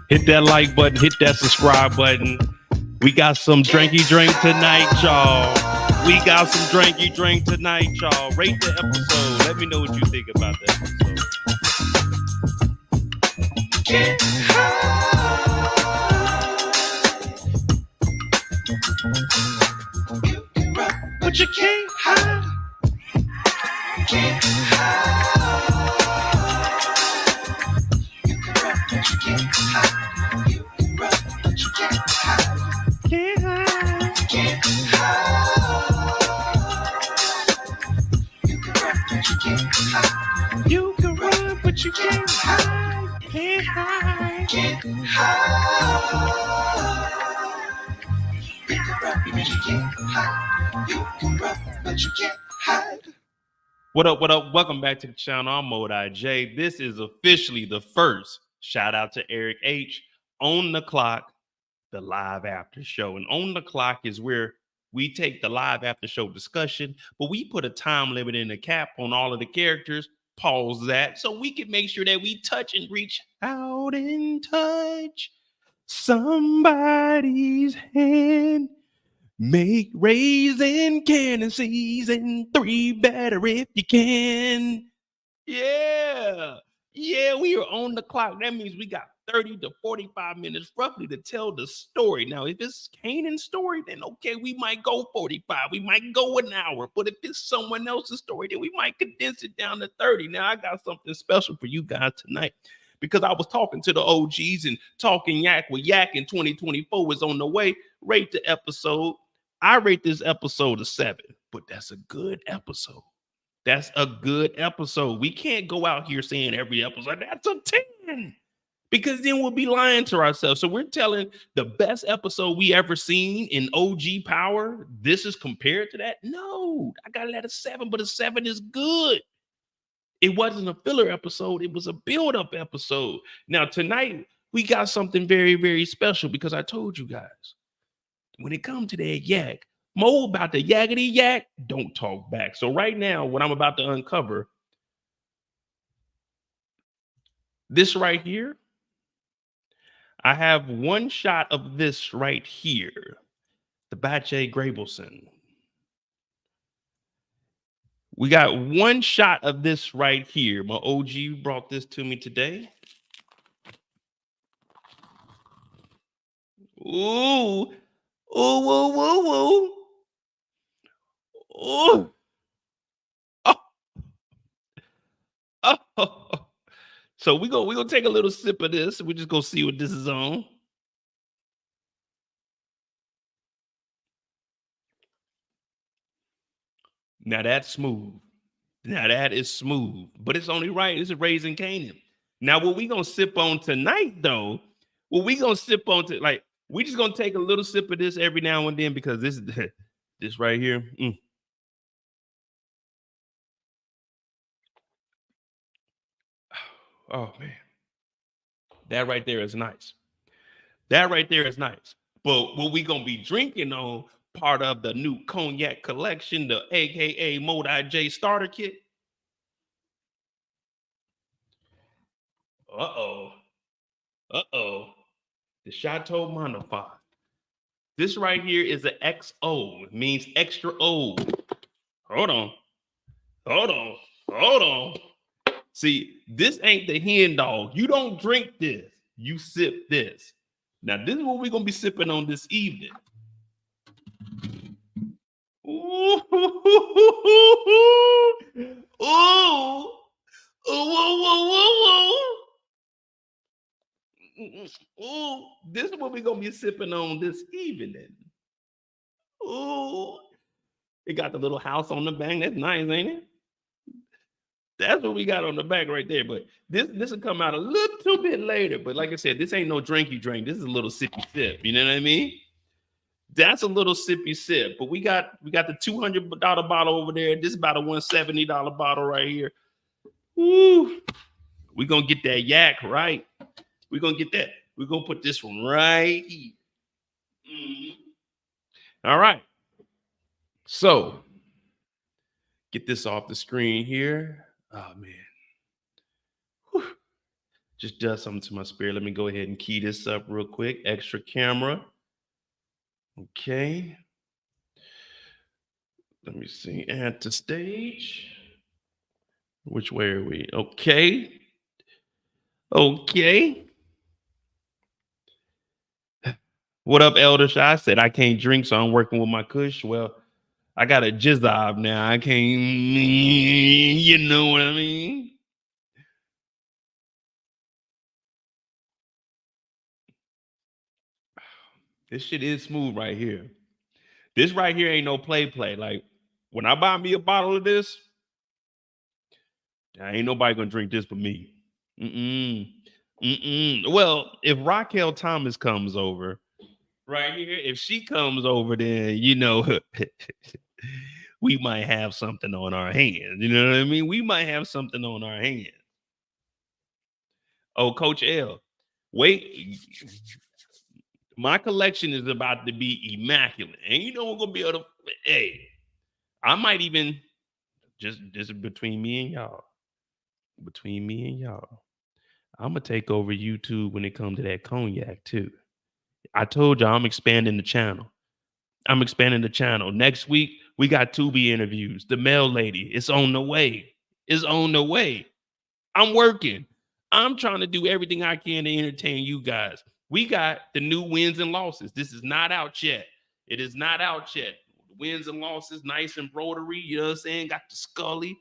Hit that like button, hit that subscribe button. We got some drinky drink tonight, y'all. We got some drinky drink tonight, y'all. Rate the episode. Let me know what you think about the episode. Get high. You can run, but you can't hide. Get high. You can run, but you can't hide. You can run, but you can't hide. Get high. Get high. You can run, but you can't hide. You can run, but you can't hide. Get high. Get high. You can run, but you can't hide. You can run, but you can't hide. What up, what up? Welcome back to the channel. I'm Modi J. This is officially the first shout out to Eric H. On the Clock, the live after show. And On the Clock is where we take the live after show discussion, but we put a time limit in the cap on all of the characters, pause that, so we can make sure that we touch and reach out and touch somebody's hand. Make Raising Kanan season 3 better if you can. Yeah, we are on the clock. That means we got 30 to 45 minutes roughly to tell the story. Now, if it's Kanan's story, then okay, we might go 45. We might go an hour. But if it's someone else's story, then we might condense it down to 30. Now, I got something special for you guys tonight, because I was talking to the OGs and talking yak with yak in 2024 is on the way. Rate the episode. I rate this episode a 7, but that's a good episode. That's a good episode. We can't go out here saying every episode that's a 10, because then we'll be lying to ourselves. So we're telling the best episode we ever seen in OG power. This is compared to that. No, I got it at a 7, but a 7 is good. It wasn't a filler episode. It was a build-up episode. Now, tonight, we got something very, very special, because I told you guys, when it comes to that yak, Mo about the yakety yak, don't talk back. So right now, what I'm about to uncover, This right here, I have one shot of this right here, the Bache Grabelson. We got one shot of this right here. My OG brought this to me today. Ooh, ooh, woo, woo, woo. Ooh. Oh. Oh. So we're gonna take a little sip of this. We're just gonna see what this is on. Now that's smooth. Now that is smooth, but it's only right. It's a Raising Kanan. Now what we gonna sip on tonight, though? What we gonna sip on to like? We just gonna take a little sip of this every now and then because this this right here. Oh man, that right there is nice. That right there is nice. But what we gonna be drinking on part of the new cognac collection, the AKA Modi J starter kit. Uh-oh. Uh-oh. The Chateau Monopod. This right here is an XO. It means extra old. Hold on. Hold on. Hold on. See, this ain't the hen dog. You don't drink this. You sip this. Now, this is what we're going to be sipping on this evening. Ooh. Ooh. Ooh, this is what we're gonna be sipping on this evening. Ooh, it got the little house on the back. That's nice, ain't it? That's what we got on the back right there. But this will come out a little bit later. But like I said, this ain't no drink you drink. This is a little sippy sip. You know what I mean? That's a little sippy sip. But we got the $200 bottle over there. This is about a $170 bottle right here. Ooh, we gonna get that yak right. We're gonna get that. We're gonna put this one right here. All right. So get this off the screen here. Oh man. Whew. Just does something to my spirit. Let me go ahead and key this up real quick. Extra camera. Okay. Let me see. Add to stage. Which way are we? Okay. Okay. What up, Elder Shy? I said I can't drink, so I'm working with my kush. Well, I got a jizzob now. I can't, you know what I mean? This shit is smooth right here. This right here ain't no play. Like when I buy me a bottle of this, ain't nobody gonna drink this but me. Well, if Raquel Thomas comes over right here, if she comes over, then you know we might have something on our hands. You know what I mean? We might have something on our hands. Oh, Coach L, wait. My collection is about to be immaculate. And you know we're gonna be able to, hey, I might even just between me and y'all. Between me and y'all. I'm gonna take over YouTube when it comes to that cognac too. I told y'all I'm expanding the channel. I'm expanding the channel. Next week, we got Tubi interviews. The mail lady, it's on the way. It's on the way. I'm working. I'm trying to do everything I can to entertain you guys. We got the new wins and losses. This is not out yet. It is not out yet. Wins and losses, nice embroidery. You know what I'm saying? Got the Scully.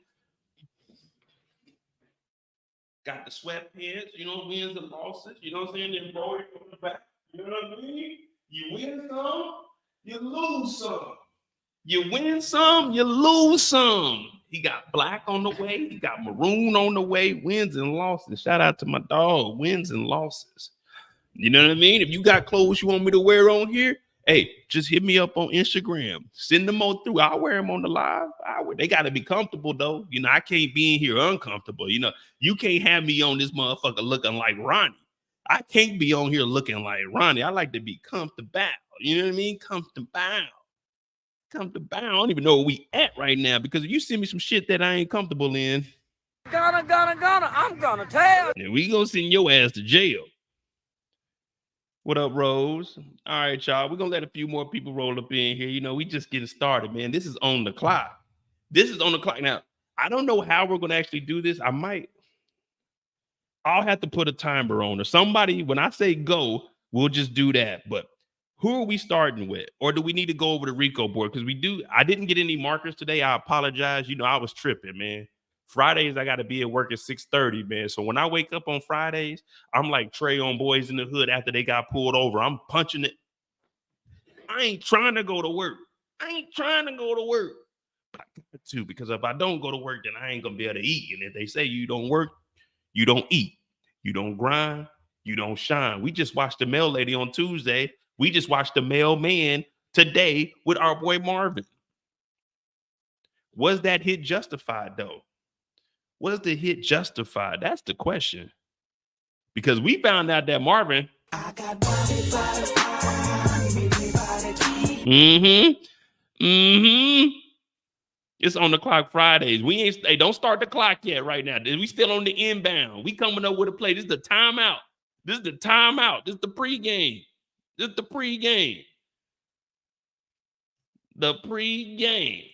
Got the sweatpants. You know, wins and losses. You know what I'm saying? The embroidery on the back. You know what I mean? You win some, you lose some. You win some, you lose some. He got black on the way. He got maroon on the way. Wins and losses. Shout out to my dog. Wins and losses. You know what I mean? If you got clothes you want me to wear on here, hey, just hit me up on Instagram. Send them on through. I'll wear them on the live. They got to be comfortable, though. You know, I can't be in here uncomfortable. You know, you can't have me on this motherfucker looking like Ronnie. I can't be on here looking like Ronnie. I like to be comfortable. You know what I mean? Comfortable. I don't even know where we at right now because if you send me some shit that I ain't comfortable in, I'm gonna tell. And we gonna send your ass to jail. What up, Rose? All right, y'all. We're gonna let a few more people roll up in here. You know, we just getting started, man. This is on the clock. This is on the clock. Now, I don't know how we're gonna actually do this. I'll have to put a timer on, or somebody, when I say go, we'll just do that. But who are we starting with? Or do we need to go over the Rico board? Because I didn't get any markers today. I apologize. You know, I was tripping, man. Fridays, I got to be at work at 6:30, man. So when I wake up on Fridays, I'm like Trey on Boys in the Hood after they got pulled over. I'm punching it. I ain't trying to go to work. But I got to, because if I don't go to work, then I ain't going to be able to eat. And if they say you don't work, you don't eat. You don't grind. You don't shine. We just watched the mail lady on Tuesday. We just watched the mailman today with our boy Marvin. Was that hit justified, though? Was the hit justified? That's the question. Because we found out that Marvin. It's on the clock Fridays. Hey, don't start the clock yet right now. We still on the inbound. We coming up with a play. This is the timeout. This is the pregame. The pregame.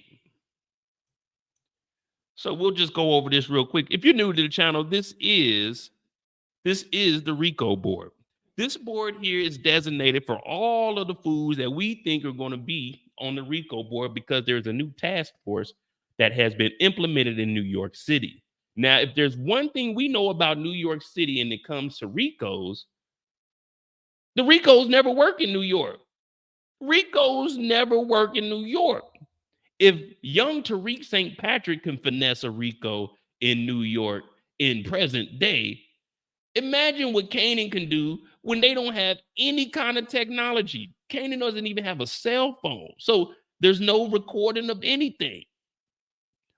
So we'll just go over this real quick. If you're new to the channel, this is the Rico board. This board here is designated for all of the foods that we think are going to be on the Rico board, because there's a new task force that has been implemented in New York City. Now, if there's one thing we know about New York City and it comes to Ricos, the Ricos never work in New York. If young Tariq St. Patrick can finesse a Rico in New York in present day, imagine what Kanan can do when they don't have any kind of technology. Kanan doesn't even have a cell phone, so there's no recording of anything.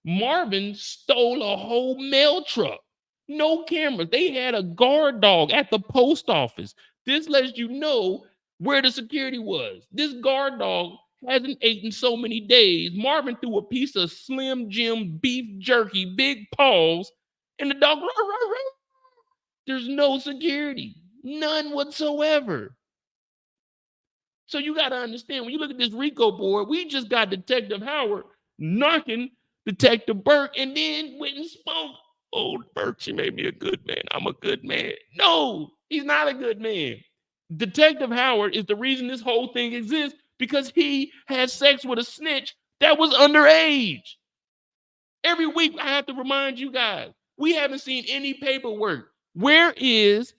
Marvin stole a whole mail truck. No cameras. They had a guard dog at the post office. This lets you know where the security was. This guard dog hasn't eaten so many days. Marvin threw a piece of Slim Jim beef jerky, big paws, and the dog, there's no security. None whatsoever. So you got to understand, when you look at this Rico board, we just got Detective Howard knocking Detective Burke, and then went and spoke. Oh, Burke, she made me a good man. I'm a good man. No, he's not a good man. Detective Howard is the reason this whole thing exists, because he had sex with a snitch that was underage. Every week, I have to remind you guys, we haven't seen any paperwork. Where is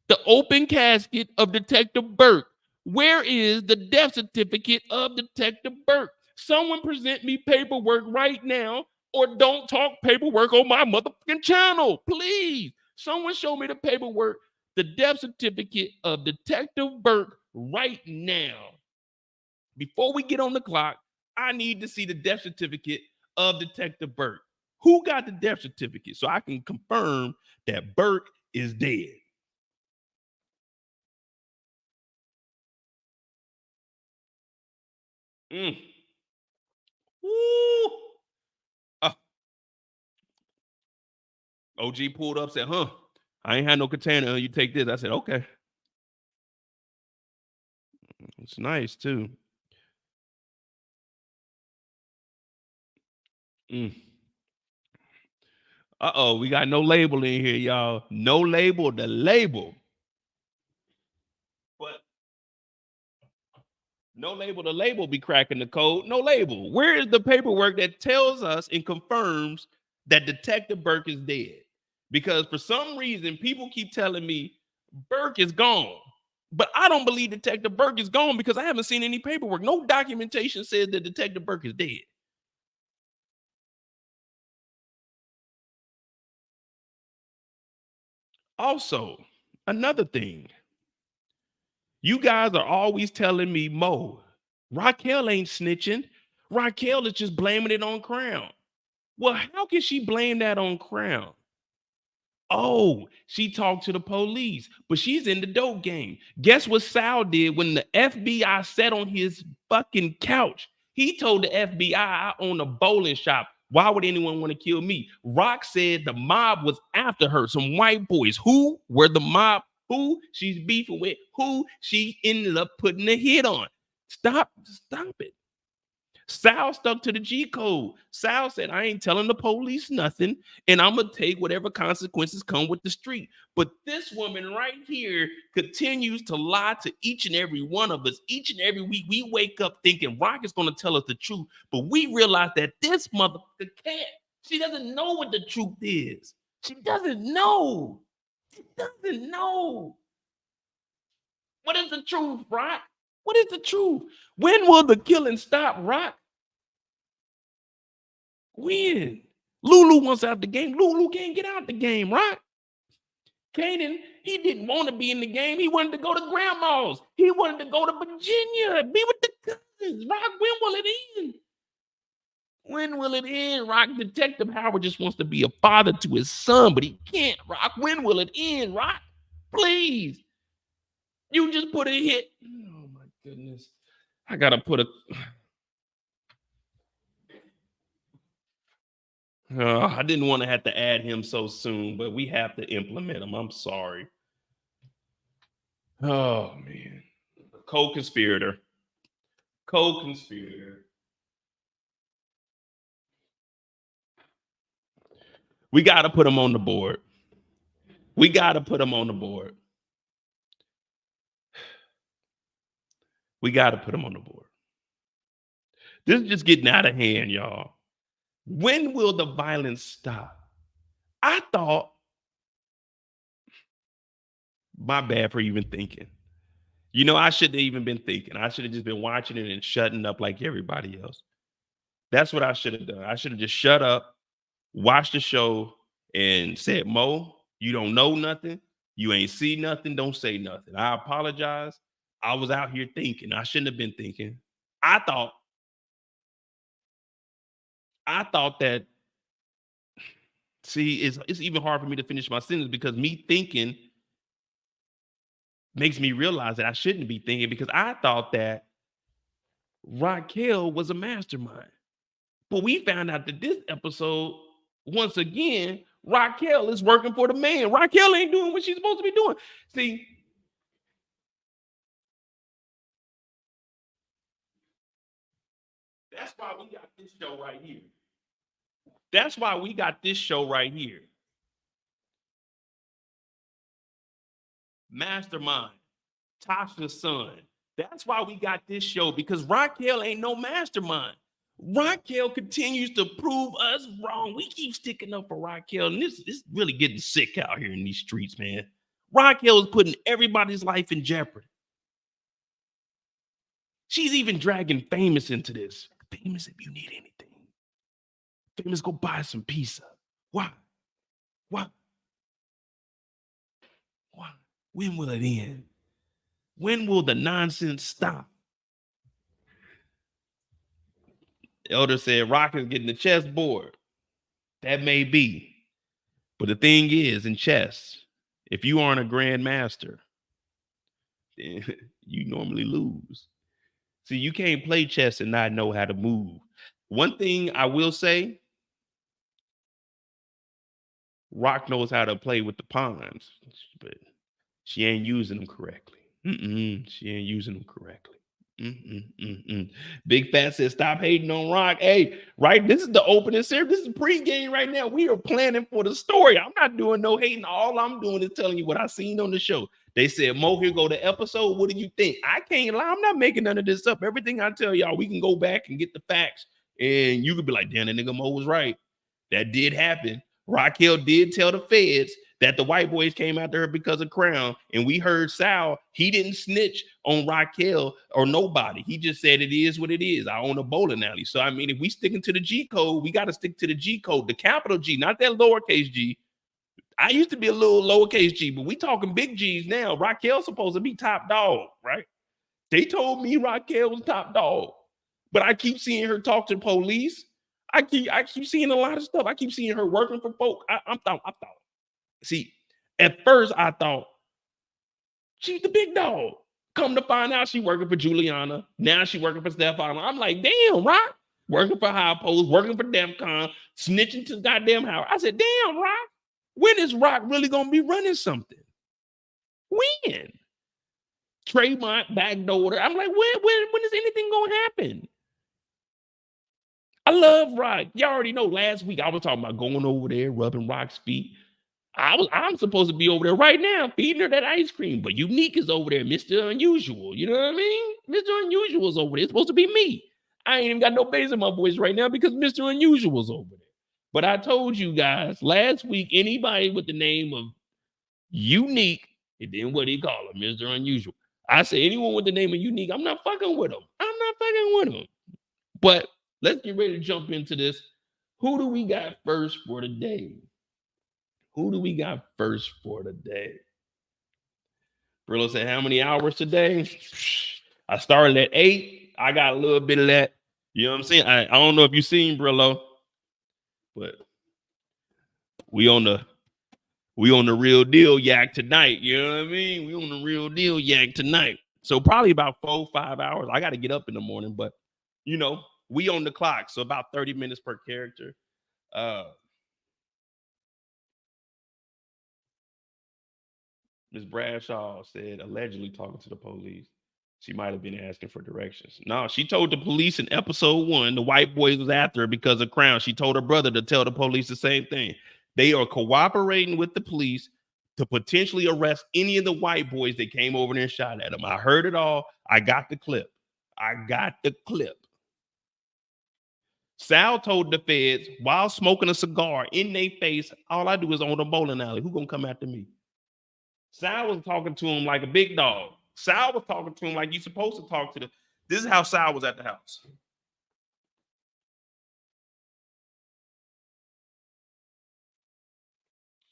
the open casket of Detective Burke? Where is the death certificate of Detective Burke? Someone present me paperwork right now, or don't talk paperwork on my motherfucking channel, please. Someone show me the paperwork, the death certificate of Detective Burke right now. Before we get on the clock, I need to see the death certificate of Detective Burke. Who got the death certificate so I can confirm that Burke is dead? Woo. OG pulled up, said, I ain't had no container. You take this. I said, okay. It's nice, too. Uh-oh, we got no label in here, y'all. No label, the label. But no label, the label be cracking the code. No label. Where is the paperwork that tells us and confirms that Detective Burke is dead? Because for some reason, people keep telling me Burke is gone. But I don't believe Detective Burke is gone, because I haven't seen any paperwork. No documentation says that Detective Burke is dead. Also, another thing. You guys are always telling me, Mo, Raquel ain't snitching. Raquel is just blaming it on Crown. Well, how can she blame that on Crown? Oh, she talked to the police, but she's in the dope game. Guess what Sal did when the FBI sat on his fucking couch? He told the FBI, I own a bowling shop. Why would anyone want to kill me? Rock said the mob was after her. Some white boys. Who were the mob? Who she's beefing with? Who she ended up putting a hit on? Stop it. Sal stuck to the G code. Sal said, I ain't telling the police nothing, and I'm going to take whatever consequences come with the street. But this woman right here continues to lie to each and every one of us. Each and every week, we wake up thinking Rock is going to tell us the truth, but we realize that this motherfucker can't. She doesn't know what the truth is. She doesn't know. She doesn't know. What is the truth, Rock? What is the truth? When will the killing stop, Rock? When? Lulu wants out the game. Lulu can't get out the game, Rock. Kanan, he didn't want to be in the game. He wanted to go to grandma's. He wanted to go to Virginia, be with the cousins. Rock, when will it end? When will it end, Rock? Detective Howard just wants to be a father to his son, but he can't, Rock. When will it end, Rock? Please. You just put a hit. Oh, my goodness. I got to put a... I didn't want to have to add him so soon, but we have to implement him. I'm sorry. Oh, man. Co-conspirator. We got to put him on the board. This is just getting out of hand, y'all. When will the violence stop? I thought, my bad for even thinking. You know, I shouldn't have even been thinking. I should have just been watching it and shutting up like everybody else. That's what I should have done. I should have just shut up, watched the show, and said, Mo, you don't know nothing. You ain't see nothing. Don't say nothing. I apologize. I was out here thinking. I shouldn't have been thinking. I thought that, see, it's even hard for me to finish my sentence because me thinking makes me realize that I shouldn't be thinking, because I thought that Raquel was a mastermind. But we found out that this episode, once again, Raquel is working for the man. Raquel ain't doing what she's supposed to be doing. See, that's why we got this show right here. Mastermind, Tasha's son. That's why we got this show, because Raquel ain't no mastermind. Raquel continues to prove us wrong. We keep sticking up for Raquel, and this is really getting sick out here in these streets, man. Raquel is putting everybody's life in jeopardy. She's even dragging Famous into this. Famous, if you need anything. Famous, go buy some pizza. Why? When will it end? When will the nonsense stop? Elder said Rock is getting the chessboard. That may be. But the thing is, in chess, if you aren't a grandmaster, then you normally lose. See, you can't play chess and not know how to move. One thing I will say, Rock knows how to play with the pawns, but she ain't using them correctly. She ain't using them correctly. Big Fat says, stop hating on Rock. Hey, right, this is the opening series. This is pregame right now. We are planning for the story. I'm not doing no hating. All I'm doing is telling you what I seen on the show. They said, Mo, here go the episode. What do you think? I can't lie. I'm not making none of this up. Everything I tell y'all, we can go back and get the facts. And you could be like, damn, that nigga Mo was right. That did happen. Raquel did tell the feds that the white boys came after her because of Crown. And we heard Sal, he didn't snitch on Raquel or nobody. He just said it is what it is. I own a bowling alley. So, I mean, if we sticking to the G code, we got to stick to the G code, the capital G, not that lowercase G. I used to be a little lowercase G, but we talking big G's now. Raquel's supposed to be top dog, right? They told me Raquel was top dog, but I keep seeing her talk to the police. I keep seeing a lot of stuff. I keep seeing her working for folk. I thought. See, at first I thought she's the big dog. Come to find out she working for Juliana. Now she working for Stefano. I'm like, damn, Rock. working for High Post, working for DEFCON, snitching to goddamn Howard. I said, damn, Rock, when is Rock really gonna be running something? When? Trayvon backdoored. I'm like, when is anything gonna happen? I love Rock. Y'all already know last week I was talking about going over there, rubbing Rock's feet. I'm supposed to be over there right now feeding her that ice cream, but Unique is over there, Mr. Unusual. You know what I mean? Mr. Unusual is over there. It's supposed to be me. I ain't even got no bass in my voice right now because Mr. Unusual is over there. But I told you guys last week, anybody with the name of Unique, and then what do you call him? Mr. Unusual. I said anyone with the name of Unique, I'm not fucking with them. I'm not fucking with them. But let's get ready to jump into this. Who do we got first for today? Who do we got first for today? Brillo said, how many hours today? I started at 8. I got a little bit of that. You know what I'm saying? I don't know if you've seen Brillo, but we on the real deal yak tonight. You know what I mean? We on the real deal yak tonight. So probably about 4-5 hours. I got to get up in the morning, but you know, we on the clock. So about 30 minutes per character. Ms. Bradshaw said, allegedly talking to the police. She might have been asking for directions. No, she told the police in episode 1, the white boys was after her because of Crown. She told her brother to tell the police the same thing. They are cooperating with the police to potentially arrest any of the white boys that came over there and shot at them. I heard it all. I got the clip. Sal told the feds while smoking a cigar in their face, all I do is own a bowling alley. Who gonna come after me? Sal was talking to him like a big dog. Sal was talking to him like you're supposed to talk to the. This is how Sal was at the house.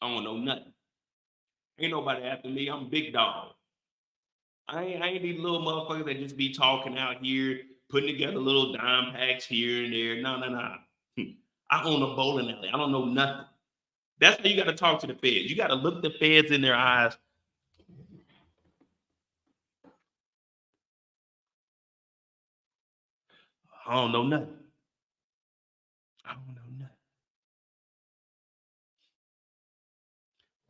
I don't know nothing. Ain't nobody after me. I'm a big dog. I ain't these little motherfuckers that just be talking out here, putting together little dime packs here and there. No. I own a bowling alley. I don't know nothing. That's how you got to talk to the feds. You got to look the feds in their eyes. I don't know nothing.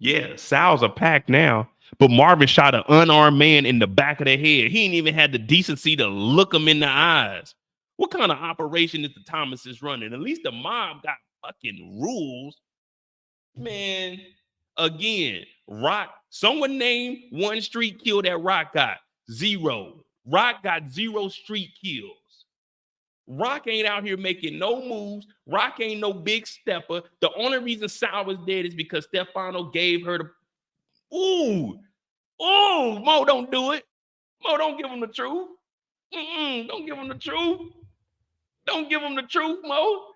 Yeah, Sal's a pack now, but Marvin shot an unarmed man in the back of the head. He ain't even had the decency to look him in the eyes. What kind of operation is the Thomases running? At least the mob got fucking rules. Man, again, Rock, someone named one street kill that Rock got. 0. Rock got 0 street kills. Rock ain't out here making no moves. Rock ain't no big stepper. The only reason Sal was dead is because Stefano gave her the. Ooh, Mo, don't do it. Mo, don't give him the truth. Don't give him the truth. Don't give him the truth, Mo.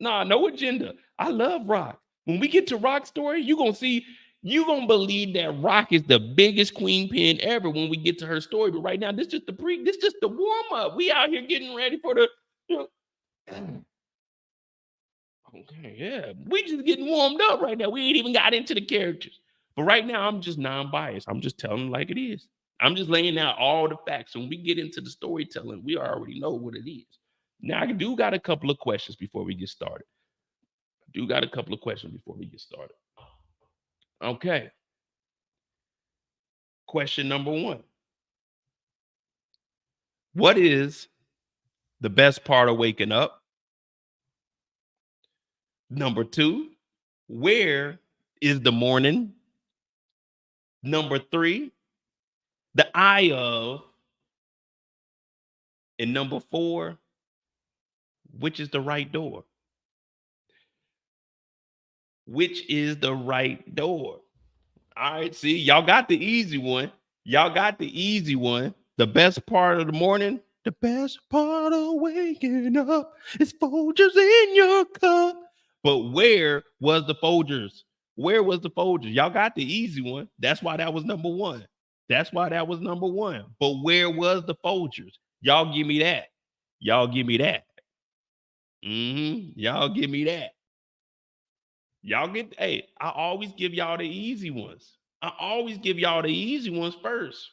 Nah, no agenda. I love Rock. When we get to Rock's story, you're going to believe that Rock is the biggest queen pin ever when we get to her story. But right now, this just the warm-up. We out here getting ready for the. Okay, yeah. We just getting warmed up right now. We ain't even got into the characters. But right now, I'm just non-biased. I'm just telling like it is. I'm just laying out all the facts. When we get into the storytelling, we already know what it is. Now, I do got a couple of questions before we get started. Okay. Question number 1. What is the best part of waking up? Number 2, where is the morning? Number 3, the eye of. And number 4, which is the right door? Which is the right door? All right, see, y'all got the easy one. The best part of the morning, the best part of waking up is Folgers in your cup. But where was the Folgers? Y'all got the easy one. That's why that was number 1. But where was the Folgers? Y'all give me that. Y'all give me that. Hey, I always give y'all the easy ones. First.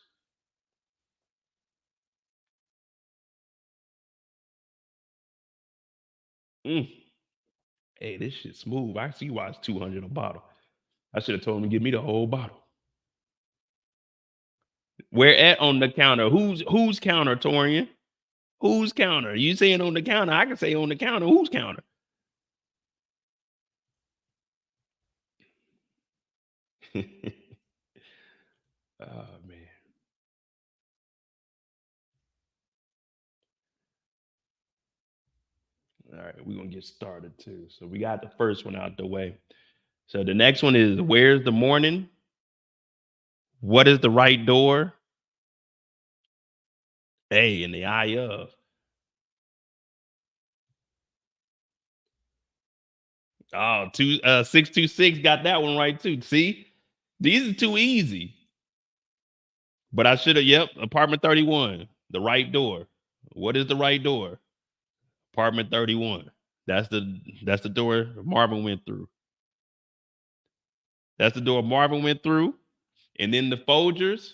Mm. Hey, this shit smooth. I see why it's 200 a bottle. I should have told him to give me the whole bottle. Where at on the counter? Who's counter, Torian? Who's counter? You saying on the counter? I can say on the counter. Who's counter? Oh man. All right, we're gonna get started too. So we got the first one out the way. So the next one is where's the morning? What is the right door? Hey, in the eye of. Oh, 626 got that one right too. See, these are too easy. But I should have. Yep, apartment 31, the right door. What is the right door? Apartment 31. That's the door Marvin went through. That's the door Marvin went through. And then the Folgers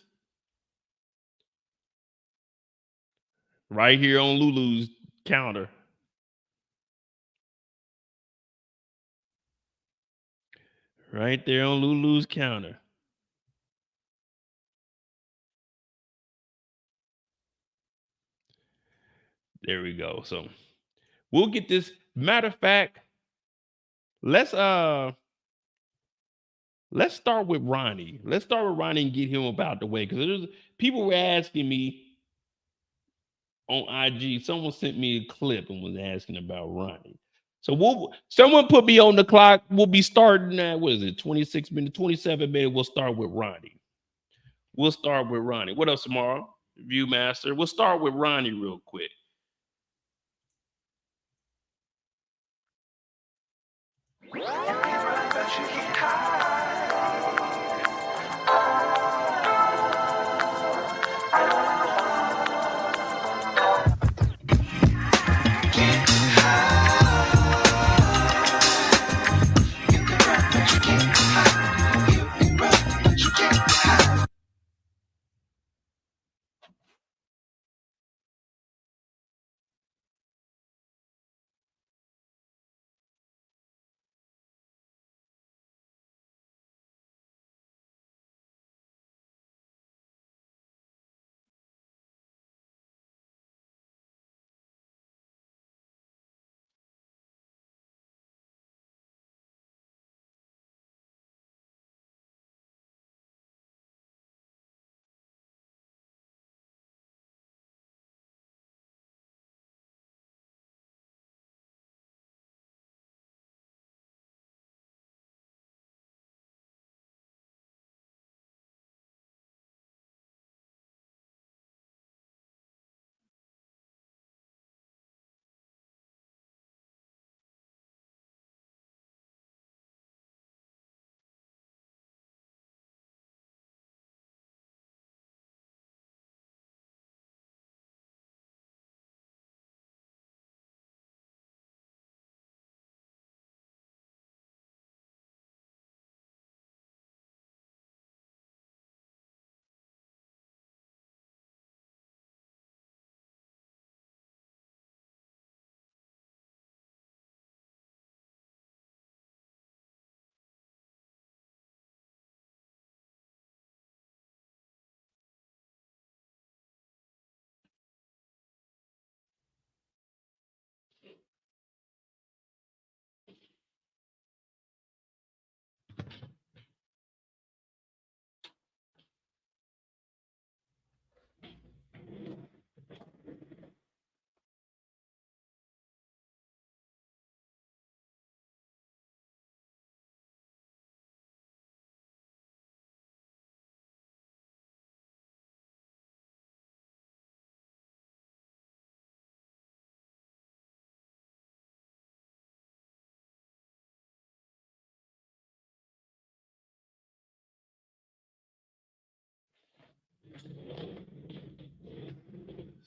right here on Lulu's counter. Right there on Lulu's counter. There we go. So we'll get this. Matter of fact, let's start with Ronnie. Let's start with Ronnie and get him about the way. Because people were asking me on IG, someone sent me a clip and was asking about Ronnie. So someone put me on the clock. We'll be starting at, what is it, 26 minutes, 27 minutes. We'll start with Ronnie. What else tomorrow? Viewmaster. We'll start with Ronnie real quick.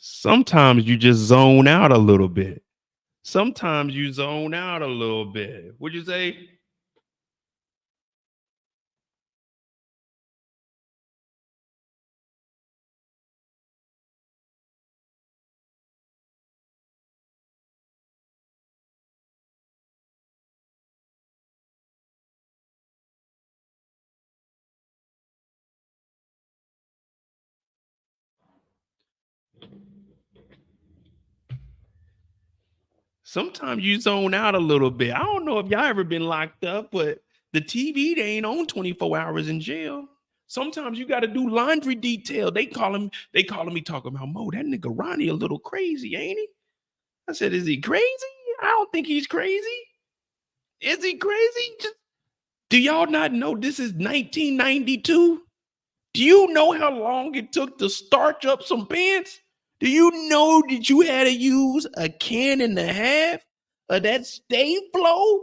Sometimes you just zone out a little bit. What'd you say? Sometimes you zone out a little bit. I don't know if y'all ever been locked up, but the TV, they ain't on 24 hours in jail. Sometimes you got to do laundry detail. They calling me talking about, Mo, that nigga Ronnie a little crazy, ain't he? I said, is he crazy? I don't think he's crazy. Is he crazy? Do y'all not know this is 1992? Do you know how long it took to starch up some pants? Do you know that you had to use a can and a half of that stay flow?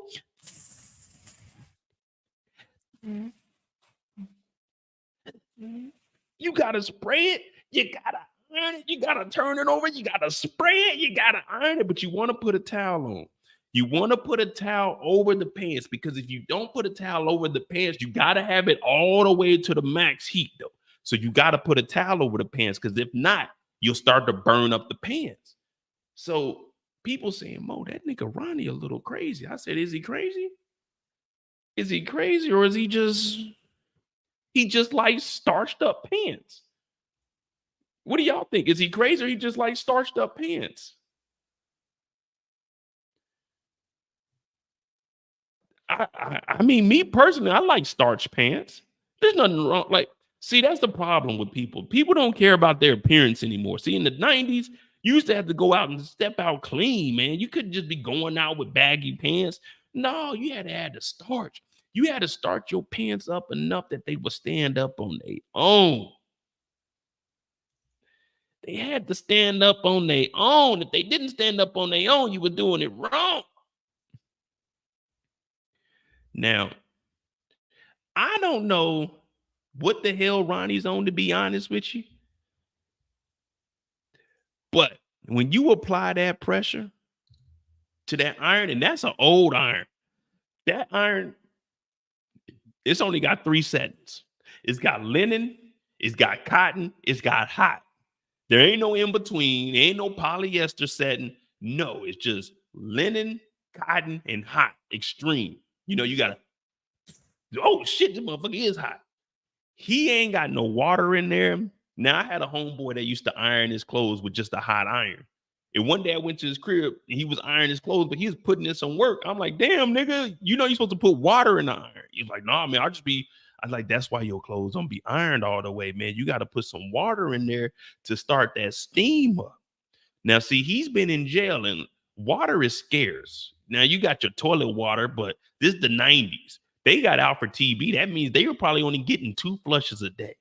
You gotta spray it, you gotta iron it, you gotta turn it over, you gotta spray it, you gotta iron it, but you want to put a towel on. You want to put a towel over the pants, because if you don't put a towel over the pants, you gotta have it all the way to the max heat though. So you gotta put a towel over the pants, because if not, you'll start to burn up the pants. So people saying, Mo, that nigga Ronnie a little crazy. I said, is he crazy? Is he crazy, or is he just like starched up pants? What do y'all think? Is he crazy, or he just like starched up pants? I mean, me personally, I like starched pants. There's nothing wrong. Like, see, that's the problem with people. People don't care about their appearance anymore. See, in the 90s, you used to have to go out and step out clean, man. You couldn't just be going out with baggy pants. No, you had to add the starch. You had to starch your pants up enough that they would stand up on their own. They had to stand up on their own. If they didn't stand up on their own, you were doing it wrong. Now, I don't know what the hell Ronnie's on, to be honest with you. But when you apply that pressure to that iron, and that's an old iron, that iron, it's only got 3 settings. It's got linen, it's got cotton, it's got hot. There ain't no in between, there ain't no polyester setting. No, it's just linen, cotton, and hot, extreme. You know, you gotta, oh shit, this motherfucker is hot. He ain't got no water in there. Now, I had a homeboy that used to iron his clothes with just a hot iron. And one day I went to his crib and he was ironing his clothes, but he was putting in some work. I'm like, damn, nigga, you know you're supposed to put water in the iron. He's like, nah, man, I was like, that's why your clothes don't be ironed all the way, man. You got to put some water in there to start that steam up. Now, see, he's been in jail and water is scarce. Now, you got your toilet water, but this is the 90s. They got out for TB. That means they were probably only getting 2 flushes a day.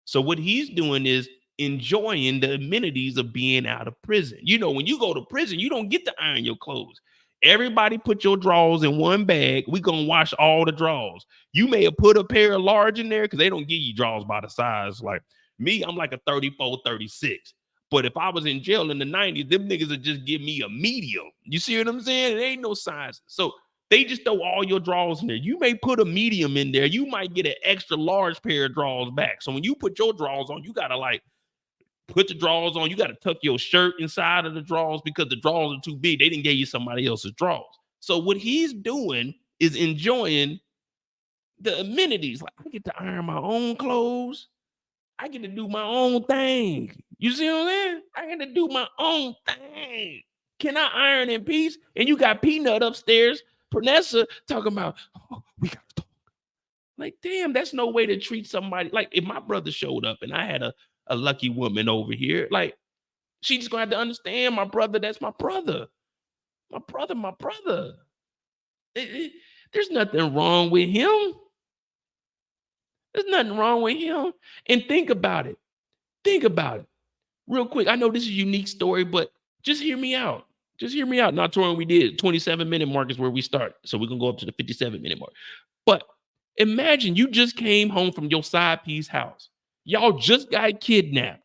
So what he's doing is enjoying the amenities of being out of prison. You know, when you go to prison, you don't get to iron your clothes. Everybody put your drawers in one bag. We gonna wash all the drawers. You may have put a pair of large in there because they don't give you drawers by the size. Like me, I'm like a 34, 36. But if I was in jail in the 90s, them niggas would just give me a medium. You see what I'm saying? It ain't no size. So they just throw all your drawers in there. You may put a medium in there. You might get an extra large pair of drawers back. So when you put your drawers on, you gotta like put the drawers on. You gotta tuck your shirt inside of the drawers because the drawers are too big. They didn't give you somebody else's drawers. So what he's doing is enjoying the amenities. Like, I get to iron my own clothes. I get to do my own thing. You see what I'm saying? I get to do my own thing. Can I iron in peace? And you got Peanut upstairs, Pernessa, talking about, oh, we got to talk. Like, damn, that's no way to treat somebody. Like, if my brother showed up and I had a lucky woman over here, like, she just gonna have to understand my brother. That's my brother. My brother. There's nothing wrong with him. There's nothing wrong with him. And think about it. Think about it. Real quick. I know this is a unique story, but just hear me out. Just hear me out. Not touring we did. 27-minute mark is where we start. So we're going to go up to the 57-minute mark. But imagine you just came home from your side piece house. Y'all just got kidnapped.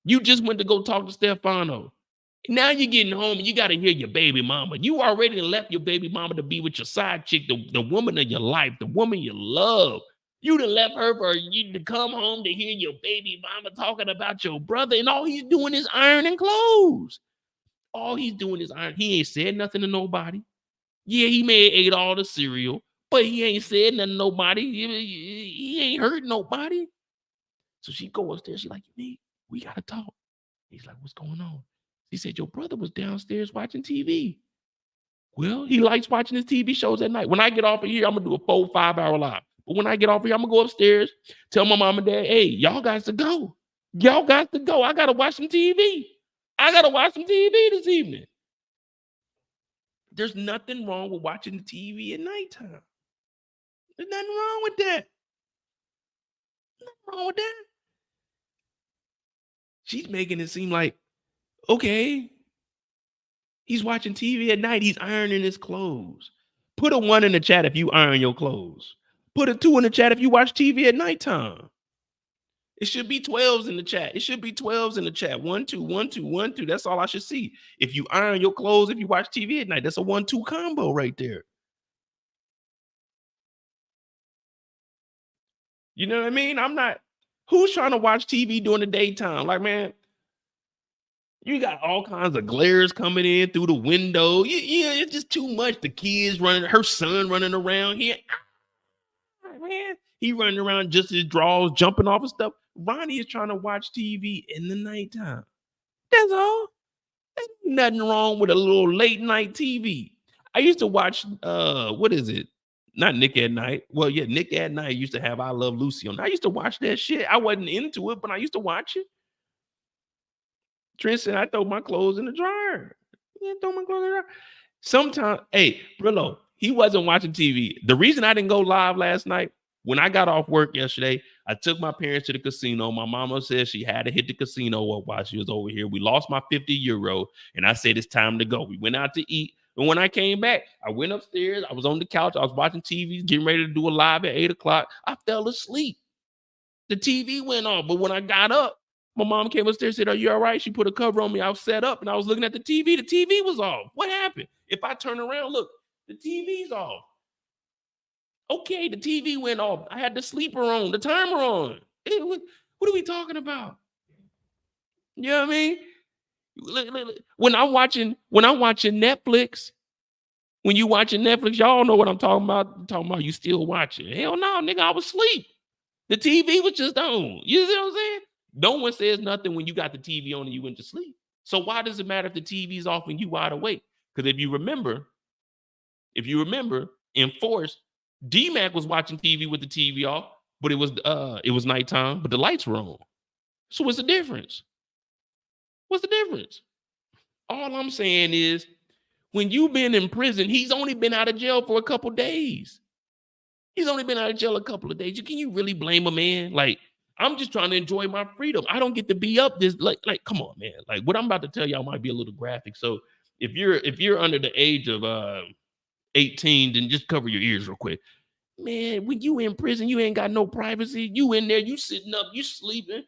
You just went to go talk to Stefano. Now you're getting home and you got to hear your baby mama. You already left your baby mama to be with your side chick, the woman of your life, the woman you love. You done left her for you to come home to hear your baby mama talking about your brother, and all he's doing is ironing clothes. All he's doing is iron. He ain't said nothing to nobody. Yeah, he may have ate all the cereal, but he ain't said nothing to nobody. He ain't hurt nobody. So she goes there. She's like, "Me, we gotta talk." He's like, what's going on? He said, your brother was downstairs watching TV. Well, he likes watching his TV shows at night. When I get off of here, I'm going to do a 4-5 hour live. But when I get off here, I'm going to go upstairs, tell my mom and dad, hey, y'all got to go. Y'all got to go. I got to watch some TV. I got to watch some TV this evening. There's nothing wrong with watching the TV at nighttime. There's nothing wrong with that. Nothing wrong with that. She's making it seem like, okay, he's watching TV at night. He's ironing his clothes. Put a 1 in the chat if you iron your clothes. Put a 2 in the chat if you watch TV at nighttime. It should be 12s in the chat. It should be 12s in the chat. 1, 2, 1, 2, 1, 2. That's all I should see. If you iron your clothes, if you watch TV at night, that's a 1-2 combo right there. You know what I mean? I'm not. Who's trying to watch TV during the daytime? Like, man, you got all kinds of glares coming in through the window. Yeah, it's just too much. The kids running, her son running around here. Man, he running around just his drawers, jumping off and stuff. Ronnie is trying to watch TV in the nighttime. That's all. There's nothing wrong with a little late night TV. I used to watch, what is it? Not Nick at Night. Well, yeah, Nick at Night used to have I Love Lucy on. I used to watch that shit. I wasn't into it, but I used to watch it. Trent said, I throw my clothes in the dryer. Yeah, throw my clothes in the dryer. Sometimes, hey, Brillo, he wasn't watching TV. The reason I didn't go live last night, when I got off work yesterday, I took my parents to the casino. My mama said she had to hit the casino while she was over here. We lost my 50 euro, and I said, it's time to go. We went out to eat. And when I came back, I went upstairs. I was on the couch. I was watching TV, getting ready to do a live at 8 o'clock. I fell asleep. The TV went off. But when I got up, my mom came upstairs and said, are you all right? She put a cover on me. I was set up, and I was looking at the TV. The TV was off. What happened? If I turn around, look, the TV's off. Okay, the TV went off. I had the sleeper on, the timer on. What are we talking about? You know what I mean? When I'm watching Netflix, when you watching Netflix, y'all know what I'm talking about. I'm talking about you still watching. Hell no, nigga, I was asleep. The TV was just on. You see what I'm saying? No one says nothing when you got the TV on and you went to sleep. So why does it matter if the TV's off and you wide awake? Because if you remember, in Force, D-Mac was watching TV with the TV off, but it was nighttime, but the lights were on. So what's the difference? What's the difference? All I'm saying is, when you've been in prison, he's only been out of jail for a couple days. He's only been out of jail a couple of days. Can you really blame a man? Like, I'm just trying to enjoy my freedom. I don't get to be up this, like, come on, man. Like, what I'm about to tell y'all might be a little graphic. So if you're under the age of 18, then just cover your ears real quick. Man, when you in prison, you ain't got no privacy. You in there, you sitting up, you sleeping.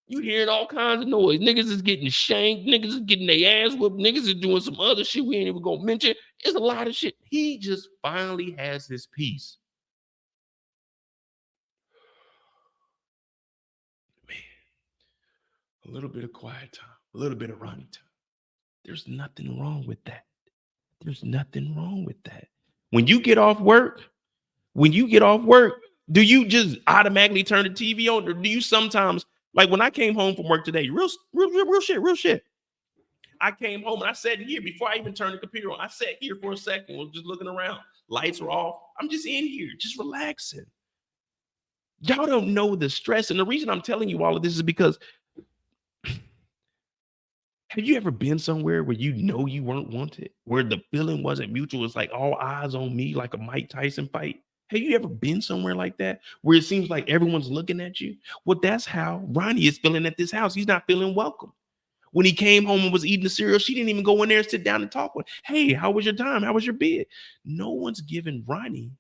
You hearing all kinds of noise. Niggas is getting shanked. Niggas is getting their ass whooped. Niggas is doing some other shit we ain't even gonna mention. It's a lot of shit. He just finally has his peace. Man, a little bit of quiet time, a little bit of Ronnie time. There's nothing wrong with that. There's nothing wrong with that. When you get off work, do you just automatically turn the TV on? Or do you sometimes, like when I came home from work today, real shit. I came home and I sat here before I even turned the computer on. I sat here for a second, was just looking around. Lights were off. I'm just in here, just relaxing. Y'all don't know the stress. And the reason I'm telling you all of this is because have you ever been somewhere where you know you weren't wanted, where the feeling wasn't mutual? It's like all eyes on me, like a Mike Tyson fight. Have you ever been somewhere like that where it seems like everyone's looking at you? Well, that's how Ronnie is feeling at this house. He's not feeling welcome. When he came home and was eating the cereal, she didn't even go in there and sit down and talk with him. Hey, how was your time? How was your bed? No one's giving Ronnie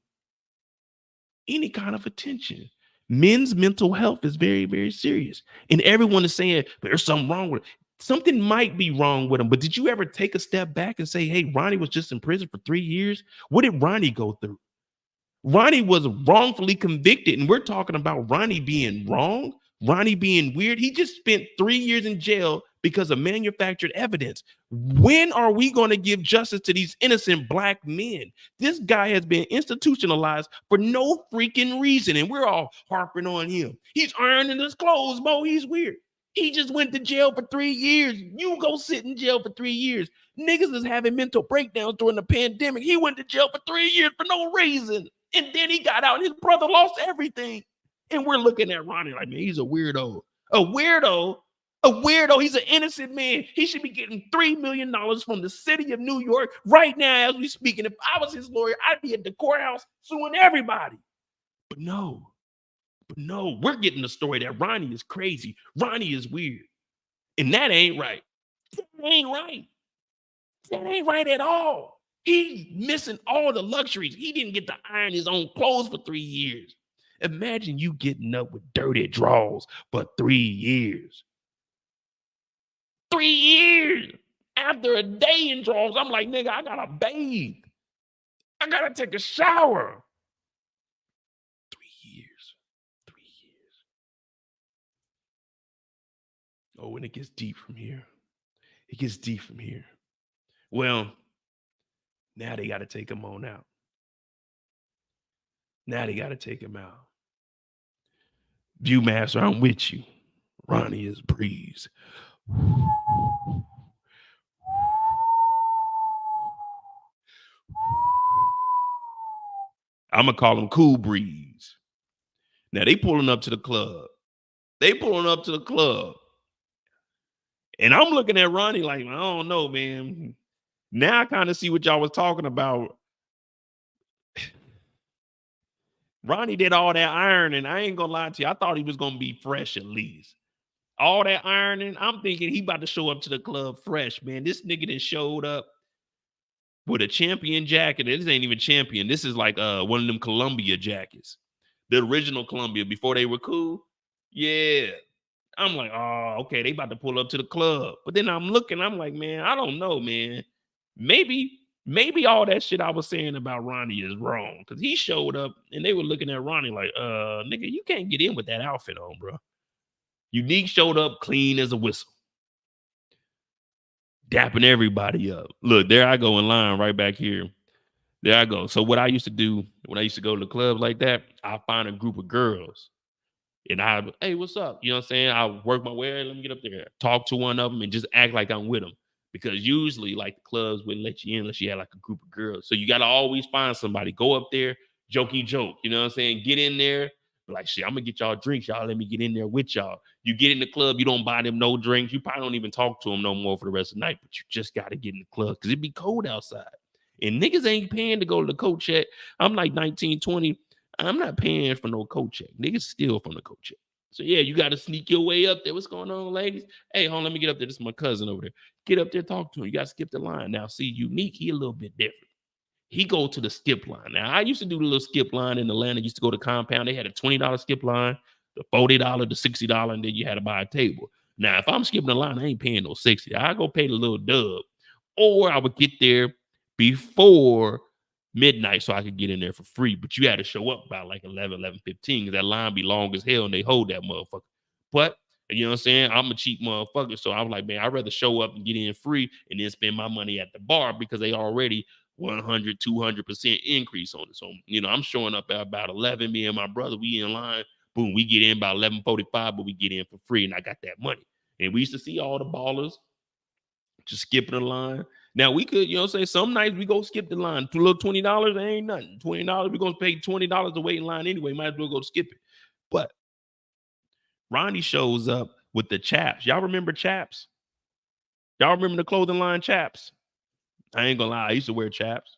any kind of attention. Men's mental health is very, very serious. And everyone is saying, there's something wrong with it. Something might be wrong with him, but did you ever take a step back and say, hey, Ronnie was just in prison for 3 years? What did Ronnie go through? Ronnie was wrongfully convicted, and we're talking about Ronnie being wrong, Ronnie being weird. He just spent 3 years in jail because of manufactured evidence. When are we going to give justice to these innocent black men? This guy has been institutionalized for no freaking reason, and we're all harping on him. He's ironing his clothes, Bo. He's weird. He just went to jail for 3 years. You go sit in jail for 3 years. Niggas is having mental breakdowns during the pandemic. He went to jail for 3 years for no reason. And then he got out and his brother lost everything. And we're looking at Ronnie like, man, he's a weirdo. A weirdo. A weirdo. He's an innocent man. He should be getting $3 million from the city of New York right now as we speak. And if I was his lawyer, I'd be at the courthouse suing everybody. But no, we're getting the story that Ronnie is crazy. Ronnie is weird. And that ain't right. That ain't right. That ain't right at all. He's missing all the luxuries. He didn't get to iron his own clothes for 3 years. Imagine you getting up with dirty drawers for 3 years. 3 years. After a day in drawers, I'm like, nigga, I gotta bathe. I gotta take a shower. 3 years. 3 years. Oh, and it gets deep from here. It gets deep from here. Well, now they got to take him on out. Now they got to take him out. Viewmaster, I'm with you. Ronnie is Breeze. I'm going to call him Cool Breeze. Now they pulling up to the club. And I'm looking at Ronnie like, I don't know, man. Now I kind of see what y'all was talking about. Ronnie did all that ironing. I ain't gonna lie to you. I thought he was gonna be fresh at least. All that ironing, I'm thinking he about to show up to the club fresh, man. This nigga that showed up with a champion jacket. This ain't even champion. This is like one of them Columbia jackets. The original Columbia before they were cool. Yeah. I'm like, oh, okay, they about to pull up to the club. But then I'm looking, I'm like, man, I don't know, man. Maybe all that shit I was saying about Ronnie is wrong. Because he showed up and they were looking at Ronnie like, nigga, you can't get in with that outfit on, bro. Unique showed up clean as a whistle. Dapping everybody up. Look, there I go in line right back here. There I go. So what I used to do when I used to go to the club like that, I find a group of girls. And hey, what's up? You know what I'm saying? I work my way. Let me get up there, talk to one of them, and just act like I'm with them. Because usually, like, the clubs wouldn't let you in unless you had like a group of girls. So you got to always find somebody. Go up there, jokey joke. You know what I'm saying? Get in there. Be like, shit, I'm going to get y'all drinks. Y'all let me get in there with y'all. You get in the club, you don't buy them no drinks. You probably don't even talk to them no more for the rest of the night. But you just got to get in the club because it'd be cold outside. And niggas ain't paying to go to the coat check. I'm like 19, 20. I'm not paying for no coat check. Niggas steal from the coat check. So yeah, you got to sneak your way up there. What's going on, ladies? Hey, hold on, let me get up there. This is my cousin over there. Get up there, talk to him. You got to skip the line. Now, see, Unique, he a little bit different. He go to the skip line. Now, I used to do the little skip line in Atlanta. I used to go to Compound. They had a $20 skip line, the $40, the $60, and then you had to buy a table. Now, if I'm skipping the line, I ain't paying no $60. I go pay the little dub. Or I would get there before midnight so I could get in there for free. But you had to show up by like 11:15 because that line be long as hell and they hold that motherfucker. But you know what I'm saying? I'm a cheap motherfucker. So I was like, man, I'd rather show up and get in free and then spend my money at the bar because they already 100, 200% increase on it. So, you know, I'm showing up at about 11. Me and my brother, we in line. Boom, we get in about 11:45, but we get in for free and I got that money. And we used to see all the ballers just skipping the line. Now we could, you know, say some nights we go skip the line. A little $20, ain't nothing. $20, we're gonna pay $20 to wait in line anyway. Might as well go skip it. But Ronnie shows up with the chaps. Y'all remember chaps? Y'all remember the clothing line chaps? I ain't gonna lie, I used to wear chaps.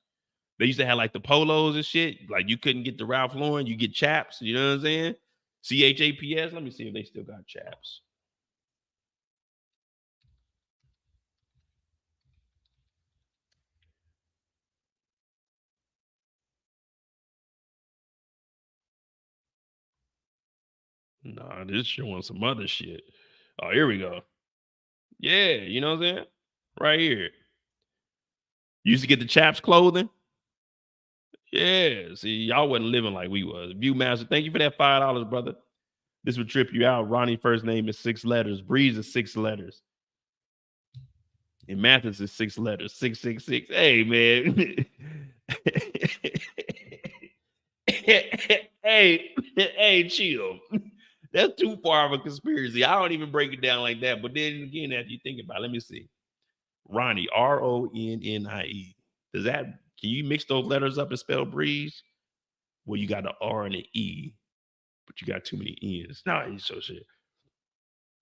They used to have like the polos and shit. Like you couldn't get the Ralph Lauren, you get chaps. You know what I'm saying? CHAPS. Let me see if they still got chaps. Nah, this showing some other shit. Oh, here we go. Yeah, you know what I'm saying? Right here. You used to get the chaps clothing. Yeah, see, y'all wasn't living like we was. Viewmaster, thank you for that $5, brother. This would trip you out. Ronnie's first name is 6 letters. Breeze is 6 letters. And Mathis is 6 letters. 666. Hey, man. hey, chill. That's too far of a conspiracy. I don't even break it down like that. But then again, after you think about it, let me see. Ronnie, Ronnie. Does that, can you mix those letters up and spell breeze? Well, you got an R and an E, but you got too many N's. No, it's so shit.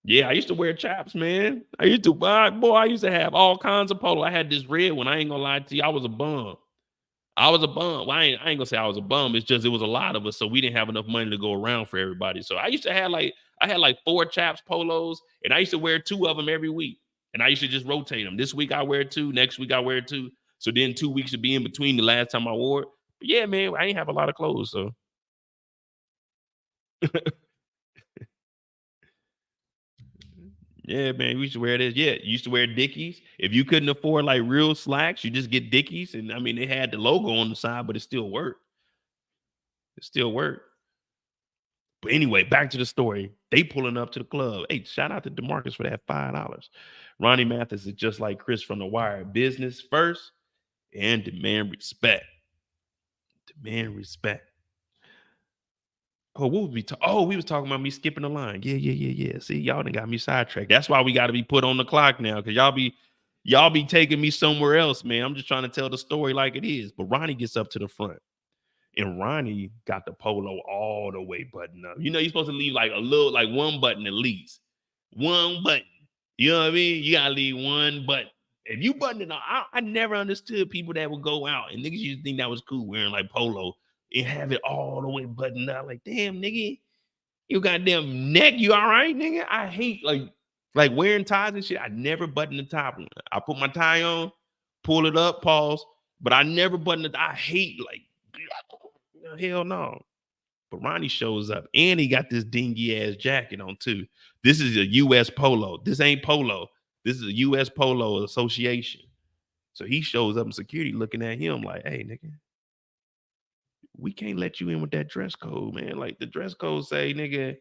Yeah, I used to wear chaps, man. I used to, I used to have all kinds of polo. I had this red one. I ain't gonna lie to you. I was a bum. Well, I ain't gonna say I was a bum. It's just it was a lot of us, so we didn't have enough money to go around for everybody. So I used to have I had like 4 chaps polos, and I used to wear 2 of them every week. And I used to just rotate them. This week I wear 2, next week I wear 2. So then 2 weeks would be in between the last time I wore it. But yeah, man, I ain't have a lot of clothes, so yeah, man, we used to wear this. Yeah, you used to wear Dickies. If you couldn't afford like real slacks, you just get Dickies. And I mean, they had the logo on the side, but it still worked. It still worked. But anyway, back to the story. They pulling up to the club. Hey, shout out to DeMarcus for that $5. Ronnie Mathis is just like Chris from The Wire. Business first and demand respect. Demand respect. Oh, what was we talking? Oh, we was talking about me skipping the line. Yeah. See, y'all done got me sidetracked. That's why we got to be put on the clock now, because y'all be taking me somewhere else, man. I'm just trying to tell the story like it is. But Ronnie gets up to the front. And Ronnie got the polo all the way buttoned up. You know, you're supposed to leave like a little, like one button at least. One button. You know what I mean? You gotta leave one button. If you button it up, I never understood people that would go out and niggas used to think that was cool wearing like polo and have it all the way buttoned up. Like, damn, nigga, you goddamn neck, you all right, nigga? I hate like wearing ties and shit. I never button the top. I put my tie on, pull it up, pause, but I never button it. I hate like hell no. But Ronnie shows up and he got this dingy ass jacket on too. This is a US Polo. This ain't Polo. This is a US Polo Association. So he shows up in security looking at him like, hey, nigga, we can't let you in with that dress code, man. Like the dress code say, nigga,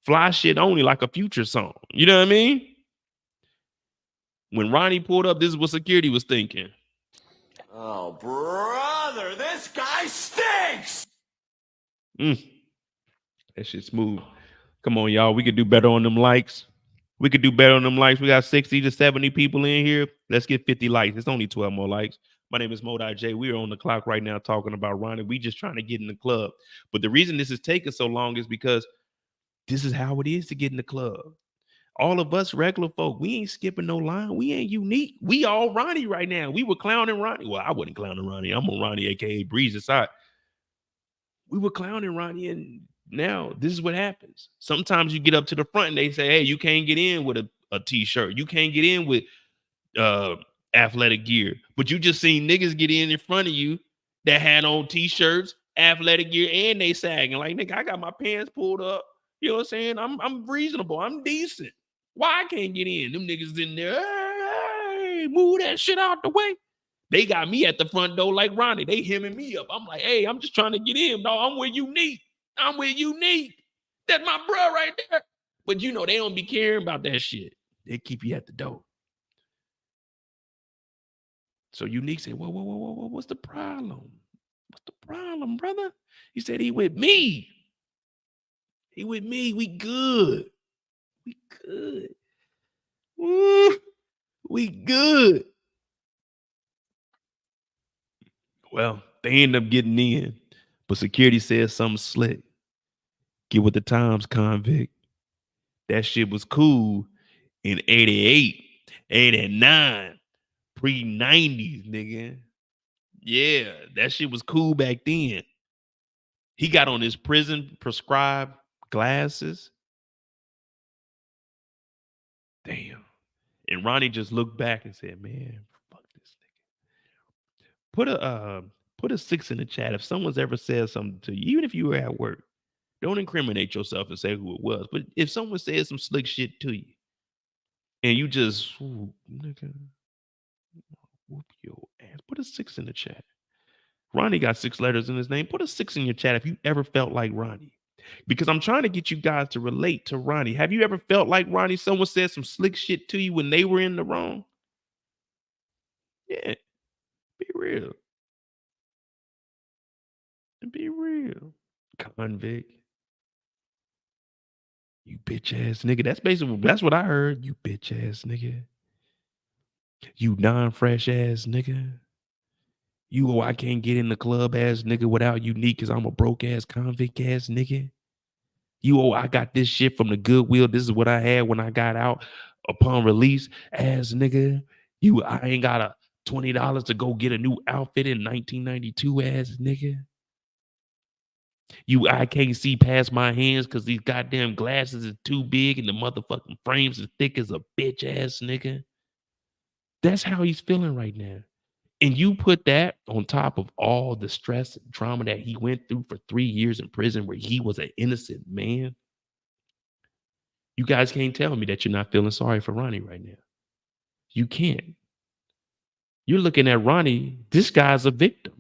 fly shit only like a Future song. You know what I mean? When Ronnie pulled up, this is what security was thinking. Oh, brother, this guy stinks! That shit smooth. Come on, y'all. We could do better on them likes. We could do better on them likes. We got 60 to 70 people in here. Let's get 50 likes. It's only 12 more likes. My name is Modai J. We are on the clock right now talking about Ronnie. We just trying to get in the club. But the reason this is taking so long is because this is how it is to get in the club. All of us regular folk, we ain't skipping no line. We ain't unique. We all Ronnie right now. We were clowning Ronnie. Well, I wasn't clowning Ronnie. I'm on Ronnie, aka Breeze aside. We were clowning Ronnie, and now this is what happens. Sometimes you get up to the front and they say, hey, you can't get in with a t-shirt. You can't get in with athletic gear. But you just seen niggas get in front of you that had on t-shirts, athletic gear, and they sagging. Like, nigga, I got my pants pulled up. You know what I'm saying? I'm reasonable. I'm decent. Why I can't get in? Them niggas in there, hey, move that shit out the way. They got me at the front door like Ronnie. They hemming me up. I'm like, hey, I'm just trying to get in, dog. I'm with Unique. I'm with Unique. That's my bro right there. But you know, they don't be caring about that shit. They keep you at the door. So Unique said, whoa, what's the problem? What's the problem, brother? He said, he with me. He with me. We good. We good. Woo. We good. Well, they end up getting in, but security says something slick. Get with the times, convict. That shit was cool in 88, 89, pre-90s, nigga. Yeah, that shit was cool back then. He got on his prison prescribed glasses. Damn. And Ronnie just looked back and said, man, fuck this nigga. Put a 6 in the chat if someone's ever said something to you, even if you were at work. Don't incriminate yourself and say who it was. But if someone said some slick shit to you and you just, ooh, nigga, whoop your ass. Put a 6 in the chat. Ronnie got 6 letters in his name. Put a 6 in your chat if you ever felt like Ronnie. Because I'm trying to get you guys to relate to Ronnie. Have you ever felt like Ronnie? Someone said some slick shit to you when they were in the wrong? Yeah. Be real. Be real. Convict. You bitch ass nigga. That's what I heard. You bitch ass nigga. You non-fresh ass nigga. You I can't get in the club ass nigga without Unique because I'm a broke ass convict ass nigga. I got this shit from the Goodwill. This is what I had when I got out upon release ass nigga. I ain't got a $20 to go get a new outfit in 1992 ass nigga. I can't see past my hands because these goddamn glasses is too big and the motherfucking frames as thick as a bitch ass nigga. That's how he's feeling right now. And you put that on top of all the stress and trauma that he went through for 3 years in prison where he was an innocent man. You guys can't tell me that you're not feeling sorry for Ronnie right now. You can't. You're looking at Ronnie, this guy's a victim.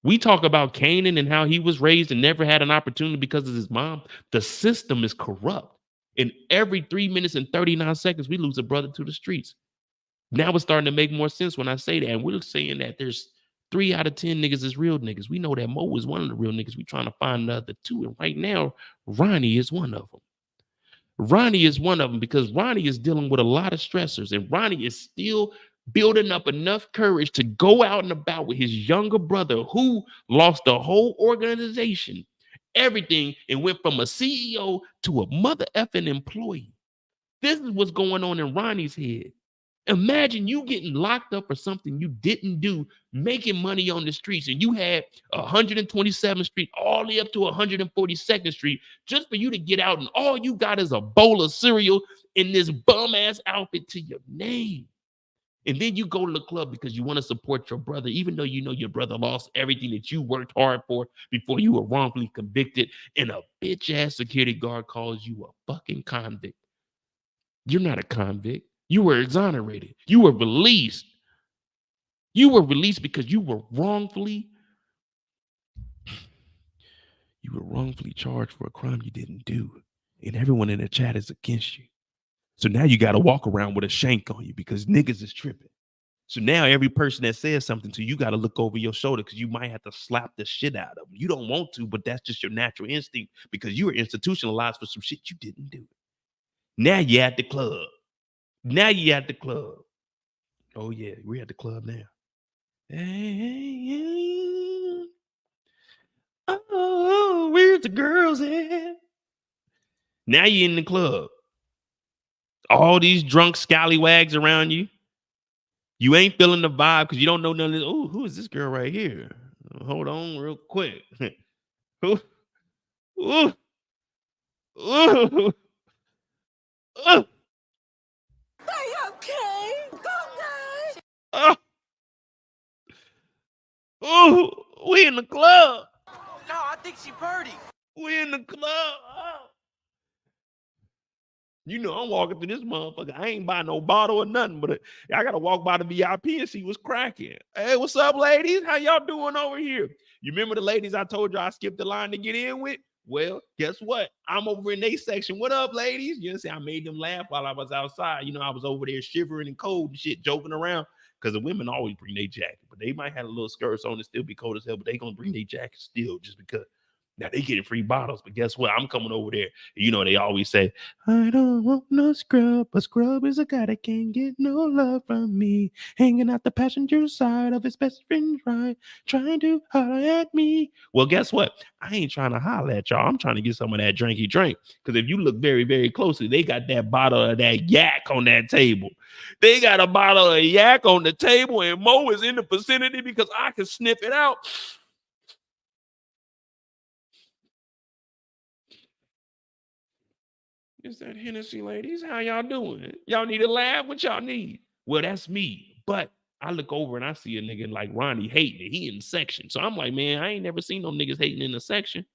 We talk about Kanan and how he was raised and never had an opportunity because of his mom. The system is corrupt. And every 3 minutes and 39 seconds, we lose a brother to the streets. Now it's starting to make more sense when I say that. And we're saying that there's 3 out of 10 niggas is real niggas. We know that Mo is one of the real niggas. We're trying to find the other 2. And right now, Ronnie is one of them. Ronnie is one of them because Ronnie is dealing with a lot of stressors. And Ronnie is still building up enough courage to go out and about with his younger brother who lost the whole organization, everything, and went from a CEO to a mother effing employee. This is what's going on in Ronnie's head. Imagine you getting locked up for something you didn't do, making money on the streets, and you had 127th Street all the way up to 142nd Street just for you to get out, and all you got is a bowl of cereal in this bum-ass outfit to your name. And then you go to the club because you want to support your brother, even though you know your brother lost everything that you worked hard for before you were wrongfully convicted, and a bitch-ass security guard calls you a fucking convict. You're not a convict. You were exonerated. You were released. You were released because you were wrongfully charged for a crime you didn't do. And everyone in the chat is against you. So now you got to walk around with a shank on you because niggas is tripping. So now every person that says something to you, you got to look over your shoulder because you might have to slap the shit out of them. You don't want to, but that's just your natural instinct because you were institutionalized for some shit you didn't do. Now you're at the club. Oh, yeah, we're at the club now. Hey, oh, where's the girls at? Now you're in the club. All these drunk scallywags around you. You ain't feeling the vibe because you don't know none of this. Oh, who is this girl right here? Hold on real quick. Ooh, ooh, ooh, ooh. Are you okay? Oh, oh, we in the club. No, I think she purdy. We in the club. Oh. You know, I'm walking through this motherfucker. I ain't buying no bottle or nothing, but I got to walk by the VIP and see what's cracking. Hey, what's up, ladies? How y'all doing over here? You remember the ladies I told you I skipped the line to get in with? Well, guess what? I'm over in their section. What up, ladies? You know, I made them laugh while I was outside. You know, I was over there shivering and cold and shit, joking around because the women always bring their jacket, but they might have a little skirts on and still be cold as hell, but they going to bring their jacket still just because. Now they getting free bottles, but guess what? I'm coming over there. You know, they always say, I don't want no scrub. A scrub is a guy that can't get no love from me. Hanging out the passenger side of his best friend's ride, trying to holler at me. Well, guess what? I ain't trying to holler at y'all. I'm trying to get some of that drinky drink. Because if you look very, very closely, they got that bottle of that yak on that table. They got a bottle of yak on the table, and Mo is in the vicinity because I can sniff it out. It's that Hennessy, ladies. How y'all doing? Y'all need a laugh? What y'all need? Well, that's me. But I look over and I see a nigga like Ronnie hating it. He in the section. So I'm like, man, I ain't never seen no niggas hating in the section.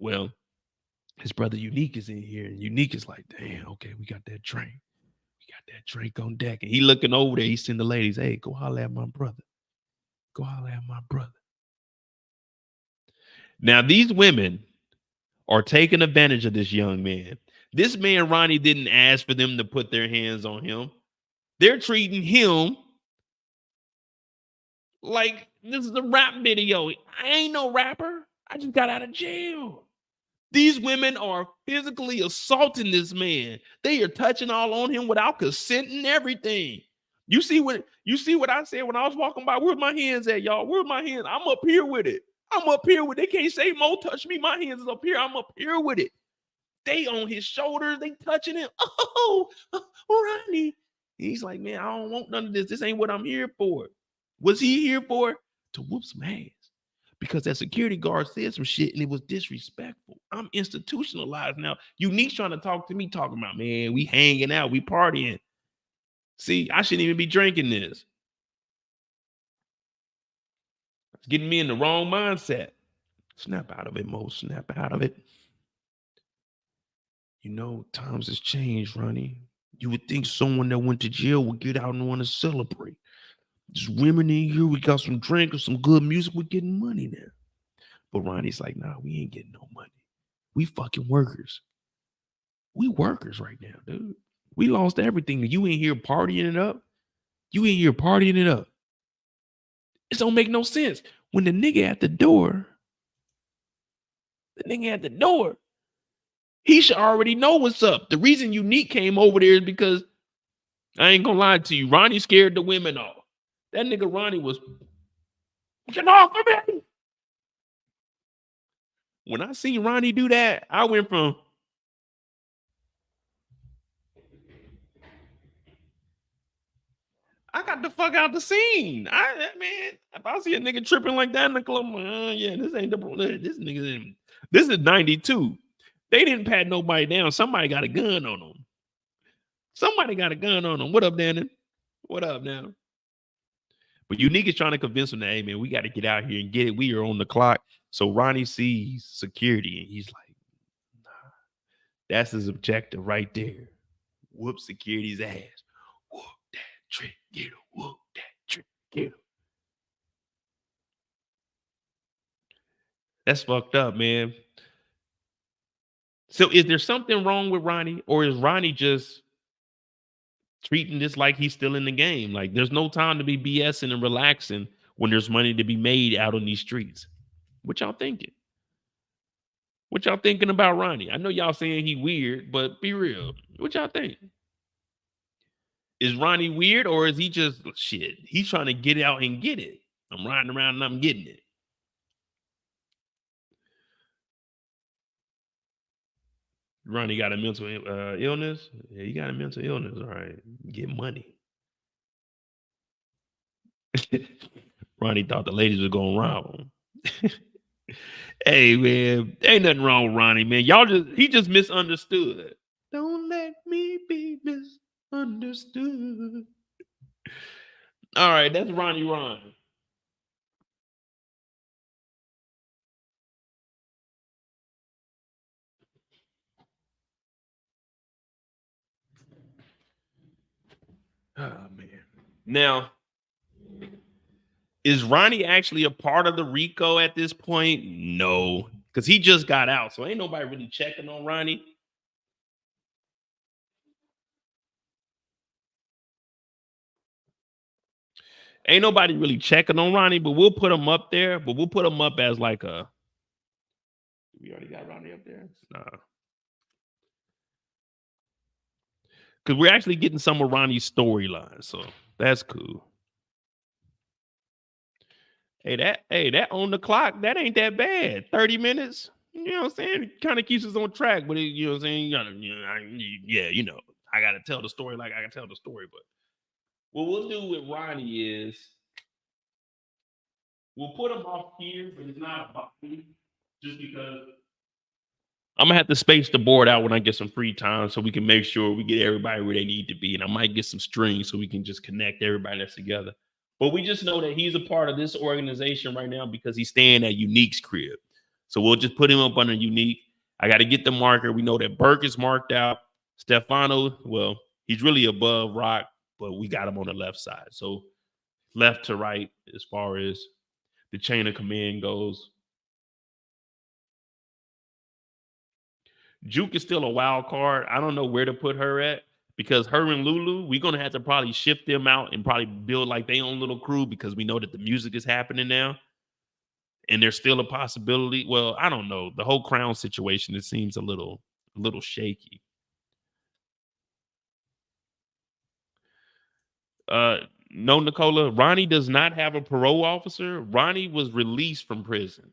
Well, his brother Unique is in here. And Unique is like, damn, okay, we got that drink. We got that drink on deck. And he looking over there. He send the ladies, hey, go holler at my brother. Go holler at my brother. Now, these women are taking advantage of this young man. This man, Ronnie, didn't ask for them to put their hands on him. They're treating him like this is a rap video. I ain't no rapper. I just got out of jail. These women are physically assaulting this man. They are touching all on him without consent and everything. You see what I said when I was walking by? Where's my hands at, y'all? Where's my hands? I'm up here with it. I'm up here with it. They can't say Mo touch me. My hands is up here. I'm up here with it. They on his shoulders. They touching him. Oh, Ronnie. He's like, man, I don't want none of this. This ain't what I'm here for. Was he here for? To whoop some ass. Because that security guard said some shit and it was disrespectful. I'm institutionalized now. Unique's trying to talk to me, talking about, man, we hanging out, we partying. See, I shouldn't even be drinking this. It's getting me in the wrong mindset. Snap out of it, Mo. Snap out of it. You know, times has changed, Ronnie. You would think someone that went to jail would get out and want to celebrate. Just women in here, we got some drink or some good music, we're getting money now. But Ronnie's like, nah, we ain't getting no money. We fucking workers. We workers right now, dude. We lost everything. You ain't here partying it up. You ain't here partying it up. It don't make no sense. When the nigga at the door, he should already know what's up. The reason Unique came over there is because, I ain't gonna lie to you, Ronnie scared the women off. That nigga Ronnie was, get off of me. When I seen Ronnie do that, I went from, I got the fuck out the scene. Man, if I see a nigga tripping like that in the club, I'm like, yeah, this ain't this nigga. This is 92. They didn't pat nobody down. Somebody got a gun on them. What up, Dannon? What up now? But Unique is trying to convince him that, hey, man, we got to get out here and get it. We are on the clock. So Ronnie sees security and he's like, nah, that's his objective right there. Whoop security's ass. Whoop that trick, get him. Whoop that trick, get him. That's fucked up, man. So is there something wrong with Ronnie, or is Ronnie just treating this like he's still in the game? Like there's no time to be BSing and relaxing when there's money to be made out on these streets. What y'all thinking? What y'all thinking about Ronnie? I know y'all saying he weird, but be real. What y'all think? Is Ronnie weird, or is he just shit? He's trying to get out and get it. I'm riding around and I'm getting it. Ronnie got a mental illness. Yeah, he got a mental illness. All right, get money. Ronnie thought the ladies were gonna rob him. Hey man, ain't nothing wrong with Ronnie, man. He just misunderstood. Don't let me be misunderstood. All right, that's Ronnie Ron. Oh man. Now, is Ronnie actually a part of the RICO at this point? No, because he just got out, so ain't nobody really checking on Ronnie. Ain't nobody really checking on Ronnie, but we'll put him up there. But we'll put him up as like a. We already got Ronnie up there. Nah. Because we're actually getting some of Ronnie's storyline, so that's cool. Hey, that on the clock, that ain't that bad. 30 minutes, you know what I'm saying? It kind of keeps us on track, but you know what I'm saying? I gotta tell the story like I can tell the story. But what we'll do with Ronnie is we'll put him off here, but it's not about me, just because I'm gonna have to space the board out when I get some free time so we can make sure we get everybody where they need to be. And I might get some strings so we can just connect everybody that's together. But we just know that he's a part of this organization right now because he's staying at Unique's crib. So we'll just put him up under Unique. I got to get the marker. We know that Burke is marked out. Stefano, well, he's really above Rock, but we got him on the left side. So left to right as far as the chain of command goes. Juke is still a wild card. I don't know where to put her at because her and Lulu, we're going to have to probably shift them out and probably build like their own little crew because we know that the music is happening now. And there's still a possibility. Well, I don't know. The whole Crown situation, it seems a little shaky. No, Nicola, Ronnie does not have a parole officer. Ronnie was released from prison.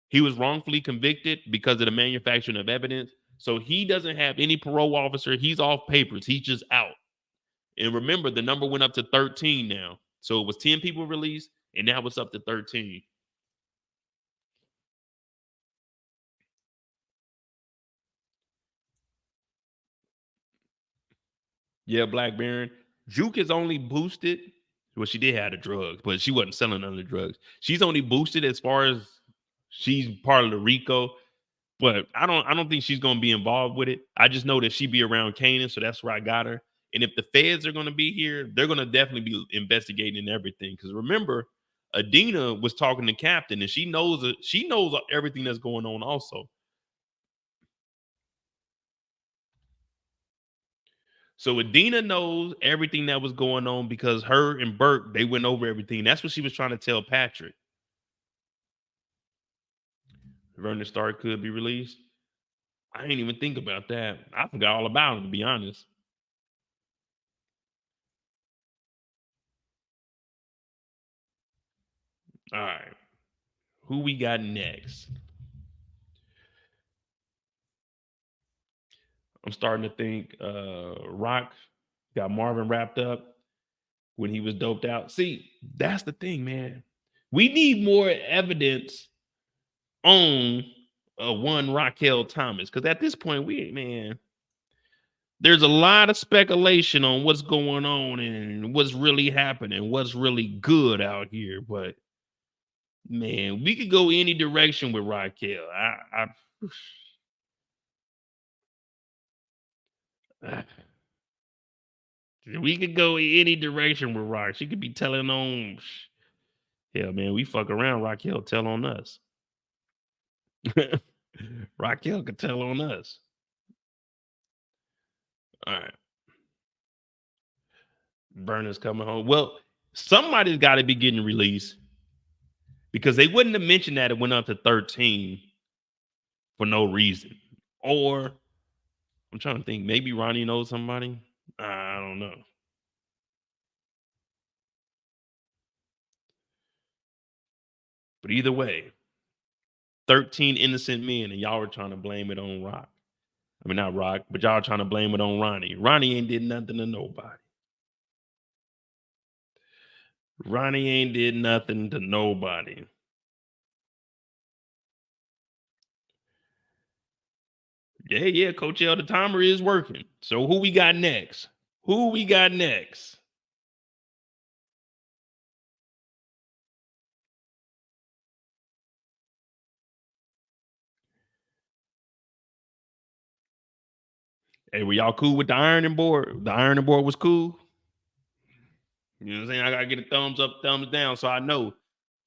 He was wrongfully convicted because of the manufacturing of evidence. So he doesn't have any parole officer. He's off papers. He's just out. And remember, the number went up to 13 now. So it was 10 people released, and now it's up to 13. Yeah, Black Baron. Juke is only boosted. Well, she did have the drugs, but she wasn't selling none of the drugs. She's only boosted as far as she's part of the RICO, but I don't think she's gonna be involved with it. I just know that she be around Kanan, so that's where I got her. And if the feds are gonna be here, they're gonna definitely be investigating everything. Because remember, Adina was talking to Captain, and she knows everything that's going on also. So Adina knows everything that was going on because her and Burke, they went over everything. That's what she was trying to tell Patrick. Vernon Stark could be released. I didn't even think about that. I forgot all about him, to be honest. All right. Who we got next? I'm starting to think Rock got Marvin wrapped up when he was doped out. See, that's the thing, man. We need more evidence on one Raquel Thomas. Because at this point, there's a lot of speculation on what's going on and what's really happening, what's really good out here. But man, we could go any direction with Raquel. We could go any direction with Rock. She could be telling on. Hell, man, we fuck around. Raquel tell on us. Raquel could tell on us. All right. Burner's coming home. Well, somebody's got to be getting released because they wouldn't have mentioned that it went up to 13 for no reason. Or I'm trying to think, maybe Ronnie knows somebody. I don't know. But either way, 13 innocent men, and y'all were trying to blame it on Rock. I mean, not Rock, but y'all trying to blame it on Ronnie. Ronnie ain't did nothing to nobody. Ronnie ain't did nothing to nobody. Yeah, Coach L, the timer is working. So who we got next? Who we got next? Hey, were y'all cool with the ironing board? The ironing board was cool. You know what I'm saying? I gotta get a thumbs up, thumbs down, so I know.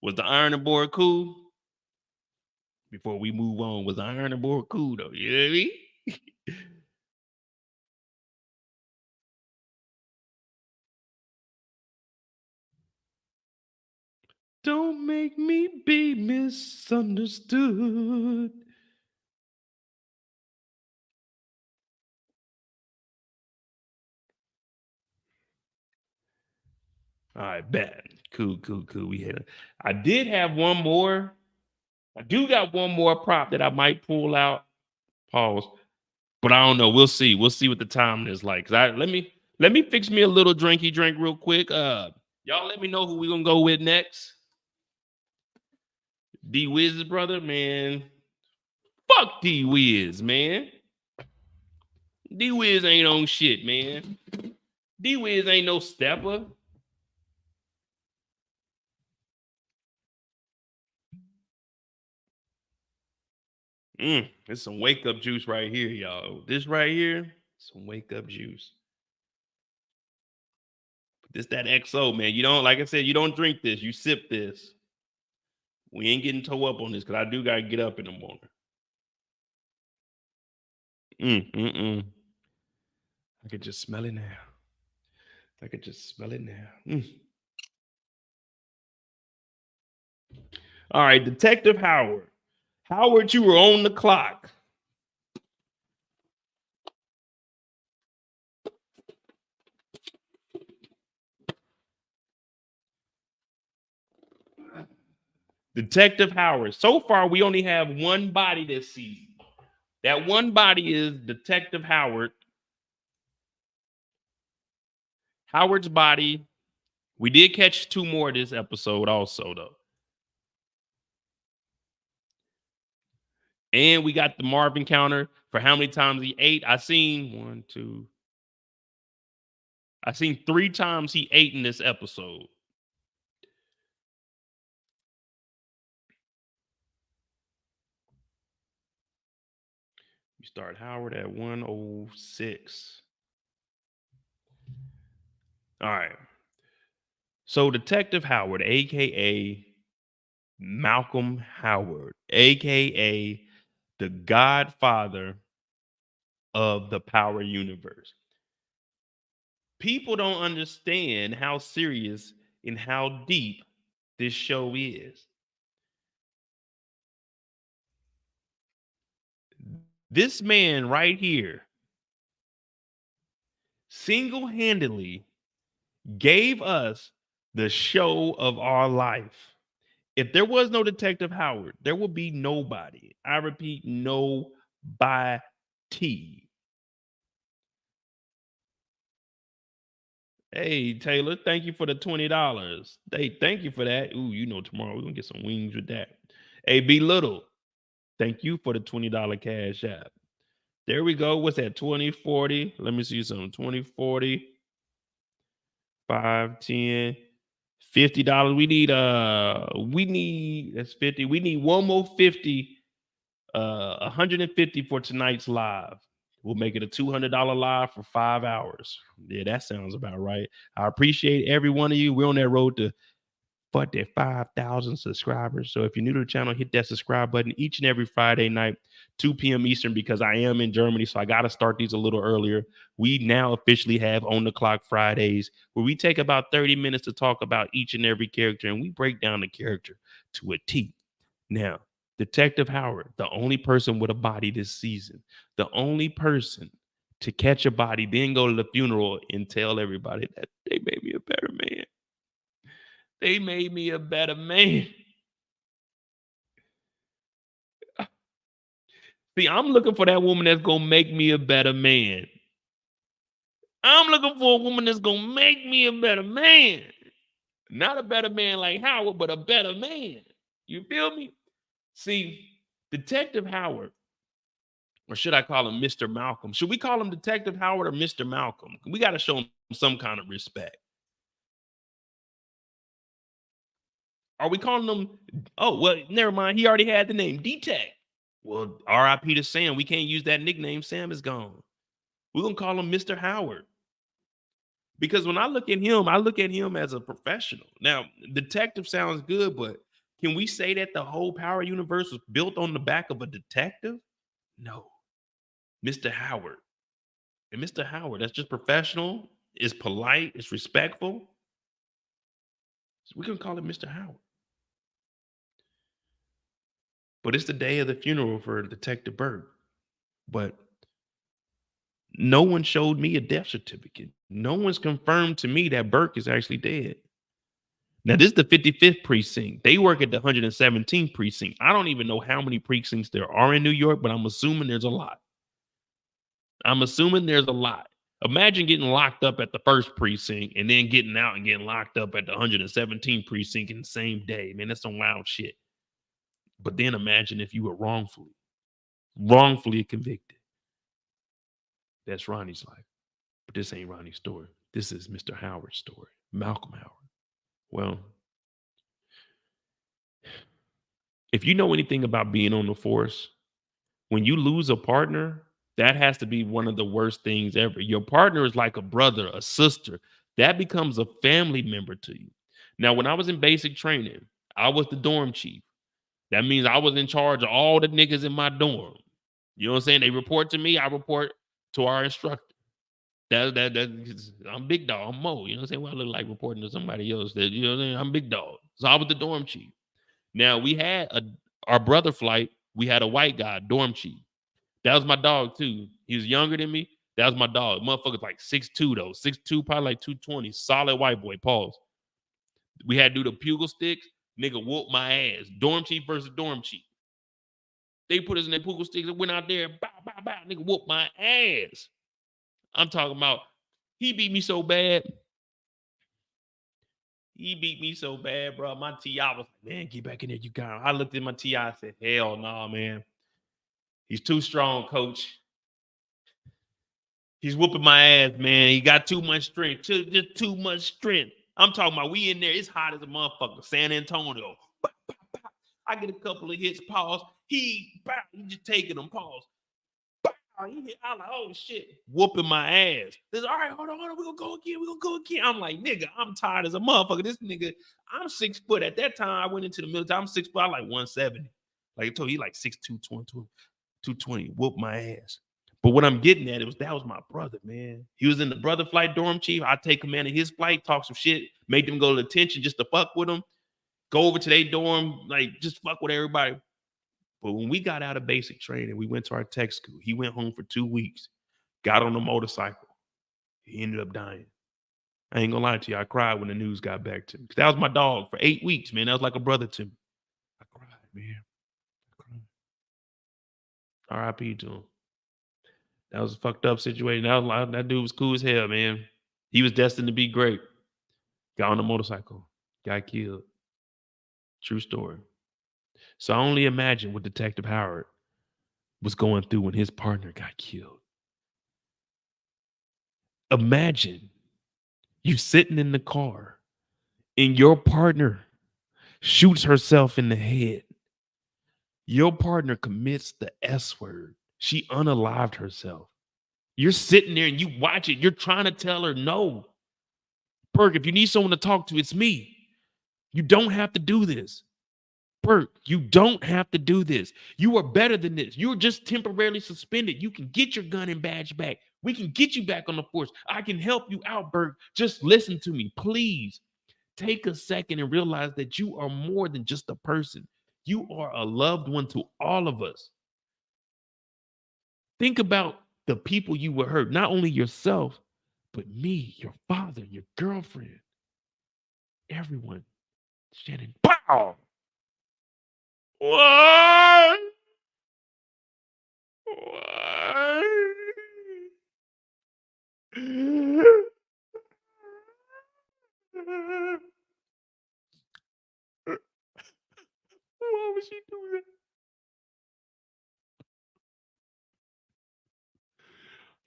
Was the ironing board cool? Before we move on, was the ironing board cool though? You know what I mean? Don't make me be misunderstood. All right, bet. Cool. We had it. I did have one more. I do got one more prop that I might pull out. Pause. But I don't know. We'll see. We'll see what the timing is like. Let me fix me a little drinky drink real quick. Y'all let me know who we gonna go with next. D Wiz's brother, man. Fuck D Wiz, man. D Wiz ain't on shit, man. D Wiz ain't no stepper. It's some wake up juice right here, y'all. This right here, some wake up juice. This that XO, man. You don't, like I said, you don't drink this. You sip this. We ain't getting toe up on this because I do gotta get up in the morning. I could just smell it now. I could just smell it now. All right, Detective Howard. Howard, you were on the clock. Detective Howard. So far, we only have one body this season. That one body is Detective Howard. Howard's body. We did catch 2 more this episode also, though. And we got the Marvin counter for how many times he ate. I seen 3 times he ate in this episode. We start Howard at 106. All right. So Detective Howard, aka Malcolm Howard, aka the godfather of the power universe. People don't understand how serious and how deep this show is. This man right here single-handedly gave us the show of our life. If there was no Detective Howard, there would be nobody. I repeat, nobody. Hey, Taylor, thank you for the $20. Hey, thank you for that. Ooh, you know, tomorrow we're going to get some wings with that. Hey, B Little, thank you for the $20 cash app. There we go. What's that? 2040. Let me see something. 2040. 5, 10, $50. We need that's 50. We need one more 50, 150 for tonight's live. We'll make it a $200 live for 5 hours. Yeah, that sounds about right. I appreciate every one of you. We're on that road to 5,000 subscribers. So if you're new to the channel, hit that subscribe button each and every Friday night, 2 p.m. Eastern, because I am in Germany. So I got to start these a little earlier. We now officially have On the Clock Fridays, where we take about 30 minutes to talk about each and every character, and we break down the character to a T. Now, Detective Howard, the only person with a body this season, the only person to catch a body, then go to the funeral and tell everybody that they made me a better man. They made me a better man. See, I'm looking for that woman that's going to make me a better man. I'm looking for a woman that's going to make me a better man. Not a better man like Howard, but a better man. You feel me? See, Detective Howard, or should I call him Mr. Malcolm? Should we call him Detective Howard or Mr. Malcolm? We got to show him some kind of respect. Are we calling him? Oh, well, never mind. He already had the name Detect. Well, RIP to Sam. We can't use that nickname. Sam is gone. We're going to call him Mr. Howard. Because when I look at him as a professional. Now, detective sounds good, but can we say that the whole power universe was built on the back of a detective? No. Mr. Howard. And Mr. Howard, that's just professional, is polite, is respectful. So we can call it Mr. Howard. But it's the day of the funeral for Detective Burke. But no one showed me a death certificate. No one's confirmed to me that Burke is actually dead. Now, this is the 55th precinct. They work at the 117th precinct. I don't even know how many precincts there are in New York, but I'm assuming there's a lot. Imagine getting locked up at the first precinct and then getting out and getting locked up at the 117th precinct in the same day. Man, that's some wild shit. But then imagine if you were wrongfully convicted. That's Ronnie's life. But this ain't Ronnie's story. This is Mr. Howard's story, Malcolm Howard. Well, if you know anything about being on the force, when you lose a partner, that has to be one of the worst things ever. Your partner is like a brother, a sister. That becomes a family member to you. Now, when I was in basic training, I was the dorm chief. That means I was in charge of all the niggas in my dorm. You know what I'm saying? They report to me. I report to our instructor. I'm big dog. I'm Mo. You know what I'm saying? Well, I look like reporting to somebody else. You know what I'm saying? I'm big dog. So I was the dorm chief. Now, we had our brother flight. We had a white guy, dorm chief. That was my dog, too. He was younger than me. That was my dog. Motherfucker's like 6'2", though. 6'2", probably like 220. Solid white boy. Pause. We had to do the pugil sticks. Nigga whooped my ass. Dorm chief versus dorm chief. They put us in their pugil sticks and went out there. Bow, bow, bow. Nigga whooped my ass. I'm talking about, he beat me so bad. He beat me so bad, bro. My TI was like, man, get back in there. You got him. I looked at my TI and said, hell no, nah, man. He's too strong, coach. He's whooping my ass, man. He got too much strength. Just too much strength. I'm talking about, we in there. It's hot as a motherfucker. San Antonio. I get a couple of hits, pause. He just taking them, pause. I'm like, oh shit, whooping my ass. This, all right, hold on, we're gonna go again. I'm like, nigga, I'm tired as a motherfucker. This nigga, I'm 6 foot. At that time, I went into the military. I'm 6 foot, I'm like 170. Like I told you, he like 6'2", 220, whoop my ass. But what I'm getting at, that was my brother, man. He was in the brother flight dorm chief. I take command of his flight, talk some shit, make them go to detention just to fuck with them. Go over to their dorm, like just fuck with everybody. But when we got out of basic training, we went to our tech school. He went home for 2 weeks, got on a motorcycle. He ended up dying. I ain't gonna lie to you. I cried when the news got back to me. That was my dog for 8 weeks, man. That was like a brother to me. I cried, man. I cried. R.I.P. to him. That was a fucked up situation. That dude was cool as hell, man. He was destined to be great. Got on a motorcycle. Got killed. True story. So I only imagine what Detective Howard was going through when his partner got killed. Imagine you sitting in the car and your partner shoots herself in the head. Your partner commits the S word. She unalived herself. You're sitting there and you watch it. You're trying to tell her, no. Burke, if you need someone to talk to, it's me. You don't have to do this. Burke, you don't have to do this. You are better than this. You're just temporarily suspended. You can get your gun and badge back. We can get you back on the force. I can help you out, Burke. Just listen to me, please. Take a second and realize that you are more than just a person. You are a loved one to all of us. Think about the people you would hurt, not only yourself, but me, your father, your girlfriend, everyone. Shannon, pow! Why? Why? Why would she do that?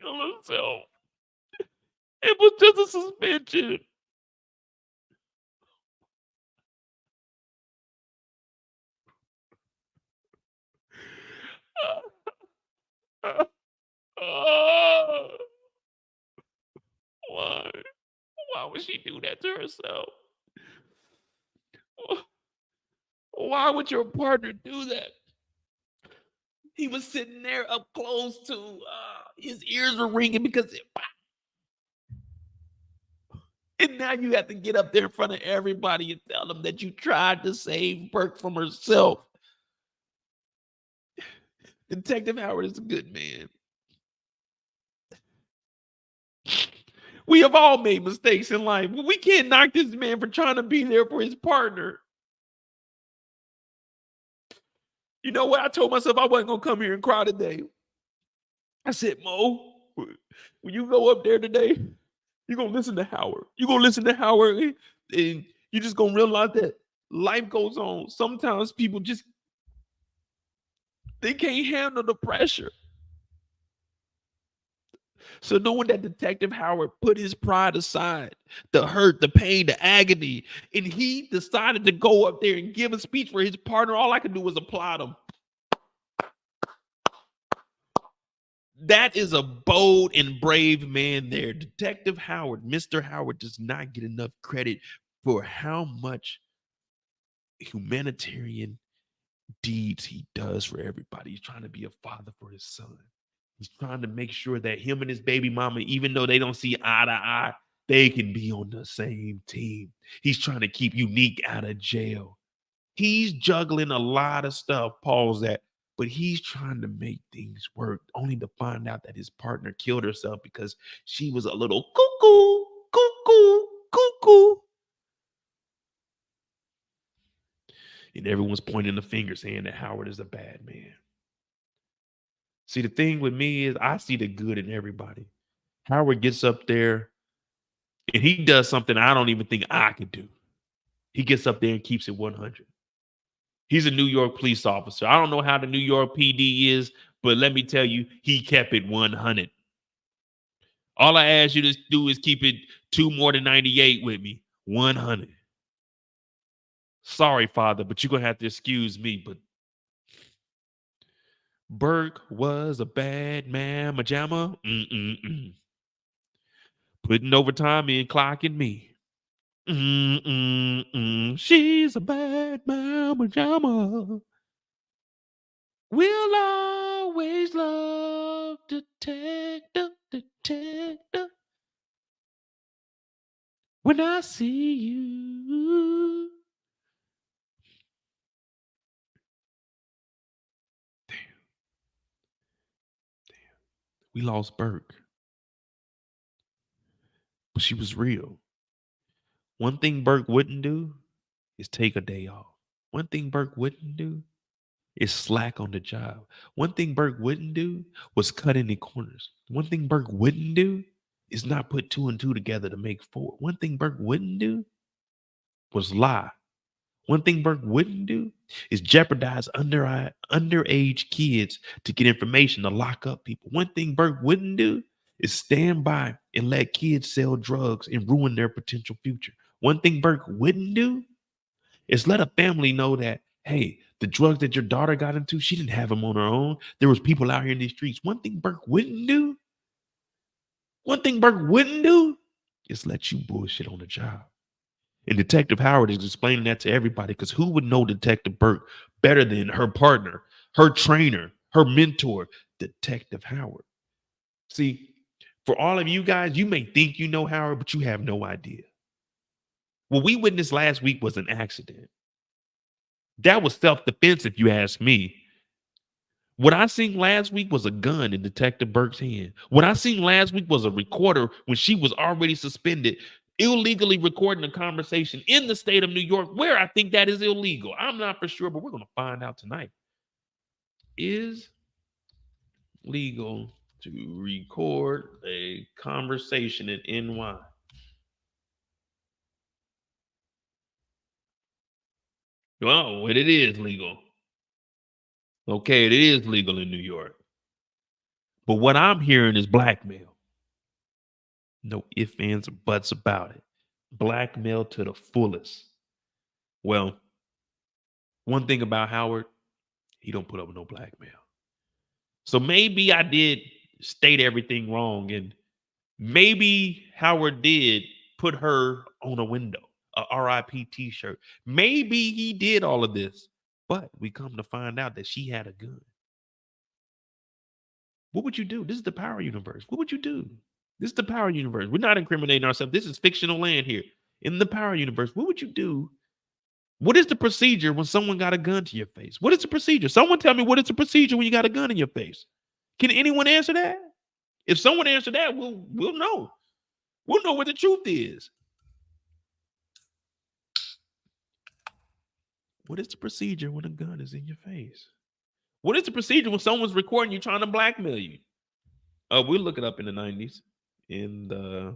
Kill herself. It was just a suspension. Why? Why would she do that to herself? Why would your partner do that? He was sitting there up close to, his ears were ringing because and now you have to get up there in front of everybody and tell them that you tried to save Burke from herself. Detective Howard is a good man. We have all made mistakes in life. We can't knock this man for trying to be there for his partner. You know what? I told myself I wasn't going to come here and cry today. I said, Mo, when you go up there today, you're going to listen to Howard. You're going to listen to Howard, and you're just going to realize that life goes on. Sometimes people just, they can't handle the pressure. So knowing that Detective Howard put his pride aside, the hurt, the pain, the agony, and he decided to go up there and give a speech for his partner, all I could do was applaud him. That is a bold and brave man there. Detective Howard, Mr. Howard, does not get enough credit for how much humanitarian deeds he does for everybody. He's trying to be a father for his son. He's trying to make sure that him and his baby mama, even though they don't see eye to eye, they can be on the same team. He's trying to keep Unique out of jail. He's juggling a lot of stuff, pause that, but he's trying to make things work, only to find out that his partner killed herself because she was a little cuckoo, cuckoo, cuckoo. And everyone's pointing the finger saying that Howard is a bad man. See, the thing with me is I see the good in everybody. Howard gets up there and he does something I don't even think I could do. He gets up there and keeps it 100. He's a New York police officer. I don't know how the New York PD is, but let me tell you, he kept it 100. All I ask you to do is keep it 2 more than 98 with me. 100. Sorry, Father, but you're going to have to excuse me, but Burke was a bad man, majama. Putting overtime in, clocking me. She's a bad man, majama. We'll always love detective. When I see you. Damn. We lost Burke. But she was real. One thing Burke wouldn't do is take a day off. One thing Burke wouldn't do is slack on the job. One thing Burke wouldn't do was cut any corners. One thing Burke wouldn't do is not put 2 and 2 together to make 4. One thing Burke wouldn't do was lie. One thing Burke wouldn't do is jeopardize underage kids to get information to lock up people. One thing Burke wouldn't do is stand by and let kids sell drugs and ruin their potential future. One thing Burke wouldn't do is let a family know that, hey, the drugs that your daughter got into, she didn't have them on her own. There was people out here in these streets. One thing Burke wouldn't do is let you bullshit on the job. And Detective Howard is explaining that to everybody because who would know Detective Burke better than her partner, her trainer, her mentor, Detective Howard? See, for all of you guys, you may think you know Howard, but you have no idea. What we witnessed last week was an accident. That was self-defense, if you ask me. What I seen last week was a gun in Detective Burke's hand. What I seen last week was a recorder when she was already suspended, illegally recording a conversation in the state of New York, where I think that is illegal. I'm not for sure, but we're going to find out tonight. Is legal to record a conversation in NY? Well, it is legal. Okay, it is legal in New York. But what I'm hearing is blackmail. No ifs, ands, or buts about it. Blackmail to the fullest. Well, one thing about Howard, he don't put up with no blackmail. So maybe I did state everything wrong, and maybe Howard did put her on a window, a RIP t-shirt. Maybe he did all of this, but we come to find out that she had a gun. What would you do? This is the power universe. What would you do? This is the power universe. We're not incriminating ourselves. This is fictional land here. In the power universe, what would you do? What is the procedure when someone got a gun to your face? What is the procedure? Someone tell me what is the procedure when you got a gun in your face? Can anyone answer that? If someone answer that, we'll know. We'll know what the truth is. What is the procedure when a gun is in your face? What is the procedure when someone's recording you trying to blackmail you? We'll look it up in the 90s. In the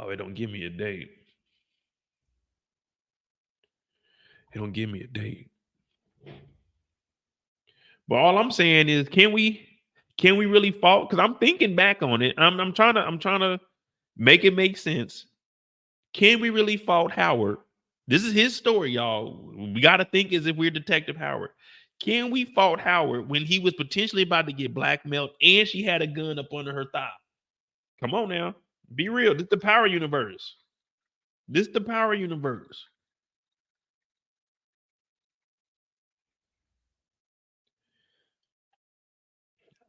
it don't give me a date. It don't give me a date. But all I'm saying is, can we really fault? Because I'm thinking back on it. I'm trying to make it make sense. Can we really fault Howard? This is his story, y'all. We got to think as if we're Detective Howard. Can we fault Howard when he was potentially about to get blackmailed and she had a gun up under her thigh? Come on now. Be real. This is the power universe. This is the power universe.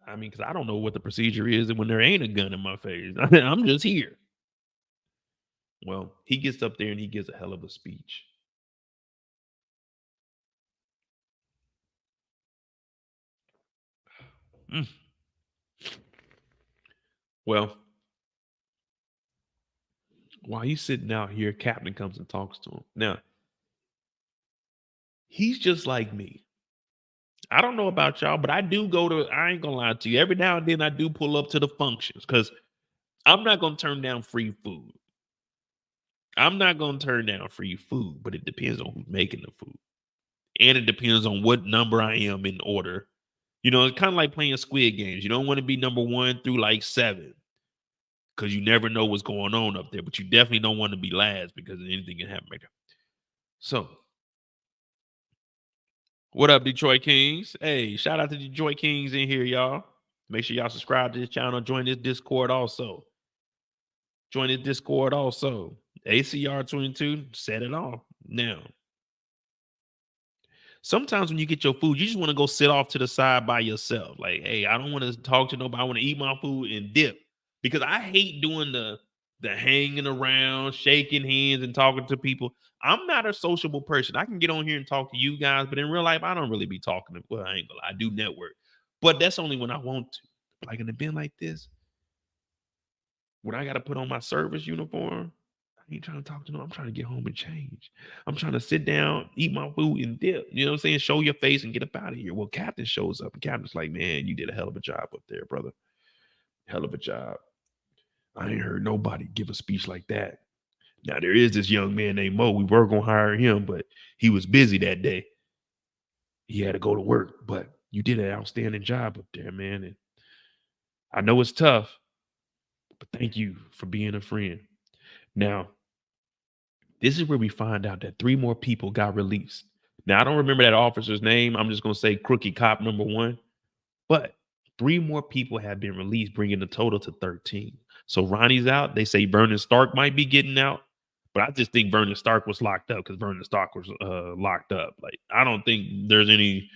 I mean, because I don't know what the procedure is when there ain't a gun in my face. I'm just here. Well, he gets up there and he gives a hell of a speech. Mm. Well, while he's sitting out here, Captain comes and talks to him. Now, he's just like me. I don't know about y'all, but I do go to, I ain't gonna lie to you. Every now and then I do pull up to the functions because I'm not gonna turn down free food. I'm not gonna turn down free food, but it depends on who's making the food. And it depends on what number I am in order. You know, it's kind of like playing Squid Games. You don't want to be number 1 through like 7 because you never know what's going on up there, but you definitely don't want to be last because anything can happen right there. So, what up, Detroit Kings? Hey, shout out to Detroit Kings in here, y'all. Make sure y'all subscribe to this channel. Join this Discord also. ACR 22, set it off. Now, sometimes when you get your food, you just want to go sit off to the side by yourself. Like, hey, I don't want to talk to nobody. I want to eat my food and dip. Because I hate doing the hanging around, shaking hands, and talking to people. I'm not a sociable person. I can get on here and talk to you guys, but in real life, I don't really be talking to. Well, I ain't gonna lie, I do network, but that's only when I want to. Like an event like this, when I got to put on my service uniform, I ain't trying to talk to them. I'm trying to get home and change. I'm trying to sit down, eat my food, and dip. You know what I'm saying? Show your face and get up out of here. Well, Captain shows up, and Captain's like, man, you did a hell of a job up there, brother. Hell of a job. I ain't heard nobody give a speech like that. Now, there is this young man named Mo. We were going to hire him, but he was busy that day. He had to go to work, but you did an outstanding job up there, man. And I know it's tough, but thank you for being a friend. Now, this is where we find out that 3 more people got released. Now, I don't remember that officer's name. I'm just going to say Crookie Cop number 1. But 3 more people have been released, bringing the total to 13. So Ronnie's out. They say Vernon Stark might be getting out. But I just think Vernon Stark was locked up because Vernon Stark was locked up. Like, I don't think there's any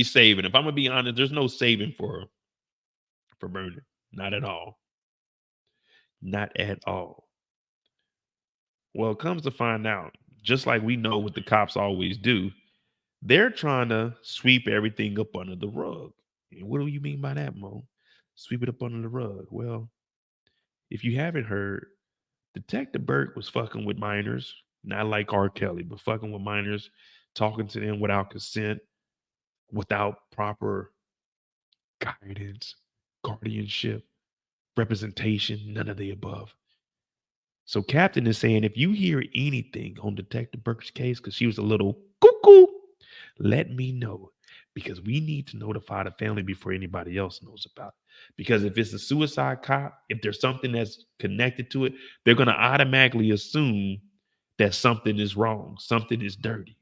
saving. If I'm going to be honest, there's no saving for Vernon. Not at all. Not at all. Well, it comes to find out, just like we know what the cops always do, they're trying to sweep everything up under the rug. And what do you mean by that, Mo? Sweep it up under the rug. Well, if you haven't heard, Detective Burke was fucking with minors, not like R. Kelly, but fucking with minors, talking to them without consent, without proper guidance, guardianship, representation, none of the above. So Captain is saying, if you hear anything on Detective Burke's case, because she was a little cuckoo, let me know, because we need to notify the family before anybody else knows about it. Because if it's a suicide cop, if there's something that's connected to it, they're going to automatically assume that something is wrong, something is dirty.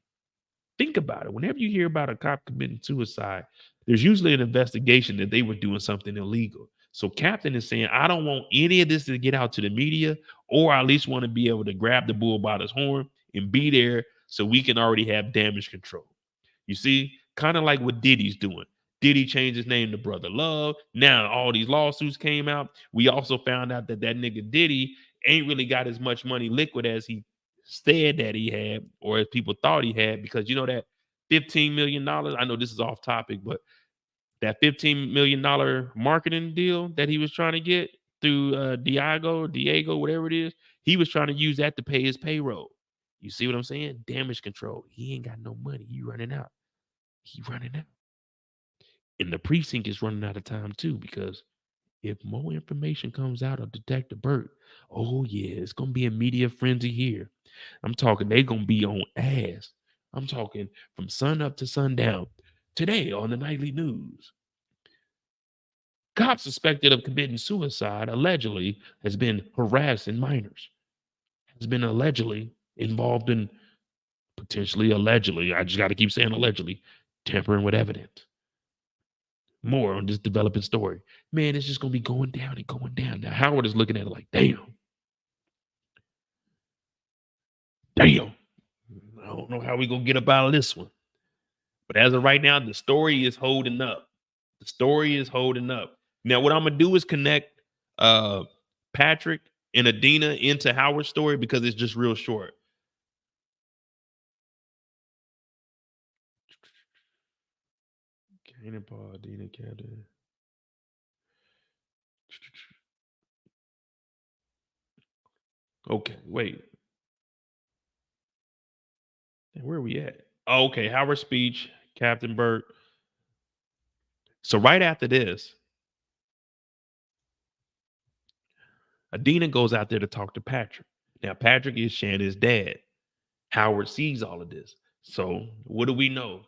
Think about it. Whenever you hear about a cop committing suicide, there's usually an investigation that they were doing something illegal. So Captain is saying, I don't want any of this to get out to the media, or I at least want to be able to grab the bull by his horn and be there so we can already have damage control. You see, kind of like what Diddy's doing. Diddy changed his name to Brother Love. Now all these lawsuits came out. We also found out that nigga Diddy ain't really got as much money liquid as he said that he had, or as people thought he had, because you know that $15 million. I know this is off topic, but that $15 million marketing deal that he was trying to get through Diego, whatever it is, he was trying to use that to pay his payroll. You see what I'm saying? Damage control. He ain't got no money. He running out. And the precinct is running out of time too, because if more information comes out of Detective Burke, oh yeah, it's gonna be a media frenzy here. I'm talking, they're gonna be on ass. I'm talking from sun up to sundown. Today on the nightly news, cop suspected of committing suicide allegedly has been harassing minors. Has been allegedly involved in potentially allegedly. I just got to keep saying allegedly tampering with evidence. More on this developing story. Man, it's just going to be going down and going down. Now, Howard is looking at it like, damn. I don't know how we going to get up out of this one. But as of right now, the story is holding up. The story is holding up. Now, what I'm gonna do is connect Patrick and Adina into Howard's story because it's just real short. Kanan, Paul, Adina, Captain. Okay, wait. Where are we at? Oh, okay, Howard's speech, Captain Burke. So right after this, Adina goes out there to talk to Patrick. Now, Patrick is Shannon's dad. Howard sees all of this. So what do we know?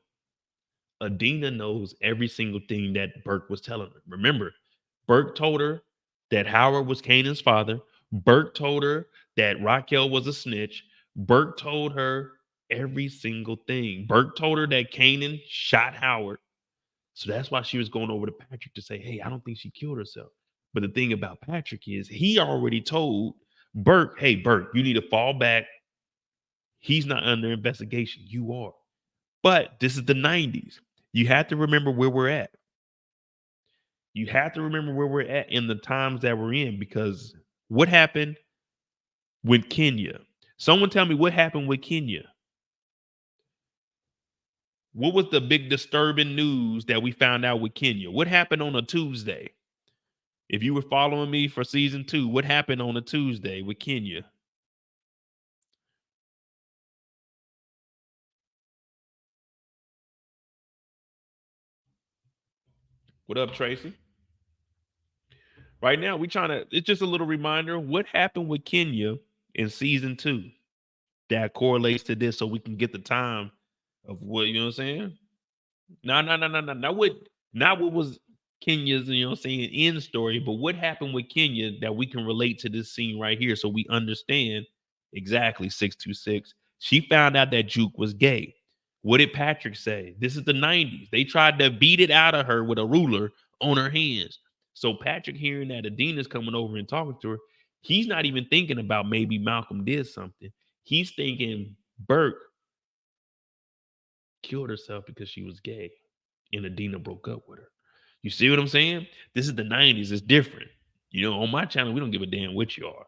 Adina knows every single thing that Burke was telling her. Remember, Burke told her that Howard was Kanan's father. Burke told her that Raquel was a snitch. Burke told her every single thing. Burke told her that Kanan shot Howard. So that's why she was going over to Patrick to say, hey, I don't think she killed herself. But the thing about Patrick is he already told Burke, hey, Burke, you need to fall back. He's not under investigation. You are. But this is the 90s. You have to remember where we're at. You have to remember where we're at in the times that we're in, because what happened with Kenya? Someone tell me what happened with Kenya. What was the big disturbing news that we found out with Kenya? What happened on a Tuesday? If you were following me for season 2, what happened on a Tuesday with Kenya? What up, Tracy? Right now, it's just a little reminder. What happened with Kenya in season 2 that correlates to this so we can get the time of what, you know what I'm saying? No. Not what was Kenya's, you know what I'm saying, end story, but what happened with Kenya that we can relate to this scene right here so we understand exactly 626. She found out that Juke was gay. What did Patrick say? This is the 90s. They tried to beat it out of her with a ruler on her hands. So Patrick hearing that Adina's coming over and talking to her, he's not even thinking about maybe Malcolm did something. He's thinking Burke killed herself because she was gay and Adina broke up with her. You see what I'm saying? This is the 90s. It's different. You know, on my channel, we don't give a damn what you are.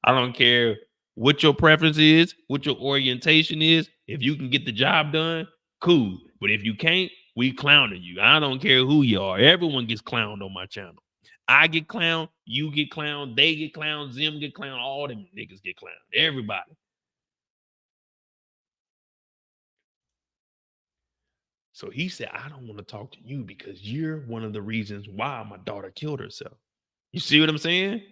I don't care what your preference is, what your orientation is. If you can get the job done, cool. But if you can't, we clowning you. I don't care who you are. Everyone gets clowned on my channel. I get clowned, you get clowned, they get clowned, Zim get clowned, all them niggas get clowned. Everybody. So he said, I don't want to talk to you because you're one of the reasons why my daughter killed herself. You see what I'm saying?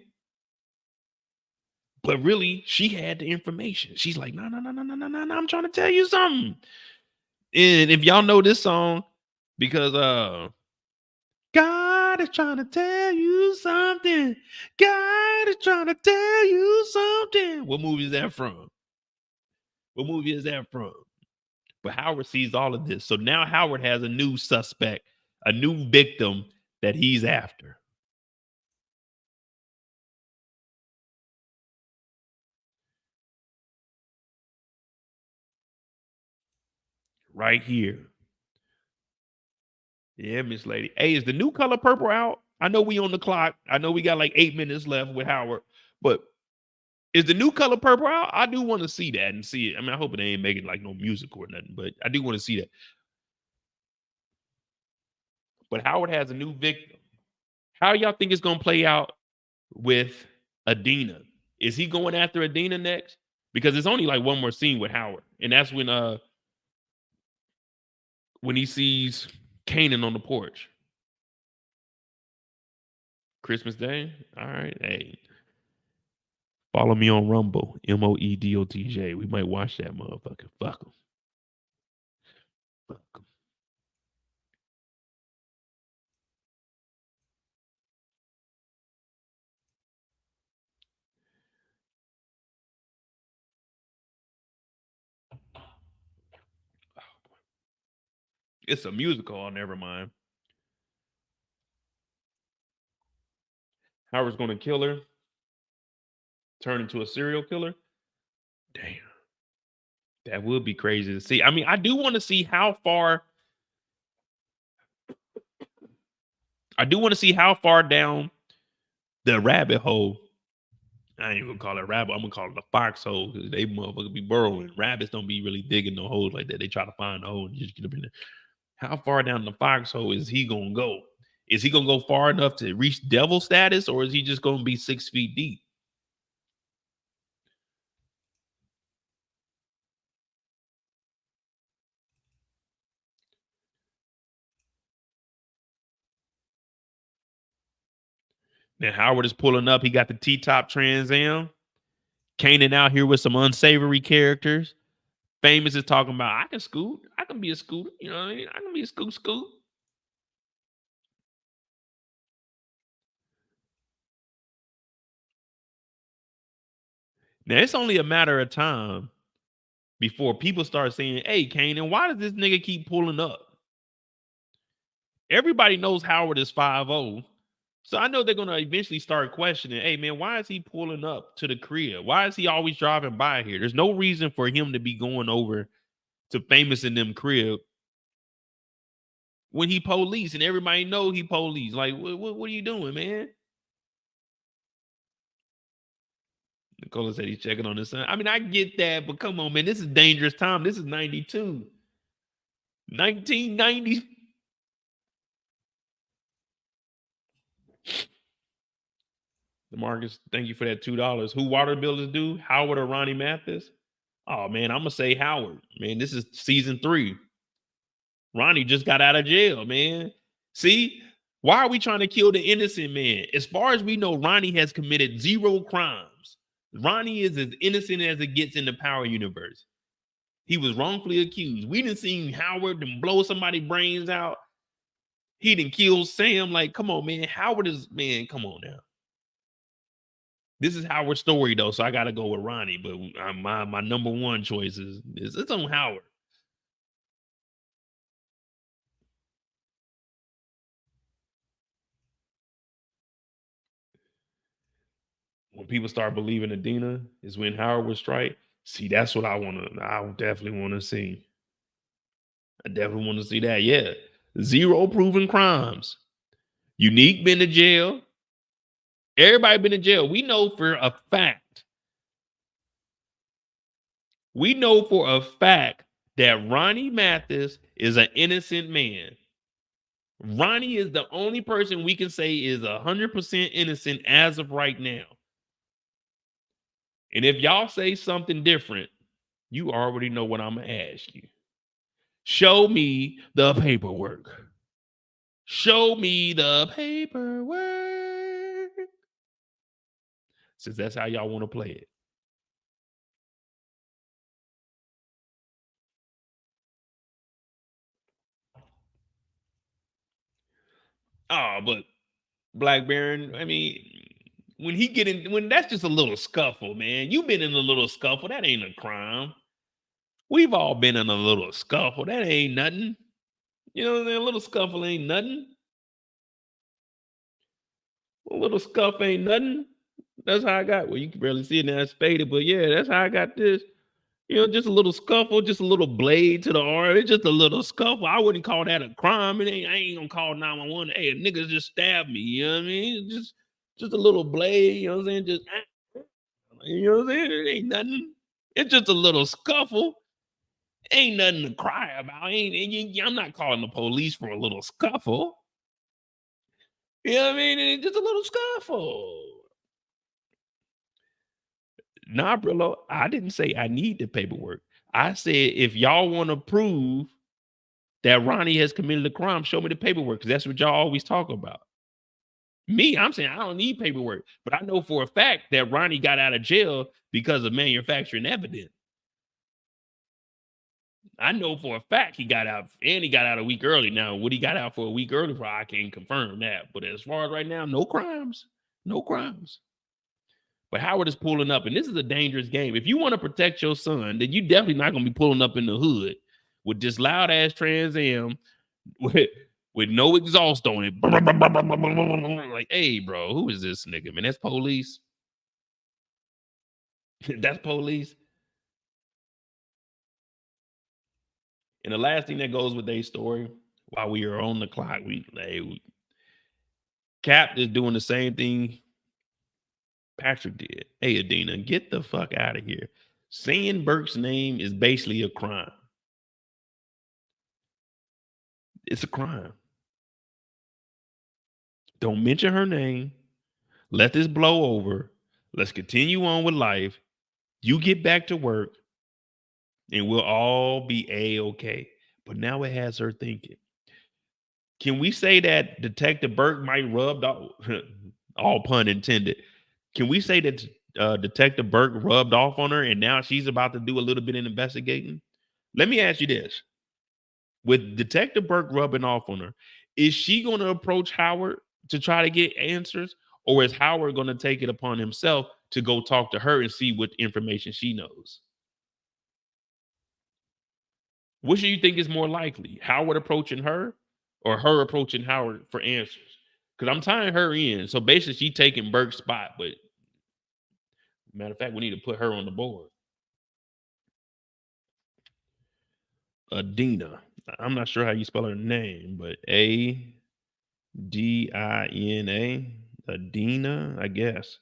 But really, she had the information. She's like, no, I'm trying to tell you something. And if y'all know this song, because God is trying to tell you something. God is trying to tell you something. What movie is that from? What movie is that from? But Howard sees all of this. So now Howard has a new suspect, a new victim that he's after. Right here. Yeah, Miss Lady. Hey, is the new color purple out? I know we on the clock. I know we got like 8 minutes left with Howard, but is the new color purple out? I do want to see that and see it. I mean, I hope it ain't making like no music or nothing, but I do want to see that. But Howard has a new victim. How y'all think it's gonna play out with Adina? Is he going after Adina next? Because it's only like one more scene with Howard, and that's when he sees Kanan on the porch. Christmas Day. All right, hey. Follow me on Rumble, MOEDOTJ. We might watch that motherfucker. Fuck him. Fuck him. It's a musical. Oh, never mind. Howard's gonna kill her, turn into a serial killer. Damn, that would be crazy to see. I mean, I do want to see how far I do want to see how far down the rabbit hole. I ain't gonna call it rabbit. I'm gonna call it a foxhole because they motherfuckers be burrowing. Rabbits don't be really digging no holes like that. They try to find a hole and just get up in there. How far down the foxhole is he gonna go? Is he gonna go far enough to reach devil status, or is he just gonna be 6 feet deep? Now Howard is pulling up. He got the T-top Trans Am. Kanan out here with some unsavory characters. Famous is talking about, I can scoot. I can be a scooter. You know what I mean? I can be a scoot. Now, it's only a matter of time before people start saying, hey, Kanan, why does this nigga keep pulling up? Everybody knows Howard is 5'0". So I know they're going to eventually start questioning, hey, man, why is he pulling up to the crib? Why is he always driving by here? There's no reason for him to be going over to Famous in them crib when he police and everybody know he police. Like, what are you doing, man? Nicola said he's checking on his son. I mean, I get that, but come on, man. This is dangerous time. This is 92. 1990. Marcus, thank you for that $2. Who water bill is due? Howard or Ronnie Mathis? Oh, man, I'm going to say Howard. Man, this is season 3. Ronnie just got out of jail, man. See? Why are we trying to kill the innocent man? As far as we know, Ronnie has committed 0 crimes. Ronnie is as innocent as it gets in the Power universe. He was wrongfully accused. We didn't see Howard and blow somebody's brains out. He didn't kill Sam. Like, come on, man. Howard is, man, come on now. This is Howard's story, though, so I got to go with Ronnie. But my number one choice is it's on Howard. When people start believing Adina is when Howard was strike. See, that's what I definitely want to see. I definitely want to see that. Yeah. 0 proven crimes. Unique been to jail. Everybody been in jail. We know for a fact. We know for a fact that Ronnie Mathis is an innocent man. Ronnie is the only person we can say is 100% innocent as of right now. And if y'all say something different, you already know what I'm going to ask you. Show me the paperwork. Show me the paperwork. Since that's how y'all want to play it. Oh, but Black Baron, I mean, when that's just a little scuffle, man. You've been in a little scuffle. That ain't a crime. We've all been in a little scuffle. That ain't nothing. You know what I'm saying? A little scuffle ain't nothing. A little scuff ain't nothing. That's how I got. Well, you can barely see it now. It's faded, but yeah, that's how I got this. You know, just a little scuffle, just a little blade to the arm. It's just a little scuffle. I wouldn't call that a crime. I ain't gonna call 911. Hey, a nigga just stabbed me. You know what I mean? Just a little blade. You know what I'm saying? Just you know what I'm saying? It ain't nothing. It's just a little scuffle. Ain't nothing to cry about. I'm not calling the police for a little scuffle. You know what I mean? It's just a little scuffle. Nah, Brillo, I didn't say I need the paperwork. I said if y'all want to prove that Ronnie has committed a crime, show me the paperwork, because that's what y'all always talk about. Me, I'm saying I don't need paperwork, but I know for a fact that Ronnie got out of jail because of manufacturing evidence. I know for a fact he got out, and he got out a week early. Now, what he got out for a week early for, I can't confirm that. But as far as right now, no crimes. No crimes. But Howard is pulling up, and this is a dangerous game. If you want to protect your son, then you definitely not going to be pulling up in the hood with this loud ass Trans Am with no exhaust on it. Like, hey, bro, who is this nigga, man? That's police. That's police. And the last thing that goes with their story, while we are on the clock, Cap is doing the same thing Patrick did. Hey, Adina, get the fuck out of here. Saying Burke's name is basically a crime. It's a crime. Don't mention her name. Let this blow over. Let's continue on with life. You get back to work and we'll all be A-okay. But now it has her thinking. Can we say that Detective Burke might rubbed off, all pun intended. Can we say that Detective Burke rubbed off on her and now she's about to do a little bit of investigating? Let me ask you this. With Detective Burke rubbing off on her, is she going to approach Howard to try to get answers? Or is Howard going to take it upon himself to go talk to her and see what information she knows? Which do you think is more likely? Howard approaching her or her approaching Howard for answers? Because I'm tying her in. So basically, she taking Burke's spot. But matter of fact, we need to put her on the board. Adina. I'm not sure how you spell her name, but A-D-I-N-A. Adina, I guess.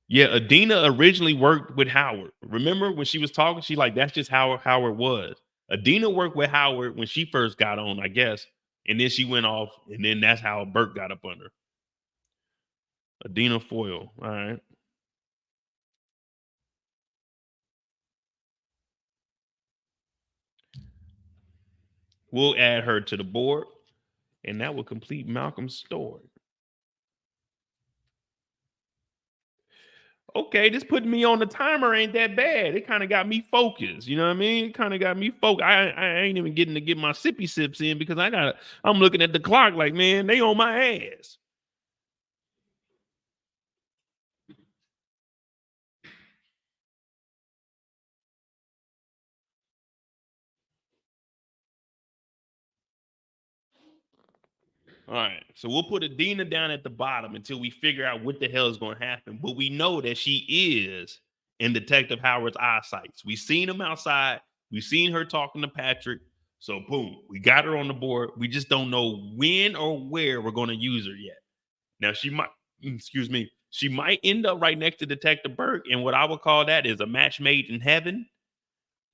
Yeah, Adina originally worked with Howard. Remember when she was talking, she like, that's just how Howard was. Adina worked with Howard when she first got on, I guess. And then she went off, and then that's how Burke got up under. Adina Foyle. All right. We'll add her to the board, and that will complete Malcolm's story. Okay, this putting me on the timer ain't that bad. It kind of got me focused. You know what I mean? It kind of got me focused. I ain't even getting to get my sippy sips in because I'm looking at the clock like, man, they on my ass. All right, so we'll put Adina down at the bottom until we figure out what the hell is going to happen. But we know that she is in Detective Howard's eyesight. We've seen him outside. We've seen her talking to Patrick. So boom, we got her on the board. We just don't know when or where we're going to use her yet. Now she might, she might end up right next to Detective Burke, and what I would call that is a match made in heaven.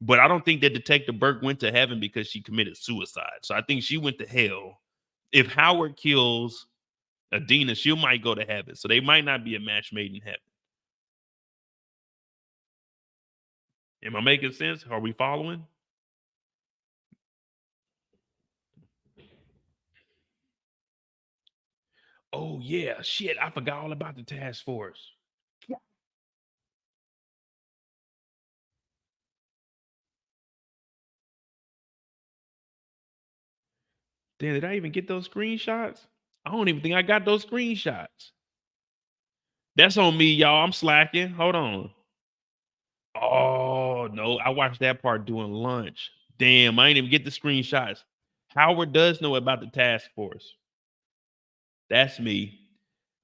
But I don't think that Detective Burke went to heaven because she committed suicide. So I think she went to hell. If Howard kills Adina, she might go to heaven. So they might not be a match made in heaven. Am I making sense? Are we following? Oh, yeah. Shit. I forgot all about the task force. Damn, did I even get those screenshots? I don't even think I got those screenshots. That's on me, y'all. I'm slacking. Hold on. Oh, no. I watched that part during lunch. Damn, I didn't even get the screenshots. Howard does know about the task force. That's me.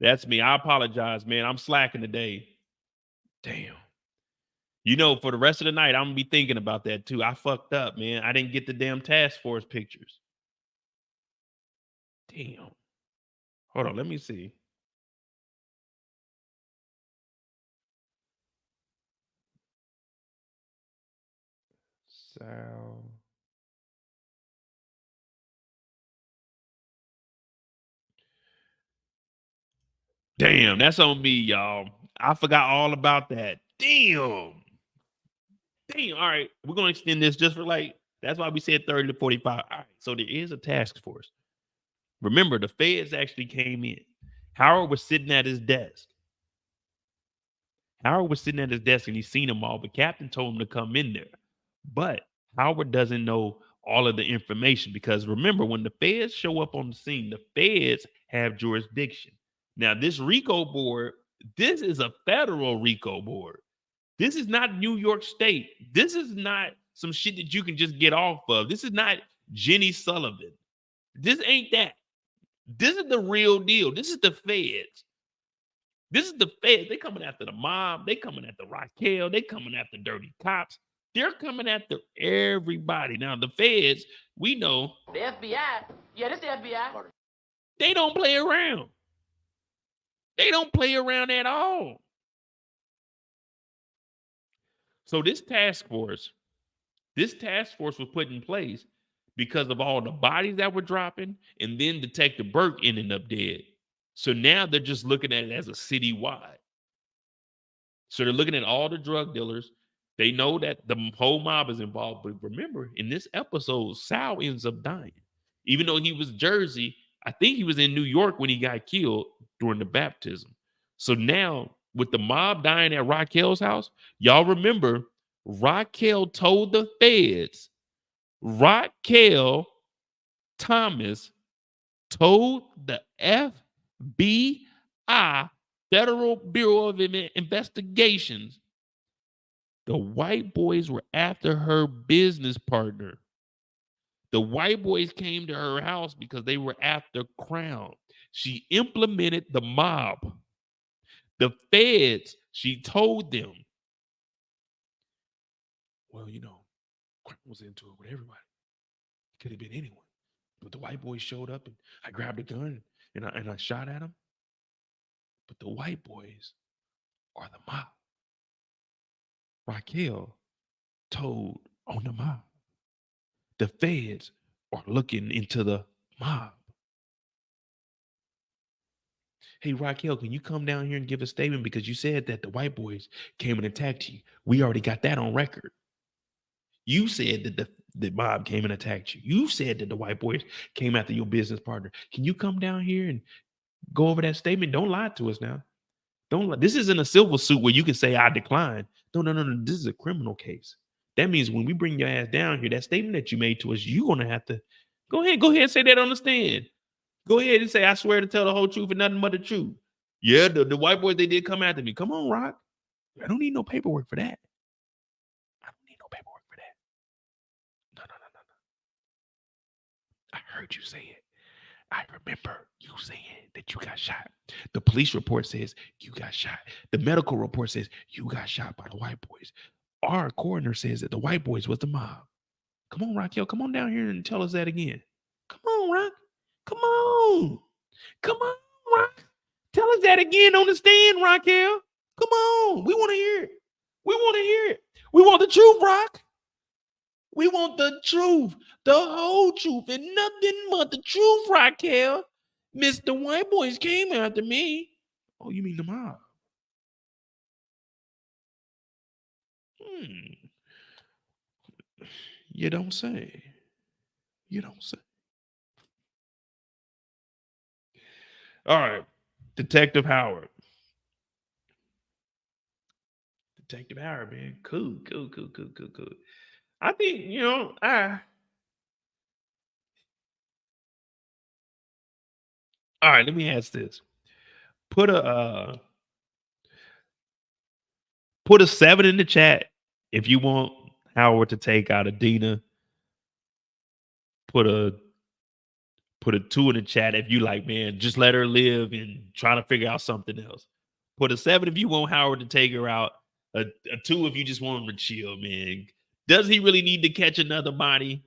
That's me. I apologize, man. I'm slacking today. Damn. You know, for the rest of the night, I'm gonna be thinking about that too. I fucked up, man. I didn't get the damn task force pictures. Damn. Hold on, let me see. Sal. Damn, that's on me, y'all. I forgot all about that. Damn. Damn. All right. We're gonna extend this just for like, that's why we said 30 to 45. All right. So there is a task force. Remember, the feds actually came in. Howard was sitting at his desk. Howard was sitting at his desk and he's seen them all, but Captain told him to come in there. But Howard doesn't know all of the information because remember, when the feds show up on the scene, the feds have jurisdiction. Now, this RICO board, this is a federal RICO board. This is not New York State. This is not some shit that you can just get off of. This is not Jenny Sullivan. This ain't that. This is the real deal. This is the feds. This is the feds. They coming after the mob. They coming after Raquel. They coming after dirty cops. They're coming after everybody. Now, the feds, we know. The FBI? Yeah, this the FBI. They don't play around. They don't play around at all. So this task force was put in place because of all the bodies that were dropping, and then Detective Burke ended up dead. So now they're just looking at it as a citywide. So they're looking at all the drug dealers. They know that the whole mob is involved. But remember, in this episode, Sal ends up dying. Even though he was Jersey, I think he was in New York when he got killed during the baptism. So now, with the mob dying at Raquel's house, y'all remember, Raquel told the feds, Raquel Thomas told the FBI, Federal Bureau of Investigations, the white boys were after her business partner. The white boys came to her house because they were after Crown. She implemented the mob. The feds, she told them, well, you know, Crown was into it with everybody. It could have been anyone. But the white boys showed up and I grabbed a gun and I shot at them. But the white boys are the mob. Raquel told on the mob. The feds are looking into the mob. Hey, Raquel, can you come down here and give a statement? Because you said that the white boys came and attacked you. We already got that on record. You said that the mob came and attacked you. You said that the white boys came after your business partner. Can you come down here and go over that statement? Don't lie to us now. Don't lie. This isn't a civil suit where you can say I decline. No. This is a criminal case. That means when we bring your ass down here, that statement that you made to us, you're gonna have to go ahead and say that on the stand. Go ahead and say, I swear to tell the whole truth and nothing but the truth. Yeah, the white boys, they did come after me. Come on, Rock. I don't need no paperwork for that. I don't need no paperwork for that. No. I heard you say it. I remember you saying that you got shot. The police report says you got shot. The medical report says you got shot by the white boys. Our coroner says that the white boys was the mob. Come on, Raquel. Come on down here and tell us that again. Come on, Rock. Come on. Come on, Rock. Tell us that again on the stand, Raquel. Come on. We want to hear it. We want to hear it. We want the truth, Rock. We want the truth, the whole truth, and nothing but the truth, Raquel. Mr. White Boys came after me. Oh, you mean the mob? You don't say. You don't say. All right. Detective Howard. Detective Howard, man. Cool. I think, all right, let me ask this. Put a 7 in the chat if you want Howard to take out Adina. Put a 2 in the chat if you like, man, just let her live and try to figure out something else. Put a 7 if you want Howard to take her out. A 2 if you just want him to chill, man. Does he really need to catch another body?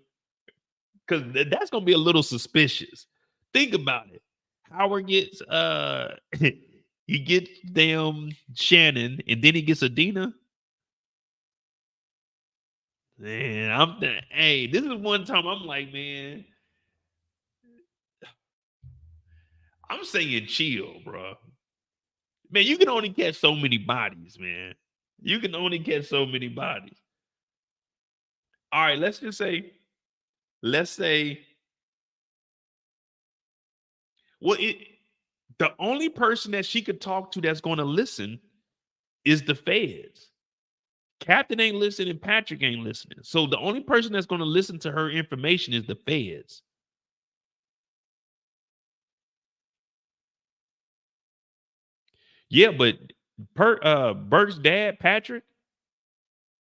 Because that's gonna be a little suspicious. Think about it. Howard gets he gets damn Shannon, and then he gets Adina. Man, hey, this is one time I'm like, man, I'm saying chill, bro. Man, you can only catch so many bodies, man. You can only catch so many bodies. All right, let's say, well, the only person that she could talk to that's going to listen is the feds. Captain ain't listening, Patrick ain't listening. So the only person that's going to listen to her information is the feds. Yeah, but Burke's dad, Patrick,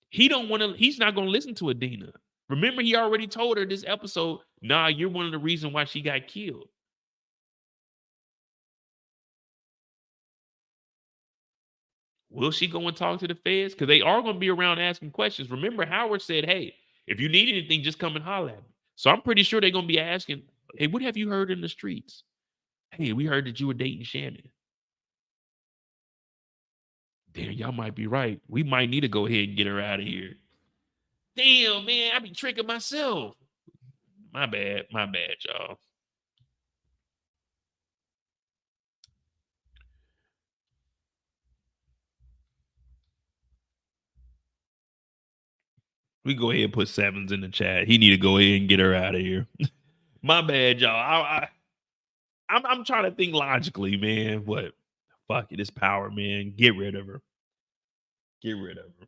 he's not going to listen to Adina. Remember, he already told her this episode, nah, you're one of the reasons why she got killed. Will she go and talk to the feds? Because they are going to be around asking questions. Remember, Howard said, hey, if you need anything, just come and holler at me. So I'm pretty sure they're going to be asking, hey, what have you heard in the streets? Hey, we heard that you were dating Shannon. Damn, y'all might be right. We might need to go ahead and get her out of here. Damn, man, I be tricking myself. My bad, y'all. We go ahead and put Sevens in the chat. He need to go ahead and get her out of here. My bad, y'all. I'm trying to think logically, man. What? Fuck it, it's power, man. Get rid of her. Get rid of her.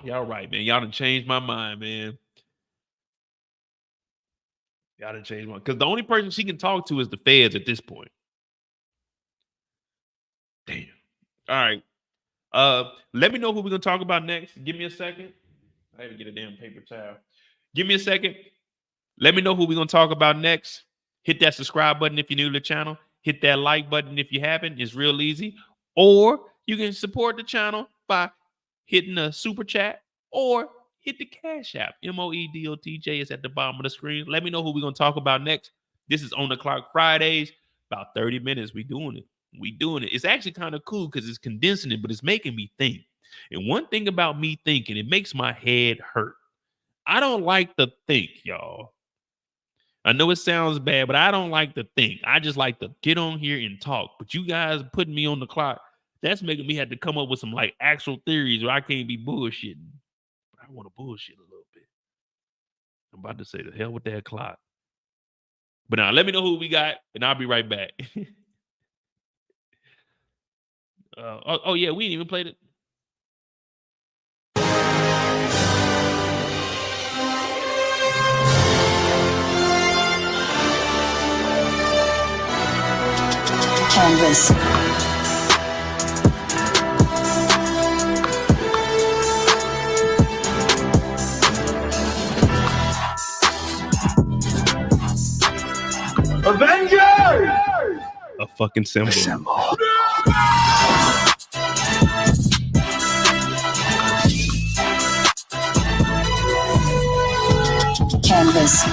Y'all right, man. Y'all done changed my mind, man. Y'all done changed my, because the only person she can talk to is the feds at this point. Damn. All right. Let me know who we're gonna talk about next. Give me a second. I had to get a damn paper towel. Give me a second. Let me know who we're gonna talk about next. Hit that subscribe button if you're new to the channel. Hit that like button if you haven't. It's real easy. Or you can support the channel by hitting a super chat or hit the Cash App. MOEDOTJ is at the bottom of the screen. Let me know who we're gonna talk about next. This is On the Clock Fridays. About 30 minutes. We doing it. It's actually kind of cool because it's condensing it, but it's making me think. And one thing about me thinking, it makes my head hurt. I don't like to think, y'all. I know it sounds bad, but I don't like to think. I just like to get on here and talk. But you guys putting me on the clock, that's making me have to come up with some like actual theories where I can't be bullshitting. But I want to bullshit a little bit. I'm about to say the hell with that clock. But now let me know who we got, and I'll be right back. Oh yeah, we didn't even play it. Canvas. Avengers! A fucking symbol. Canvas.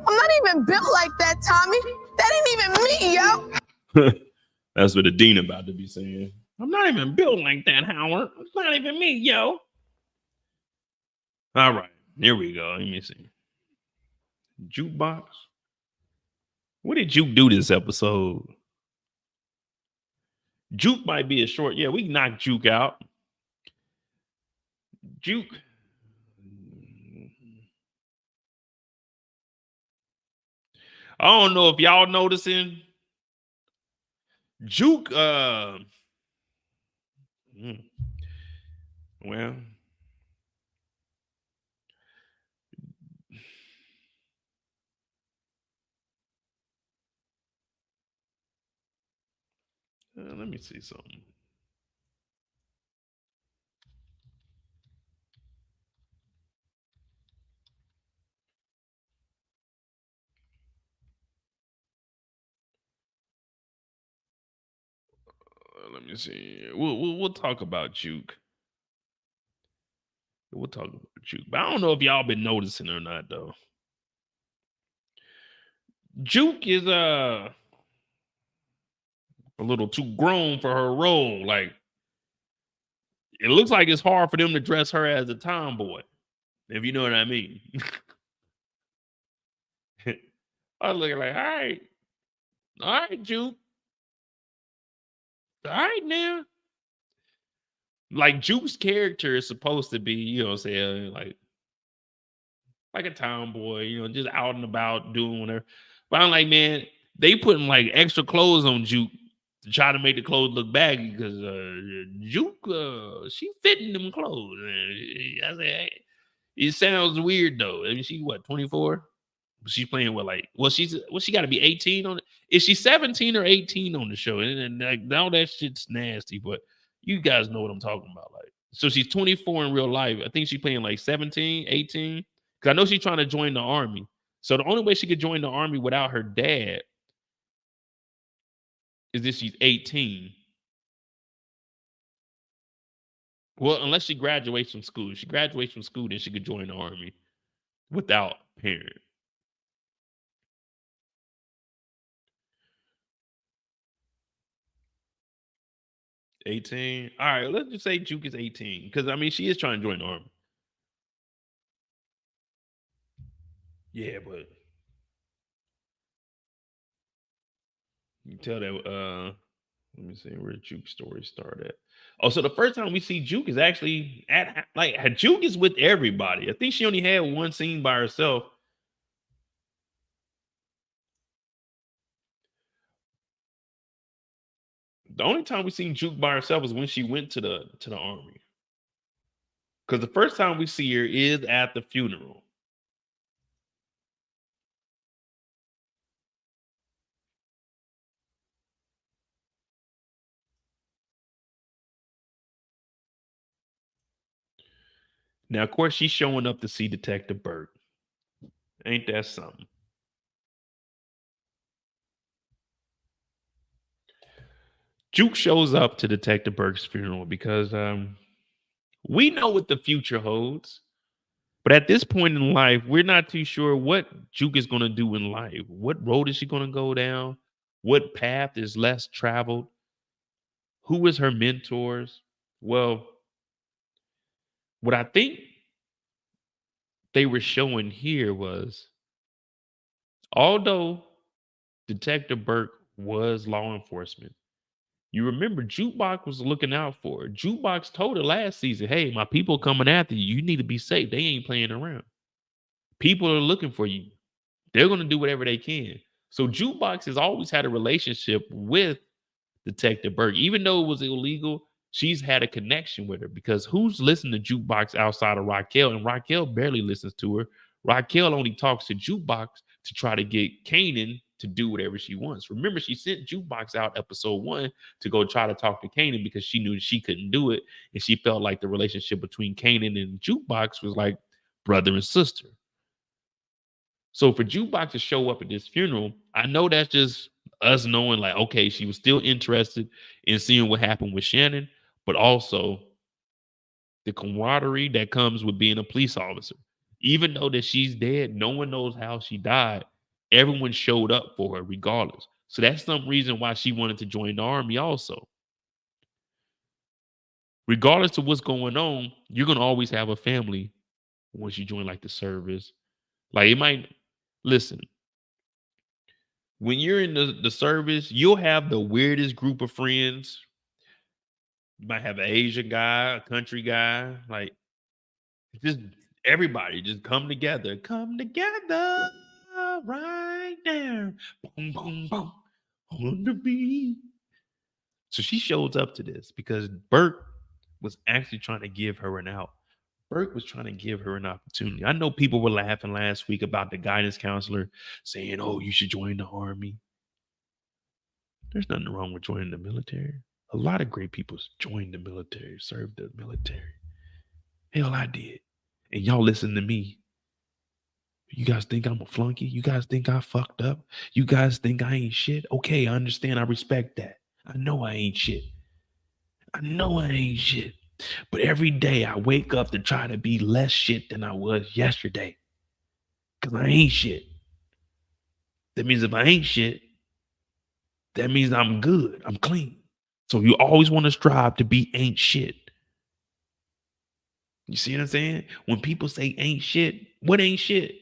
I'm not even built like that, Tommy. That ain't even me, yo. That's what the dean about to be saying. I'm not even built like that, Howard. It's not even me, yo. All right, here we go. Let me see. Jukebox. What did Juke do this episode? Juke might be a short. Yeah, we knocked Juke out. Juke. I don't know if y'all noticing. Juke, well, let me see something. Let me see. We'll talk about Juke. We'll talk about Juke. But I don't know if y'all been noticing or not though. Juke is a little too grown for her role. Like it looks like it's hard for them to dress her as a tomboy, if you know what I mean. I was looking like, all right, Juke. All right now. Like Juke's character is supposed to be, you know what I'm saying, like a tomboy, you know, just out and about doing whatever. But I'm like, man, they putting like extra clothes on Juke to try to make the clothes look baggy because Juke, she fitting them clothes. I said, hey, it sounds weird though. I mean, she what, 24? She's playing with like, she got to be 18 on it. Is she 17 or 18 on the show? And like now that shit's nasty, but you guys know what I'm talking about. Like, so she's 24 in real life. I think she's playing like 17, 18. Because I know she's trying to join the army. So the only way she could join the army without her dad is if she's 18. Well, unless she graduates from school. If she graduates from school, then she could join the army without parent. $18. All right, let's just say Juke is 18. Because I mean, she is trying to join the army. Yeah, but you can tell that let me see where Juke's story started. Oh, so the first time we see Juke is actually at like Juke is with everybody. I think she only had one scene by herself. The only time we seen Juke by herself is when she went to the army. Because the first time we see her is at the funeral. Now, of course, she's showing up to see Detective Burke. Ain't that something? Juke shows up to Detective Burke's funeral because we know what the future holds. But at this point in life, we're not too sure what Juke is going to do in life. What road is she going to go down? What path is less traveled? Who is her mentors? Well, what I think they were showing here was although Detective Burke was law enforcement, you remember Jukebox was looking out for her. Jukebox told her last season, hey, my people coming after you. You need to be safe. They ain't playing around. People are looking for you. They're going to do whatever they can. So Jukebox has always had a relationship with Detective Burke. Even though it was illegal, she's had a connection with her because who's listening to Jukebox outside of Raquel? And Raquel barely listens to her. Raquel only talks to Jukebox to try to get Kanan to do whatever she wants. Remember, she sent Jukebox out episode 1 to go try to talk to Kanan because she knew she couldn't do it. And she felt like the relationship between Kanan and Jukebox was like brother and sister. So for Jukebox to show up at this funeral, I know that's just us knowing like, okay, she was still interested in seeing what happened with Shannon, but also the camaraderie that comes with being a police officer. Even though that she's dead, no one knows how she died. Everyone showed up for her regardless. So that's some reason why she wanted to join the army also. Regardless of what's going on, you're going to always have a family once you join like the service. Like it might, listen, when you're in the service, you'll have the weirdest group of friends. You might have an Asian guy, a country guy. Like Just everybody just come together right there. Boom, boom, boom. On the beat. So she shows up to this because Burke was actually trying to give her an out. Burke was trying to give her an opportunity. I know people were laughing last week about the guidance counselor saying, oh, you should join the army. There's nothing wrong with joining the military. A lot of great people joined the military, served the military. Hell, I did. And y'all listen to me. You guys think I'm a flunky? You guys think I fucked up? You guys think I ain't shit? Okay, I understand. I respect that. I know I ain't shit. I know I ain't shit. But every day I wake up to try to be less shit than I was yesterday. Because I ain't shit. That means if I ain't shit, that means I'm good. I'm clean. So you always want to strive to be ain't shit. You see what I'm saying? When people say ain't shit, what ain't shit?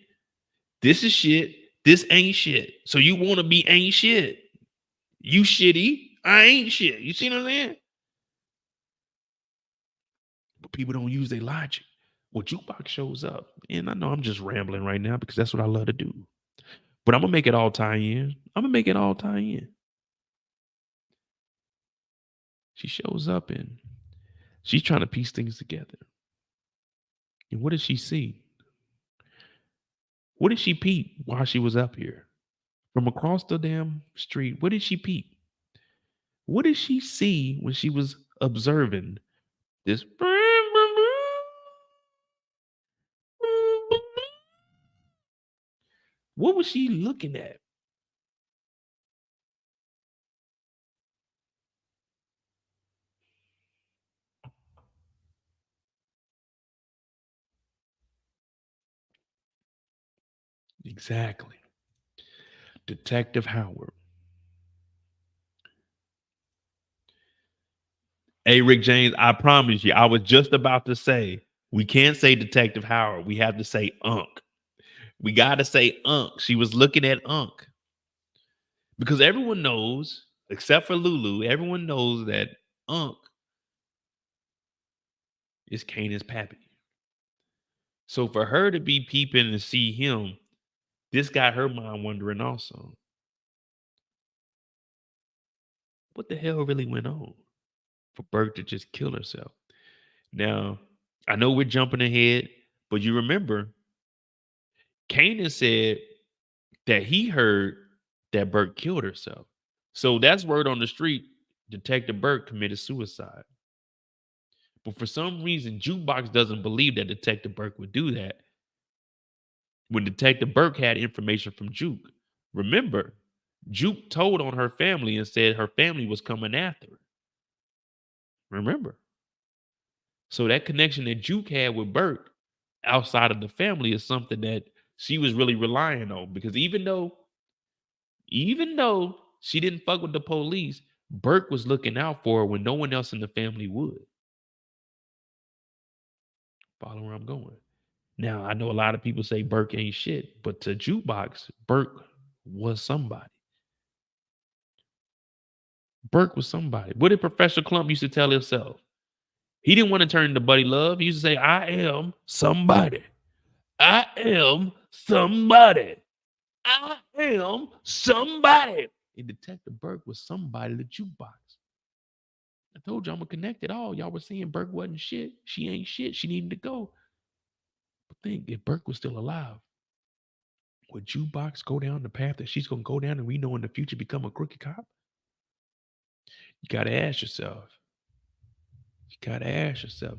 This is shit. This ain't shit. So you want to be ain't shit. You shitty. I ain't shit. You see what I'm saying? But people don't use their logic. Well, Jukebox shows up. And I know I'm just rambling right now because that's what I love to do. But I'm going to make it all tie in. She shows up and she's trying to piece things together. And what does she see? What did she peep while she was up here? From across the damn street, what did she peep? What did she see when she was observing this? What was she looking at? Exactly. Detective Howard. Hey, Rick James, I promise you, I was just about to say, we can't say Detective Howard. We have to say Unc. We got to say Unc. She was looking at Unc. Because everyone knows, except for Lulu, everyone knows that Unc is Kanan's pappy. So for her to be peeping and see him, this got her mind wondering also. What the hell really went on for Burke to just kill herself? Now, I know we're jumping ahead, but you remember, Kanan said that he heard that Burke killed herself. So that's word on the street. Detective Burke committed suicide. But for some reason, Jukebox doesn't believe that Detective Burke would do that. When Detective Burke had information from Juke, remember, Juke told on her family and said her family was coming after her. Remember? So that connection that Juke had with Burke outside of the family is something that she was really relying on, because even though she didn't fuck with the police, Burke was looking out for her when no one else in the family would. Follow where I'm going. Now, I know a lot of people say Burke ain't shit, but to Jukebox, Burke was somebody. Burke was somebody. What did Professor Clump used to tell himself? He didn't want to turn to Buddy Love. He used to say, I am somebody. I am somebody. I am somebody. And Detective Burke was somebody to Jukebox. I told you I'm going to connect it all. Y'all were saying Burke wasn't shit. She ain't shit. She needed to go. But think, if Burke was still alive, would Jukebox go down the path that she's going to go down and we know in the future become a crooked cop? You got to ask yourself.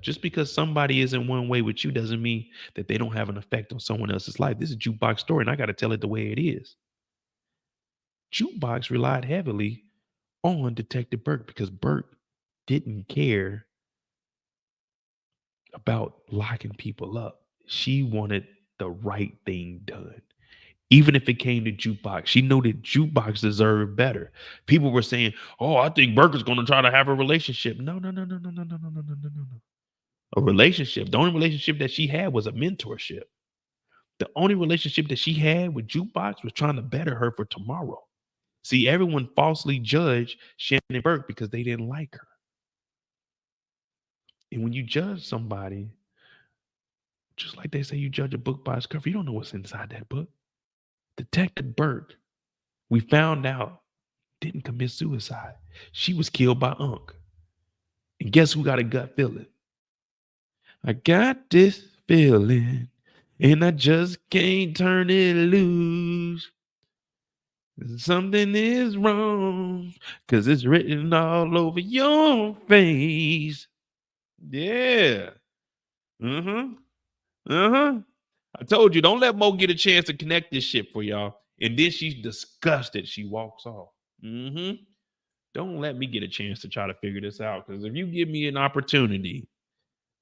Just because somebody isn't one way with you doesn't mean that they don't have an effect on someone else's life. This is a Jukebox story, and I got to tell it the way it is. Jukebox relied heavily on Detective Burke because Burke didn't care about locking people up. She wanted the right thing done. Even if it came to Jukebox, she knew that Jukebox deserved better. People were saying, "Oh, I think Burke is going to try to have a relationship." No. A relationship. The only relationship that she had was a mentorship. The only relationship that she had with Jukebox was trying to better her for tomorrow. See, everyone falsely judged Shannon Burke because they didn't like her. And when you judge somebody, Just like they say you judge a book by its cover. You don't know what's inside that book. Detective Burke, we found out, didn't commit suicide. She was killed by Unc. And guess who got a gut feeling? I got this feeling, and I just can't turn it loose. Something is wrong, because it's written all over your face. Yeah. I told you, don't let Mo get a chance to connect this shit for y'all. And then she's disgusted. She walks off. Don't let me get a chance to try to figure this out. Because if you give me an opportunity,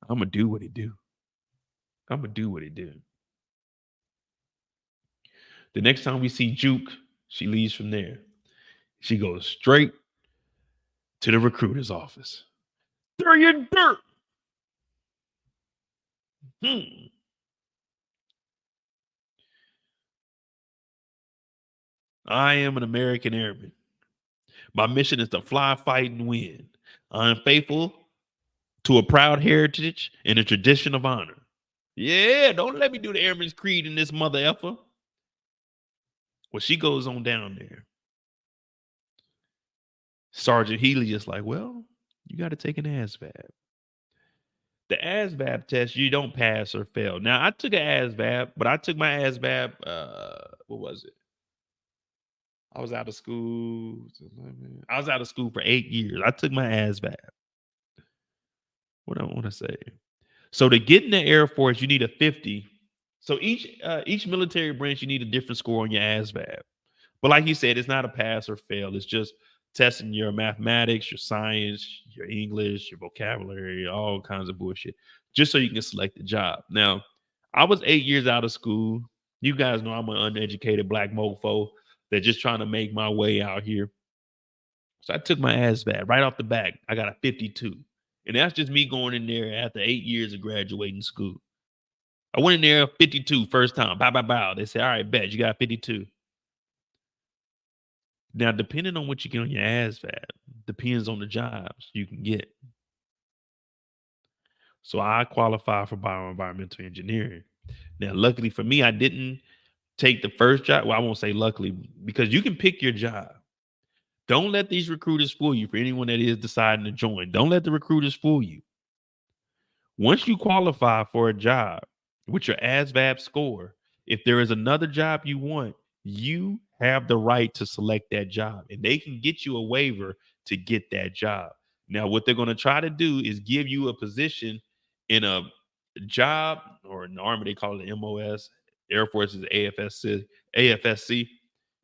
I'm going to do what it do. The next time we see Juke, she leaves from there. She goes straight to the recruiter's office. Throw your dirt. I am an American airman. My mission is to fly, fight, and win. I am faithful to a proud heritage and a tradition of honor. Yeah, don't let me do the airman's creed in this mother effer. Well, she goes on down there. Sergeant Hailey is like, well, you got to take an ASVAB. The ASVAB test, you don't pass or fail. Now, I took an ASVAB, but I took my ASVAB, what was it? I was out of school. I was out of school for 8 years. I took my ASVAB. What do I want to say? So to get in the Air Force, you need a 50. So each military branch, you need a different score on your ASVAB. But like you said, it's not a pass or fail. It's just testing your mathematics, your science, your English, your vocabulary, all kinds of bullshit, just so you can select the job. Now, I was 8 years out of school. You guys know I'm an uneducated black mofo that's just trying to make my way out here. So I took my ASVAB right off the bat. I got a 52. And that's just me going in there after 8 years of graduating school. I went in there 52 first time. Bow. They said, all right, bet you got 52. Now, depending on what you get on your ASVAB, depends on the jobs you can get. So I qualify for bioenvironmental engineering. Now, luckily for me, I didn't take the first job. Well, I won't say luckily, because you can pick your job. Don't let these recruiters fool you. For anyone that is deciding to join, don't let the recruiters fool you. Once you qualify for a job with your ASVAB score, if there is another job you want, you have the right to select that job, and they can get you a waiver to get that job. Now, what they're going to try to do is give you a position in a job, or in the Army, they call it MOS, Air Force is AFSC.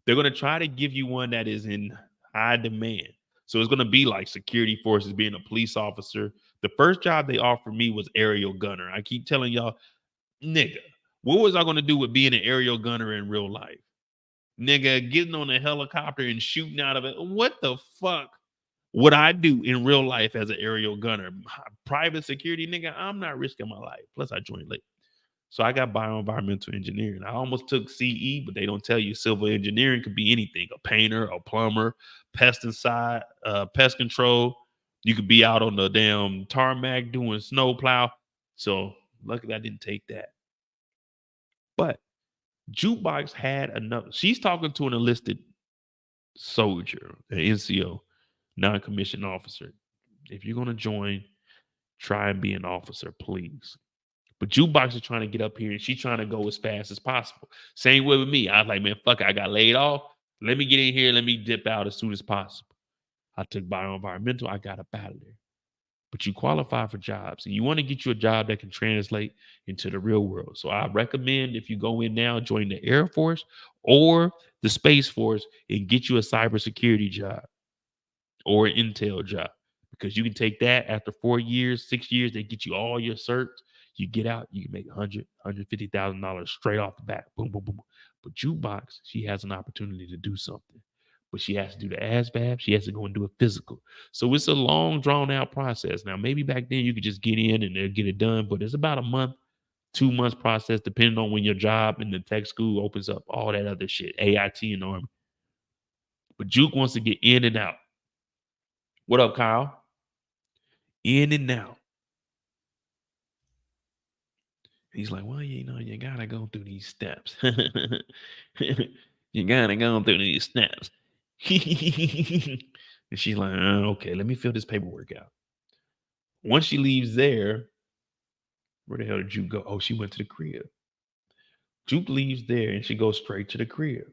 They're going to try to give you one that is in high demand. So it's going to be like security forces, being a police officer. The first job they offered me was aerial gunner. I keep telling y'all, nigga, what was I going to do with being an aerial gunner in real life? Nigga, getting on a helicopter and shooting out of it. What the fuck would I do in real life as an aerial gunner? Private security, nigga, I'm not risking my life. Plus, I joined late. So I got bioenvironmental engineering. I almost took CE, but they don't tell you civil engineering could be anything: a painter, a plumber, pest control. You could be out on the damn tarmac doing snow plow. So luckily I didn't take that. But Jukebox had another. She's talking to an enlisted soldier, an NCO, non-commissioned officer. If you're going to join, try and be an officer, please. But Jukebox is trying to get up here, and she's trying to go as fast as possible. Same way with me. I was like, man, fuck it. I got laid off. Let me get in here. Let me dip out as soon as possible. I took bioenvironmental. I got up out of there. But you qualify for jobs, and you want to get you a job that can translate into the real world. So I recommend, if you go in now, join the Air Force or the Space Force and get you a cybersecurity job or an intel job, because you can take that after 4 years, 6 years, they get you all your certs. You get out, you can make $150,000 straight off the bat. Boom, boom, boom. But Jukebox, she has an opportunity to do something. But she has to do the ASVAB. She has to go and do a physical. So it's a long, drawn-out process. Now, maybe back then you could just get in and they'll get it done. But it's about a month, 2 months process, depending on when your job in the tech school opens up, all that other shit, AIT and Army. But Juke wants to get in and out. What up, Kyle? In and out. He's like, well, you know, you gotta go through these steps. You gotta go through these steps. And she's like, okay, let me fill this paperwork out. Once she leaves there, where the hell did Juke go? Oh, she went to the crib. Juke leaves there and she goes straight to the crib.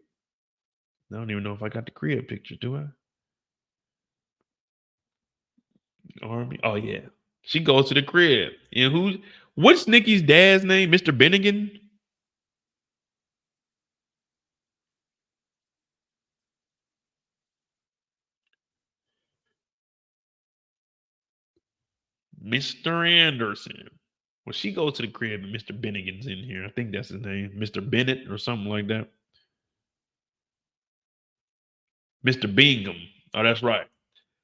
I don't even know if I got the crib picture, do I? Army. Oh yeah. She goes to the crib. And what's Nikki's dad's name? Mr. Bennigan? Mr. Anderson. Well, she goes to the crib and Mr. Bennigan's in here. I think that's his name. Mr. Bennett or something like that. Mr. Bingham. Oh, that's right.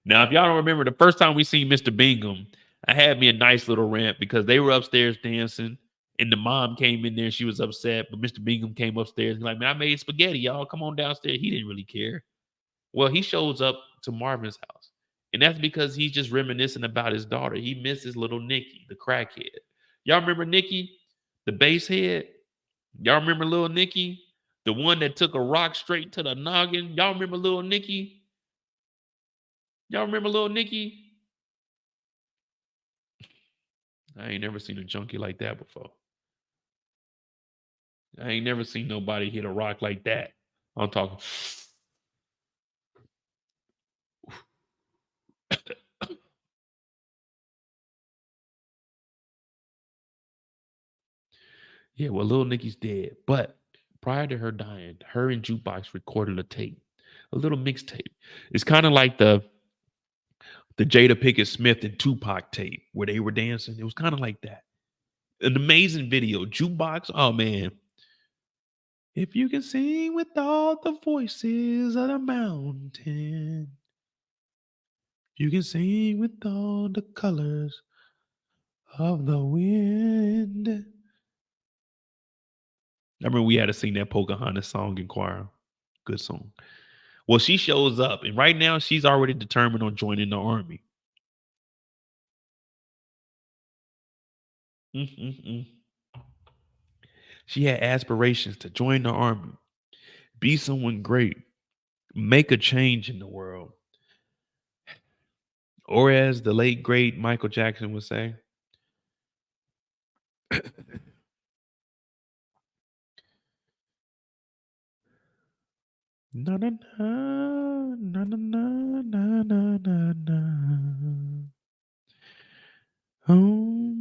Now, if y'all don't remember, the first time we seen Mr. Bingham, I had me a nice little rant because they were upstairs dancing and the mom came in there. She was upset, but Mr. Bingham came upstairs and like, man, I made spaghetti, y'all. Come on downstairs. He didn't really care. Well, he shows up to Marvin's house. And that's because he's just reminiscing about his daughter. He misses little Nikki, the crackhead. Y'all remember Nikki, the bass head? Y'all remember little Nikki? The one that took a rock straight to the noggin? Y'all remember little Nikki? Y'all remember little Nikki? I ain't never seen a junkie like that before. I ain't never seen nobody hit a rock like that. I'm talking. Yeah, well, little Nikki's dead. But prior to her dying, her and Jukebox recorded a tape, a little mixtape. It's kind of like the Jada Pinkett Smith and Tupac tape where they were dancing. It was kind of like that. An amazing video. Jukebox, oh man. If you can sing with all the voices of the mountain, you can sing with all the colors of the wind. I remember we had to sing that Pocahontas song in choir. Good song. Well, she shows up, and right now she's already determined on joining the army. Mm-mm-mm. She had aspirations to join the army, be someone great, make a change in the world. Or as the late, great Michael Jackson would say, na na na na na na na na na na. Oh,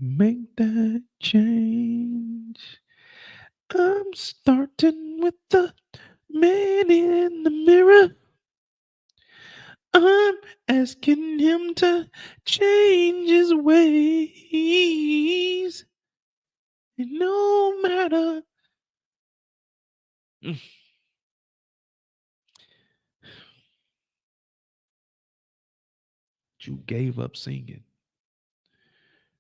make that change. I'm starting with the man in the mirror. I'm asking him to change his ways. And no matter. Juke gave up singing.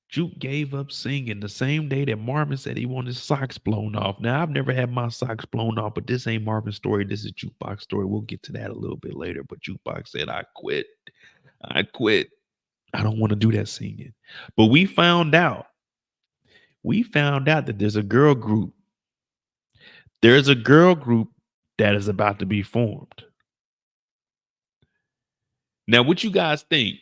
Juke gave up singing the same day that Marvin said he wanted his socks blown off. Now, I've never had my socks blown off, but this ain't Marvin's story. This is Jukebox story. We'll get to that a little bit later. But Jukebox said, I quit. I quit. I don't want to do that singing. But we found out that there's a girl group. There's a girl group that is about to be formed. Now, what you guys think?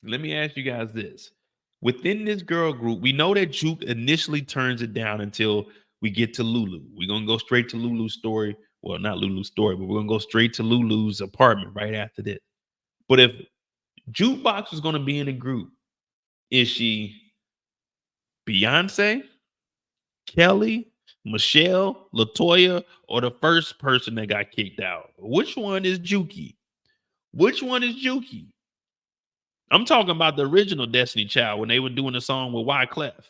Let me ask you guys this. Within this girl group, we know that Juke initially turns it down until we get to Lulu. We're going to go straight to Lulu's story. Well, not Lulu's story, but we're going to go straight to Lulu's apartment right after this. But if Jukebox is going to be in a group, is she Beyonce, Kelly, Michelle, Latoya, or the first person that got kicked out? Which one is Juki? Which one is Juki? I'm talking about the original Destiny Child when they were doing the song with Wyclef.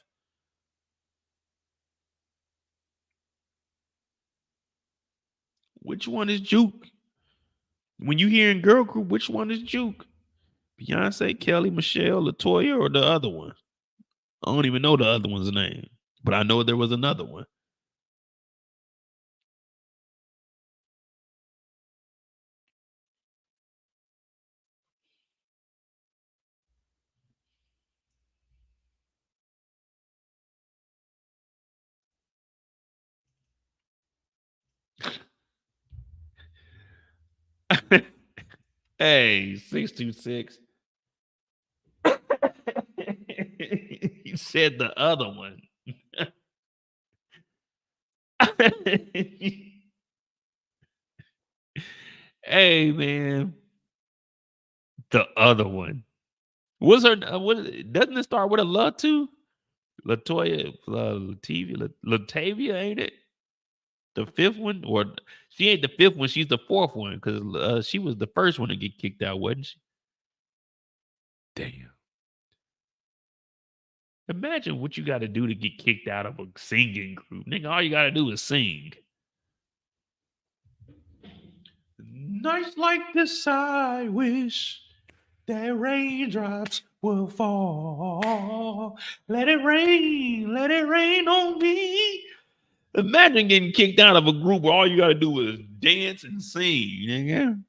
Which one is Juke? When you hear in girl group, which one is Juke? Beyonce, Kelly, Michelle, Latoya, or the other one? I don't even know the other one's name, but I know there was another one. Hey, 626. He said the other one. Hey, man. The other one. What's her? Doesn't it start with a La too? Latoya, Latavia, ain't it? The fifth one, or she ain't the fifth one. She's the fourth one because she was the first one to get kicked out, wasn't she? Damn. Imagine what you got to do to get kicked out of a singing group, nigga. All you got to do is sing. Nights like this, I wish that raindrops will fall. Let it rain on me. Imagine getting kicked out of a group where all you got to do is dance and sing, nigga.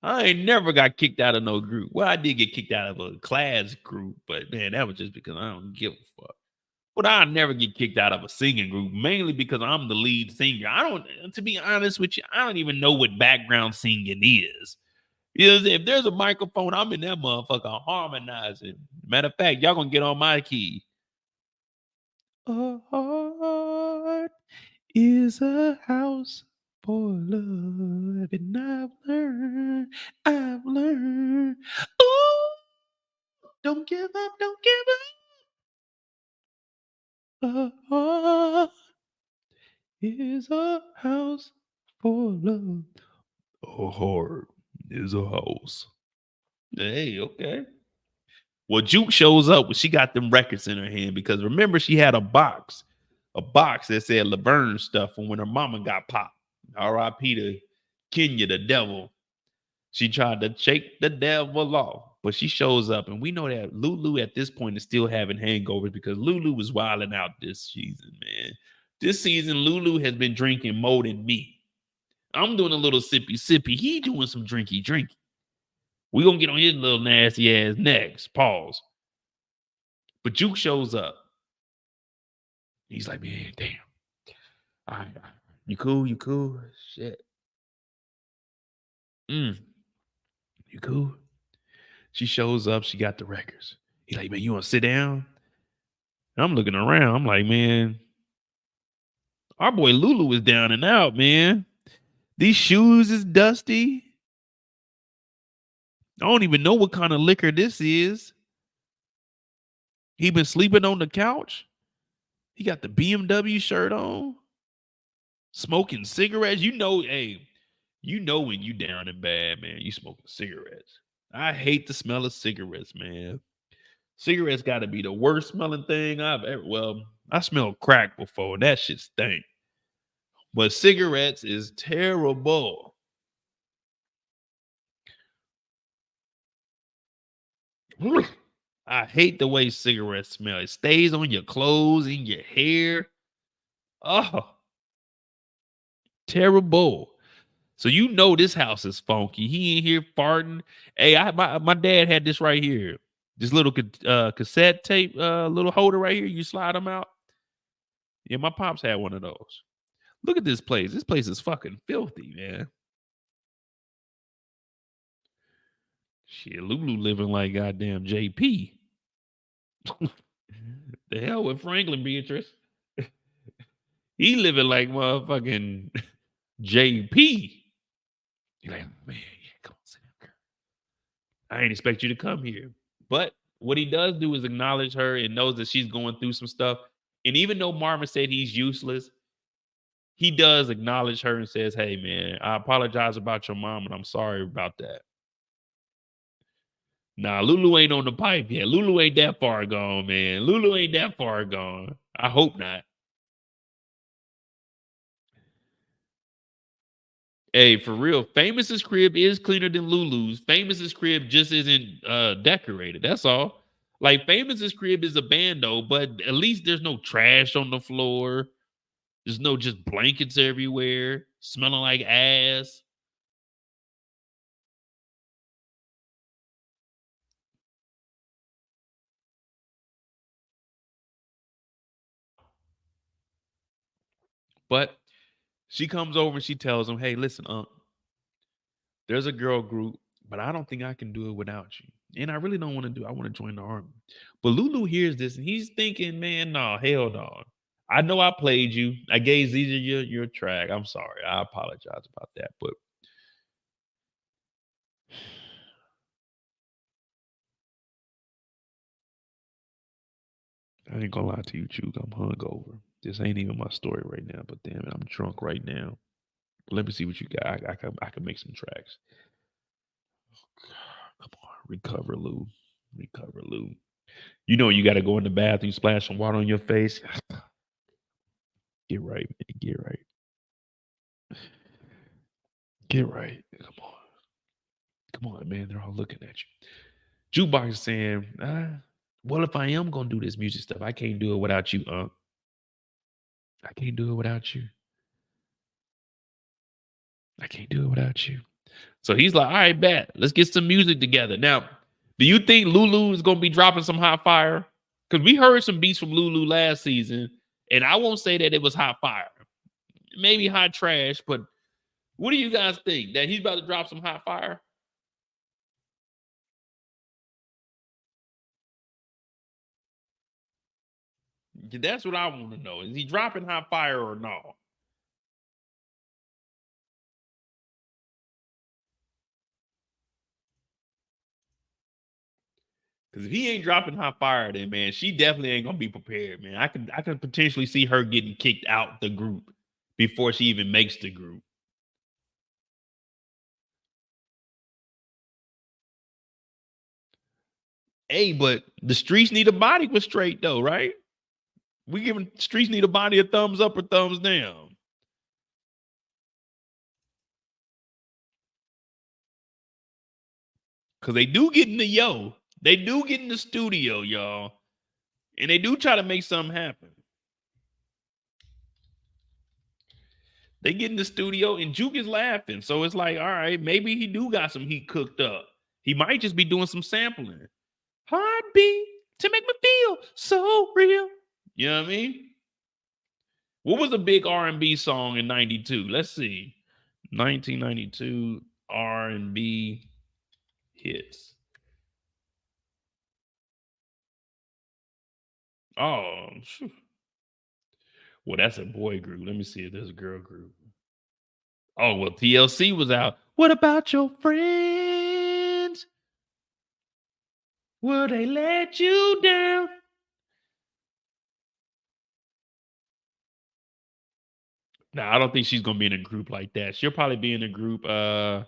I ain't never got kicked out of no group. Well, I did get kicked out of a class group, but man, that was just because I don't give a fuck. But I never get kicked out of a singing group, mainly because I'm the lead singer. I don't, to be honest with you, I don't even know what background singing is. You know, if there's a microphone, I'm in that motherfucker harmonizing. Matter of fact, y'all gonna get on my key. A heart is a house for love, and I've learned. Ooh, don't give up, don't give up. A heart is a house for love. A heart is a house. Hey, okay. Well, Juke shows up when she got them records in her hand because remember she had a box that said Laverne stuff from when her mama got popped. R.I.P. to Kenya, the devil. She tried to shake the devil off, but she shows up, and we know that Lulu at this point is still having hangovers because Lulu was wilding out this season, man. This season, Lulu has been drinking more than me. I'm doing a little sippy. He doing some drinky. We gonna get on his little nasty ass next. Pause. But Juke shows up. He's like, man, damn. All right. You cool? Shit. You cool? She shows up. She got the records. He's like, man, you want to sit down? And I'm looking around. I'm like, man, our boy Lulu is down and out, man. These shoes is dusty. I don't even know what kind of liquor this is. He been sleeping on the couch. He got the BMW shirt on. Smoking cigarettes. You know, hey, you know when you down and bad, man. You smoking cigarettes. I hate the smell of cigarettes, man. Cigarettes got to be the worst smelling thing I've ever. Well, I smelled crack before. That shit stink. But cigarettes is terrible. I hate the way cigarettes smell. It stays on your clothes, in your hair. Oh, terrible. So you know this house is funky. He ain't here farting. Hey, my dad had this right here. This little cassette tape little holder right here. You slide them out. Yeah, my pops had one of those. Look at this place. This place is fucking filthy, man. Shit, Lulu living like goddamn JP. The hell with Franklin Beatrice. He living like motherfucking JP. You're like, man, yeah, come on, sit down, girl. I ain't expect you to come here. But what he does do is acknowledge her and knows that she's going through some stuff. And even though Marvin said he's useless, he does acknowledge her and says, hey, man, I apologize about your mom and I'm sorry about that. Nah, Lulu ain't on the pipe yet. Lulu ain't that far gone, man. Lulu ain't that far gone. I hope not. Hey, for real, Famous's crib is cleaner than Lulu's. Famous's crib just isn't decorated. That's all. Like Famous's crib is a bando, but at least there's no trash on the floor. There's no just blankets everywhere, smelling like ass. But she comes over and she tells him, hey, listen, There's a girl group, but I don't think I can do it without you. And I really don't want to do. I want to join the army. But Lulu hears this and he's thinking, man, no, hell no. I know I played you. I gave Zizia your track. I'm sorry. I apologize about that. But I ain't gonna lie to you, Juke. I'm hungover. This ain't even my story right now, but damn it, I'm drunk right now. Let me see what you got. I can make some tracks. Come on, recover, Lou. Recover, Lou. You know you got to go in the bathroom, splash some water on your face. Get right, man. Get right. Get right. Come on, man. They're all looking at you. Jukebox is saying, well, if I am gonna do this music stuff, I can't do it without you, I can't do it without you. I can't do it without you. So he's like, all right, bet. Let's get some music together. Now, do you think Lulu is going to be dropping some hot fire? Because we heard some beats from Lulu last season, and I won't say that it was hot fire. Maybe hot trash, but what do you guys think? That he's about to drop some hot fire? That's what I want to know. Is he dropping hot fire or no? Because if he ain't dropping hot fire, then man, she definitely ain't gonna be prepared, man. I can potentially see her getting kicked out the group before she even makes the group. Hey, but the streets need a body was straight though, right? We giving streets need a body a thumbs up or thumbs down. Cause they do get in the they do get in the studio, y'all. And they do try to make something happen. They get in the studio and Juke is laughing. So it's like, all right, maybe he do got some heat cooked up. He might just be doing some sampling. Heartbeat to make me feel so real. You know what I mean? What was a big R&B song in 92? Let's see. 1992 R&B hits. Oh, well, that's a boy group. Let me see if there's a girl group. Oh, well, TLC was out. What about your friends? Will they let you down? No, I don't think she's gonna be in a group like that. She'll probably be in a group. I'm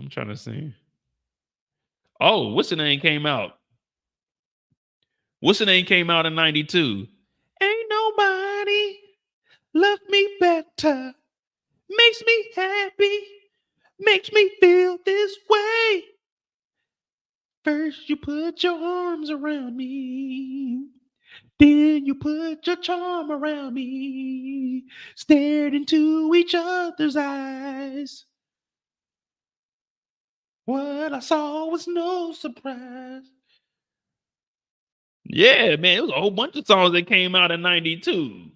trying to see. Oh, what's the name came out? What's the name came out in 92? Ain't nobody love me better. Makes me happy. Makes me feel this way. First you put your arms around me. Then you put your charm around me. Stared into each other's eyes. What I saw was no surprise. Yeah, man, it was a whole bunch of songs that came out in 92.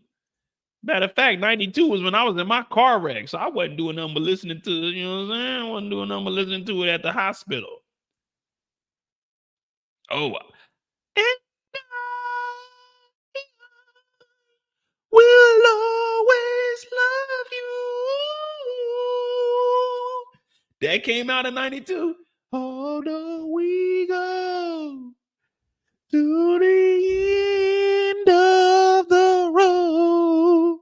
Matter of fact, 92 was when I was in my car wreck, so I wasn't doing nothing but listening to it, you know what I'm saying? I wasn't doing nothing but listening to it at the hospital. Oh, and we'll always love you. That came out in 92. Although we go to the end of the road,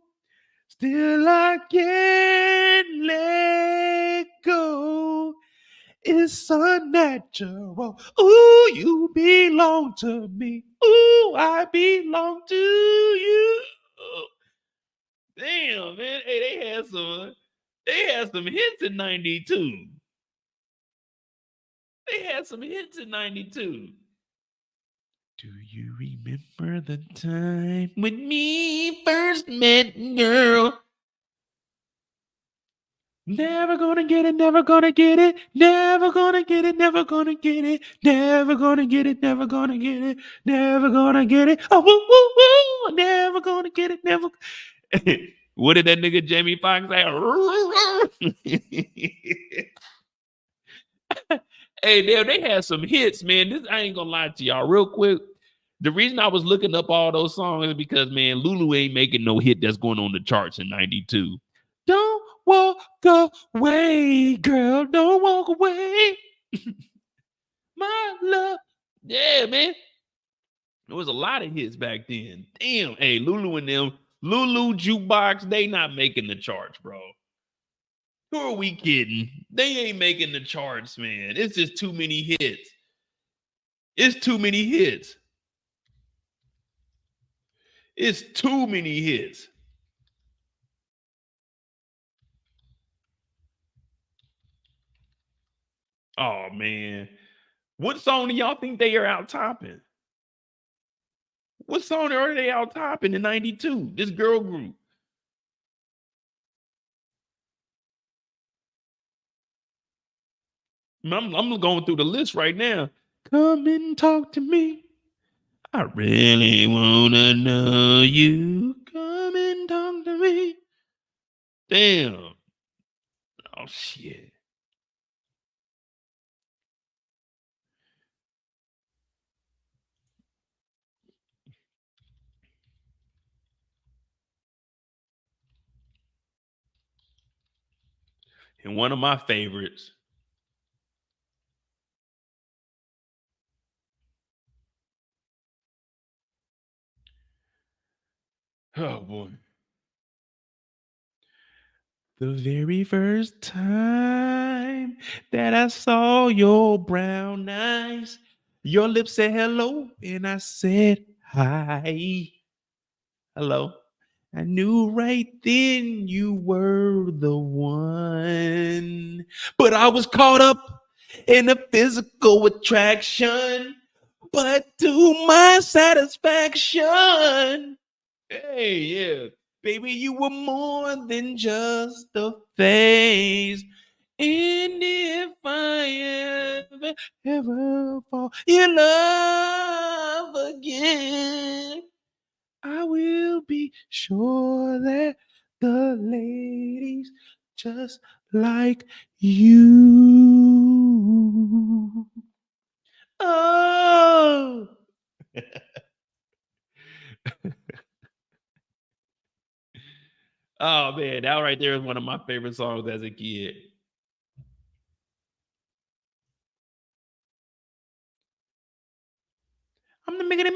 still I can't let go. It's unnatural. Ooh, you belong to me. Ooh, I belong to you. Damn, man. Hey, they had some hits in 92. They had some hits in 92. Do you remember the time when me first met, girl? Never gonna get it, never gonna get it, never gonna get it, never gonna get it, never gonna get it, never gonna get it, never gonna get it. Oh, woo, woo, woo, never gonna get it, never. What did that nigga Jamie Foxx say? Hey, damn, they had some hits, man. This I ain't gonna lie to y'all real quick. The reason I was looking up all those songs is because, man, Lulu ain't making no hit that's going on the charts in 92. Don't walk away, girl. Don't walk away. My love. Yeah, man. There was a lot of hits back then. Damn. Hey, Lulu and them, Lulu, Jukebox, they not making the charts, bro. Who are we kidding? They ain't making the charts, man. It's just too many hits. It's too many hits. It's too many hits. Oh, man. What song do y'all think they are out topping? What song are they out topping in 92? This girl group. I'm going through the list right now. Come and talk to me. I really wanna know you. Come and talk to me. Damn. Oh shit. And one of my favorites. Oh boy. The very first time that I saw your brown eyes, your lips said hello, and I said hi. Hello. I knew right then you were the one. But I was caught up in a physical attraction. But to my satisfaction, hey, yeah. Baby, you were more than just a phase. And if I ever fall in love again, I will be sure that the ladies just like you. Oh. Oh man, that right there is one of my favorite songs as a kid. I'm the making it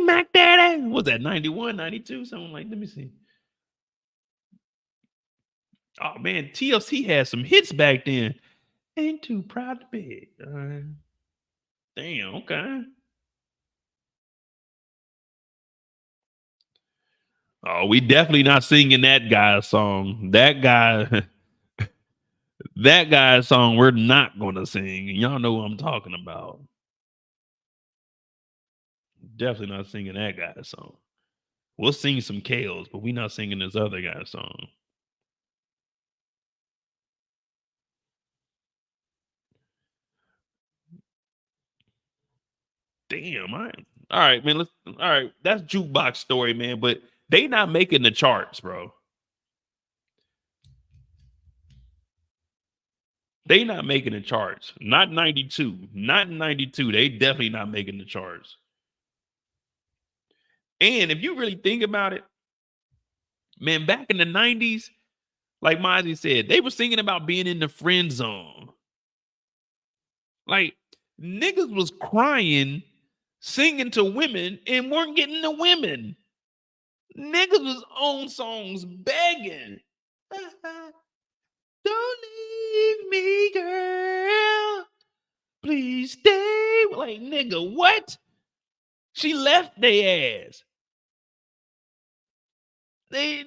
Mac Daddy. What was that 91, 92? Something like, let me see. Oh man, TLC had some hits back then. Ain't too proud to be. Damn, okay. Oh, we definitely not singing that guy's song. That guy's song, we're not gonna sing. Y'all know what I'm talking about. Definitely not singing that guy's song. We'll sing some Kales, but we not singing this other guy's song. Damn, all right, man. All right, that's Jukebox story, man. But they not making the charts, bro. They not making the charts. Not 92. Not 92. They definitely not making the charts. And if you really think about it, man, back in the 90s, like Mozzie said, they were singing about being in the friend zone. Like, niggas was crying, singing to women, and weren't getting the women. Niggas was on songs begging. Don't leave me, girl. Please stay. Like, nigga, what? She left their ass. They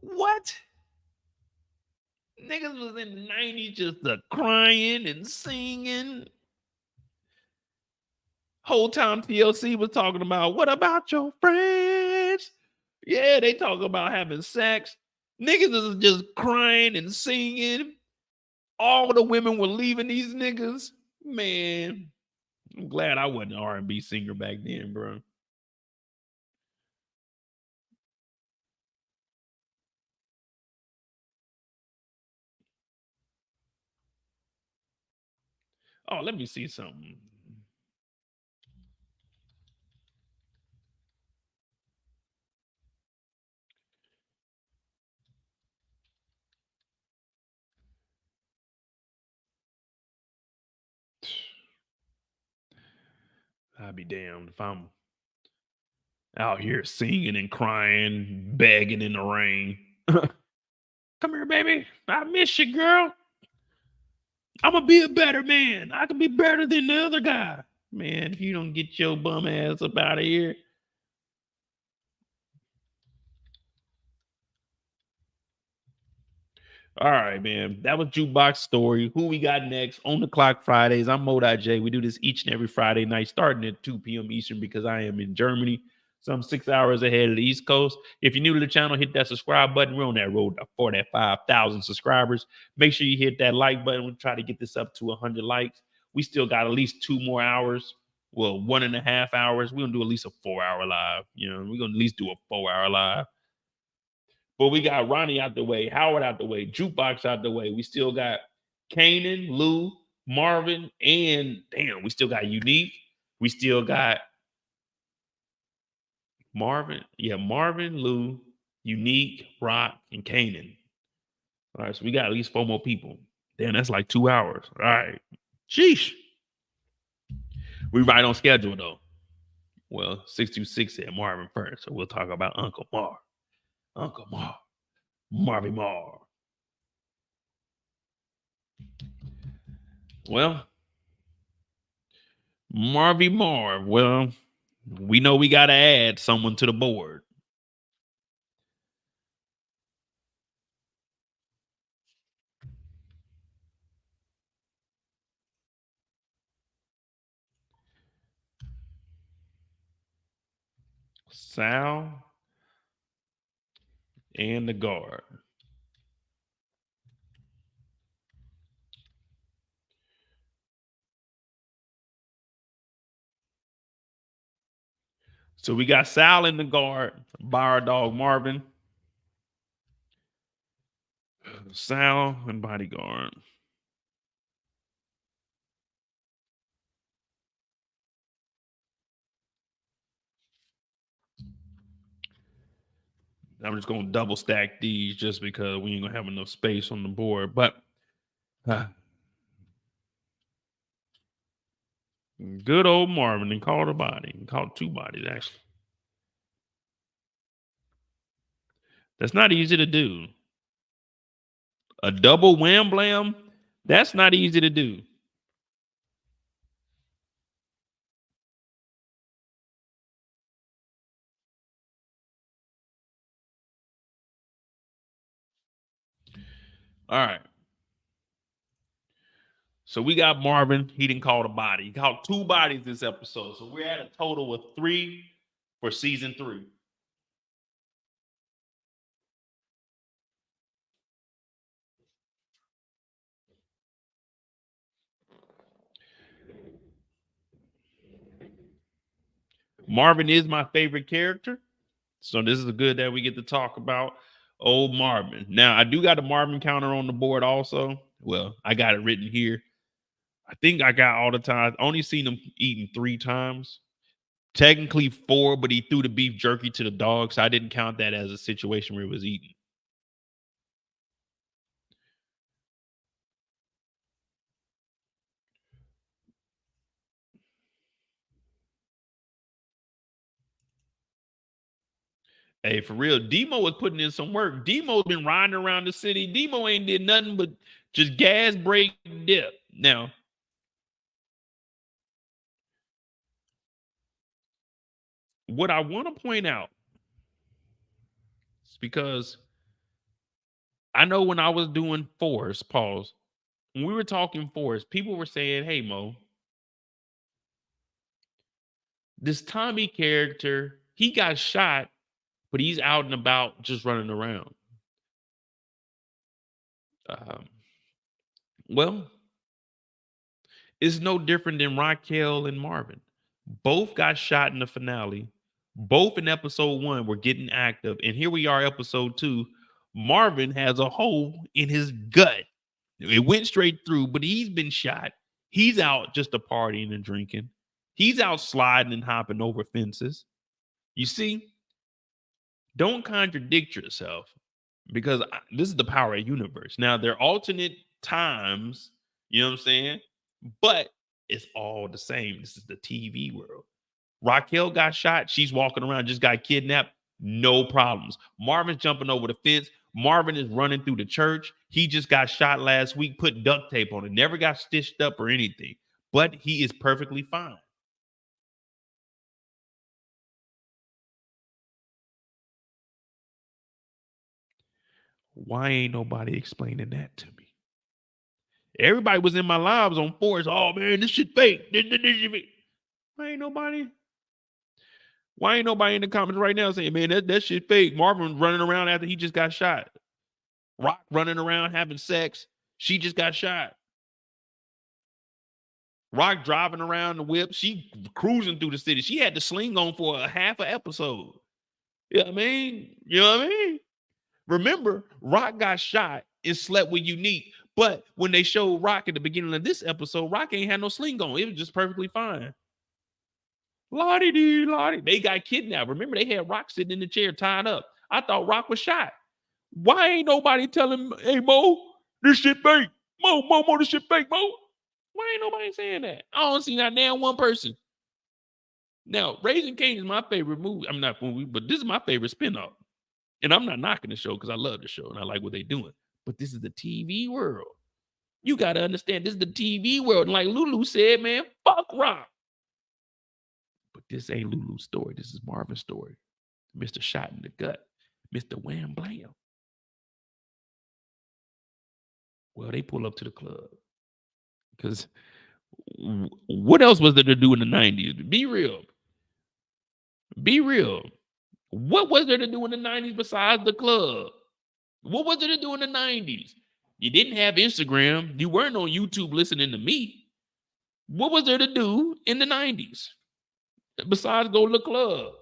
what? Niggas was in the 90s just crying and singing. Whole time TLC was talking about, what about your friends? Yeah, they talk about having sex. Niggas is just crying and singing. All the women were leaving these niggas. Man, I'm glad I wasn't an R&B singer back then, bro. Oh, let me see something. I'd be damned if I'm out here singing and crying, begging in the rain. Come here, baby. I miss you, girl. I'm gonna be a better man. I can be better than the other guy. Man, if you don't get your bum ass up out of here. All right, man. That was Jukebox Story. Who we got next? On the Clock Fridays. I'm Mo.J. We do this each and every Friday night, starting at 2 p.m. Eastern because I am in Germany. So I'm 6 hours ahead of the East Coast. If you're new to the channel, hit that subscribe button. We're on that road for that 5,000 subscribers. Make sure you hit that like button. We'll try to get this up to 100 likes. We still got at least 2 more hours. Well, 1.5 hours. We're going to do at least a 4-hour live. You know, we're going to at least do a 4-hour live. But we got Ronnie out the way, Howard out the way, Jukebox out the way. We still got Kanan, Lou, Marvin, and damn, we still got Unique. We still got Marvin. Yeah, Marvin, Lou, Unique, Rock, and Kanan. All right, so we got at least 4 more people. Damn, that's like 2 hours. All right. Sheesh. We right on schedule, though. Well, 626 said Marvin first, so we'll talk about Uncle Mar. Uncle Mar. Marvin Mar. Well, Marvin Mar. Well, we know we got to add someone to the board. Sal and the guard. So we got Sal in the guard, bar dog Marvin, Sal and bodyguard. I'm just going to double stack these just because we ain't going to have enough space on the board. But good old Marvin and called a body. And called 2 bodies, actually. That's not easy to do. A double wham blam, that's not easy to do. All right. So we got Marvin. He didn't call the body. He called 2 bodies this episode. So we're at a total of 3 for season 3. Marvin is my favorite character. So this is good that we get to talk about old Marvin. Now, I do got a Marvin counter on the board also. Well, I got it written here. I think I got all the time. I only seen him eating 3 times. Technically 4, but he threw the beef jerky to the dog, so I didn't count that as a situation where he was eating. Hey, for real, Demo was putting in some work. Demo's been riding around the city. Demo ain't did nothing but just gas, brake, dip. Now, what I want to point out is because I know when I was doing Force, pause, when we were talking Force, people were saying, hey, Mo, this Tommy character, he got shot, but he's out and about just running around. Well, it's no different than Raquel and Marvin. Both got shot in the finale. Both in episode 1 were getting active. And here we are, episode 2. Marvin has a hole in his gut. It went straight through, but he's been shot. He's out just a partying and drinking. He's out sliding and hopping over fences. You see, don't contradict yourself because this is the power of universe. Now, there are alternate times, you know what I'm saying? But it's all the same. This is the TV world. Raquel got shot. She's walking around, just got kidnapped. No problems. Marvin's jumping over the fence. Marvin is running through the church. He just got shot last week, put duct tape on it, never got stitched up or anything, but he is perfectly fine. Why ain't nobody explaining that to me? Everybody was in my lives on force. Oh man, this shit fake. This shit fake. Why ain't nobody in the comments right now saying, man, that shit fake? Marvin running around after he just got shot. Rock running around having sex. She just got shot. Rock driving around the whip. She cruising through the city. She had the sling on for a half an episode. You know what I mean? You know what I mean? Remember, Rock got shot and slept with Unique. But when they showed Rock at the beginning of this episode, Rock ain't had no sling on. It was just perfectly fine. Lottie. They got kidnapped. Remember, they had Rock sitting in the chair tied up. I thought Rock was shot. Why ain't nobody telling, hey, Mo, this shit fake? Mo, this shit fake, Mo. Why ain't nobody saying that? I don't see not damn one person. Now, Raising Kanan is my favorite movie. I'm not movie, but this is my favorite spinoff. And I'm not knocking the show because I love the show and I like what they're doing. But this is the TV world. You got to understand, this is the TV world. And like Lulu said, man, fuck Rock. But this ain't Lulu's story. This is Marvin's story. Mr. Shot in the Gut. Mr. Wham Blam. Well, they pull up to the club. Because what else was there to do in the 90s? Be real. Be real. What was there to do in the 90s besides the club? What was there to do in the 90s? You didn't have Instagram. You weren't on YouTube listening to me. What was there to do in the 90s besides go to the club?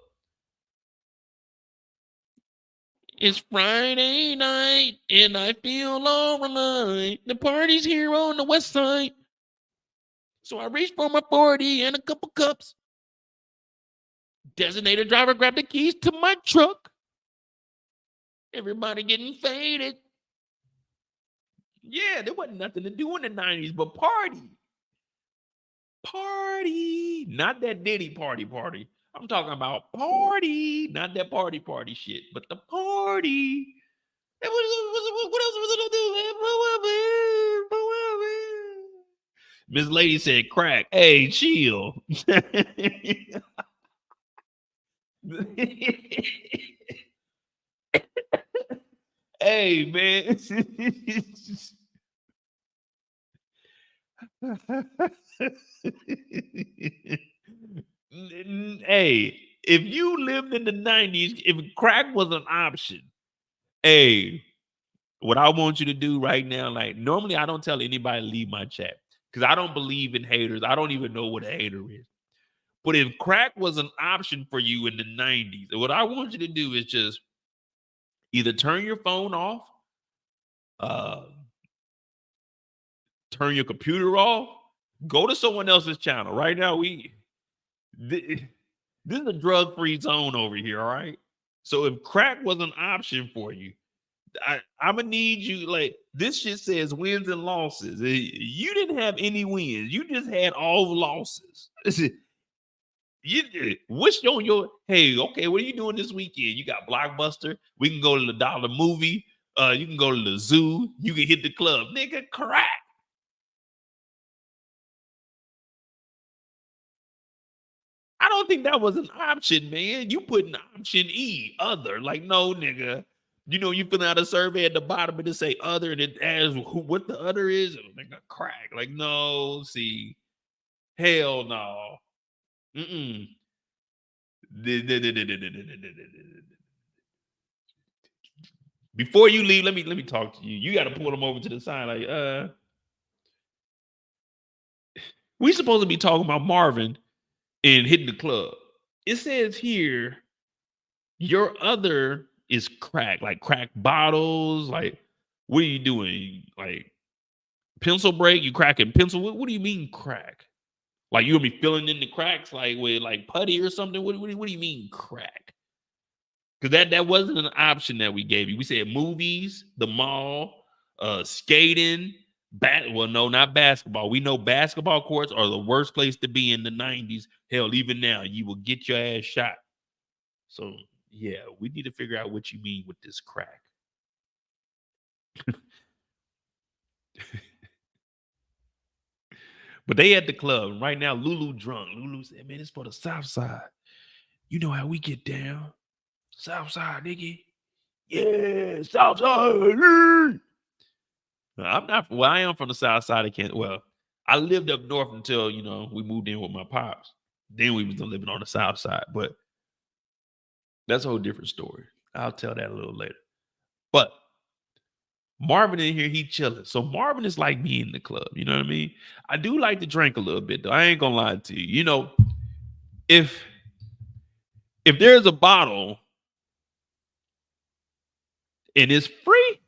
It's Friday night and I feel all right. The party's here on the west side. So I reached for my 40 and a couple cups. Designated driver grabbed the keys to my truck. Everybody getting faded. Yeah, there wasn't nothing to do in the 90s but party. Party. Not that Diddy party. I'm talking about party. Not that party shit, but the party. What else was it to do? Miss Lady said crack. Hey, chill. Hey, man. Hey, if you lived in the 90s, if crack was an option, hey, what I want you to do right now, like normally I don't tell anybody to leave my chat because I don't believe in haters. I don't even know what a hater is. But if crack was an option for you in the 90s, what I want you to do is just either turn your phone off, turn your computer off, go to someone else's channel. Right now, this is a drug-free zone over here, all right? So if crack was an option for you, I'm gonna need you, like, this shit says wins and losses. You didn't have any wins. You just had all losses. What's on your, hey, okay, what are you doing this weekend? You got Blockbuster. We can go to the dollar movie. You can go to the zoo. You can hit the club. Nigga, crack. I don't think that was an option, man. You put an option E, other. Like, no, nigga. You know, you fill out a survey at the bottom and it say other, and it asks what the other is. Nigga, crack. Like, no, see. Hell no. Mm-mm. Before you leave, let me talk to you. You got to pull them over to the side. Like, we supposed to be talking about Marvin and hitting the club. It says here, your other is crack, like crack bottles. Like, what are you doing? Like, Pencil break, you cracking pencil. What do you mean crack? Like you'll be filling in the cracks like with like putty or something? What do you mean crack? Because that wasn't an option that we gave you. We said movies, the mall, skating, well, no, not basketball. We know basketball courts are the worst place to be in the 90s. Hell, even now, you will get your ass shot. So, yeah, we need to figure out what you mean with this crack. But they at the club. Right now, Lulu drunk. Lulu said, man, it's for the South Side. You know how we get down. South Side, nigga. Yeah, South Side. I'm not. Well, I am from the South Side of Kansas. Well, I lived up north until we moved in with my pops. Then we was living on the South Side, but that's a whole different story. I'll tell that a little later. But Marvin in here, he chilling. So Marvin is like me in the club. You know what I mean? I do like to drink a little bit, though. I ain't gonna lie to you. If there's a bottle and it's free,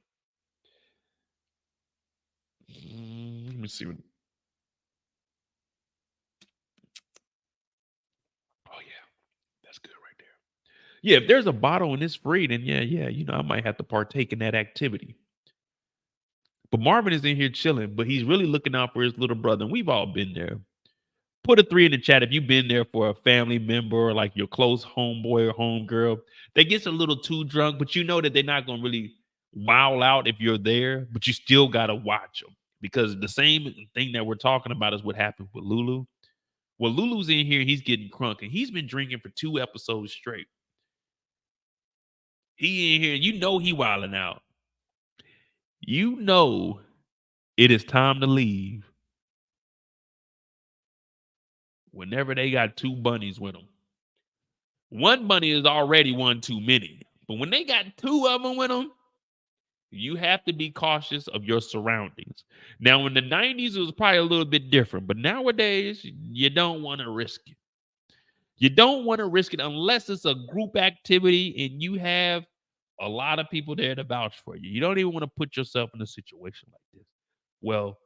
let me see what. Oh yeah, that's good right there. Yeah, if there's a bottle and it's free, then yeah, I might have to partake in that activity. But Marvin is in here chilling, but he's really looking out for his little brother. And we've all been there. Put a 3 in the chat if you've been there for a family member or like your close homeboy or homegirl that gets a little too drunk, but you know that they're not going to really wow out if you're there, but you still got to watch them. Because the same thing that we're talking about is what happened with Lulu. Well, Lulu's in here, he's getting crunk, and he's been drinking for 2 episodes straight. He in here, he wilding out. You know it is time to leave whenever they got 2 bunnies with them. 1 bunny is already one too many. But when they got 2 of them with them, you have to be cautious of your surroundings. Now, in the 90s, it was probably a little bit different. But nowadays, you don't want to risk it. You don't want to risk it unless it's a group activity and you have a lot of people there to vouch for you. You don't even want to put yourself in a situation like this. Well,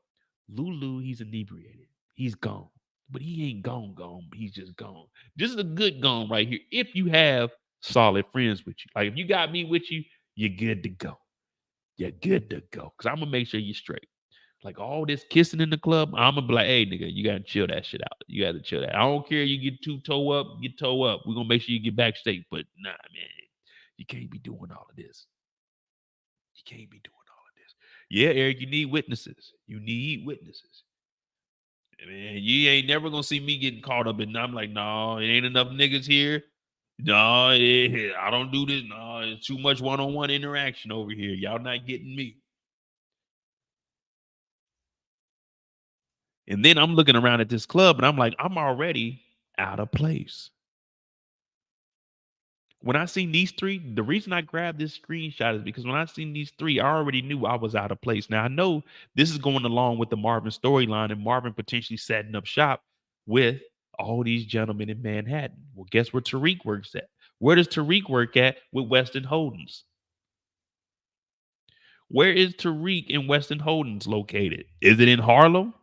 Lulu, he's inebriated. He's gone. But he ain't gone. He's just gone. This is a good gone right here. If you have solid friends with you. Like if you got me with you, you're good to go. You're good to go. Because I'm going to make sure you're straight. Like all this kissing in the club, I'm going to be like, hey, nigga, you got to chill that shit out. You got to chill that. I don't care. You get too toe up, get toe up. We're going to make sure you get back straight. But nah, man, you can't be doing all of this. You can't be doing all of this. Yeah, Eric, you need witnesses. You need witnesses. Man, you ain't never going to see me getting caught up in. I'm like, no, it ain't enough niggas here. No, I don't do this. No, it's too much one-on-one interaction over here. Y'all not getting me. And then I'm looking around at this club and I'm like, I'm already out of place. When I seen these 3, the reason I grabbed this screenshot is because when I seen these 3, I already knew I was out of place. Now I know this is going along with the Marvin storyline and Marvin potentially setting up shop with all these gentlemen in Manhattan. Well, guess where Tariq works at? Where does Tariq work at with Weston Holdens? Where is Tariq and Weston Holdens located? Is it in Harlem?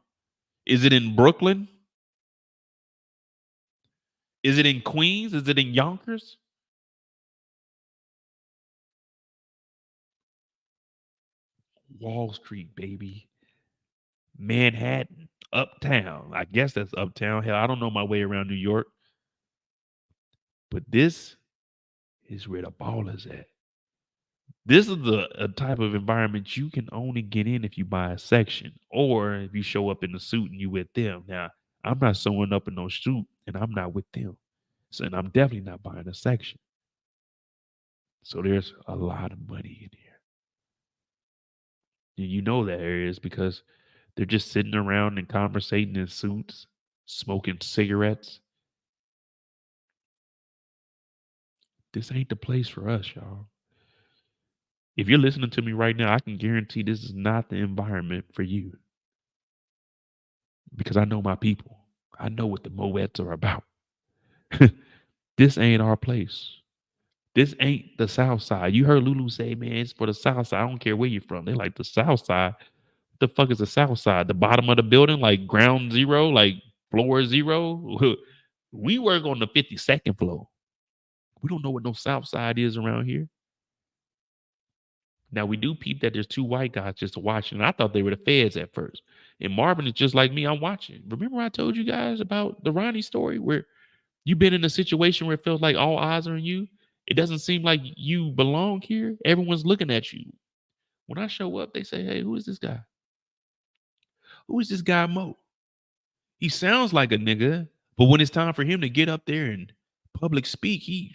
Is it in Brooklyn? Is it in Queens? Is it in Yonkers? Wall Street, baby. Manhattan, uptown. I guess that's uptown. Hell, I don't know my way around New York. But this is where the ball is at. This is a type of environment you can only get in if you buy a section or if you show up in a suit and you with them. Now, I'm not showing up in no suit and I'm not with them. So, and I'm definitely not buying a section. So there's a lot of money in here. And you know that area is because they're just sitting around and conversating in suits, smoking cigarettes. This ain't the place for us, y'all. If you're listening to me right now, I can guarantee this is not the environment for you. Because I know my people. I know what the Moettes are about. This ain't our place. This ain't the South Side. You heard Lulu say, man, it's for the South Side. I don't care where you're from. They're like the South Side. The fuck is the south side? The bottom of the building, like ground zero, like floor zero? We work on the 52nd floor. We don't know what no south side is around here. Now we do peep that there's two white guys just watching. And I thought they were the feds at first. And Marvin is just like me. I'm watching. Remember I told you guys about the Ronnie story where you've been in a situation where it feels like all eyes are on you. It doesn't seem like you belong here. Everyone's looking at you. When I show up, they say, "Hey, who is this guy? Who is this guy, Mo?" He sounds like a nigga, but when it's time for him to get up there and public speak, he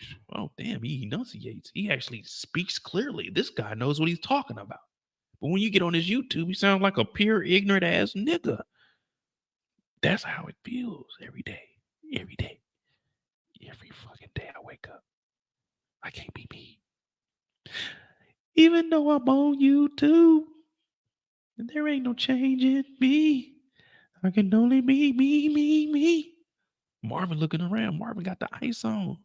enunciates. He actually speaks clearly. This guy knows what he's talking about. But when you get on his YouTube, he sounds like a pure ignorant ass nigga. That's how it feels every day. Every day. Every fucking day I wake up. I can't be me. Even though I'm on YouTube, there ain't no change in me. I can only be me. Marvin looking around. Marvin got the ice on.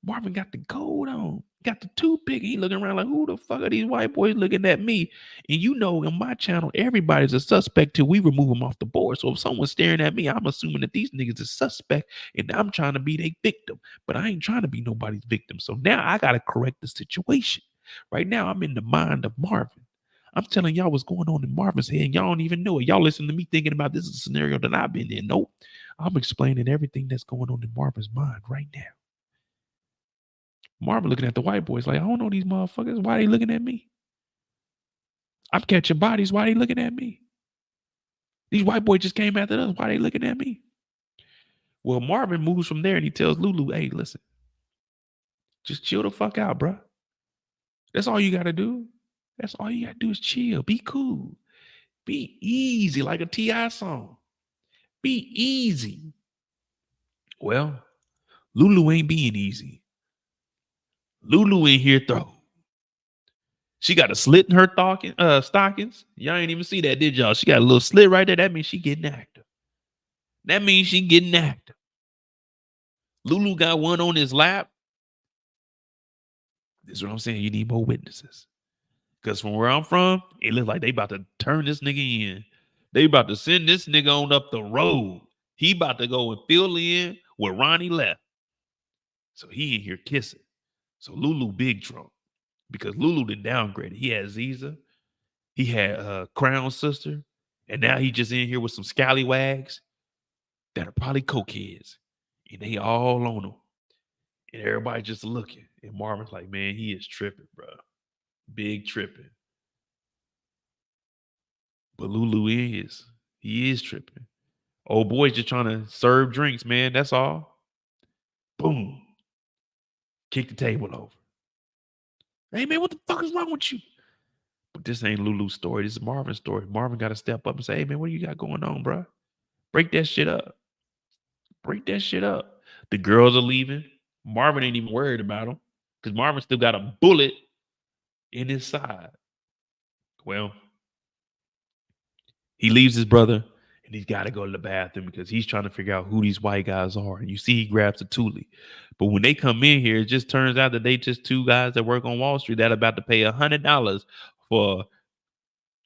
Marvin got the gold on. Got the toothpick. He looking around like, who the fuck are these white boys looking at me? And you know, on my channel, everybody's a suspect till we remove them off the board. So if someone's staring at me, I'm assuming that these niggas is suspect and I'm trying to be their victim. But I ain't trying to be nobody's victim. So now I got to correct the situation. Right now, I'm in the mind of Marvin. I'm telling y'all what's going on in Marvin's head, and y'all don't even know it. Y'all listen to me thinking about this is a scenario that I've been in. Nope. I'm explaining everything that's going on in Marvin's mind right now. Marvin looking at the white boys like, I don't know these motherfuckers. Why they looking at me? I'm catching bodies. Why they looking at me? These white boys just came after us. Why they looking at me? Well, Marvin moves from there and he tells Lulu, hey, listen, just chill the fuck out, bro. That's all you got to do. That's all you got to do is chill. Be cool. Be easy like a T.I. song. Be easy. Well, Lulu ain't being easy. Lulu in here throw. She got a slit in her stockings. Y'all ain't even see that, did y'all? She got a little slit right there. That means she getting active. That means she getting active. Lulu got one on his lap. This is what I'm saying. You need more witnesses. Because from where I'm from, it looks like they about to turn this nigga in. They about to send this nigga on up the road. He about to go and fill in where Ronnie left. So he in here kissing. So Lulu big drunk. Because Lulu done downgraded. He had Ziza. He had Crown's sister. And now he just in here with some scallywags that are probably cokeheads. And they all on him. And everybody just looking. And Marvin's like, man, he is tripping, bro. Big tripping. But Lulu is. He is tripping. Old boy's just trying to serve drinks, man. That's all. Boom. Kick the table over. Hey, man, what the fuck is wrong with you? But this ain't Lulu's story. This is Marvin's story. Marvin got to step up and say, hey, man, what do you got going on, bro? Break that shit up. Break that shit up. The girls are leaving. Marvin ain't even worried about them because Marvin still got a bullet in his side. Well, he leaves his brother and he's got to go to the bathroom because he's trying to figure out who these white guys are. And you see he grabs a Thule. But when they come in here, it just turns out that they just two guys that work on Wall Street that are about to pay $100 for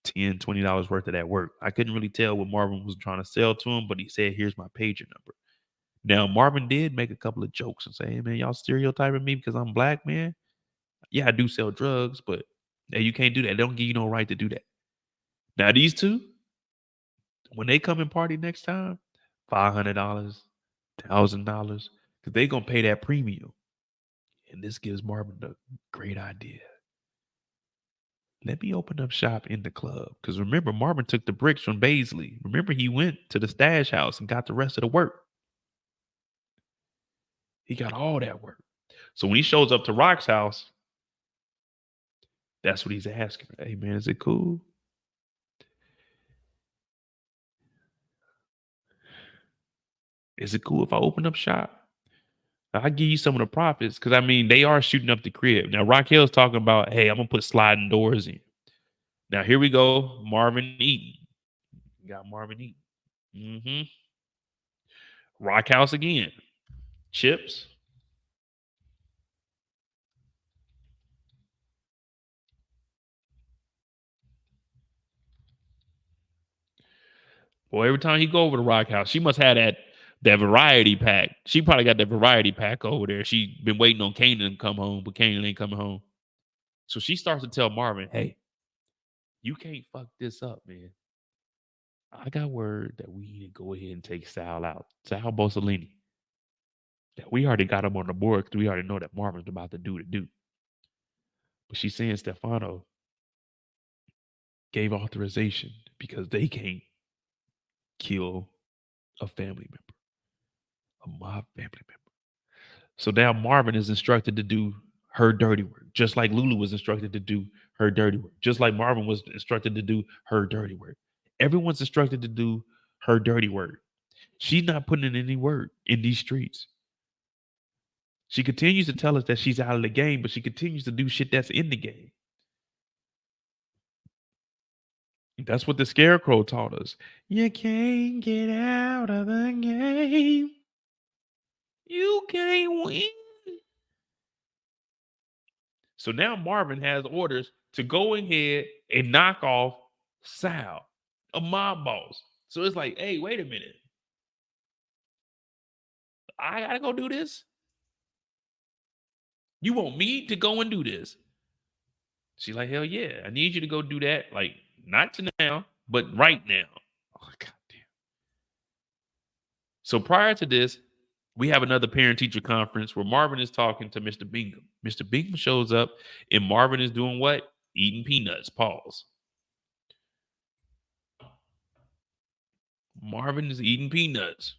$10, $20 worth of that work. I couldn't really tell what Marvin was trying to sell to him, but he said, here's my pager number. Now, Marvin did make a couple of jokes and say, hey, man, y'all stereotyping me because I'm black, man. Yeah, I do sell drugs, but hey, you can't do that. They don't give you no right to do that. Now, these two, when they come and party next time, $500, $1,000, because they're going to pay that premium. And this gives Marvin a great idea. Let me open up shop in the club. Because remember, Marvin took the bricks from Baisley. Remember, he went to the stash house and got the rest of the work. He got all that work. So when he shows up to Rock's house, that's what he's asking. Hey, man, is it cool? Is it cool if I open up shop? I'll give you some of the profits. Because, I mean, they are shooting up the crib. Now, Raquel's talking about, hey, I'm going to put sliding doors in. Now, here we go. Marvin eating. Got Marvin eating. Rock house again. Chips. Boy, every time he go over to Rock House, she must have that variety pack. She probably got that variety pack over there. She been waiting on Kanan to come home, but Kanan ain't coming home. So she starts to tell Marvin, hey, you can't fuck this up, man. I got word that we need to go ahead and take Sal out. Sal Bosolini. That we already got him on the board because we already know that Marvin's about to do. But she's saying Stefano gave authorization because they can't kill a family member, a mob family member. So now Marvin is instructed to do her dirty work, just like Lulu was instructed to do her dirty work, just like Marvin was instructed to do her dirty work. Everyone's instructed to do her dirty work. She's not putting in any work in these streets. She continues to tell us that she's out of the game, but she continues to do shit that's in the game. That's what the Scarecrow taught us. You can't get out of the game. You can't win. So now Marvin has orders to go ahead and knock off Sal, a mob boss. So it's like, hey, wait a minute. I gotta go do this? You want me to go and do this? She's like, hell yeah. I need you to go do that. Like, not to now, but right now. Oh, goddamn. So prior to this, we have another parent-teacher conference where Marvin is talking to Mr. Bingham. Mr. Bingham shows up, and Marvin is doing what? Eating peanuts. Pause. Marvin is eating peanuts.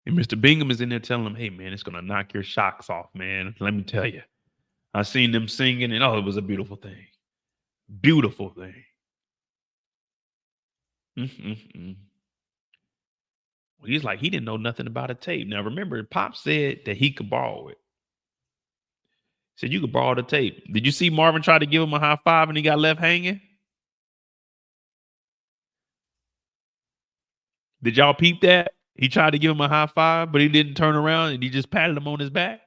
And Mr. Bingham is in there telling him, hey, man, it's going to knock your shocks off, man. Let me tell you. I seen them singing, and it was a beautiful thing. Beautiful thing. He's like, he didn't know nothing about a tape. Now, remember, Pop said that he could borrow it. He said, you could borrow the tape. Did you see Marvin try to give him a high five and he got left hanging? Did y'all peep that? He tried to give him a high five, but he didn't turn around and he just patted him on his back.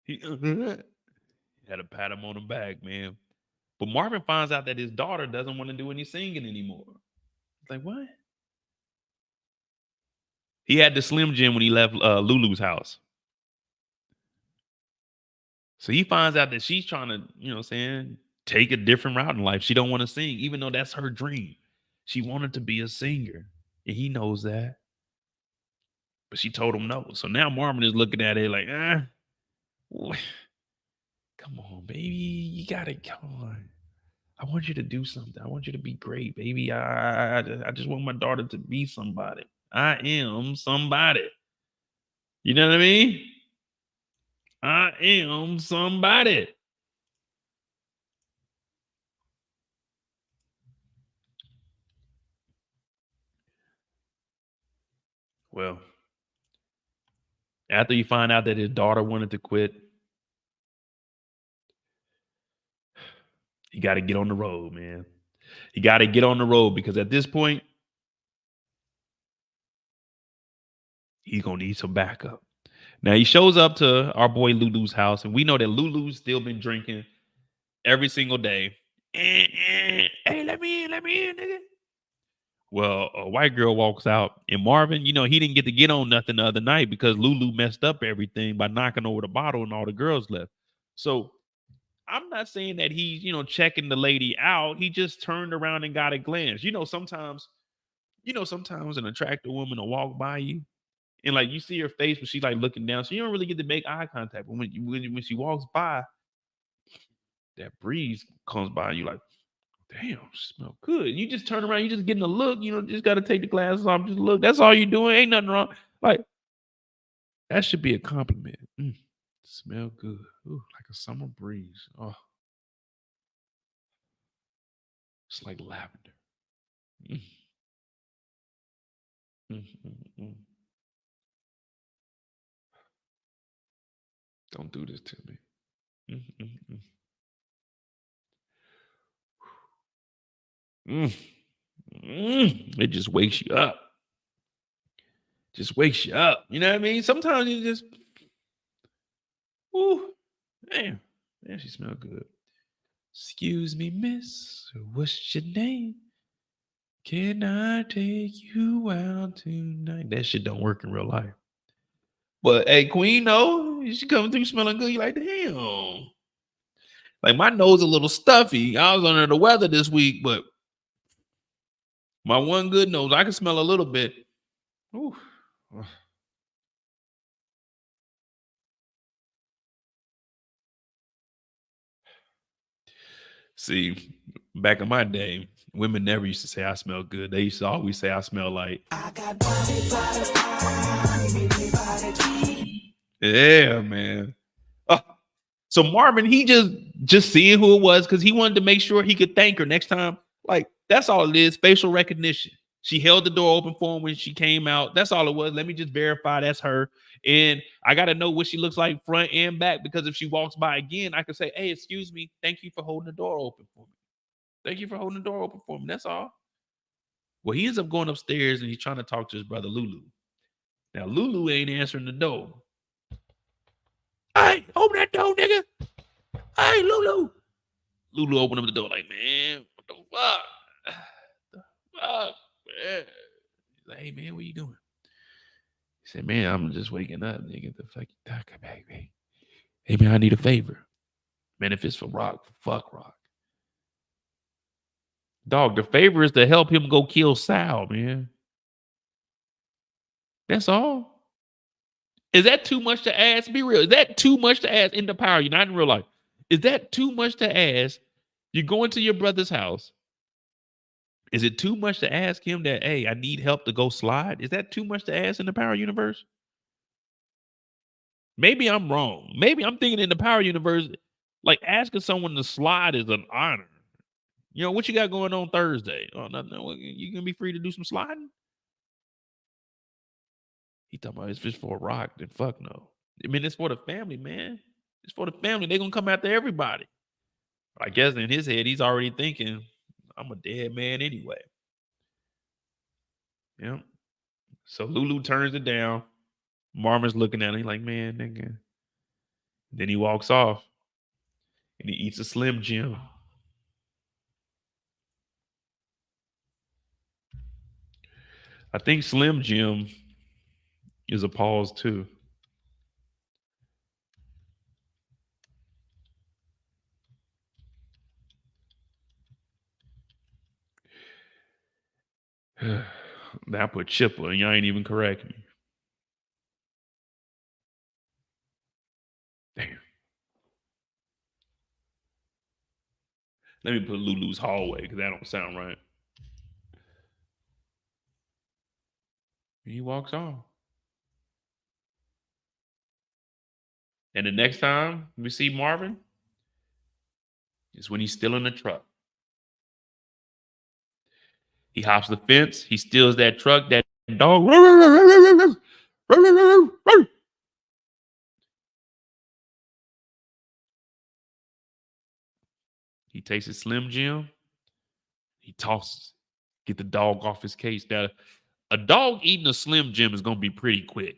He had to pat him on the back, man. But Marvin finds out that his daughter doesn't want to do any singing anymore. It's like, what? He had the Slim Jim when he left Lulu's house. So he finds out that she's trying to, take a different route in life. She don't want to sing, even though that's her dream. She wanted to be a singer, and he knows that. But she told him no. So now Marvin is looking at it like, come on, baby. You got to come on. I want you to do something. I want you to be great, baby. I just want my daughter to be somebody. I am somebody. You know what I mean? I am somebody. Well, after you find out that his daughter wanted to quit, you got to get on the road, man. You got to get on the road because at this point, he's going to need some backup. Now, he shows up to our boy Lulu's house, and we know that Lulu's still been drinking every single day. Hey, let me in, nigga. Well, a white girl walks out, and Marvin, he didn't get on nothing the other night because Lulu messed up everything by knocking over the bottle and all the girls left. So I'm not saying that he's, checking the lady out. He just turned around and got a glance. Sometimes an attractive woman will walk by you and like you see her face when she's like looking down. So you don't really get to make eye contact. But when she walks by, that breeze comes by and you like, damn, smell good. You just turn around, you just getting a look, just got to take the glasses off, just look. That's all you're doing. Ain't nothing wrong. Like, that should be a compliment. Smell good. Ooh, like a summer breeze. Oh, it's like lavender. Mm. Mm. Don't do this to me. Mm. It just wakes you up. Just wakes you up. You know what I mean? Sometimes you just, ooh, man, she smell good. Excuse me, miss, what's your name? Can I take you out tonight? That shit don't work in real life. But hey, Queen, no, she coming through smelling good. You like, damn. Like my nose a little stuffy. I was under the weather this week, but my one good nose, I can smell a little bit. Ooh. See, back in my day, women never used to say I smell good. They used to always say I smell like. Yeah, man. So Marvin, he just seeing who it was because he wanted to make sure he could thank her next time. Like that's all it is. Facial recognition. She held the door open for him when she came out. That's all it was. Let me just verify that's her. And I got to know what she looks like front and back because if she walks by again, I can say, hey, excuse me. Thank you for holding the door open for me. Thank you for holding the door open for me. That's all. Well, he ends up going upstairs and he's trying to talk to his brother Lulu. Now, Lulu ain't answering the door. Hey, open that door, nigga. Hey, Lulu. Lulu opened up the door like, man, what the fuck? The fuck, man. He's like, hey, man, what you doing? He said, man, I'm just waking up, nigga. The fuck you talking about, man? Hey, man, I need a favor. Man, if it's for Rock, fuck Rock. Dog, the favor is to help him go kill Sal, man. That's all. Is that too much to ask? Be real. Is that too much to ask in the power? You're not in real life. Is that too much to ask? You go into your brother's house. Is it too much to ask him that, hey, I need help to go slide? Is that too much to ask in the power universe? Maybe I'm wrong. Maybe I'm thinking in the power universe, like asking someone to slide is an honor. You know, what you got going on Thursday? Oh, nothing. You gonna be free to do some sliding? He talking about it's just for a rock, then fuck no. I mean, it's for the family, man. It's for the family. They're gonna come after everybody. I guess in his head, he's already thinking, I'm a dead man anyway. Yeah. So Lulu turns it down. Marvin's looking at him. He's like, man, nigga. Then he walks off and he eats a Slim Jim. I think Slim Jim is a pause too. I put Chipper and y'all ain't even correct me. Damn. Let me put Lulu's hallway because that don't sound right. He walks off. And the next time we see Marvin is when he's still in the truck. He hops the fence. He steals that truck. That dog. He takes his Slim Jim. He tosses. Get the dog off his case. Now, a dog eating a Slim Jim is going to be pretty quick.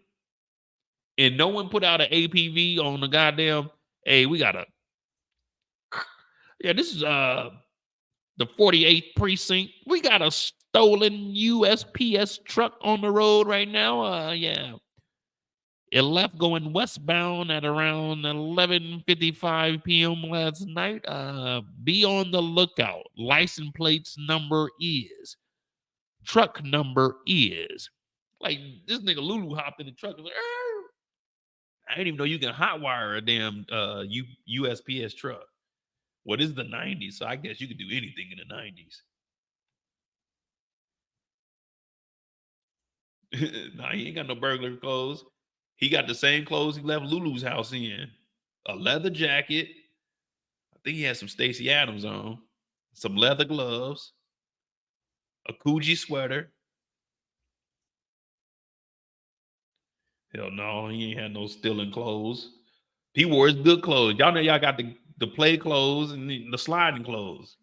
And no one put out an APV on the goddamn, hey, we got a, yeah, this is the 48th precinct. We got a stolen USPS truck on the road right now. Yeah. It left going westbound at around 11:55 p.m. last night. Be on the lookout. License plates number is. Truck number is. Like, this nigga Lulu hopped in the truck and was like, I didn't even know you can hotwire a damn USPS truck. Well, this is the 90s, so I guess you could do anything in the 90s. Nah, he ain't got no burglar clothes. He got the same clothes he left Lulu's house in. A leather jacket. I think he had some Stacey Adams on. Some leather gloves. A Coogee sweater. Hell no, he ain't had no stealing clothes. He wore his good clothes. Y'all know y'all got the play clothes and the sliding clothes.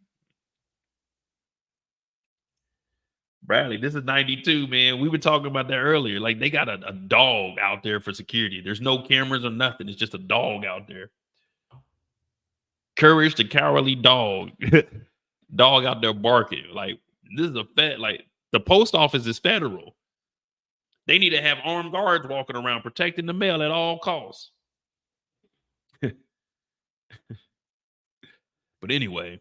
Bradley, this is 92, man. We were talking about that earlier. Like, they got a dog out there for security. There's no cameras or nothing. It's just a dog out there. Courage the cowardly dog. Dog out there barking. Like, this is like, the post office is federal. They need to have armed guards walking around protecting the mail at all costs. But anyway,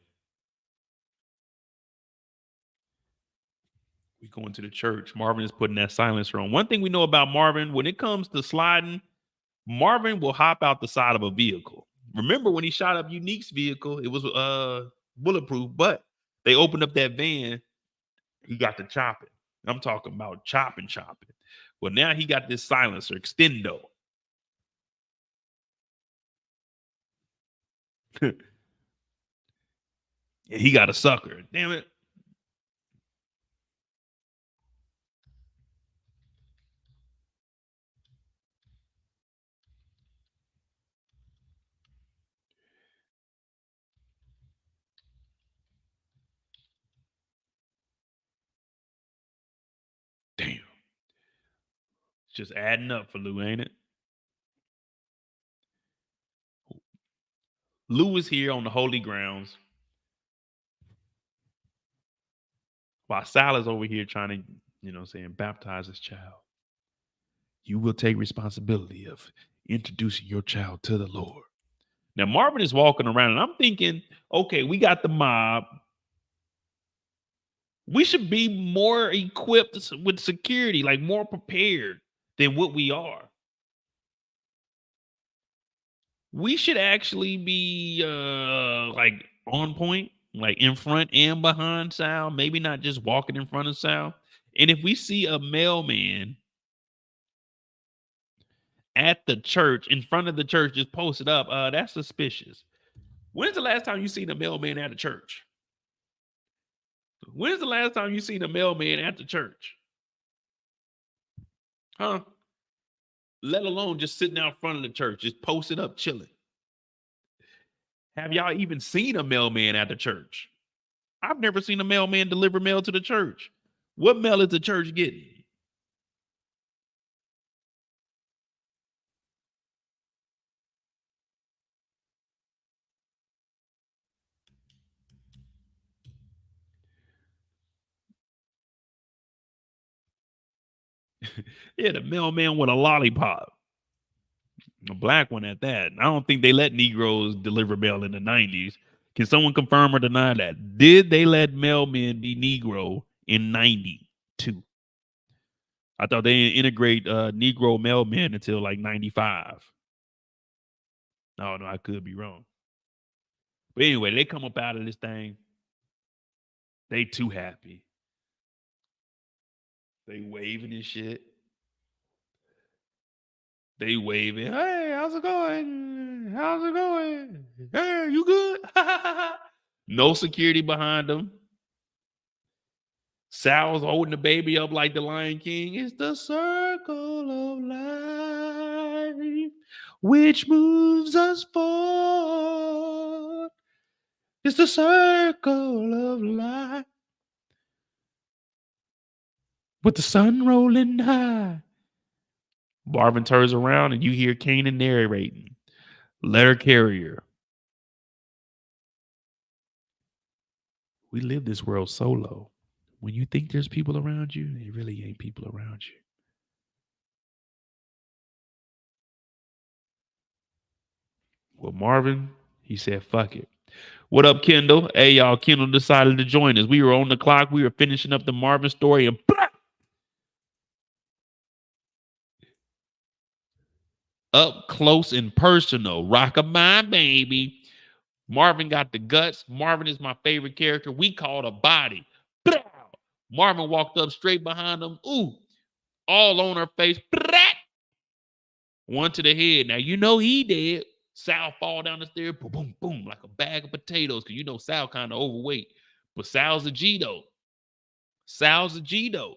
we go into the church. Marvin is putting that silencer on. One thing we know about Marvin, when it comes to sliding, Marvin will hop out the side of a vehicle. Remember when he shot up Unique's vehicle, it was bulletproof, but they opened up that van, he got to chopping. I'm talking about chopping. Well, now he got this silencer, extendo. And he got a sucker. Damn it. Damn. It's just adding up for Lou, ain't it? Lou is here on the holy grounds, while Sal is over here trying to, baptize his child. You will take responsibility of introducing your child to the Lord. Now, Marvin is walking around, and I'm thinking, okay, we got the mob. We should be more equipped with security, like more prepared than what we are. We should actually be like on point, like in front and behind Sal, maybe not just walking in front of Sal. And if we see a mailman at the church, in front of the church, just posted up, that's suspicious. When's the last time you seen a mailman at a church? When's the last time you seen a mailman at the church? Huh? Let alone just sitting out front of the church, just posted up, chilling. Have y'all even seen a mailman at the church? I've never seen a mailman deliver mail to the church. What mail is the church getting? Yeah, the mailman with a lollipop. A black one at that. I don't think they let Negroes deliver mail in the 90s. Can someone confirm or deny that? Did they let mailmen be Negro in 92? I thought they didn't integrate Negro mailmen until like 95. No, I could be wrong. But anyway, they come up out of this thing. They too happy. They waving and shit. They waving. Hey, how's it going? How's it going? Hey, you good? No security behind them. Sal's holding the baby up like the Lion King. It's the circle of life which moves us forward. It's the circle of life with the sun rolling high. Marvin turns around and you hear Kanan narrating. Letter carrier. We live this world solo. When you think there's people around you, it really ain't people around you. Well, Marvin, he said, fuck it. What up, Kendall? Hey, y'all, Kendall decided to join us. We were on the clock. We were finishing up the Marvin story and blah! Up close and personal. Rock-a-my baby. Marvin got the guts. Marvin is my favorite character. We called a body. Blah! Marvin walked up straight behind him. Ooh, all on her face. Blah! One to the head. Now, you know he dead. Sal fall down the stairs, boom, boom, boom, like a bag of potatoes, because you know Sal kind of overweight. But Sal's a G, though. Sal's a G, though.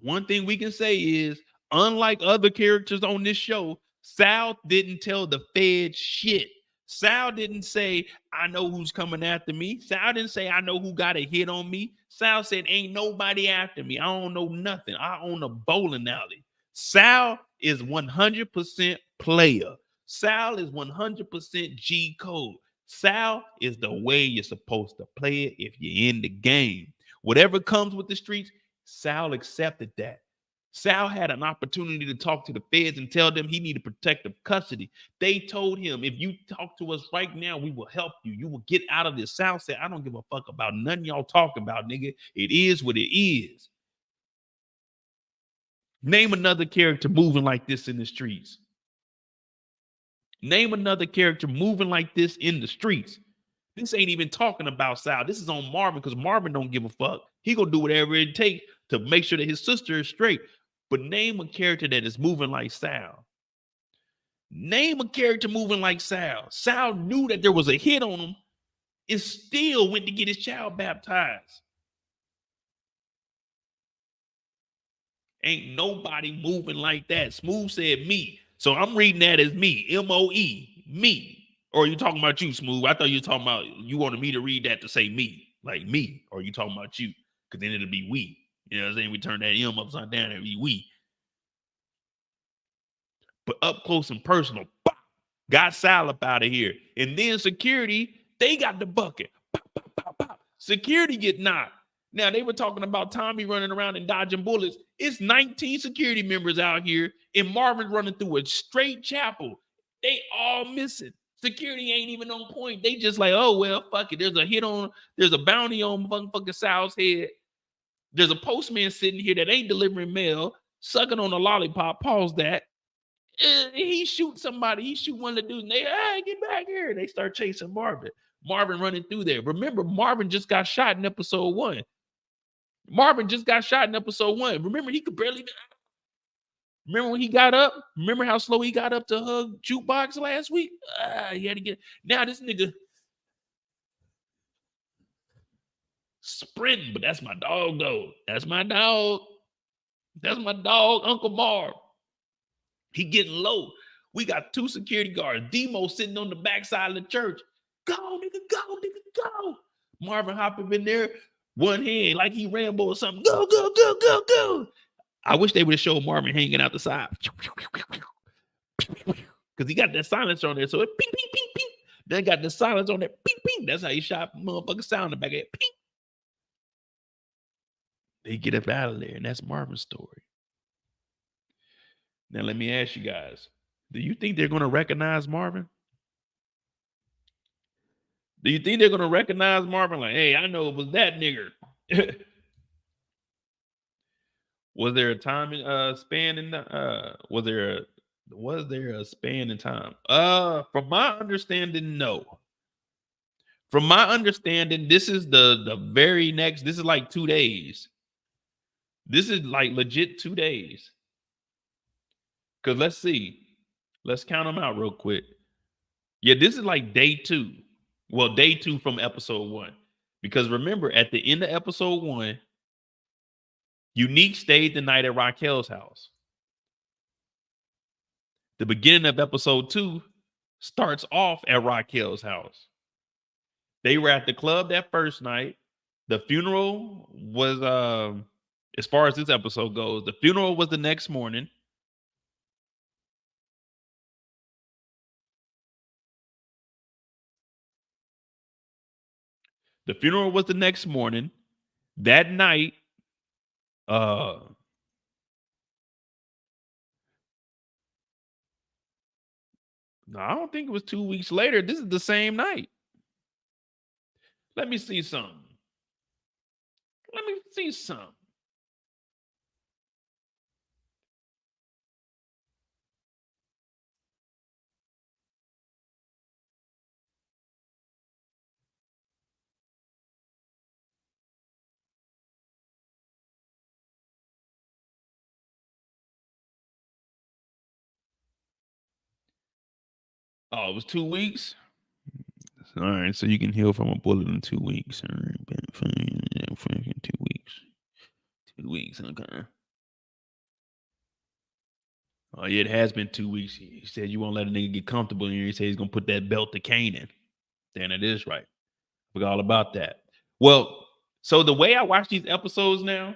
One thing we can say is, unlike other characters on this show, Sal didn't tell the feds shit. Sal didn't say, I know who's coming after me. Sal didn't say, I know who got a hit on me. Sal said, ain't nobody after me. I don't know nothing. I own a bowling alley. Sal is 100% player. Sal is 100% G code. Sal is the way you're supposed to play it if you're in the game. Whatever comes with the streets, Sal accepted that. Sal had an opportunity to talk to the feds and tell them he needed protective custody. They told him, if you talk to us right now, we will help you. You will get out of this. Sal said, I don't give a fuck about nothing y'all talking about, nigga. It is what it is. Name another character moving like this in the streets. Name another character moving like this in the streets. This ain't even talking about Sal. This is on Marvin, because Marvin don't give a fuck. He gonna do whatever it takes to make sure that his sister is straight. But name a character that is moving like Sal. Name a character moving like Sal. Sal knew that there was a hit on him and still went to get his child baptized. Ain't nobody moving like that. Smooth said me. So I'm reading that as me. M-O-E. Me. Or are you talking about you, Smooth? I thought you were talking about, you wanted me to read that to say me. Like me. Or are you talking about you? Because then it'll be we. You know what I'm saying? We turn that M upside down and be we. But up close and personal, pop, got Sal up out of here. And then security, they got the bucket. Pop, pop, pop, pop. Security get knocked. Now, they were talking about Tommy running around and dodging bullets. It's 19 security members out here, and Marvin running through a straight chapel. They all missing. Security ain't even on point. They just like, oh, well, fuck it. There's a bounty on motherfucking Sal's head. There's a postman sitting here that ain't delivering mail, sucking on a lollipop. Pause that. He shoot somebody. He shoot one of the dudes, and they, get back here. They start chasing Marvin. Marvin running through there. Remember, Marvin just got shot in episode 1. Remember, he could barely even. Remember when he got up? Remember how slow he got up to hug Jukebox last week? He had to get. Now this nigga sprinting, but that's my dog, though. That's my dog. That's my dog, Uncle Marv. He getting low. We got 2 security guards. Demo sitting on the backside of the church. Go, nigga, go. Marvin hopping in there, one hand like he Rambo or something. Go. I wish they would have showed Marvin hanging out the side. Because he got that silencer on there. So it ping, ping, ping, ping. Then got the silence on there. Ping, ping. That's how he shot motherfucking sound in the back of it. Ping. They get up out of there, and that's Marvin's story. Now, let me ask you guys. Do you think they're going to recognize Marvin? Do you think they're going to recognize Marvin? Like, hey, I know it was that nigger. Was there a time span in the was there a span in time? From my understanding, no. From my understanding, this is the very next, this is like 2 days. This is like legit 2 days. Because let's see. Let's count them out real quick. Yeah, this is like day 2. Well, day 2 from episode 1. Because remember, at the end of episode 1, Unique stayed the night at Raquel's house. The beginning of episode 2 starts off at Raquel's house. They were at the club that first night. The funeral was, as far as this episode goes, the funeral was the next morning. The funeral was the next morning. That night, no, I don't think it was 2 weeks later. This is the same night. Let me see something. Oh, it was 2 weeks? All right, so you can heal from a bullet in 2 weeks. All right, 2 weeks. 2 weeks, okay. Oh, yeah, it has been 2 weeks. He said you won't let a nigga get comfortable in here. He said he's going to put that belt to Kanan. Then it is right. Forgot all about that. Well, so the way I watch these episodes now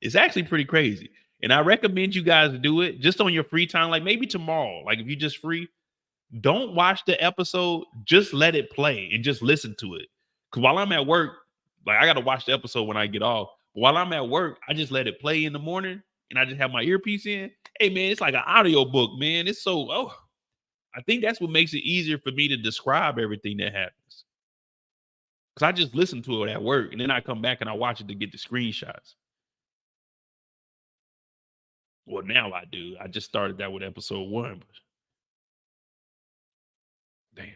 is actually pretty crazy. And I recommend you guys to do it just on your free time. Like maybe tomorrow, like if you're just free, don't watch the episode. Just let it play and just listen to it. Because while I'm at work, like I got to watch the episode when I get off. But while I'm at work, I just let it play in the morning and I just have my earpiece in. Hey, man, it's like an audio book, man. It's so, I think that's what makes it easier for me to describe everything that happens. Because I just listen to it at work and then I come back and I watch it to get the screenshots. Well, now I do. I just started that with episode 1. But damn.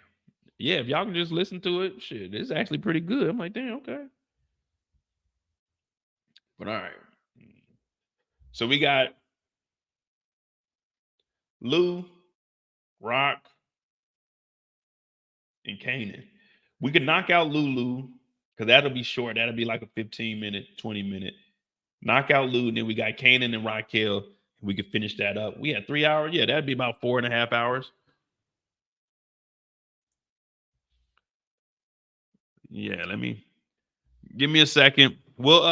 Yeah, if y'all can just listen to it, shit, it's actually pretty good. I'm like, damn, okay. But all right. So we got Lou, Rock, and Kanan. We could knock out Lulu, because that'll be short. That'll be like a 15-minute, 20-minute. Knock out Lou, and then we got Kanan and Raquel. We could finish that up. We had 3 hours. Yeah, that'd be about 4.5 hours. Yeah, give me a second. We'll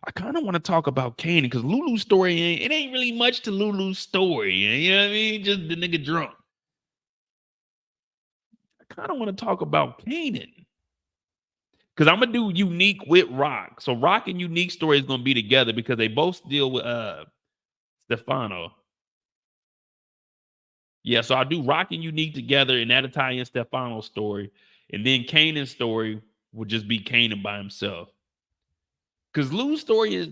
I kind of want to talk about Kanan because Lulu's story ain't really much to Lulu's story. You know what I mean? Just the nigga drunk. I kind of want to talk about Kanan because I'm gonna do Unique with Rock. So Rock and Unique story is gonna be together because they both deal with Stefano. Yeah, so I'll do Rock and Unique together, and that'll tie in Stefano's story, and then Kanan's story will just be Kanan by himself. Because Lou's story is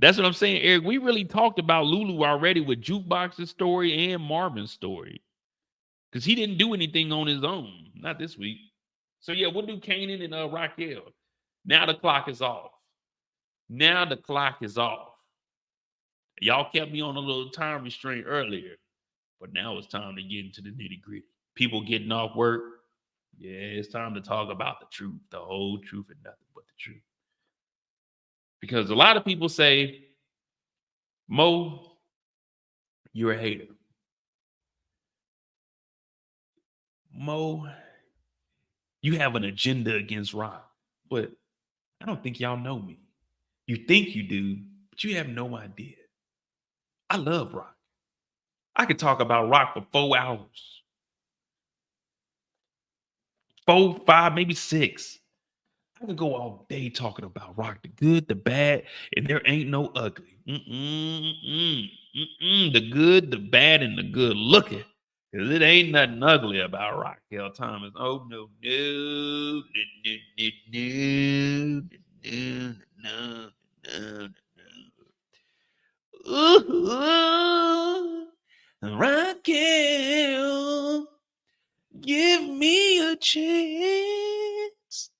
that's what I'm saying, Eric. We really talked about Lulu already with Jukebox's story and Marvin's story. Because he didn't do anything on his own. Not this week. So yeah, we'll do Kanan and Raquel. Now the clock is off. Now the clock is off. Y'all kept me on a little time restraint earlier. But now it's time to get into the nitty-gritty. People getting off work. Yeah, it's time to talk about the truth. The whole truth and nothing but the truth. Because a lot of people say, Mo, you're a hater. Mo, you have an agenda against Rock. But I don't think y'all know me. You think you do, but you have no idea. I love Rock. I could talk about Rock for 4 hours. 4, 5, maybe 6. I could go all day talking about Rock, the good, the bad, and there ain't no ugly. The good, the bad, and the good looking. Because it ain't nothing ugly about Raquel Thomas. Oh, no. Ooh, Raquel, give me a chance.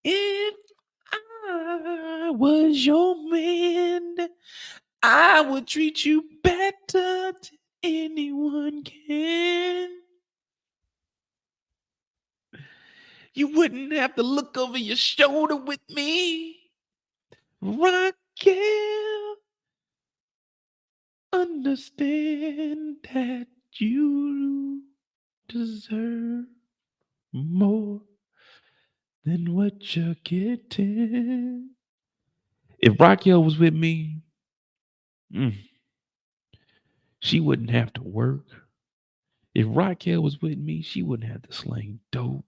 If I was your man, I would treat you better than anyone can. You wouldn't have to look over your shoulder with me. Raquel, understand that you deserve more than what you're getting. If Raquel was with me, she wouldn't have to work. If Raquel was with me, she wouldn't have to sling dope.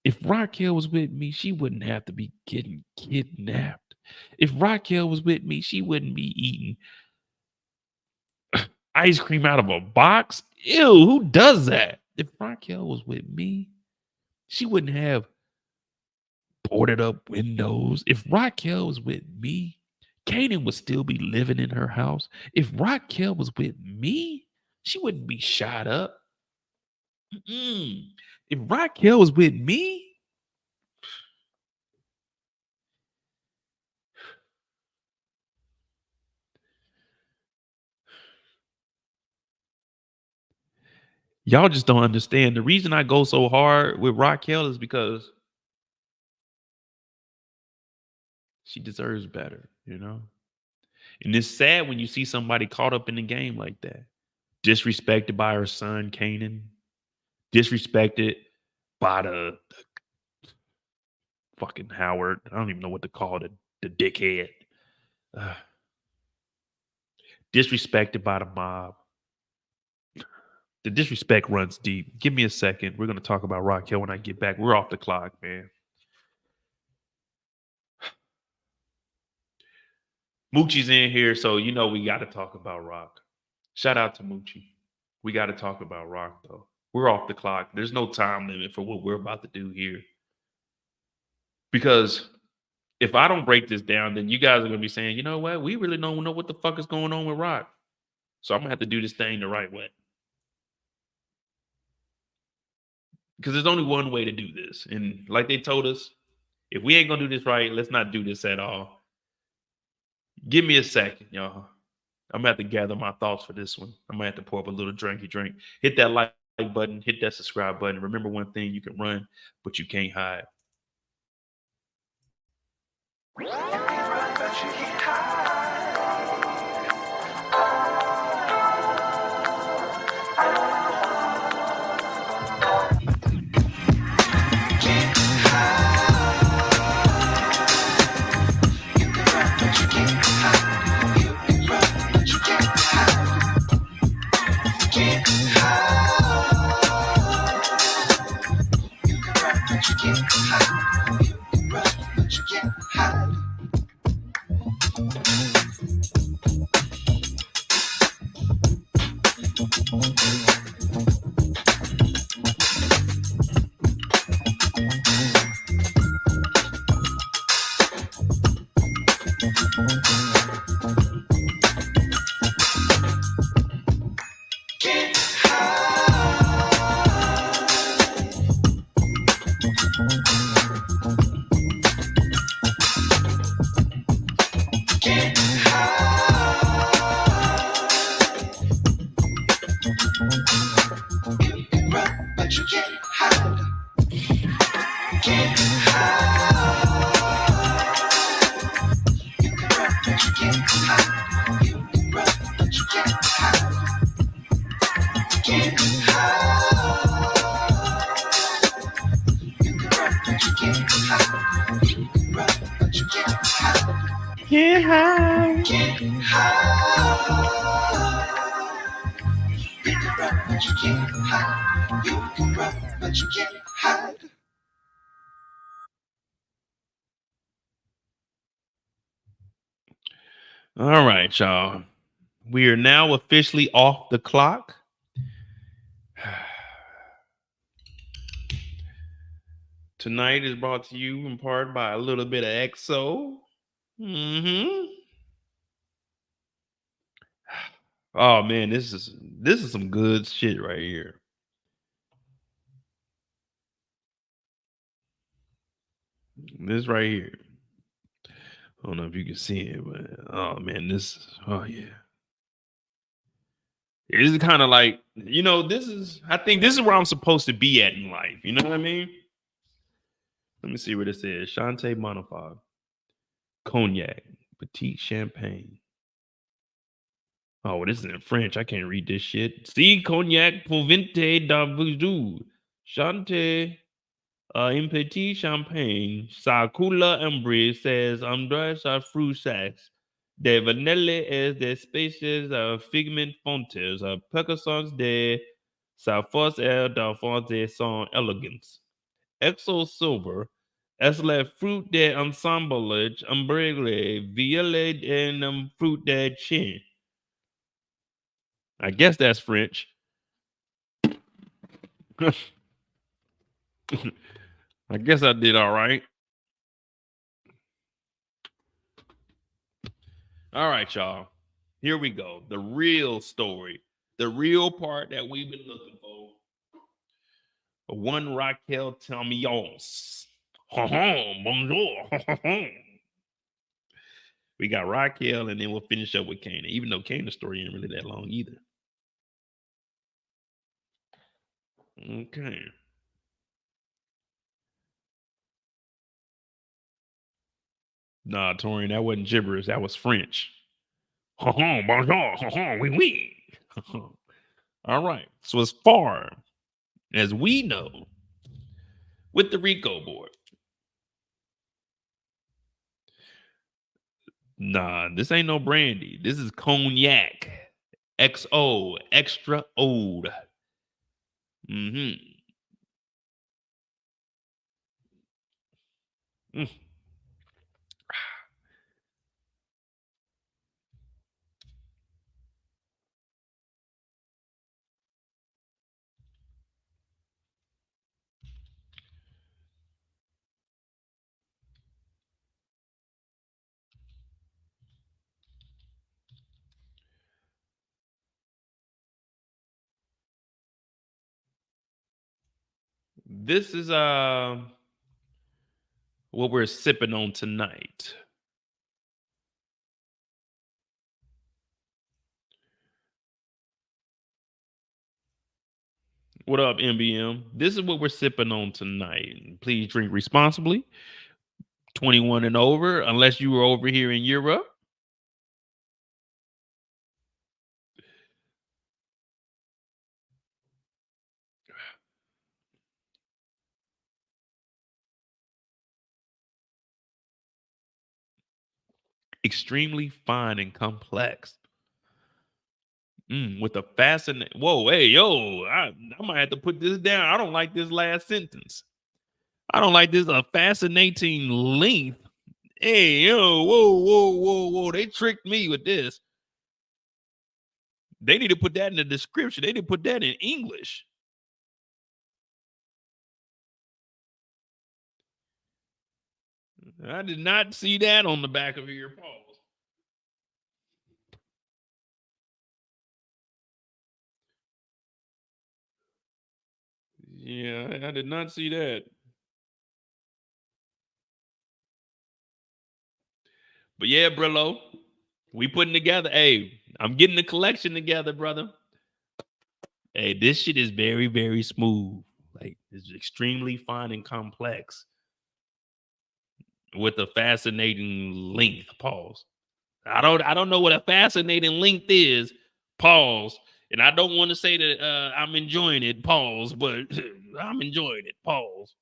If Raquel was with me, she wouldn't have to be getting kidnapped. If Raquel was with me, she wouldn't be eating ice cream out of a box. Ew, who does that? If Raquel was with me, she wouldn't have boarded up windows. If Raquel was with me, Kanan would still be living in her house. If Raquel was with me, she wouldn't be shot up. If Raquel was with me, y'all just don't understand. The reason I go so hard with Raquel is because she deserves better, you know? And it's sad when you see somebody caught up in the game like that. Disrespected by her son, Kanan. Disrespected by the fucking Howard. I don't even know what to call it. The dickhead. Disrespected by the mob. The disrespect runs deep. Give me a second. We're going to talk about Raquel when I get back. We're off the clock, man. Moochie's in here, so you know we got to talk about Rock. Shout out to Moochie. We got to talk about Rock, though. We're off the clock. There's no time limit for what we're about to do here. Because if I don't break this down, then you guys are going to be saying, you know what? We really don't know what the fuck is going on with Rock. So I'm going to have to do this thing the right way. Because there's only one way to do this. And like they told us, if we ain't going to do this right, let's not do this at all. Give me a second, y'all. I'm going to have to gather my thoughts for this one. I'm going to have to pour up a little drinky drink. Hit that like button. Hit that subscribe button. Remember one thing, you can run, but you can't hide. All right, y'all. We are now officially off the clock. Tonight is brought to you in part by a little bit of XO. Oh man, this is some good shit right here. This right here. I don't know if you can see it, but oh man, oh yeah. It is kind of like, you know, I think this is where I'm supposed to be at in life. You know what I mean? Let me see what it says. Chante Monofog. Cognac. Petite Champagne. Oh, this is in French. I can't read this shit. Si Cognac Provinte d'Avoujou. Chante un petit champagne. Sa couleur ambre says André sa fruits de vanille et des species of figment fontes. Percussons de sa force et d'enfant de son élégance. Exo Silver est le fruit de assemblage umbrelle violet and fruit de chien. I guess that's French. I guess I did all right. All right, y'all. Here we go. The real story. The real part that we've been looking for. One Raquel Tamios. Bonjour. We got Raquel, and then we'll finish up with Kanan, even though Kanan's story ain't really that long either. Okay. Nah, Torian, that wasn't gibberish. That was French. Bonjour. Oui, oui. All right. So as far as we know, with the Rico board, nah, this ain't no brandy. This is cognac. XO, extra old. Mm-hmm. Mm. This is what we're sipping on tonight. What up, MBM? This is what we're sipping on tonight. Please drink responsibly. 21 and over, unless you were over here in Europe. Extremely fine and complex. With a fascinating. Whoa, hey, yo, I might have to put this down. I don't like this last sentence. I don't like this. A fascinating length. Hey, yo, whoa. They tricked me with this. They need to put that in the description. They need to put that in English. I did not see that on the back of your pause. Yeah, I did not see that. But yeah, Brillo, we putting together. Hey, I'm getting the collection together, brother. Hey, this shit is very, very smooth. Like, it's extremely fine and complex with a fascinating length. Pause. I don't know what a fascinating length is. Pause. And I don't want to say that I'm enjoying it. Pause. But I'm enjoying it. Pause.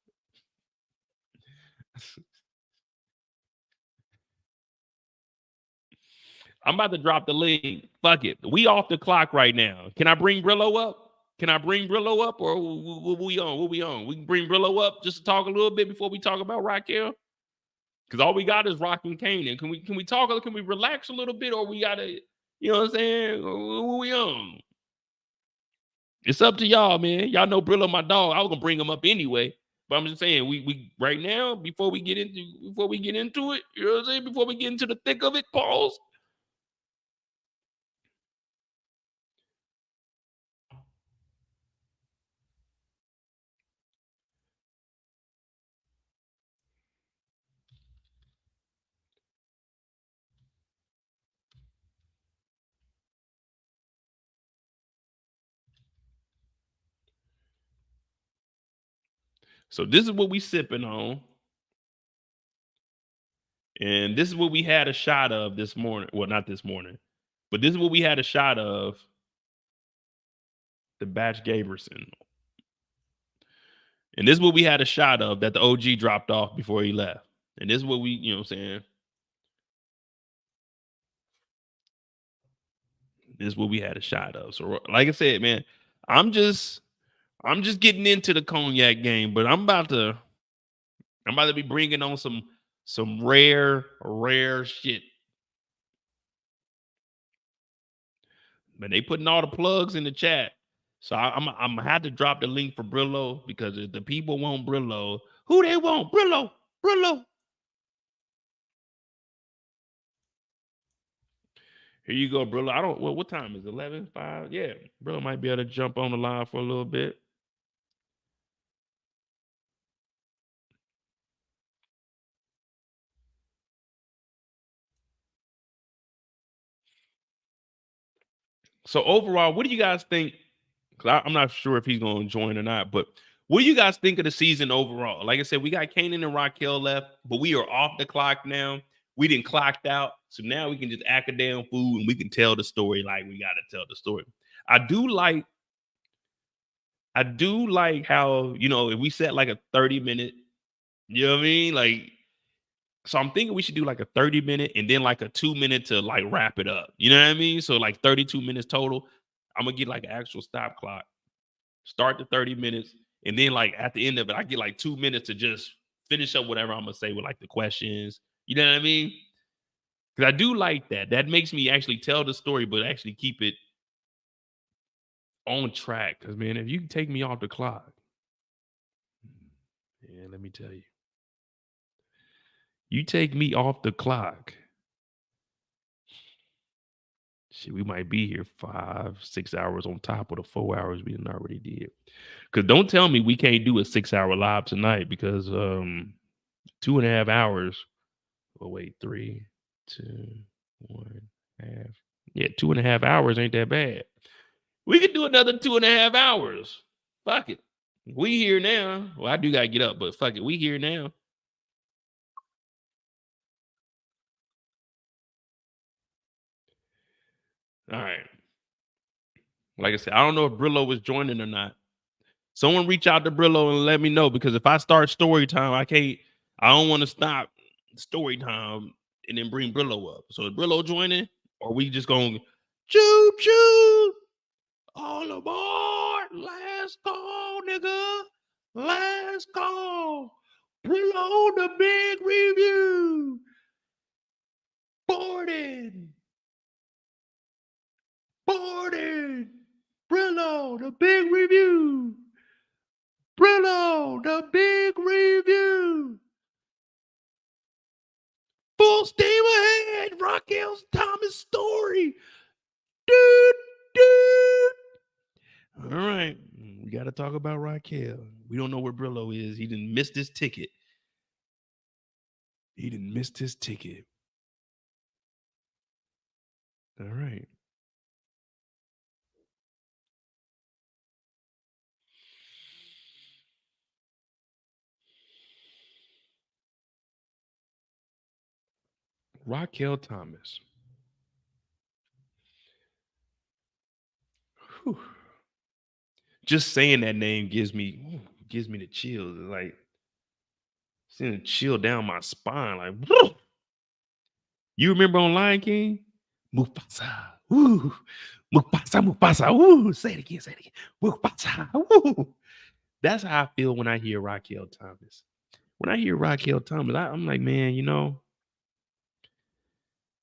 I'm about to drop the link. Fuck it. We off the clock right now. Can I bring Brillo up? Can I bring Brillo up, or what we on? What we on? We can bring Brillo up just to talk a little bit before we talk about Raquel. Because all we got is Raising Kanan. Can we talk? Can we relax a little bit, or we gotta, you know what I'm saying? What we on? It's up to y'all, man. Y'all know Brillo, my dog. I was gonna bring him up anyway, but I'm just saying we right now before we get into it, you know what I'm saying? Before we get into the thick of it, pause. So this is what we sipping on. And this is what we had a shot of this morning. Well, not this morning, but this is what we had a shot of the Batch Gaberson. And this is what we had a shot of that the OG dropped off before he left. And this is what we, you know what I'm saying? This is what we had a shot of. So like I said, man, I'm just getting into the cognac game, but I'm about to be bringing on some rare shit. But they putting all the plugs in the chat. So I'm gonna have to drop the link for Brillo, because if the people want Brillo, who they want? Brillo. Here you go, Brillo. I don't. What time is it? 11:05? Yeah, Brillo might be able to jump on the line for a little bit. So overall, what do you guys think? Because I'm not sure if he's going to join or not, but what do you guys think of the season overall? Like I said, we got Kanan and Raquel left, but we are off the clock now. We didn't clocked out, so now we can just act a damn fool and we can tell the story like we got to tell the story. I do like how, you know, if we set like a 30-minute, you know what I mean? Like, so I'm thinking we should do like a 30-minute and then like a 2-minute to like wrap it up. You know what I mean? So like 32 minutes total. I'm gonna get like an actual stop clock, start the 30 minutes, and then like at the end of it, I get like 2 minutes to just finish up whatever I'm gonna say with like the questions. You know what I mean? Because I do like that. That makes me actually tell the story, but actually keep it on track. Because man, if you take me off the clock, yeah, let me tell you. You take me off the clock, shit, we might be here 5-6 hours on top of the 4 hours we done already did. Because don't tell me we can't do a 6-hour live tonight because 2.5 hours. Oh wait, 3, 2, 1 half. Yeah, 2.5 hours ain't that bad. We could do another 2.5 hours. Fuck it. We here now. Well, I do gotta get up, but fuck it. We here now. All right. Like I said, I don't know if Brillo was joining or not. Someone reach out to Brillo and let me know, because if I start story time, I don't want to stop story time and then bring Brillo up. So is Brillo joining, or we just going choo choo all aboard? Last call, nigga. Last call. Brillo, the big review. Boarded. Brillo, the big review. Brillo, the big review. Full steam ahead. Raquel's Thomas story. Dude. All right. We got to talk about Raquel. We don't know where Brillo is. He didn't miss his ticket. All right. Raquel Thomas. Whew. Just saying that name gives me the chills. It's like seeing a chill down my spine. Like, whew. You remember on Lion King? Mufasa. Woo. Mufasa. Woo. Say it again. Mufasa. Woo. That's how I feel when I hear Raquel Thomas. When I hear Raquel Thomas, I'm like, man, you know,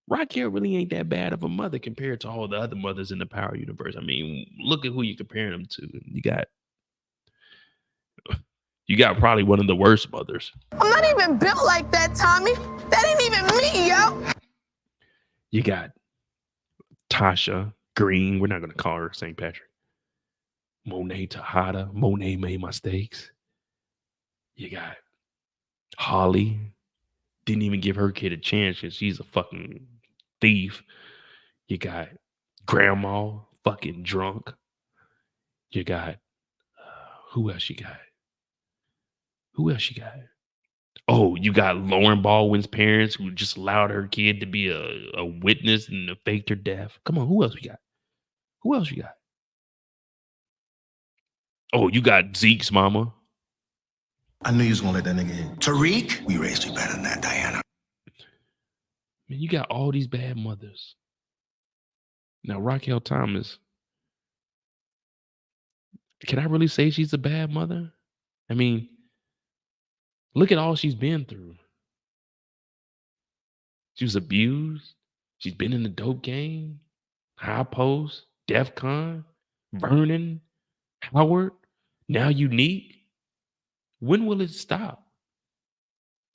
Raquel really ain't that bad of a mother compared to all the other mothers in the Power universe. I mean, look at who you're comparing them to. You got probably one of the worst mothers. I'm not even built like that, Tommy. That ain't even me, yo. You got Tasha Green. We're not going to call her St. Patrick. Monet Tejada. Monet made mistakes. You got Holly. Didn't even give her kid a chance because she's a fucking thief. You got Grandma, fucking drunk. You got, who else you got? Oh, you got Lauren Baldwin's parents who just allowed her kid to be a witness and to faked her death. Come on, who else you got? Oh, you got Zeke's mama. I knew you was gonna let that nigga in. Tariq, we raised you better than that, Diana. Man, you got all these bad mothers. Now, Raquel Thomas, can I really say she's a bad mother? I mean, look at all she's been through. She was abused. She's been in the dope game, High Post, Def Con, Vernon, Howard, now Unique. When will it stop?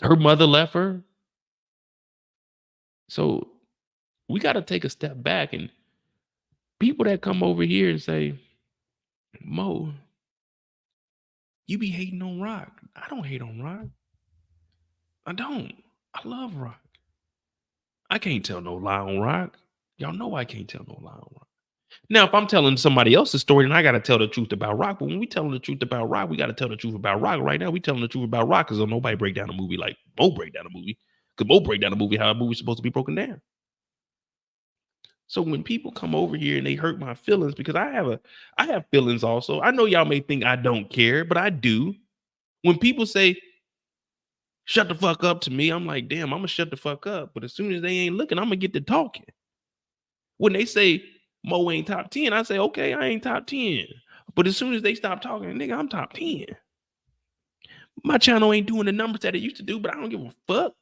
Her mother left her. So we got to take a step back, and people that come over here and say, Mo, you be hating on Rock. I don't hate on Rock. I don't. I love Rock. I can't tell no lie on Rock. Y'all know I can't tell no lie on Rock. Now, if I'm telling somebody else's story, then I got to tell the truth about Rock. But when we telling the truth about Rock, we got to tell the truth about Rock. Right now, we telling the truth about Rock because nobody break down a movie like Mo break down a movie. Because Mo break down a movie how a movie's supposed to be broken down. So when people come over here and they hurt my feelings, because I have feelings also. I know y'all may think I don't care, but I do. When people say, shut the fuck up to me, I'm like, damn, I'm gonna shut the fuck up. But as soon as they ain't looking, I'm gonna get to talking. When they say Mo ain't top 10, I say, okay, I ain't top 10. But as soon as they stop talking, nigga, I'm top 10. My channel ain't doing the numbers that it used to do, but I don't give a fuck.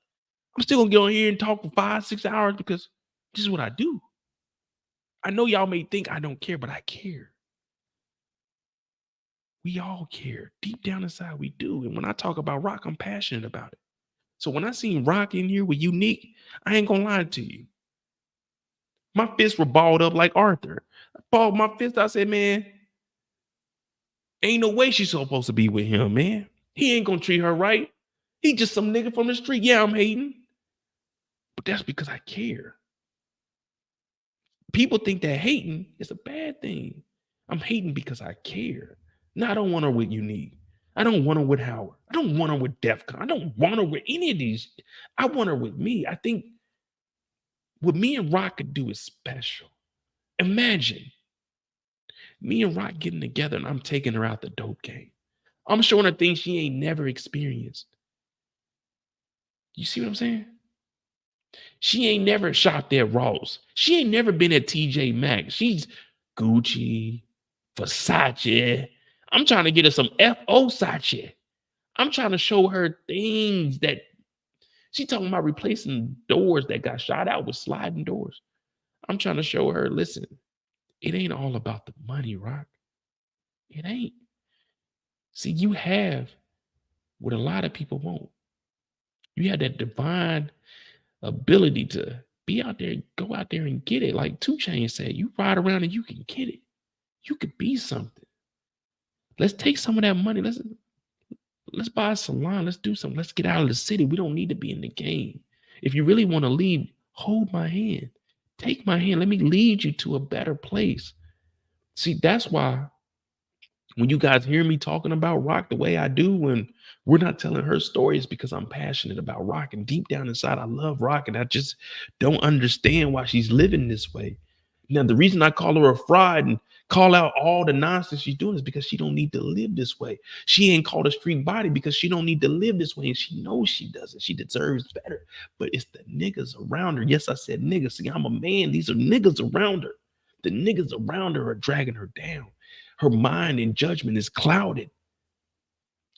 I'm still gonna get on here and talk for 5-6 hours because this is what I do. I know y'all may think I don't care, but I care. We all care. Deep down inside, we do. And when I talk about Rock, I'm passionate about it. So when I seen Rock in here with Unique, I ain't gonna lie to you. My fists were balled up like Arthur. I balled my fist. I said, man, ain't no way she's supposed to be with him, man. He ain't gonna treat her right. He just some nigga from the street. Yeah, I'm hating. But that's because I care. People think that hating is a bad thing. I'm hating because I care. No, I don't want her with Unique. I don't want her with Howard. I don't want her with Defcon. I don't want her with any of these. I want her with me. I think what me and Rock could do is special. Imagine me and Rock getting together and I'm taking her out the dope game. I'm showing her things she ain't never experienced. You see what I'm saying? She ain't never shopped at Ross. She ain't never been at TJ Maxx. She's Gucci, Versace. I'm trying to get her some F.O. Sache. I'm trying to show her things that she talking about replacing doors that got shot out with sliding doors. I'm trying to show her, listen, it ain't all about the money, Rock. It ain't. See, you have what a lot of people won't. You have that divine ability to be out there, go out there and get it. Like 2 Chainz said, you ride around and you can get it. You could be something. Let's take some of that money. Let's buy a salon. Let's do something. Let's get out of the city. We don't need to be in the game. If you really want to leave, hold my hand. Take my hand. Let me lead you to a better place. See, that's why when you guys hear me talking about Rock the way I do, when we're not telling her stories, because I'm passionate about Rock. And deep down inside, I love Rock. And I just don't understand why she's living this way. Now, the reason I call her a fraud and call out all the nonsense she's doing is because she don't need to live this way. She ain't called a street body because she don't need to live this way. And she knows she doesn't. She deserves better. But it's the niggas around her. Yes, I said niggas. See, I'm a man. These are niggas around her. The niggas around her are dragging her down. Her mind and judgment is clouded.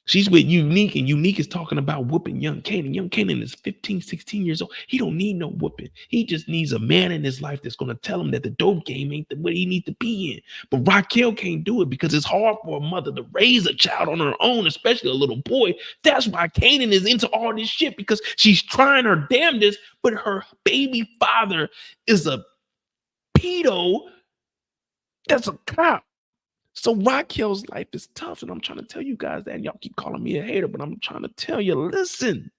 She's with Unique, and Unique is talking about whooping young Kanan. Young Kanan is 15, 16 years old. He don't need no whooping. He just needs a man in his life that's going to tell him that the dope game ain't the way he needs to be in. But Raquel can't do it because it's hard for a mother to raise a child on her own, especially a little boy. That's why Kanan is into all this shit, because she's trying her damnedest, but her baby father is a pedo that's a cop. So Raquel's life is tough, and I'm trying to tell you guys that, and y'all keep calling me a hater, but I'm trying to tell you, listen.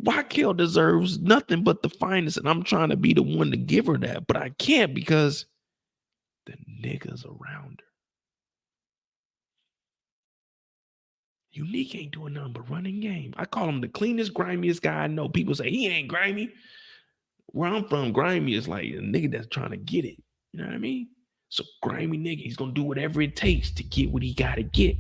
Raquel deserves nothing but the finest, and I'm trying to be the one to give her that, but I can't because the niggas around her. Unique ain't doing nothing but running game. I call him the cleanest, grimiest guy I know. People say he ain't grimy. Where I'm from, grimy is like a nigga that's trying to get it. You know what I mean? So grimy nigga, he's gonna do whatever it takes to get what he gotta get.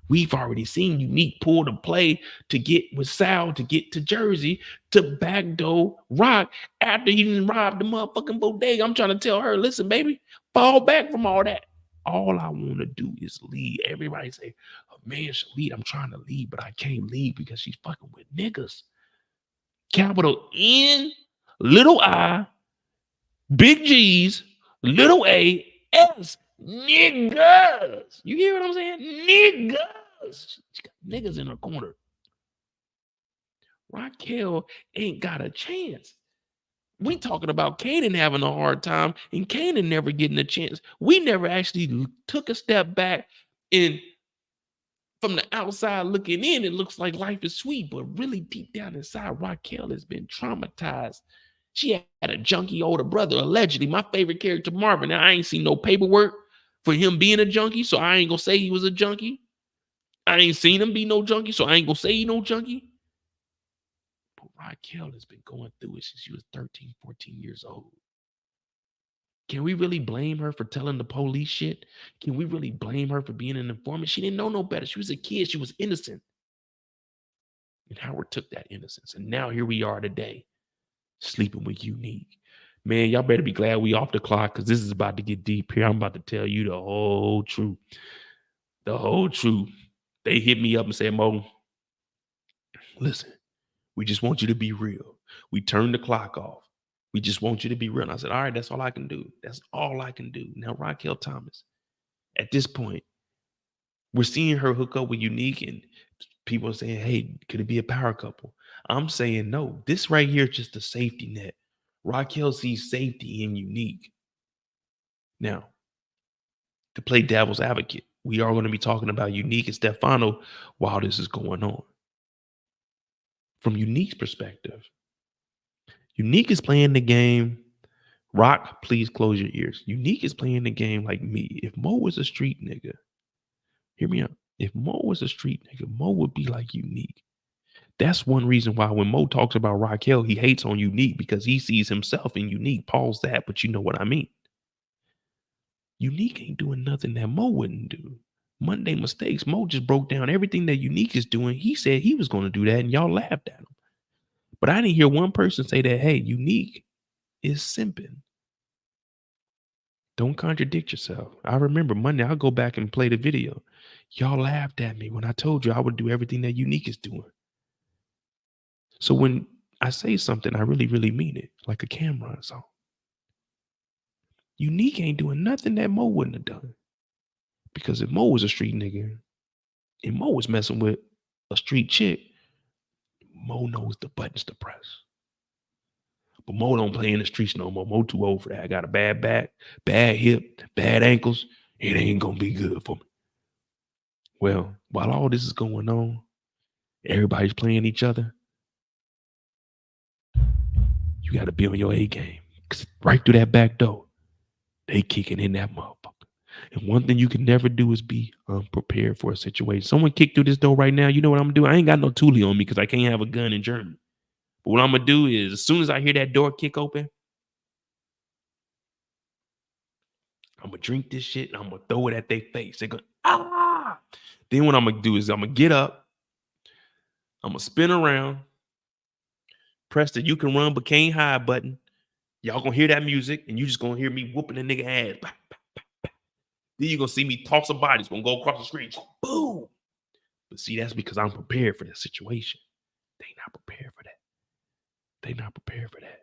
We've already seen Unique pull the play to get with Sal to get to Jersey to backdoor Rock after he didn't rob the motherfucking bodega. I'm trying to tell her, listen, baby, fall back from all that. All I want to do is lead. Everybody say, a man should lead. I'm trying to lead, but I can't lead because she's fucking with niggas. Capital N, little I, big G's, little A, S, niggas. You hear what I'm saying? Niggas. She got niggas in her corner. Raquel ain't got a chance. We talking about Kanan having a hard time and Kanan never getting a chance. We never actually took a step back, and from the outside looking in, it looks like life is sweet, but really deep down inside, Raquel has been traumatized She had a junkie older brother, allegedly. My favorite character, Marvin. Now, I ain't seen no paperwork for him being a junkie, so I ain't gonna say he was a junkie. I ain't seen him be no junkie, so I ain't gonna say he no junkie. But Raquel has been going through it since she was 13, 14 years old. Can we really blame her for telling the police shit? Can we really blame her for being an informant? She didn't know no better. She was a kid. She was innocent. And Howard took that innocence. And now here we are today, sleeping with Unique. Man, y'all better be glad we off the clock because this is about to get deep here. I'm about to tell you the whole truth. The whole truth. They hit me up and said, Mo, listen, we just want you to be real. We turned the clock off. We just want you to be real. And I said, all right, that's all I can do. That's all I can do. Now, Raquel Thomas, at this point, we're seeing her hook up with Unique and people are saying, hey, could it be a power couple? I'm saying no. This right here is just a safety net. Raquel sees safety in Unique. Now, to play devil's advocate, we are going to be talking about Unique and Stefano while this is going on. From Unique's perspective, Unique is playing the game. Rock, please close your ears. Unique is playing the game like me. If Mo was a street nigga, hear me out. If Mo was a street nigga, Mo would be like Unique. That's one reason why when Mo talks about Raquel, he hates on Unique because he sees himself in Unique. Pause that, but you know what I mean. Unique ain't doing nothing that Mo wouldn't do. Monday mistakes. Mo just broke down everything that Unique is doing. He said he was going to do that, and y'all laughed at him. But I didn't hear one person say that, hey, Unique is simping. Don't contradict yourself. I remember Monday, I'll go back and play the video. Y'all laughed at me when I told you I would do everything that Unique is doing. So when I say something, I really, really mean it, like a camera or something. Unique ain't doing nothing that Mo wouldn't have done. Because if Mo was a street nigga and Mo was messing with a street chick, Mo knows the buttons to press. But Mo don't play in the streets no more. Mo too old for that. I got a bad back, bad hip, bad ankles. It ain't gonna be good for me. Well, while all this is going on, everybody's playing each other. You got to be on your A game. Because right through that back door, they kicking in that motherfucker. And one thing you can never do is be unprepared for a situation. Someone kicked through this door right now. You know what I'm doing? I ain't got no Thule on me because I can't have a gun in Germany. But what I'm going to do is as soon as I hear that door kick open, I'm going to drink this shit and I'm going to throw it at their face. They're going, ah! Then what I'm going to do is I'm going to get up. I'm going to spin around. Press the you can run but can't hide button. Y'all going to hear that music and you just going to hear me whooping the nigga ass. Bah, bah, bah, bah. Then you're going to see me toss some bodies. Going to go across the screen. Boom. But see, that's because I'm prepared for that situation. They not prepared for that. They not prepared for that.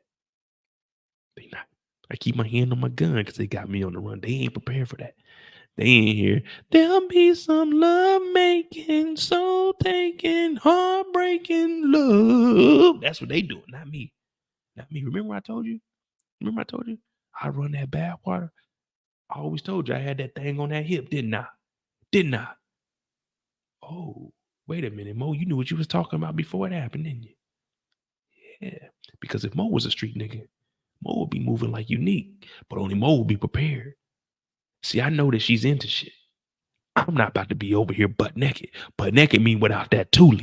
They not. I keep my hand on my gun because they got me on the run. They ain't prepared for that. They ain't here. There'll be some love making, soul taking, heartbreaking love. That's what they doing, not me. Not me. Remember I told you? I run that bad water. I always told you I had that thing on that hip, didn't I? Oh, wait a minute, Mo. You knew what you was talking about before it happened, didn't you? Yeah. Because if Mo was a street nigga, Mo would be moving like Unique, but only Mo would be prepared. See, I know that she's into shit. I'm not about to be over here butt naked. Butt naked mean without that Thule.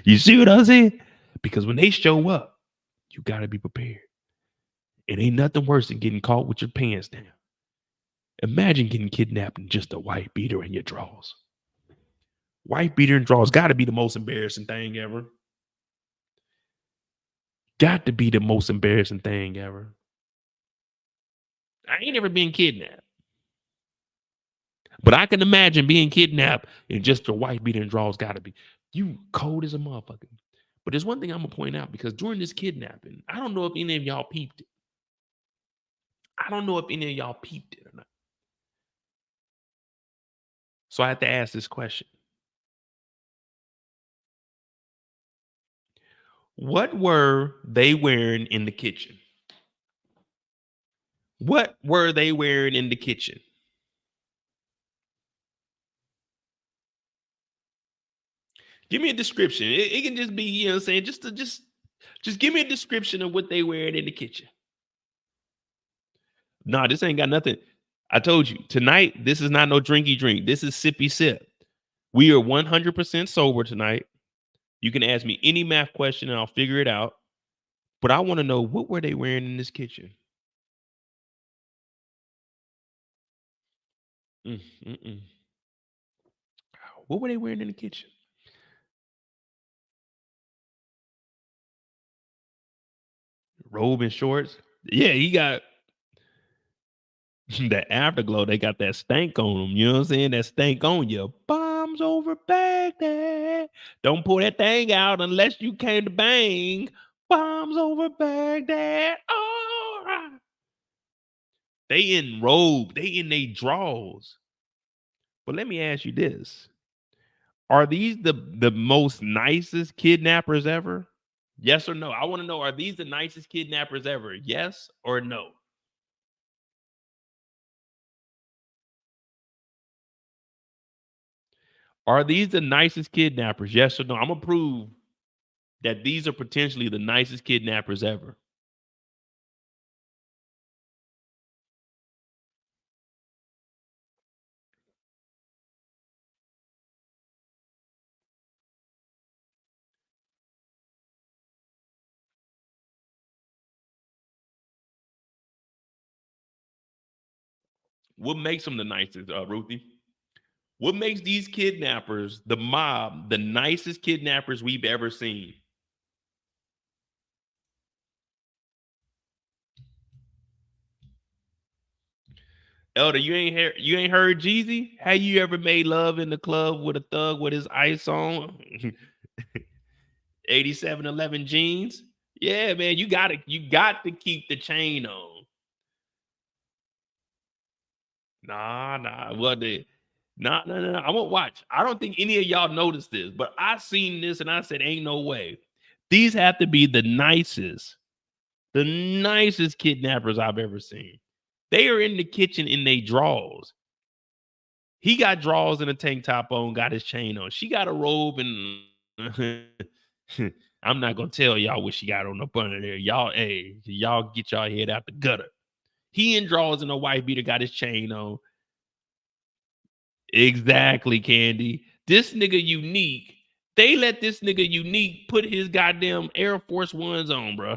You see what I'm saying? Because when they show up, you got to be prepared. It ain't nothing worse than getting caught with your pants down. Imagine getting kidnapped in just a white beater in your drawers. White beater and drawers got to be the most embarrassing thing ever. Got to be the most embarrassing thing ever. I ain't never been kidnapped. But I can imagine being kidnapped in just a white beater and drawers. Got to be. You cold as a motherfucker. But there's one thing I'm going to point out because during this kidnapping, I don't know if any of y'all peeped it. or not. So I have to ask this question. What were they wearing in the kitchen? What were they wearing in the kitchen? Give me a description. It can just be, you know what I'm saying, just Just give me a description of what they wearing in the kitchen. Nah, this ain't got nothing. I told you tonight. This is not no drinky drink. This is sippy sip. We are 100% sober tonight. You can ask me any math question and I'll figure it out. But I want to know, what were they wearing in this kitchen? What were they wearing in the kitchen? Robe and shorts. Yeah, he got that afterglow. They got that stank on them. You know what I'm saying? That stank on you. Bombs over Baghdad. Don't pull that thing out unless you came to bang. Bombs over Baghdad. All right. They in robe. They in they drawers. But let me ask you this. Are these the most nicest kidnappers ever? Yes or no? I want to know, are these the nicest kidnappers ever? Yes or no? Are these the nicest kidnappers? Yes or no? I'm going to prove that these are potentially the nicest kidnappers ever. What makes them the nicest, Ruthie? What makes these kidnappers, the mob, the nicest kidnappers we've ever seen? Elder, you ain't heard Jeezy? Have you ever made love in the club with a thug with his ice on? 8711 jeans? Yeah, man, you got to keep the chain on. Nah. What the? Nah. I won't watch. I don't think any of y'all noticed this, but I seen this and I said, ain't no way. These have to be the nicest kidnappers I've ever seen. They are in the kitchen in their drawers. He got drawers and a tank top on, got his chain on. She got a robe and I'm not gonna tell y'all what she got on up under there. Y'all get y'all head out the gutter. He in drawers and a white beater, got his chain on. Exactly, Candy. This nigga Unique. They let this nigga Unique put his goddamn Air Force Ones on, bro.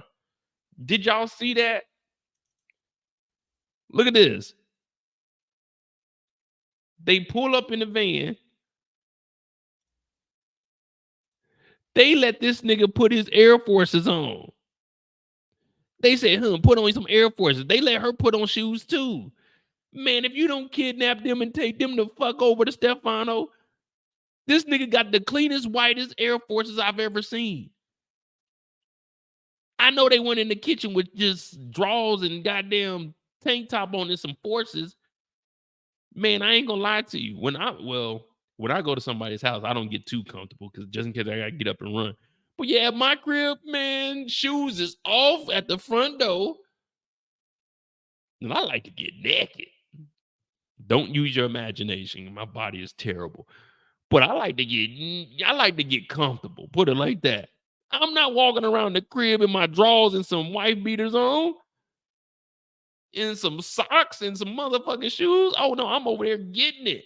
Did y'all see that? Look at this. They pull up in the van. They let this nigga put his Air Forces on. They said, put on some Air Forces. They let her put on shoes too. Man, if you don't kidnap them and take them the fuck over to Stefano, this nigga got the cleanest, whitest Air Forces I've ever seen. I know they went in the kitchen with just drawers and goddamn tank top on and some forces. Man, I ain't gonna lie to you. When I go to somebody's house, I don't get too comfortable because just in case I gotta get up and run. But yeah, at my crib, man, shoes is off at the front door. And I like to get naked. Don't use your imagination. My body is terrible. But I like to get comfortable. Put it like that. I'm not walking around the crib in my drawers and some wife beaters on. In some socks and some motherfucking shoes. Oh no, I'm over there getting it.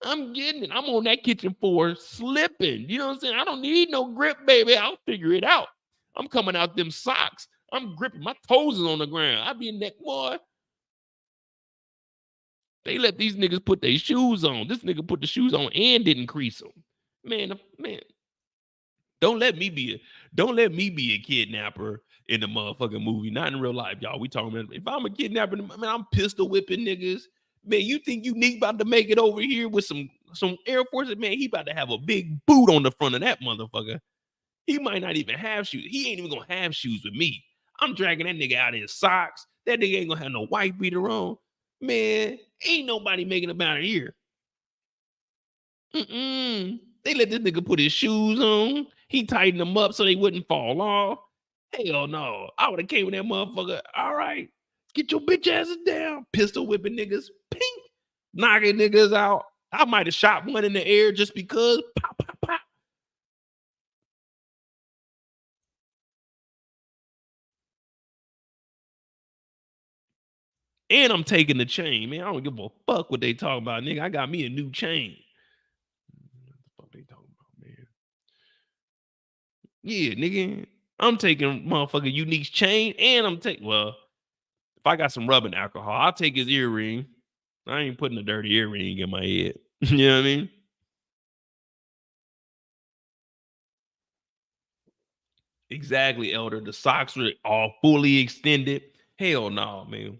I'm getting it. I'm on that kitchen floor slipping. You know what I'm saying? I don't need no grip, baby. I'll figure it out. I'm coming out them socks. I'm gripping. My toes is on the ground. I be in that, boy. They let these niggas put their shoes on. This nigga put the shoes on and didn't crease them. Man. Don't let me be a kidnapper in the motherfucking movie. Not in real life, y'all. We talking about, if I'm a kidnapper, man, I'm pistol whipping niggas. Man, you think Unique about to make it over here with some Air Forces? Man, he about to have a big boot on the front of that motherfucker. He might not even have shoes. He ain't even gonna have shoes with me. I'm dragging that nigga out in socks. That nigga ain't gonna have no white beater on. Man, ain't nobody making it out of here. They let this nigga put his shoes on. He tightened them up so they wouldn't fall off. Hell no. I would have came with that motherfucker. All right. Get your bitch asses down. Pistol whipping niggas. Pink. Knocking niggas out. I might have shot one in the air just because. Pop, pop, pop. And I'm taking the chain, man. I don't give a fuck what they talking about, nigga. I got me a new chain. What the fuck they talking about, man? Yeah, nigga. I'm taking motherfucking Unique's chain, and I'm taking, well, if I got some rubbing alcohol, I'll take his earring. I ain't putting a dirty earring in my head. You know what I mean? Exactly, Elder. The socks were all fully extended. Hell no, man.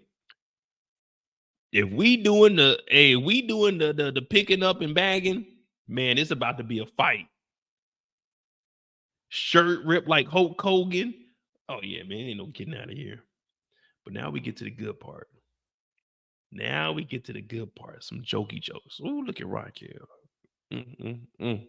If we doing the picking up and bagging, man, it's about to be a fight. Shirt ripped like Hulk Hogan. Oh yeah, man, ain't no getting out of here. But now we get to the good part. Now we get to the good part. Some jokey jokes. Oh, look at Raquel. Mm.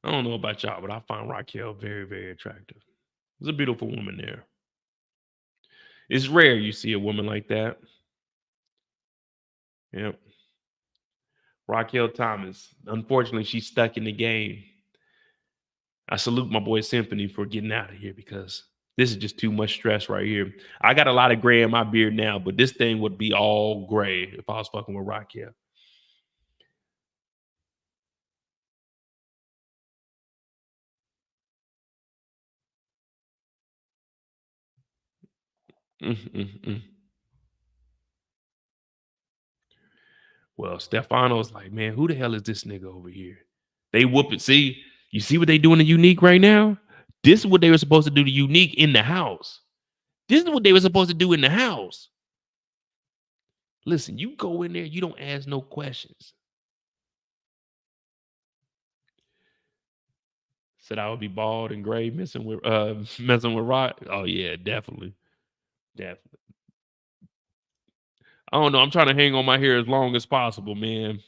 I don't know about y'all, but I find Raquel very, very attractive. There's a beautiful woman there. It's rare you see a woman like that. Yep. Raquel Thomas. Unfortunately, she's stuck in the game. I salute my boy Symphony for getting out of here because this is just too much stress right here. I got a lot of gray in my beard now, but this thing would be all gray if I was fucking with Raquel. Well, Stefano's like, man, who the hell is this nigga over here? They whoop it. See, you see what they doing to Unique right now? This is what they were supposed to do to Unique in the house. This is what they were supposed to do in the house. Listen, you go in there, you don't ask no questions. Said I would be bald and gray, messing with Rod. Oh yeah, definitely. Definitely. I don't know. I'm trying to hang on my hair as long as possible, man.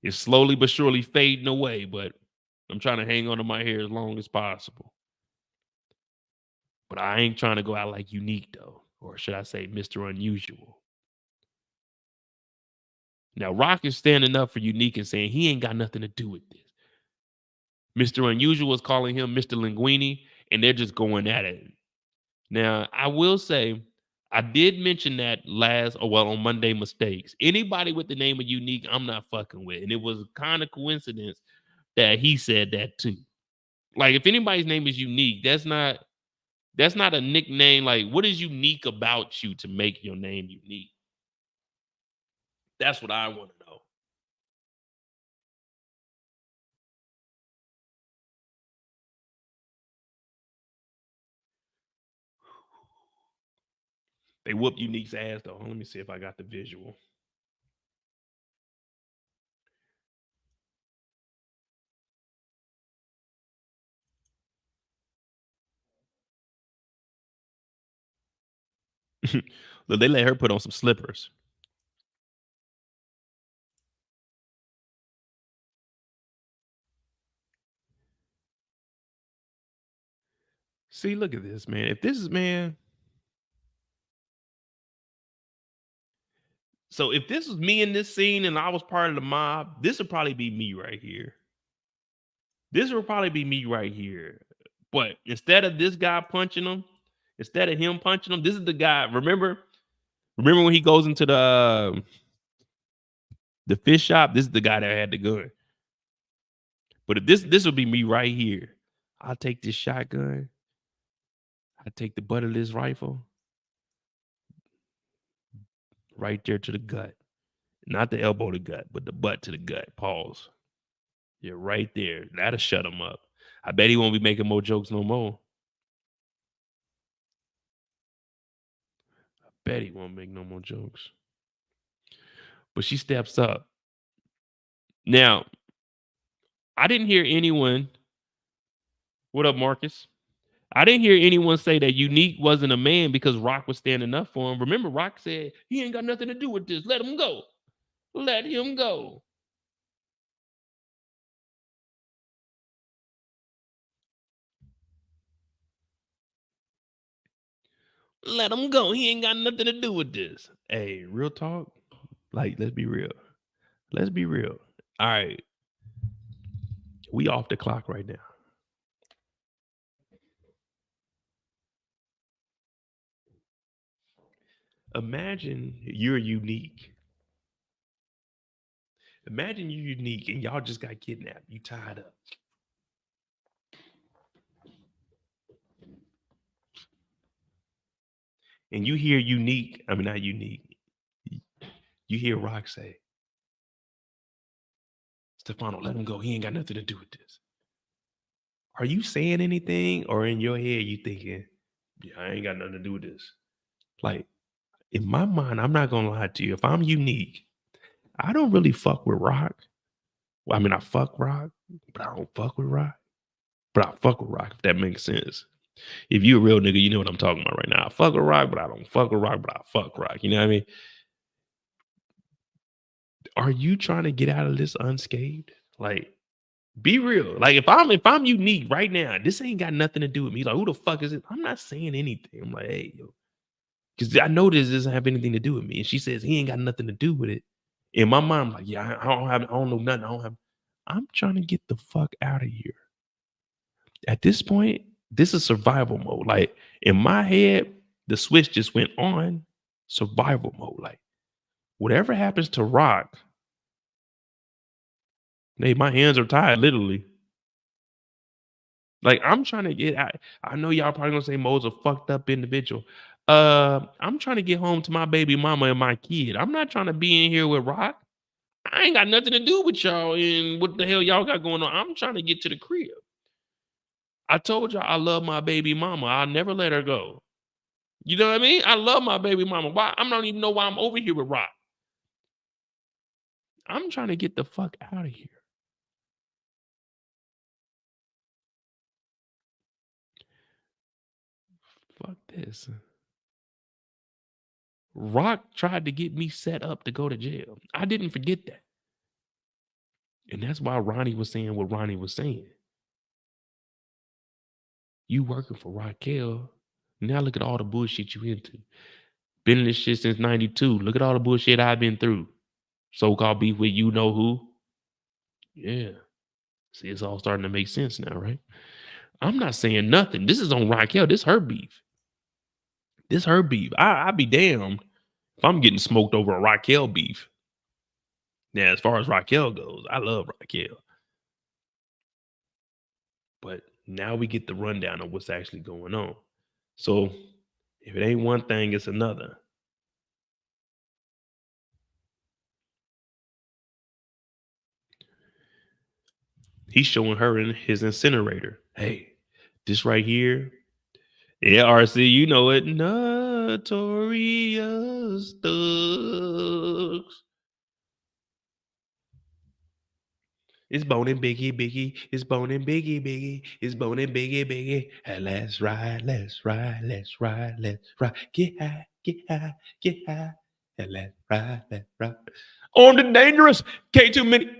It's slowly but surely fading away, but I'm trying to hang on to my hair as long as possible. But I ain't trying to go out like Unique, though. Or should I say Mr. Unusual. Now, Rock is standing up for Unique and saying he ain't got nothing to do with this. Mr. Unusual is calling him Mr. Linguini, and they're just going at it. Now, I will say, I did mention that on Monday Mistakes. Anybody with the name of Unique, I'm not fucking with. And it was kind of coincidence that he said that too. Like, if anybody's name is Unique, that's not a nickname. Like, what is unique about you to make your name unique? That's what I want to know. They whoop Unique's ass, though. Let me see if I got the visual. Look, they let her put on some slippers. See, look at this, man. If this is, man. So if this was me in this scene and I was part of the mob, this would probably be me right here. This would probably be me right here. But instead of this guy punching him, instead of him punching him, this is the guy. Remember when he goes into the fish shop? This is the guy that had the gun. But if this would be me right here. I'll take this shotgun. I take the butt of this rifle. Right there to the gut. Not the elbow to gut, but the butt to the gut. Pause. Yeah, right there. That'll shut him up. I bet he won't be making more jokes no more. I bet he won't make no more jokes. But she steps up. Now, I didn't hear anyone. What up, Marcus? I didn't hear anyone say that Unique wasn't a man because Rock was standing up for him. Remember, Rock said, he ain't got nothing to do with this. Let him go. Let him go. Let him go. He ain't got nothing to do with this. Hey, real talk. Like, let's be real. Let's be real. All right. We off the clock right now. Imagine you're unique. Imagine you're unique and y'all just got kidnapped. You tied up. And you hear unique. I mean, not unique. You hear Rock say, Stefano, let him go. He ain't got nothing to do with this. Are you saying anything, or in your head you thinking, yeah, I ain't got nothing to do with this? Like, in my mind, I'm not gonna lie to you. If I'm unique, I don't really fuck with Rock. Well, I mean, I fuck Rock, but I don't fuck with Rock. But I fuck with Rock, if that makes sense. If you a real nigga, you know what I'm talking about right now. I fuck with Rock, but I don't fuck with Rock, but I fuck Rock. You know what I mean? Are you trying to get out of this unscathed? Like, be real. Like, if I'm unique right now, this ain't got nothing to do with me. Like, who the fuck is it? I'm not saying anything. I'm like, hey, yo, because I know this doesn't have anything to do with me. And she says he ain't got nothing to do with it. In my mind, I'm like, yeah, I don't know nothing. I'm trying to get the fuck out of here. At this point, this is survival mode. Like, in my head, the switch just went on survival mode. Like, whatever happens to Rock, hey, my hands are tied, literally. Like, I'm trying to get out. I know y'all probably gonna say Mo's a fucked up individual. I'm trying to get home to my baby mama and my kid. I'm not trying to be in here with Rock. I ain't got nothing to do with y'all and what the hell y'all got going on. I'm trying to get to the crib. I told y'all I love my baby mama. I'll never let her go. You know what I mean? I love my baby mama. Why? I don't even know why I'm over here with Rock. I'm trying to get the fuck out of here. Fuck this. Rock tried to get me set up to go to jail. I didn't forget that. And that's why Ronnie was saying what Ronnie was saying. You working for Raquel. Now look at all the bullshit you into. Been in this shit since 92. Look at all the bullshit I've been through. So-called beef with you know who. Yeah. See, it's all starting to make sense now, right? I'm not saying nothing. This is on Raquel. This her beef. This her beef. I'd be damned if I'm getting smoked over a Raquel beef. Now, as far as Raquel goes, I love Raquel. But now we get the rundown of what's actually going on. So if it ain't one thing, it's another. He's showing her in his incinerator. Hey, this right here. Yeah, RC, you know it. Notorious thugs. It's boning Biggie. It's boning Biggie. It's boning Biggie. And let's ride. Get high. And let's ride. On the dangerous. K too many.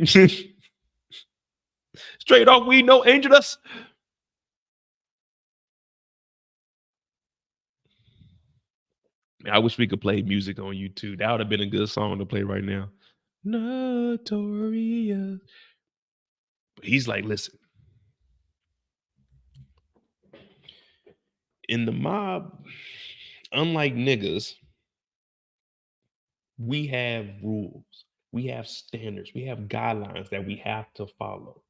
Straight off, we know Angelus. I wish we could play music on YouTube. That would have been a good song to play right now. Notorious. But he's like, listen. In the mob, unlike niggas, we have rules. We have standards. We have guidelines that we have to follow.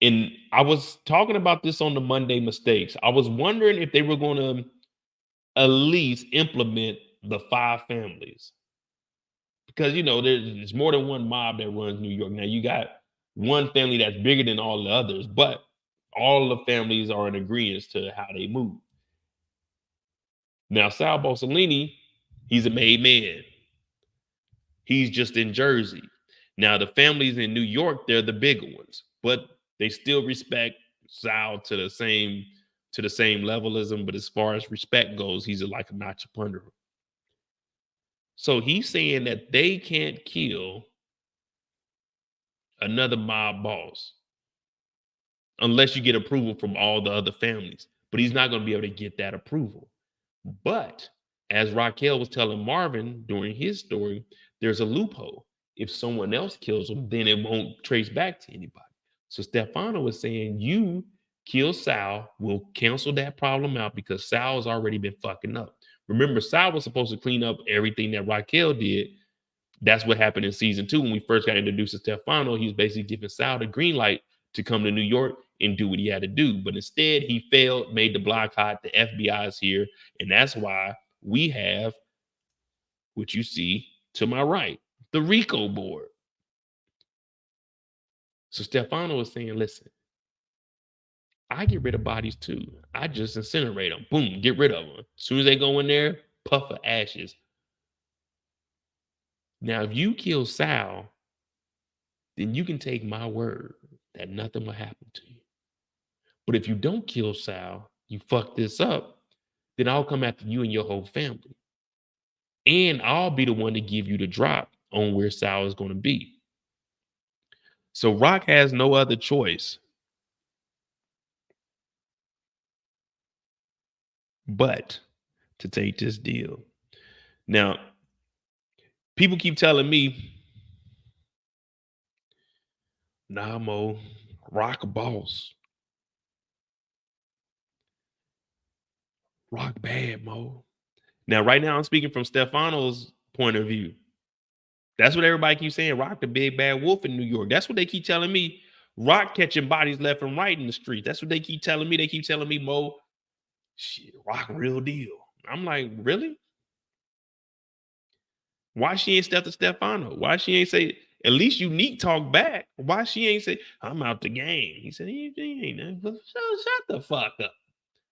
And I was talking about this on the Monday Mistakes. I was wondering if they were going to at least implement the 5 families. Because, you know, there's more than one mob that runs New York. Now, you got one family that's bigger than all the others, but all the families are in agreement to how they move. Now, Sal Bossellini, he's a made man. He's just in Jersey. Now, the families in New York, they're the bigger ones, but they still respect Sal to the same level as him. But as far as respect goes, he's like a notch up under him. So he's saying that they can't kill another mob boss unless you get approval from all the other families. But he's not going to be able to get that approval. But as Raquel was telling Marvin during his story, there's a loophole. if someone else kills him, then it won't trace back to anybody. So Stefano was saying, you kill Sal, we'll cancel that problem out because Sal has already been fucking up. Remember, Sal was supposed to clean up everything that Raquel did. That's what happened in season 2 when we first got introduced to Stefano. He was basically giving Sal the green light to come to New York and do what he had to do. But instead, he failed, made the block hot. The FBI is here. And that's why we have what you see to my right, the RICO board. So Stefano was saying, listen, I get rid of bodies too. I just incinerate them. Boom, get rid of them. As soon as they go in there, puff of ashes. Now, if you kill Sal, then you can take my word that nothing will happen to you. But if you don't kill Sal, you fuck this up, then I'll come after you and your whole family. And I'll be the one to give you the drop on where Sal is going to be. So Rock has no other choice but to take this deal. Now, people keep telling me, nah, Mo, Rock a boss. Rock bad, Mo. Now, right now, I'm speaking from Stefano's point of view. That's what everybody keeps saying. Rock the big bad wolf in New York. That's what they keep telling me. Rock catching bodies left and right in the street. That's what they keep telling me. They keep telling me, Mo, shit, Rock real deal. I'm like, really? Why she ain't step to Stefano? Why she ain't say, at least Unique talk back? Why she ain't say, I'm out the game? He said, he ain't nothing. Shut the fuck up.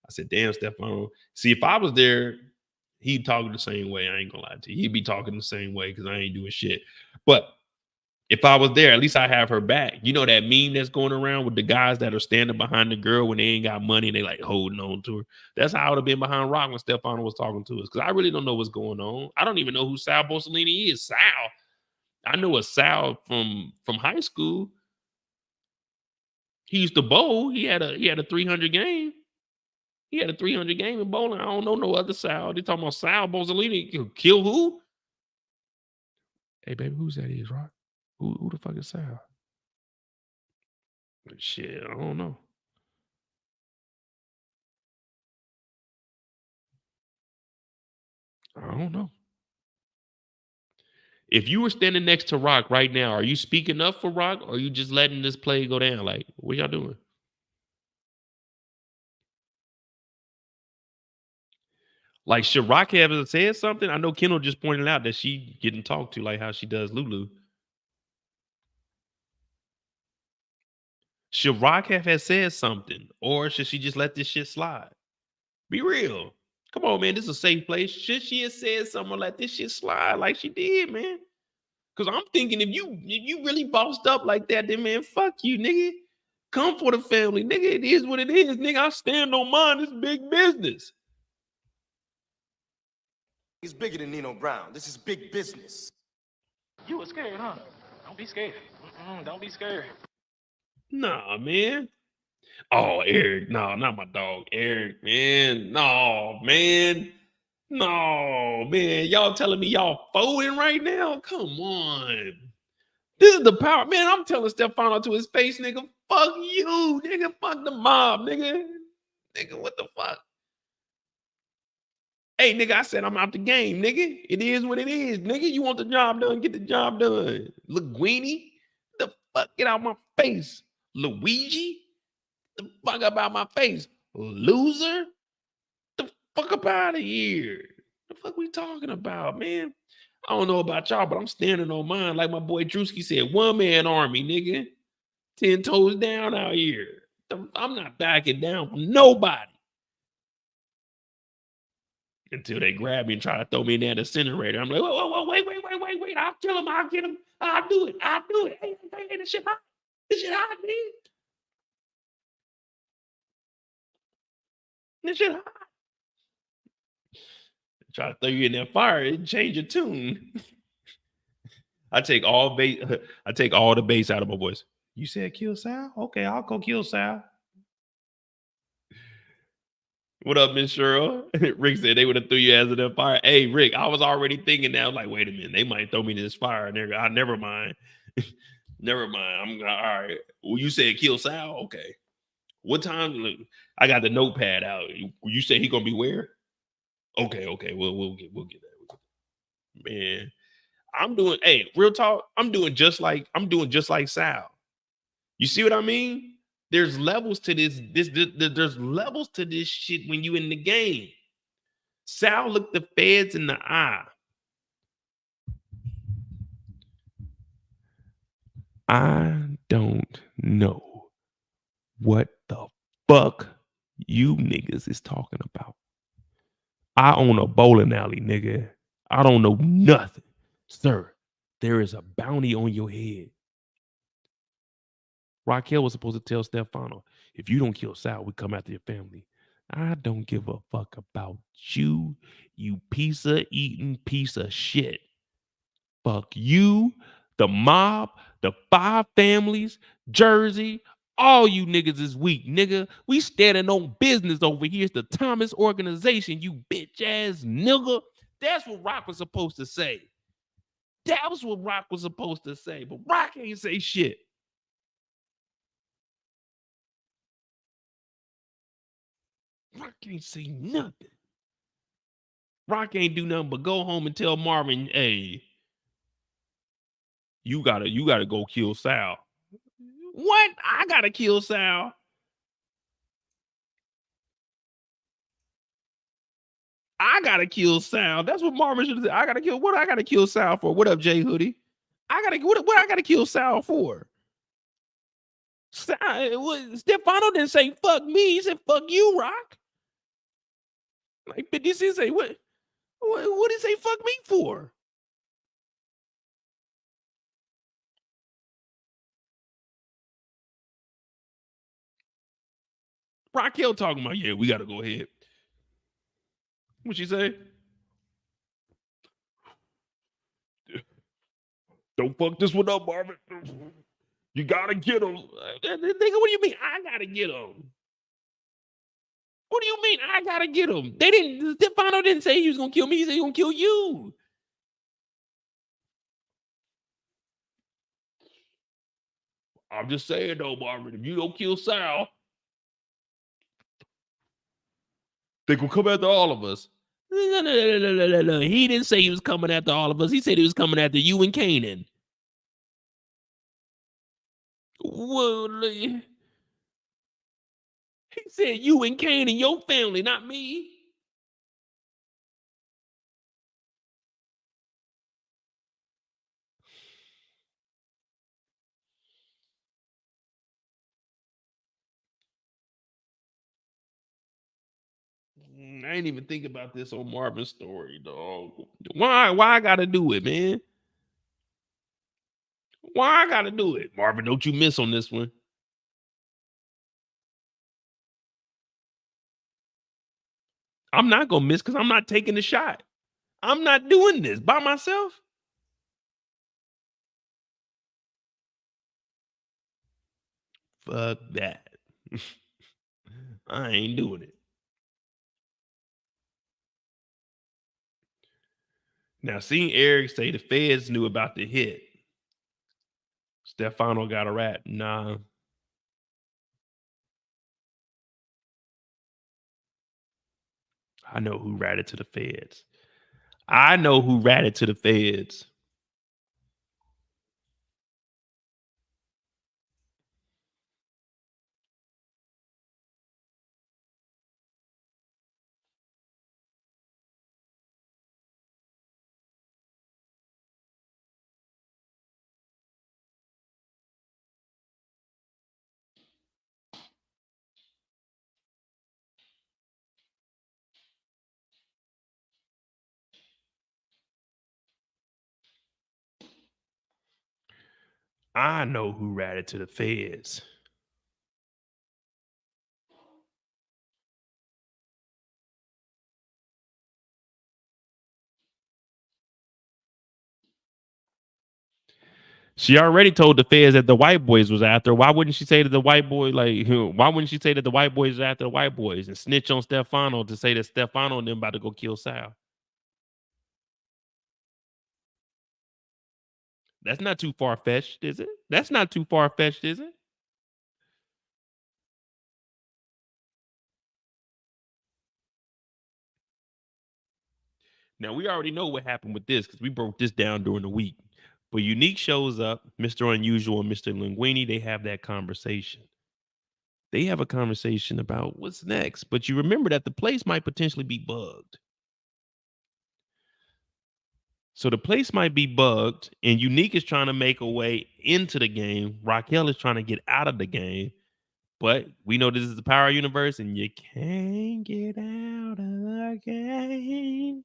I said, damn, Stefano. See, if I was there, he'd talk the same way. I ain't gonna lie to you. He'd be talking the same way because I ain't doing shit. But if I was there, at least I have her back. You know that meme that's going around with the guys that are standing behind the girl when they ain't got money and they like holding on to her. That's how I would have been behind Rock when Stefano was talking to us. Because I really don't know what's going on. I don't even know who Sal Borsellini is. Sal. I know a Sal from high school. He used to bowl. He had a 300 game. He had a 300 game in bowling. I don't know no other Sal. They talking about Sal Borsellini. Kill who? Hey, baby, who's that is, Rock? Who the fuck is Sal? Shit, I don't know. I don't know. If you were standing next to Rock right now, are you speaking up for Rock or are you just letting this play go down? Like, what y'all doing? Like, should Rock have said something? I know Kendall just pointed out that she getting talked to like how she does Lulu. Should Rock have said something? Or should she just let this shit slide? Be real. Come on, man. This is a safe place. Should she have said something or let this shit slide like she did, man? Because I'm thinking if you really bossed up like that, then, man, fuck you, nigga. Come for the family, nigga. It is what it is, nigga. I stand on mine. It's big business. He's bigger than Nino Brown. This is big business. You were scared, huh? Don't be scared. Don't be scared. Nah, man. Oh, Eric. No, not my dog. Eric, man. No, man. No, man. Y'all telling me y'all folding right now? Come on. This is the power. Man, I'm telling Stefano to his face, nigga, fuck you, nigga. Fuck the mob, nigga. Nigga, what the fuck? Hey, nigga, I said I'm out the game, nigga. It is what it is, nigga. You want the job done, get the job done. Linguini, the fuck, get out my face. Luigi, the fuck up out my face. Loser, the fuck up out of here. The fuck we talking about, man? I don't know about y'all, but I'm standing on mine. Like my boy Drewski said, one man army, nigga. 10 toes down out here. I'm not backing down from nobody. Until they grab me and try to throw me in that incinerator. I'm like, whoa, wait. I'll kill him. I'll get him. I'll do it. Hey, this shit hot. This shit hot, man. This shit hot. Try to throw you in that fire and change your tune. I take all the bass out of my voice. You said kill Sal? Okay, I'll go kill Sal. What up, Miss Cheryl? Rick said they would have threw your ass in that fire. Hey, Rick, I was already thinking that. I was like, wait a minute, they might throw me in this fire. And I never mind. Never mind. I'm all right. Well, you said kill Sal. Okay. What time? Look, I got the notepad out. You say he gonna be where? Okay. We'll get that. Man, I'm doing. Hey, real talk. I'm doing just like Sal. You see what I mean? There's levels to this. There's levels to this shit when you in the game. Sal looked the feds in the eye. I don't know what the fuck you niggas is talking about. I own a bowling alley, nigga. I don't know nothing. Sir, there is a bounty on your head. Raquel was supposed to tell Stefano, if you don't kill Sal, we come after your family. I don't give a fuck about you, you piece of eating piece of shit. Fuck you, the mob, the 5 families, Jersey, all you niggas is weak, nigga. We standing on business over here. It's the Thomas organization, you bitch ass nigga. That's what Rock was supposed to say. That was what Rock was supposed to say, but Rock ain't say shit. Rock ain't say nothing. Rock ain't do nothing but go home and tell Marvin, hey, you gotta go kill Sal. What? I gotta kill Sal. I gotta kill Sal. That's what Marvin should have said. I gotta kill Sal for. What up, Jay Hoodie? What I gotta kill Sal for? Stefano didn't say fuck me. He said fuck you, Rock. Like 50 Cent say what did he say fuck me for? Raquel talking about, yeah, we gotta go ahead. What she say? Don't fuck this one up, Marvin. You gotta get him. Nigga, what do you mean I gotta get him? What do you mean I gotta get him? Stefano didn't say he was gonna kill me. He said he was gonna kill you. I'm just saying though, Marvin, if you don't kill Sal, they gonna come after all of us. No. He didn't say he was coming after all of us. He said he was coming after you and Kanan. Well, he said you and Kanan, your family, not me. I ain't even think about this on Marvin's story, dog. Why I gotta do it, man? Why I gotta do it? Marvin, don't you miss on this one. I'm not gonna miss because I'm not taking the shot. I'm not doing this by myself. Fuck that. I ain't doing it. Now, seeing Eric say the feds knew about the hit. Stefano got a rat. Nah. I know who ratted to the feds. I know who ratted to the feds. I know who ratted to the feds. She already told the feds that the white boys was after. Why wouldn't she say that the white boy, like, why wouldn't she say that the white boys was after the white boys and snitch on Stefano to say that Stefano and them about to go kill Sal? That's not too far-fetched, is it? That's not too far-fetched, is it? Now, we already know what happened with this because we broke this down during the week. But Unique shows up, Mr. Unusual and Mr. Linguini, they have that conversation. They have a conversation about what's next. But you remember that the place might potentially be bugged. So the place might be bugged, and Unique is trying to make a way into the game. Raquel is trying to get out of the game. But we know this is the Power Universe, and you can't get out of the game.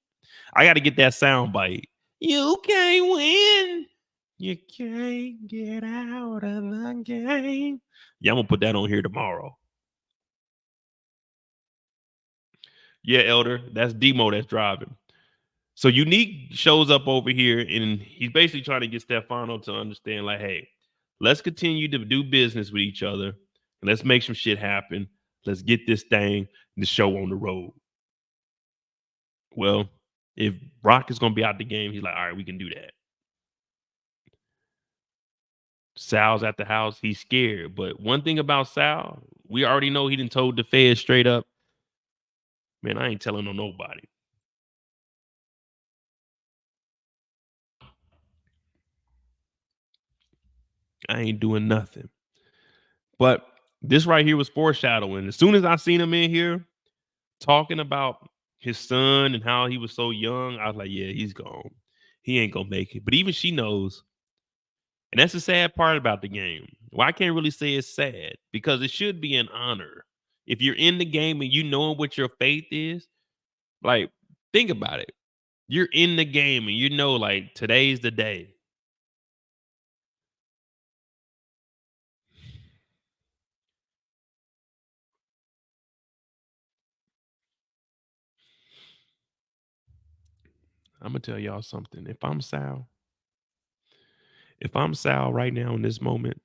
I got to get that sound bite. You can't win. You can't get out of the game. Yeah, I'm going to put that on here tomorrow. Yeah, Elder, that's Demo that's driving. So Unique shows up over here, and he's basically trying to get Stefano to understand, like, hey, let's continue to do business with each other. And let's make some shit happen. Let's get this thing, the show on the road. Well, if Brock is going to be out the game, he's like, all right, we can do that. Sal's at the house. He's scared. But one thing about Sal, we already know he done told the feds straight up, man, I ain't telling on nobody. I ain't doing nothing. But this right here was foreshadowing. As soon as I seen him in here talking about his son and how he was so young, I was like, yeah, he's gone. He ain't gonna make it. But even she knows. And that's the sad part about the game. Well, I can't really say it's sad because it should be an honor. If you're in the game and you know what your faith is, like, think about it. You're in the game and you know, like, today's the day. I'm gonna tell y'all something. If I'm Sal right now in this moment,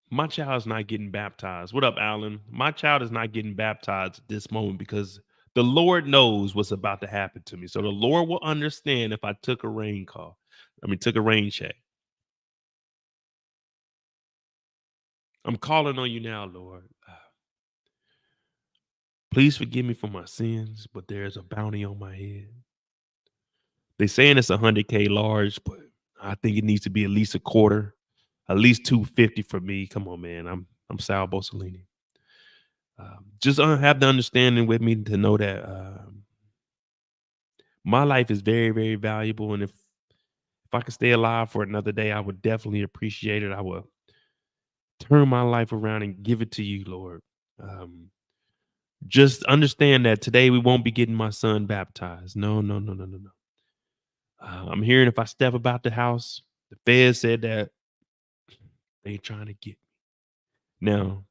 my child's not getting baptized. What up, Alan? My child is not getting baptized at this moment because the Lord knows what's about to happen to me. So the Lord will understand if I took a rain call. Took a rain check. I'm calling on you now, Lord. Please forgive me for my sins, but there's a bounty on my head. They saying it's 100K large, but I think it needs to be at least a quarter, at least 250 for me. Come on, man. I'm Sal Bosolini. Just have the understanding with me to know that my life is very, very valuable. And if I could stay alive for another day, I would definitely appreciate it. I would turn my life around and give it to you, Lord. Just understand that today we won't be getting my son baptized. No. I'm hearing if I step about the house, the feds said that they trying to get me. Now,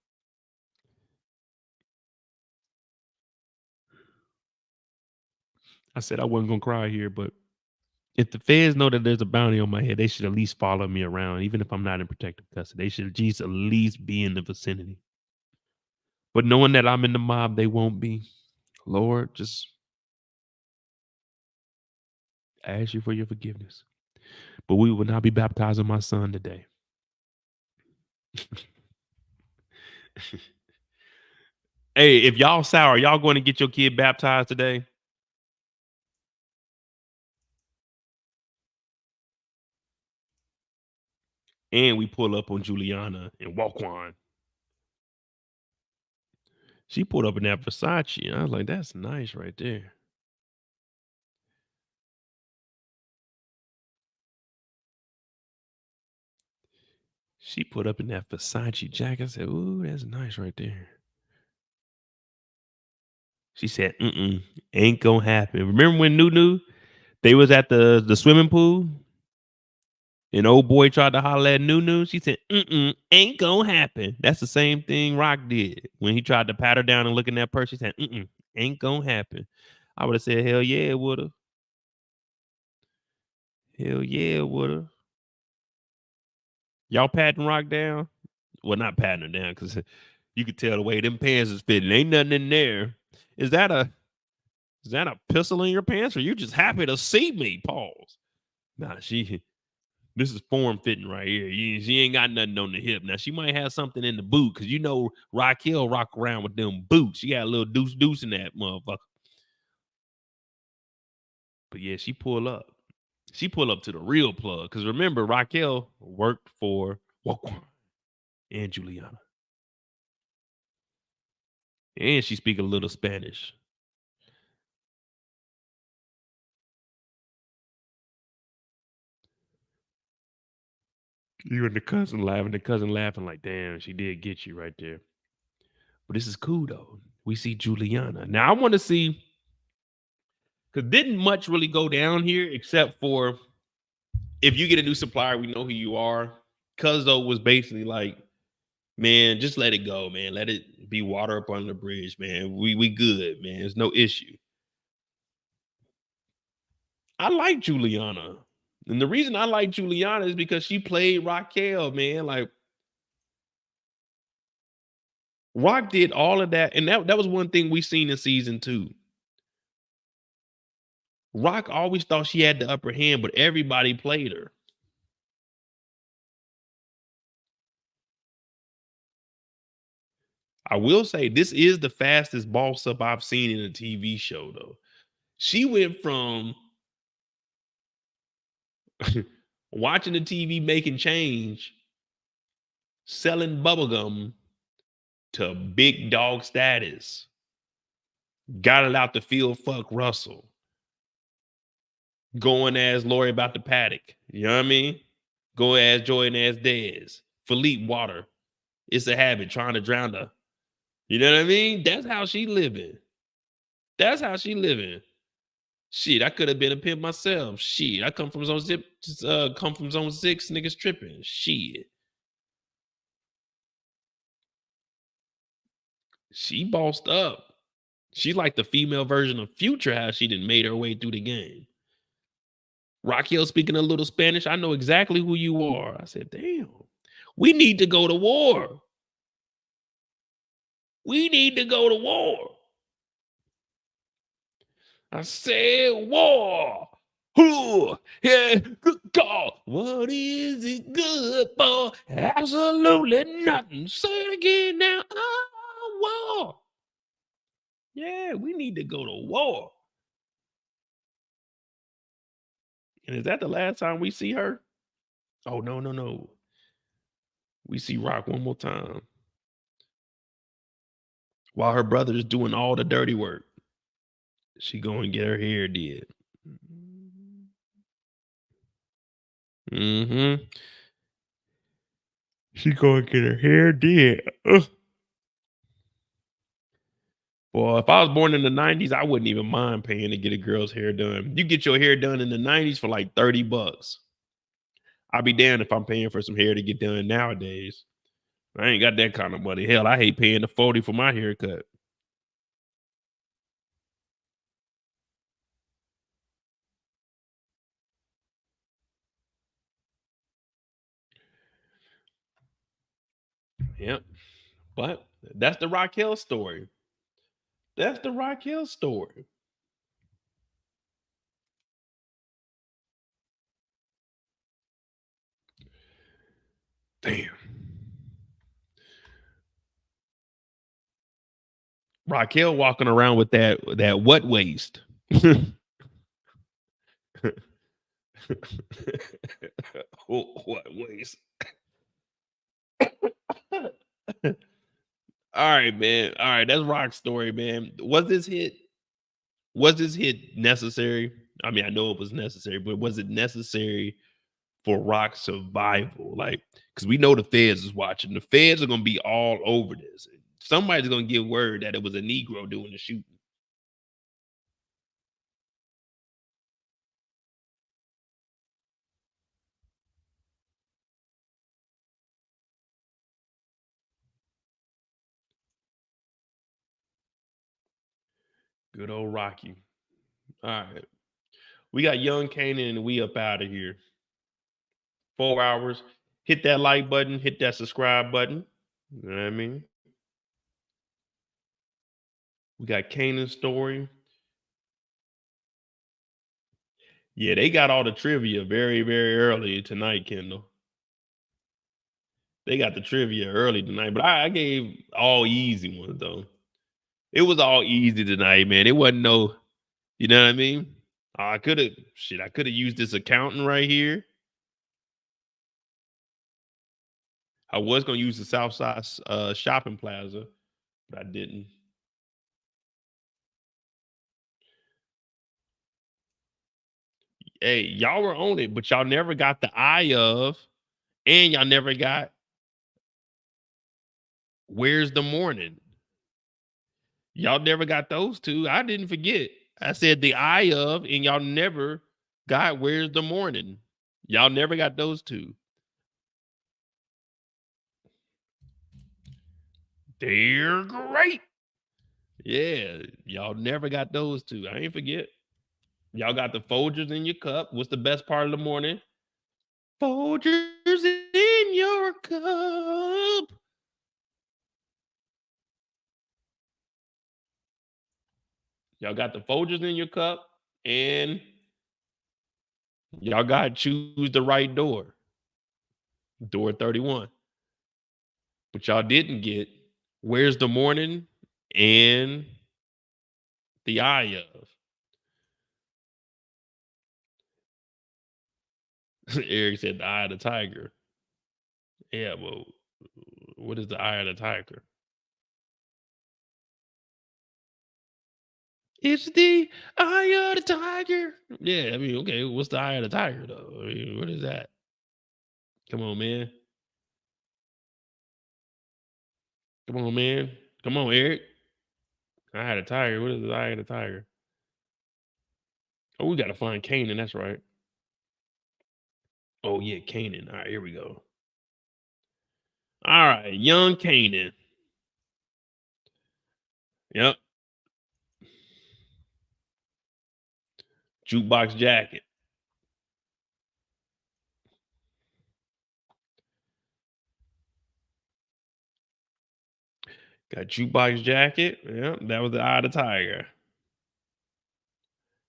I said I wasn't going to cry here, but if the feds know that there's a bounty on my head, they should at least follow me around, even if I'm not in protective custody. They should at least be in the vicinity. But knowing that I'm in the mob, they won't be. Lord, just ask you for your forgiveness. But we will not be baptizing my son today. Hey, if y'all sour, y'all going to get your kid baptized today? And we pull up on Juliana and Walkwan. She pulled up in that Versace. And I was like, that's nice right there. She put up in that Versace jacket. I said, ooh, that's nice right there. She said, ain't gonna happen. Remember when Nunu, they was at the swimming pool? And old boy tried to holler at Nunu. She said, ain't gonna happen. That's the same thing Rock did. When he tried to pat her down and look in that purse, she said, ain't gonna happen. I would have said, hell yeah, it would have. Hell yeah, it would have. Y'all patting Rock down? Well, not patting her down, because you could tell the way them pants is fitting. Ain't nothing in there. Is that a pistol in your pants, or you just happy to see me? Pause. Nah, this is form fitting right here. She ain't got nothing on the hip. Now, she might have something in the boot, because you know Raquel rock around with them boots. She got a little deuce in that motherfucker. But yeah, she pull up. She pull up to the real plug, because remember, Raquel worked for Walk and Juliana. And she speak a little Spanish. You and the cousin laughing like, damn, she did get you right there. But this is cool, though. We see Juliana. Now, I want to see, because didn't much really go down here, except for if you get a new supplier, we know who you are. Cuzzo was basically like, man, just let it go, man. Let it be water up on the bridge, man. We good, man. There's no issue. I like Juliana. And the reason I like Juliana is because she played Raquel, man. Like, Rock did all of that. And that was one thing we seen in season 2. Rock always thought she had the upper hand, but everybody played her. I will say this is the fastest boss up I've seen in a TV show, though. She went from watching the TV making change, selling bubblegum, to big dog status. Got it out the field, fuck Russell. Going as Lori about the paddock. You know what I mean? Go as Jordan as Dez. Philippe Water. It's a habit trying to drown her. You know what I mean? That's how she living. That's how she living. Shit, I could have been a pimp myself. Shit, I come from zone 6, niggas tripping. Shit. She bossed up. She like the female version of Future, how she done made her way through the game. Raquel speaking a little Spanish. I know exactly who you are. I said, damn, we need to go to war. We need to go to war. I said, war. Who? Yeah, good call. What is it good for? Absolutely nothing. Say it again now. Oh, war. Yeah, we need to go to war. And is that the last time we see her? Oh, no. We see Rock one more time. While her brother is doing all the dirty work, she go and get her hair did. Mm-hmm. She go and get her hair did. Ugh. Well, if I was born in the 90s, I wouldn't even mind paying to get a girl's hair done. You get your hair done in the 90s for like $30. I'll be damned if I'm paying for some hair to get done nowadays. I ain't got that kind of money. Hell, I hate paying the 40 for my haircut. Yep. But that's the Raquel story. That's the Raquel story. Damn. Raquel walking around with that what waist? What waist? All right, man. All right, that's Rock's story, man. Was this hit necessary? I mean, I know it was necessary, but was it necessary for Rock's survival? Like, because we know the feds is watching. The feds are gonna be all over this. Somebody's gonna give word that it was a Negro doing the shooting. Good old Rocky. All right. We got Young Kanan and we up out of here. 4 hours. Hit that like button. Hit that subscribe button. You know what I mean? We got Kanan's story. Yeah, they got all the trivia very, very early tonight, Kendall. They got the trivia early tonight, but I gave all easy ones, though. It was all easy tonight, man. It wasn't no, you know what I mean? I could have used this accountant right here. I was going to use the Southside shopping plaza, but I didn't. Hey, y'all were on it, but y'all never got the eye of, and y'all never got where's the morning. Y'all never got those two. I didn't forget. I said the eye of, and y'all never got where's the morning. Y'all never got those two. They're great. Yeah, y'all never got those two. I ain't forget. Y'all got the Folgers in your cup. What's the best part of the morning? Folgers in your cup. Y'all got the Folgers in your cup, and y'all got to choose the right door. Door 31. But y'all didn't get where's the morning and the eye of. Eric said the eye of the tiger. Yeah, well, what is the eye of the tiger? It's the eye of the tiger. Yeah, I mean, okay, what's the eye of the tiger, though? I mean, what is that? Come on, man. Come on, man. Come on, Eric. Eye of the tiger. What is the eye of the tiger? Oh, we got to find Kanan. That's right. Oh, yeah, Kanan. All right, here we go. All right, young Kanan. Yep. Jukebox jacket. Got jukebox jacket. Yeah, that was the eye of the tiger.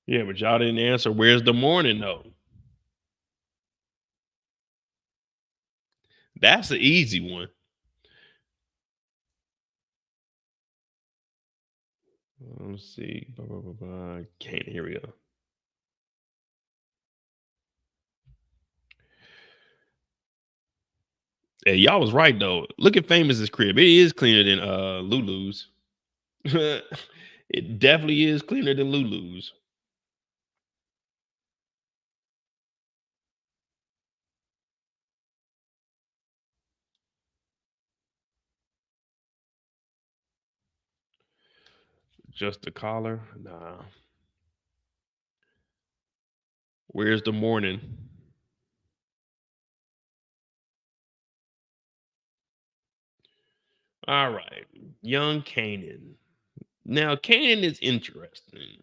Yeah, but y'all didn't answer. Where's the morning though? That's the easy one. Let's see. Can't. Here we go. Hey, y'all was right though. Look at Famous's crib. It is cleaner than Lulu's. It definitely is cleaner than Lulu's. Just the collar? Nah. Where's the morning? All right. Young Kanan. Now, Kanan is interesting.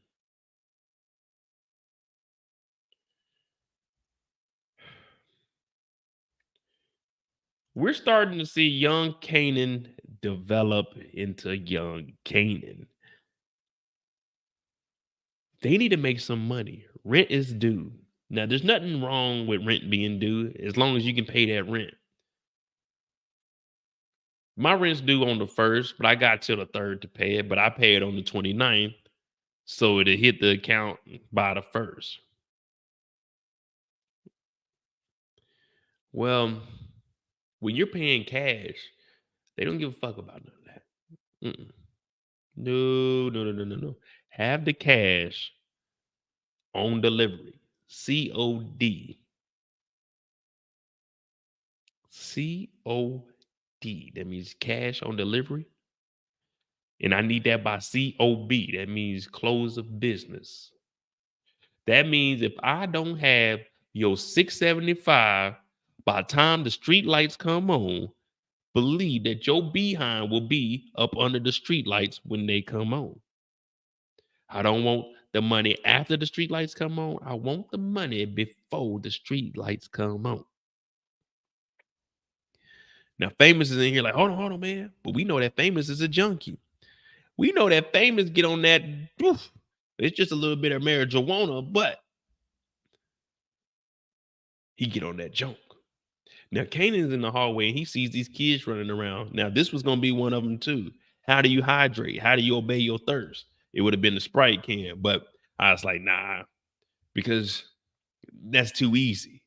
We're starting to see young Kanan develop into young Kanan. They need to make some money. Rent is due. Now, there's nothing wrong with rent being due as long as you can pay that rent. My rent's due on the 1st, but I got till the 3rd to pay it, but I pay it on the 29th, so it'll hit the account by the 1st. Well, when you're paying cash, they don't give a fuck about none of that. Mm-mm. No. Have the cash on delivery. COD. COD. That means cash on delivery. And I need that by COB. That means close of business. That means if I don't have your $675 by the time the street lights come on, believe that your behind will be up under the street lights when they come on. I don't want the money after the street lights come on. I want the money before the street lights come on. Now, Famous is in here like, hold on, man. But we know that Famous is a junkie. We know that Famous get on that. Oof, it's just a little bit of marijuana, but he get on that junk. Now, Kanan's in the hallway and he sees these kids running around. Now, this was going to be one of them too. How do you hydrate? How do you obey your thirst? It would have been the Sprite can, but I was like, nah, because that's too easy.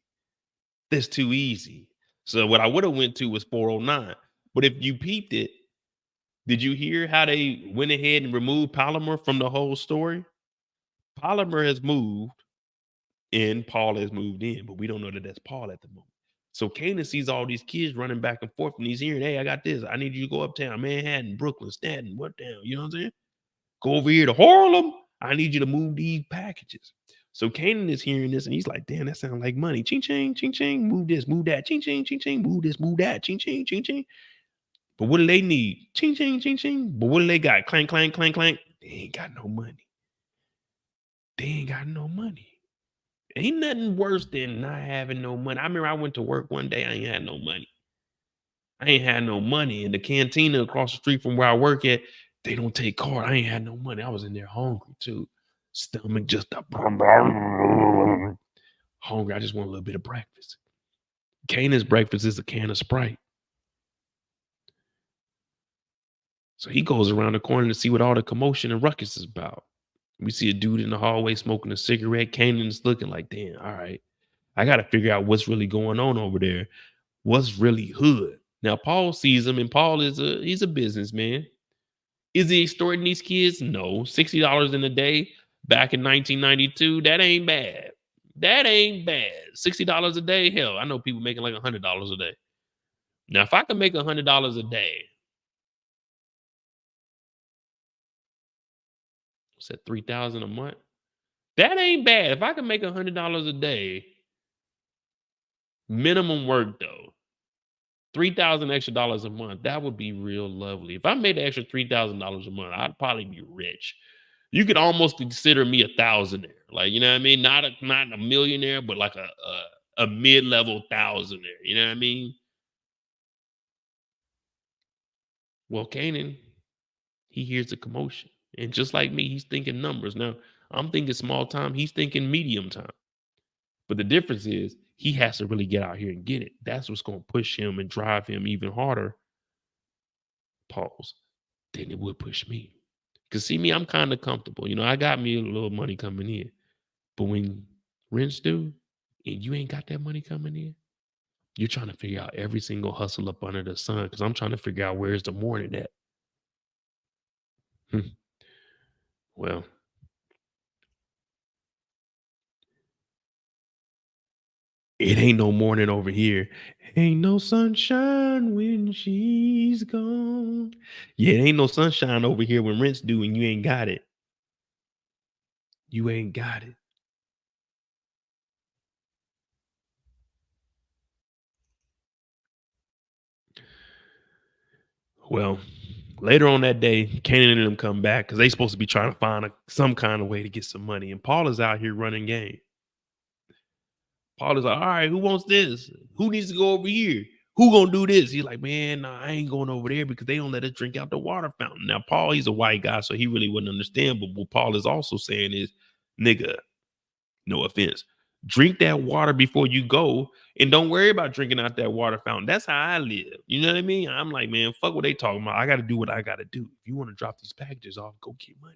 That's too easy. So what I would have went to was 409. But if you peeped it, did you hear how they went ahead and removed Polymer from the whole story? Polymer has moved and Paul has moved in, but we don't know that that's Paul at the moment. So Kanan sees all these kids running back and forth, and he's hearing, hey, I got this. I need you to go uptown, Manhattan, Brooklyn, Staten, what down? You know what I'm saying? Go over here to Harlem. I need you to move these packages. So Kanan is hearing this, and he's like, damn, that sounds like money. Ching, ching, ching, ching. Move this, move that. Ching, ching, ching, ching. Move this, move that. Ching, ching, ching, ching. But what do they need? Ching, ching, ching, ching. But what do they got? Clank, clank, clank, clank. They ain't got no money. They ain't got no money. Ain't nothing worse than not having no money. I remember I went to work one day. I ain't had no money. I ain't had no money. In the cantina across the street from where I work at, they don't take card. I ain't had no money. I was in there hungry too. Stomach just up. Hungry. I just want a little bit of breakfast. Kanan's breakfast is a can of Sprite. So he goes around the corner to see what all the commotion and ruckus is about. We see a dude in the hallway smoking a cigarette. Kanan's looking like, damn, all right. I got to figure out what's really going on over there. What's really hood? Now, Paul sees him, and Paul he's a businessman. Is he extorting these kids? No. $60 in a day back in 1992, that ain't bad. That ain't bad. $60 a day? Hell, I know people making like $100 a day. Now, if I can make $100 a day, what's that, $3,000 a month? That ain't bad. If I can make $100 a day, minimum work though, $3,000 extra dollars a month, that would be real lovely. If I made an extra $3,000 a month, I'd probably be rich. You could almost consider me a thousandaire. Like, you know what I mean? Not a millionaire, but like a mid-level thousandaire. You know what I mean? Well, Kanan, he hears the commotion. And just like me, he's thinking numbers. Now, I'm thinking small time. He's thinking medium time. But the difference is he has to really get out here and get it. That's what's going to push him and drive him even harder, pause, than it would push me. Because see me, I'm kind of comfortable. You know, I got me a little money coming in. But when rents due and you ain't got that money coming in, you're trying to figure out every single hustle up under the sun. Because I'm trying to figure out where's the morning at. Well, it ain't no morning over here. Ain't no sunshine when she's gone. Yeah, it ain't no sunshine over here when rent's due and you ain't got it. You ain't got it. Well, later on that day, Kanan and them come back because they supposed to be trying to find some kind of way to get some money. And Paul is out here running game. Paul is like, all right, who wants this? Who needs to go over here? Who gonna do this? He's like, man, nah, I ain't going over there because they don't let us drink out the water fountain. Now, Paul, he's a white guy, so he really wouldn't understand. But what Paul is also saying is, nigga, no offense, drink that water before you go and don't worry about drinking out that water fountain. That's how I live. You know what I mean? I'm like, man, fuck what they talking about. I got to do what I got to do. If you want to drop these packages off, go get money.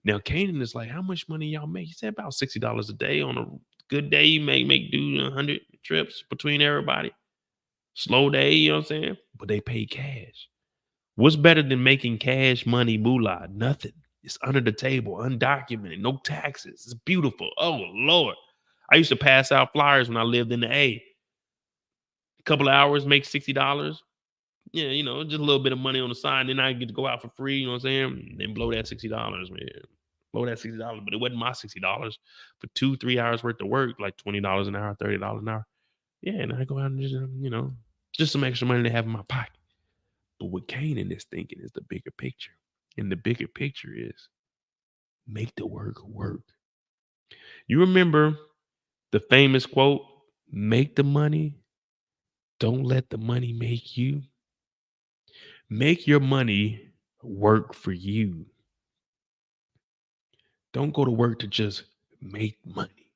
Now, Kanan is like, how much money y'all make? He said about $60 a day. On a good day, you may make do 100 trips between everybody. Slow day, you know what I'm saying? But they pay cash. What's better than making cash money moolah? Nothing. It's under the table, undocumented, no taxes. It's beautiful. Oh, Lord. I used to pass out flyers when I lived in the A. A couple of hours, make $60. Yeah, you know, just a little bit of money on the side. Then I get to go out for free, you know what I'm saying? Then blow that $60, man. Blow that $60. But it wasn't my $60. For 2-3 hours worth of work, like $20 an hour, $30 an hour. Yeah, and I go out and just, you know, just some extra money to have in my pocket. But what Kanan is thinking is the bigger picture. And the bigger picture is make the work work. You remember the famous quote, make the money, don't let the money make you. Make your money work for you. Don't go to work to just make money.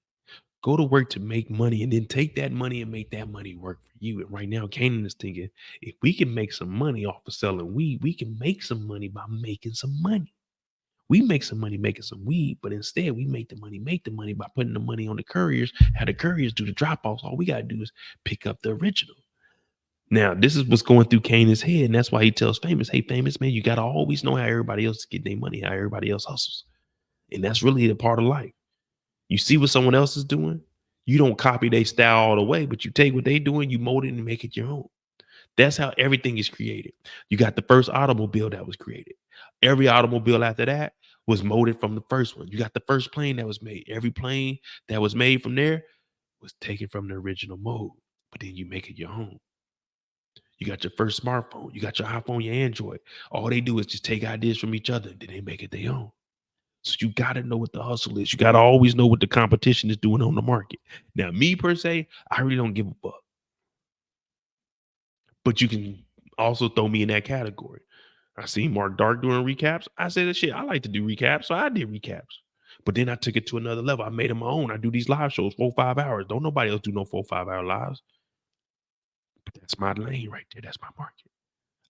Go to work to make money and then take that money and make that money work for you. And right now, Kanan is thinking, if we can make some money off of selling weed, we can make some money by making some money. We make some money making some weed, but instead we make the money by putting the money on the couriers, have the couriers do the drop-offs. All we got to do is pick up the original. Now, this is what's going through Kanan's head, and that's why he tells Famous, hey, Famous, man, you got to always know how everybody else is getting their money, how everybody else hustles. And that's really the part of life. You see what someone else is doing, you don't copy their style all the way, but you take what they're doing, you mold it and make it your own. That's how everything is created. You got the first automobile that was created. Every automobile after that was molded from the first one. You got the first plane that was made. Every plane that was made from there was taken from the original mold, but then you make it your own. You got your first smartphone. You got your iPhone, your Android. All they do is just take ideas from each other and then they make it their own. So you got to know what the hustle is. You got to always know what the competition is doing on the market. Now, me per se, I really don't give a fuck. But you can also throw me in that category. I see Mark Dark doing recaps. I said, shit, I like to do recaps. So I did recaps. But then I took it to another level. I made it my own. I do these live shows, 4-5 hours. Don't nobody else do no 4-5 hour lives. But that's my lane right there. That's my market.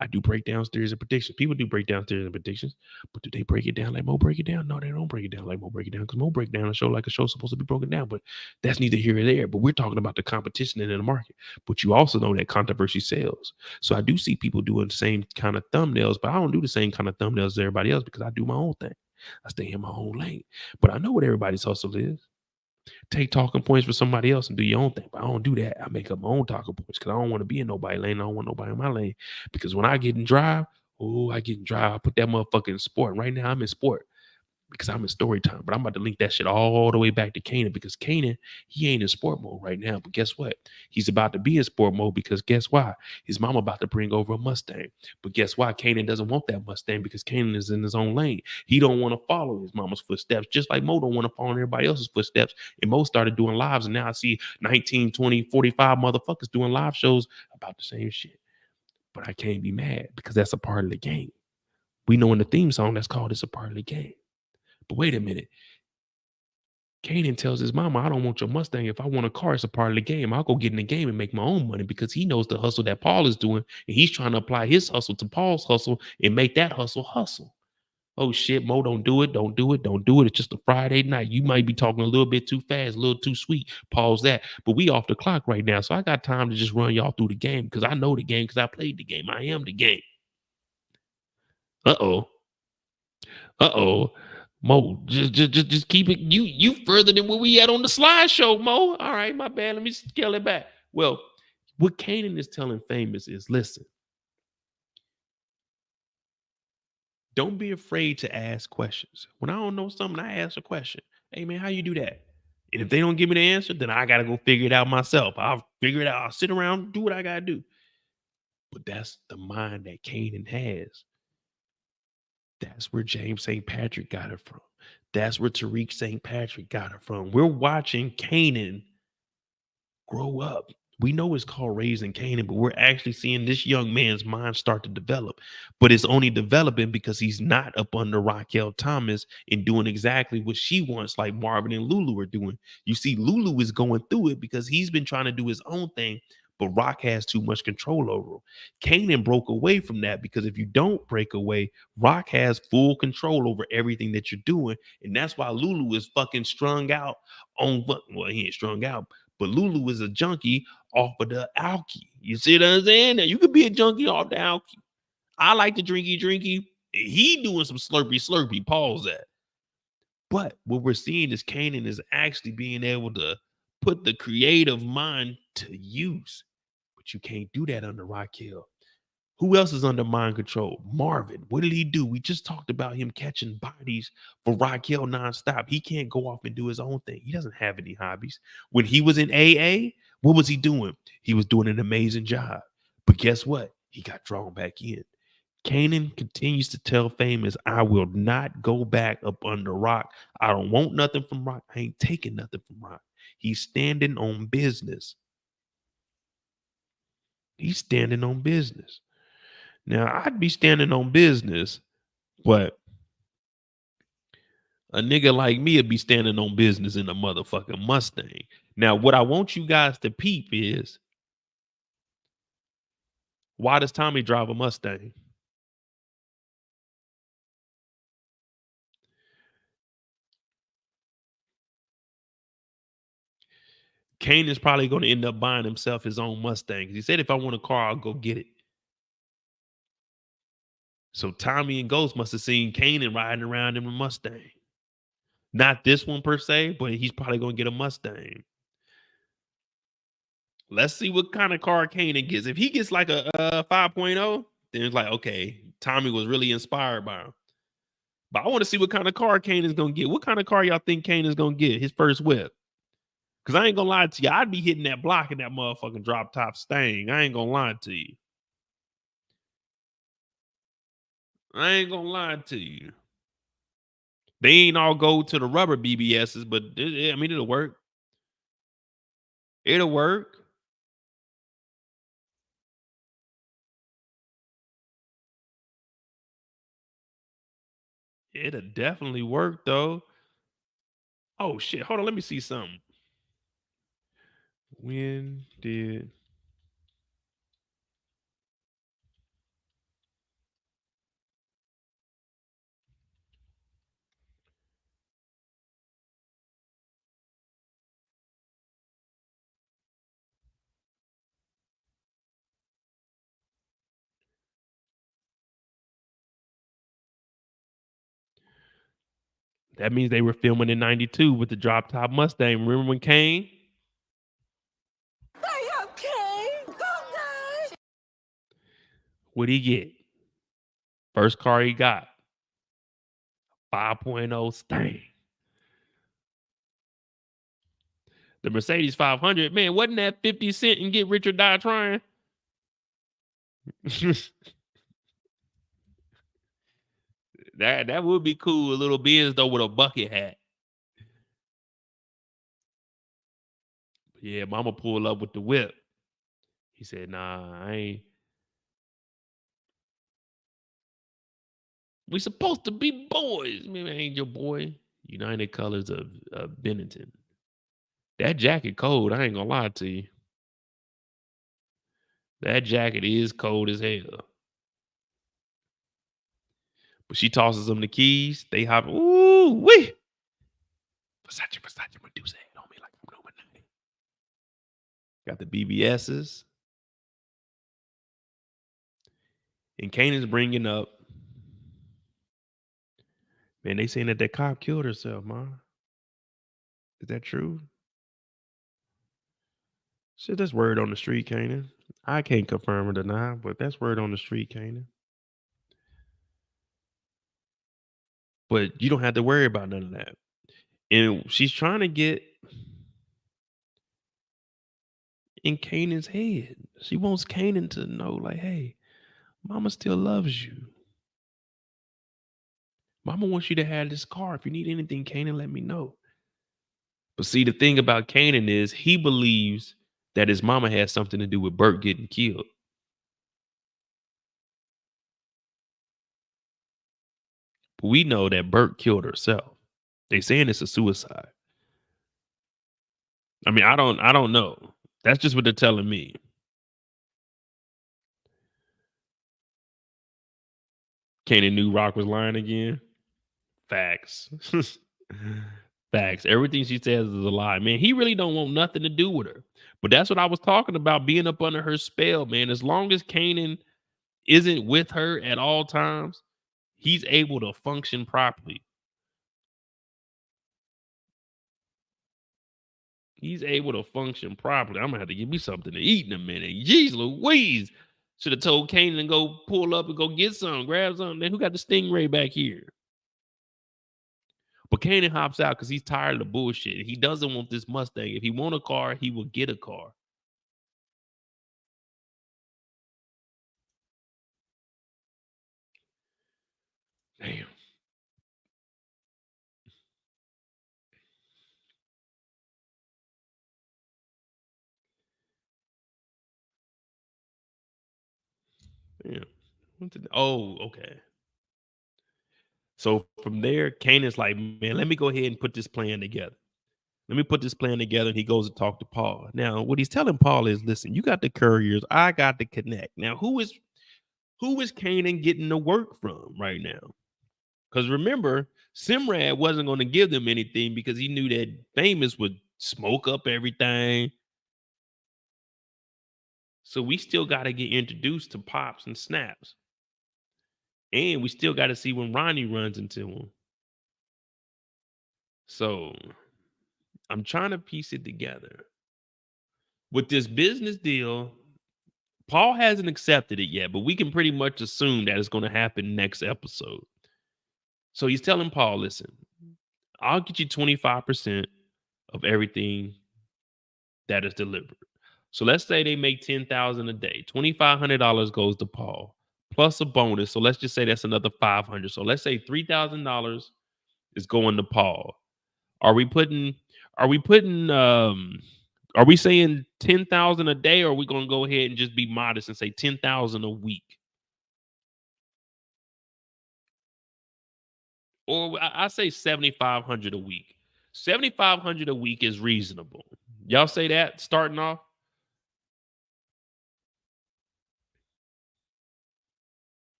I do breakdowns, theories, and predictions. People do breakdowns, theories, and predictions, but do they break it down like Mo break it down? No, they don't break it down like Mo break it down, because Mo break down a show like a show's supposed to be broken down, but that's neither here or there. But we're talking about the competition in the market. But you also know that controversy sells. So I do see people doing the same kind of thumbnails, but I don't do the same kind of thumbnails as everybody else because I do my own thing. I stay in my own lane. But I know what everybody's hustle is. Take talking points for somebody else and do your own thing. But I don't do that. I make up my own talking points because I don't want to be in nobody's lane. I don't want nobody in my lane. Because when I get in drive, I get in drive. I put that motherfucker in sport. Right now I'm in sport because I'm in story time. But I'm about to link that shit all the way back to Kanan, because Kanan, he ain't in sport mode right now. But guess what? He's about to be in sport mode because guess why? His mama about to bring over a Mustang. But guess why? Kanan doesn't want that Mustang because Kanan is in his own lane. He don't want to follow his mama's footsteps, just like Mo don't want to follow everybody else's footsteps. And Mo started doing lives, and now I see 19, 20, 45 motherfuckers doing live shows about the same shit. But I can't be mad because that's a part of the game. We know in the theme song that's called It's a Part of the Game. But wait a minute. Kanan tells his mama, I don't want your Mustang. If I want a car, it's a part of the game. I'll go get in the game and make my own money, because he knows the hustle that Paul is doing. And he's trying to apply his hustle to Paul's hustle and make that hustle. Oh shit, Mo, don't do it. Don't do it. Don't do it. It's just a Friday night. You might be talking a little bit too fast, a little too sweet. Pause that. But we off the clock right now. So I got time to just run y'all through the game because I know the game, because I played the game. I am the game. Uh-oh. Mo, just keep it. You further than where we at on the slideshow, Mo. All right, my bad. Let me scale it back. Well, what Kanan is telling Famous is, listen, don't be afraid to ask questions. When I don't know something, I ask a question. Hey, man, how you do that? And if they don't give me the answer, then I got to go figure it out myself. I'll figure it out. I'll sit around, do what I got to do. But that's the mind that Kanan has. That's where James St. Patrick got it from. That's where Tariq St. Patrick got it from. We're watching Kanan grow up. We know it's called Raising Kanan, but we're actually seeing this young man's mind start to develop. But it's only developing because he's not up under Raquel Thomas and doing exactly what she wants, like Marvin and Lulu are doing. You see, Lulu is going through it because he's been trying to do his own thing, but Rock has too much control over him. Kanan broke away from that because if you don't break away, Rock has full control over everything that you're doing. And that's why Lulu is fucking strung out on, well, he ain't strung out, but Lulu is a junkie off of the alky. You see what I'm saying? Now, you could be a junkie off the alky. I like the drinky. He doing some slurpy. Pause that. But what we're seeing is Kanan is actually being able to put the creative mind to use. But you can't do that under Raquel. Who else is under mind control? Marvin. What did he do? We just talked about him catching bodies for Raquel nonstop. He can't go off and do his own thing. He doesn't have any hobbies. When he was in AA, what was he doing? He was doing an amazing job. But guess what? He got drawn back in. Kanan continues to tell Famous, I will not go back up under Rock. I don't want nothing from Rock. I ain't taking nothing from Rock. He's standing on business. He's standing on business. Now, I'd be standing on business, but a nigga like me would be standing on business in a motherfucking Mustang. Now, what I want you guys to peep is, why does Tommy drive a Mustang? Kane is probably going to end up buying himself his own Mustang. He said, if I want a car, I'll go get it. So Tommy and Ghost must have seen Kanan riding around in a Mustang. Not this one per se, but he's probably going to get a Mustang. Let's see what kind of car Kanan gets. If he gets like a 5.0, then it's like, okay, Tommy was really inspired by him. But I want to see what kind of car Kanan's going to get. What kind of car y'all think Kanan's going to get? His first whip. Because I ain't going to lie to you. I'd be hitting that block in that motherfucking drop top Stang. I ain't going to lie to you. I ain't going to lie to you. They ain't all go to the rubber BBSs, but I mean, it'll work. It'll work. It'll definitely work, though. Oh, shit. Hold on. Let me see something. When did... That means they were filming in 92 with the drop top Mustang. Remember when Kane? Hey, okay. Don't die. What'd he get? First car he got. 5.0 Stang. The Mercedes 500. Man, wasn't that 50 Cent and Get Rich or Die Trying? That would be cool. A little Benz though with a bucket hat. Yeah, mama pulled up with the whip. He said, nah, I ain't. We supposed to be boys. Man, I ain't your boy. United Colors of Bennington. That jacket cold. I ain't gonna lie to you. That jacket is cold as hell. But she tosses them the keys. They hop. Ooh, wee. Versace, Medusa head on me like I'm Illuminati. Got the BBSs. And Kanan's bringing up. Man, they saying that cop killed herself, man. Is that true? Shit, that's word on the street, Kanan. I can't confirm or deny, but that's word on the street, Kanan. But you don't have to worry about none of that. And she's trying to get in Kanan's head. She wants Kanan to know, like, hey, mama still loves you. Mama wants you to have this car. If you need anything, Kanan, let me know. But see, the thing about Kanan is he believes that his mama had something to do with Burke getting killed. But we know that Burke killed herself. They saying it's a suicide. I mean, I don't know. That's just what they're telling me. Kanan knew Rock was lying again. Facts. Facts. Everything she says is a lie. Man, he really don't want nothing to do with her. But that's what I was talking about, being up under her spell, man. As long as Kanan isn't with her at all times, he's able to function properly. He's able to function properly. I'm going to have to give me something to eat in a minute. Jeez Louise. Should have told Kanan to go pull up and go get some, grab something. Then who got the Stingray back here? But Kanan hops out because he's tired of the bullshit. He doesn't want this Mustang. If he want a car, he will get a car. Yeah. Oh, okay. So from there, Kanan's like, man, let me go ahead and put this plan together. Let me put this plan together. And he goes to talk to Paul. Now, what he's telling Paul is, listen, you got the couriers, I got the connect. Now, who is Kanan getting the work from right now? Because remember, Simrad wasn't going to give them anything because he knew that Famous would smoke up everything. So we still got to get introduced to Pops and Snaps. And we still got to see when Ronnie runs into him. So I'm trying to piece it together. With this business deal, Paul hasn't accepted it yet, but we can pretty much assume that it's going to happen next episode. So he's telling Paul, listen, I'll get you 25% of everything that is delivered. So let's say they make $10,000 a day. $2,500 goes to Paul plus a bonus. So let's just say that's another $500. So let's say $3,000 is going to Paul. Are we saying 10,000 a day, or are we going to go ahead and just be modest and say 10,000 a week? Or I say 7,500 a week. 7,500 a week is reasonable. Y'all say that starting off?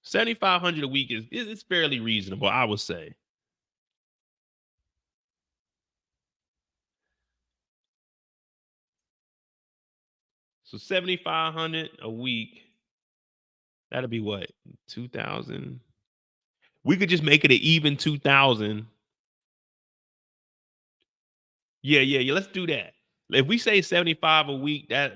$7,500 a week is fairly reasonable, I would say. So 7,500 a week. That'll be what? 2,000. We could just make it an even 2,000. Yeah. Let's do that. If we say 75 a week, that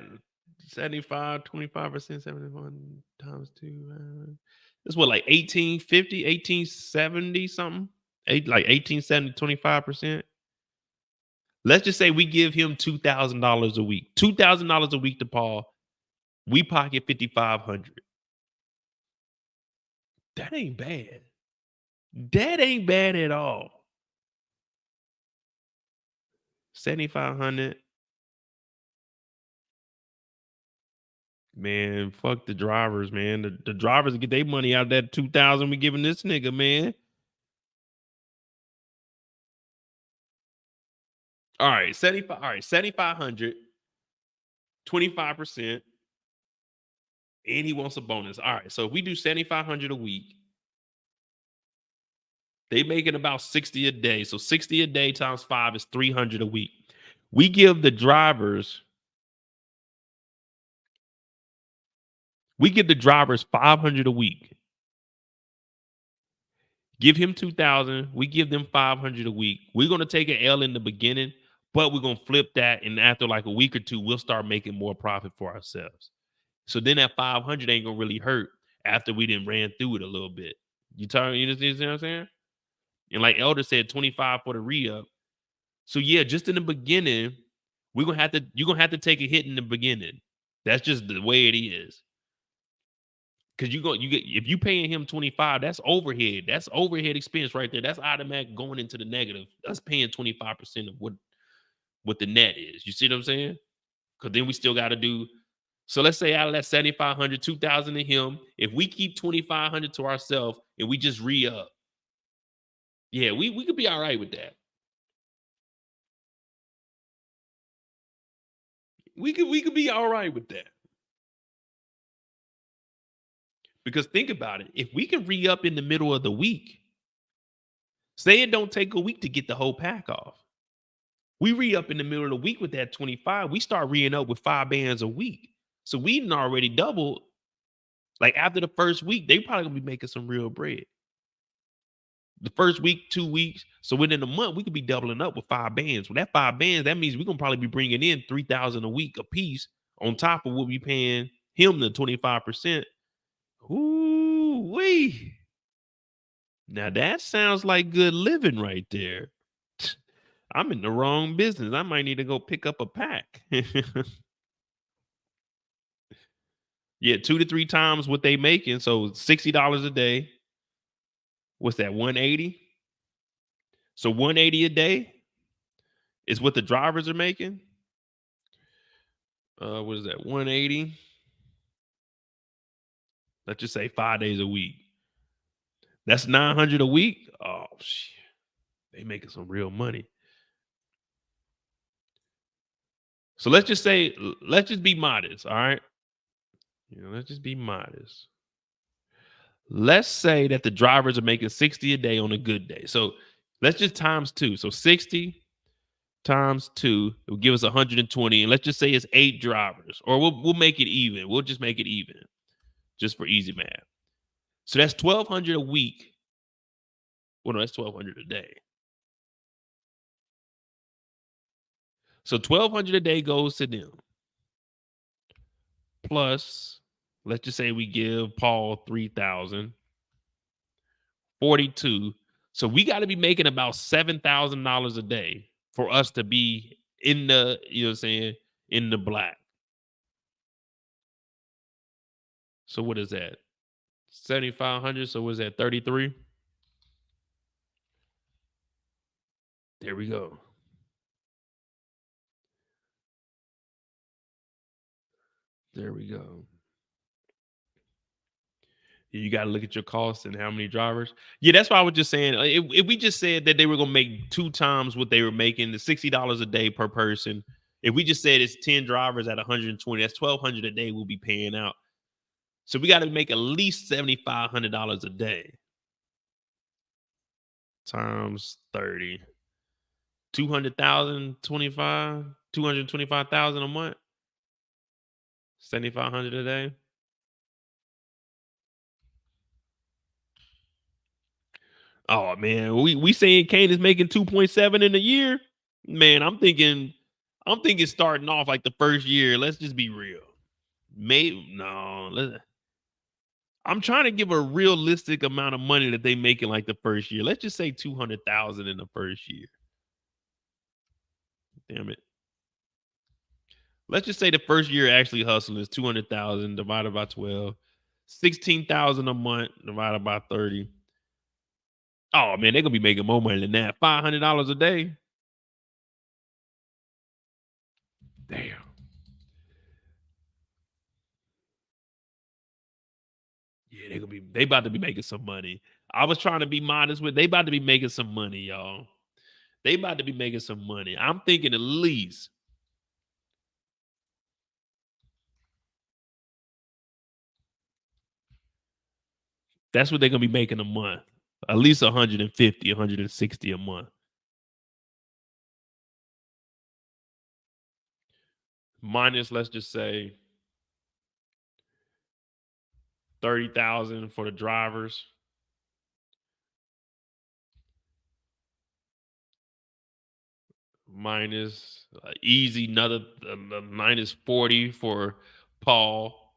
75, 25%, 71 times 2. That's what, like 1850, 1870 something? Like 1870, 25%. Let's just say we give him $2,000 a week. $2,000 a week to Paul. We pocket 5,500. That ain't bad. That ain't bad at all. 7,500. Man, fuck the drivers, man. The drivers get their money out of that 2,000 we giving this nigga, man. All right, 75. All right, 7,500, 25%, and he wants a bonus. All right, so if we do 7,500 a week, they making about 60 a day. So 60 a day times 5 is 300 a week. We give the drivers 500 a week. Give him 2,000. We give them 500 a week. We're going to take an L in the beginning, but we're going to flip that. And after like a week or two, we'll start making more profit for ourselves. So then that 500 ain't going to really hurt after we done ran through it a little bit. You know what I'm saying? And like Elder said, 25 for the re-up. So yeah, just in the beginning, you're going to have to take a hit in the beginning. That's just the way it is. Because if you paying him 25, that's overhead. That's overhead expense right there. That's automatic going into the negative. That's paying 25% of what the net is. You see what I'm saying? Because then we still got to do. So let's say out of that 7,500, 2,000 to him. If we keep 2,500 to ourselves and we just re-up, yeah, we could be all right with that. We could be all right with that. Because think about it. If we can re-up in the middle of the week, say it don't take a week to get the whole pack off. We re-up in the middle of the week with that 25. We start re-ing up with 5 bands a week. So we done already doubled. Like after the first week, they probably gonna be making some real bread. The first week, 2 weeks. So within a month, we could be doubling up with 5 bands. With that 5 bands, that means we're gonna probably be bringing in 3,000 a week a piece on top of what we paying him the 25%. Ooh-wee. Now that sounds like good living right there. I'm in the wrong business. I might need to go pick up a pack. Yeah, 2 to 3 times what they making. So $60 a day. What's that? 180. So 180 a day is what the drivers are making. What is that? 180. Let's just say 5 days a week. That's $900 a week. Oh shit. They making some real money. So let's just be modest, all right? Let's just be modest. Let's say that the drivers are making 60 a day on a good day. So let's just times 2. So 60 times 2 it will give us 120. And let's just say it's 8 drivers, or we'll make it even. We'll just make it even, just for easy math. So that's $1,200 a week. Well, no, that's $1,200 a day. So $1,200 a day goes to them. Plus, let's just say we give Paul $3,000, 42. So we got to be making about $7,000 a day for us to be in the, in the black. So what is that? 7,500. So what is that? 33. There we go. There we go. You got to look at your costs and how many drivers. Yeah, that's why I was just saying. If we just said that they were going to make 2 times what they were making, the $60 a day per person. If we just said it's 10 drivers at 120, that's $1,200 a day we'll be paying out. So we got to make at least $7,500 a day times 30. 200,000, 225,000 a month. 7,500 a day. Oh man, we saying Kane is making 2.7 in a year. Man, I'm thinking starting off like the first year. Let's just be real. I'm trying to give a realistic amount of money that they make in like the first year. Let's just say 200,000 in the first year. Damn it. Let's just say the first year actually hustling is 200,000 divided by 12, 16,000 a month divided by 30. Oh man, they're gonna be making more money than that. $500 a day. Damn. Yeah, they about to be making some money. I was trying to be modest with. They about to be making some money, y'all. They about to be making some money. I'm thinking at least. That's what they're gonna be making a month. At least 150, 160 a month. Minus, let's just say 30,000 for the drivers. Minus easy another minus 40 for Paul.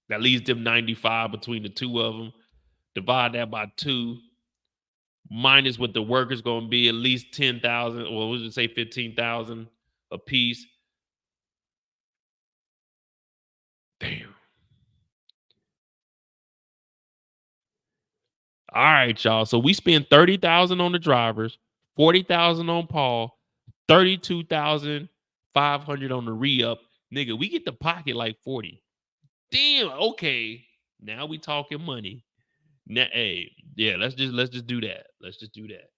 That leaves them 95 between the two of them. Divide that by 2. Minus what the worker's going to be, at least 10,000. Well, we'll just say 15,000 a piece. Damn. All right, y'all. So we spend 30,000 on the drivers, 40,000 on Paul, 32,500 on the re-up. Nigga, we get the pocket like 40. Damn. Okay. Now we talking money. Now, hey, yeah, let's just do that. Let's just do that.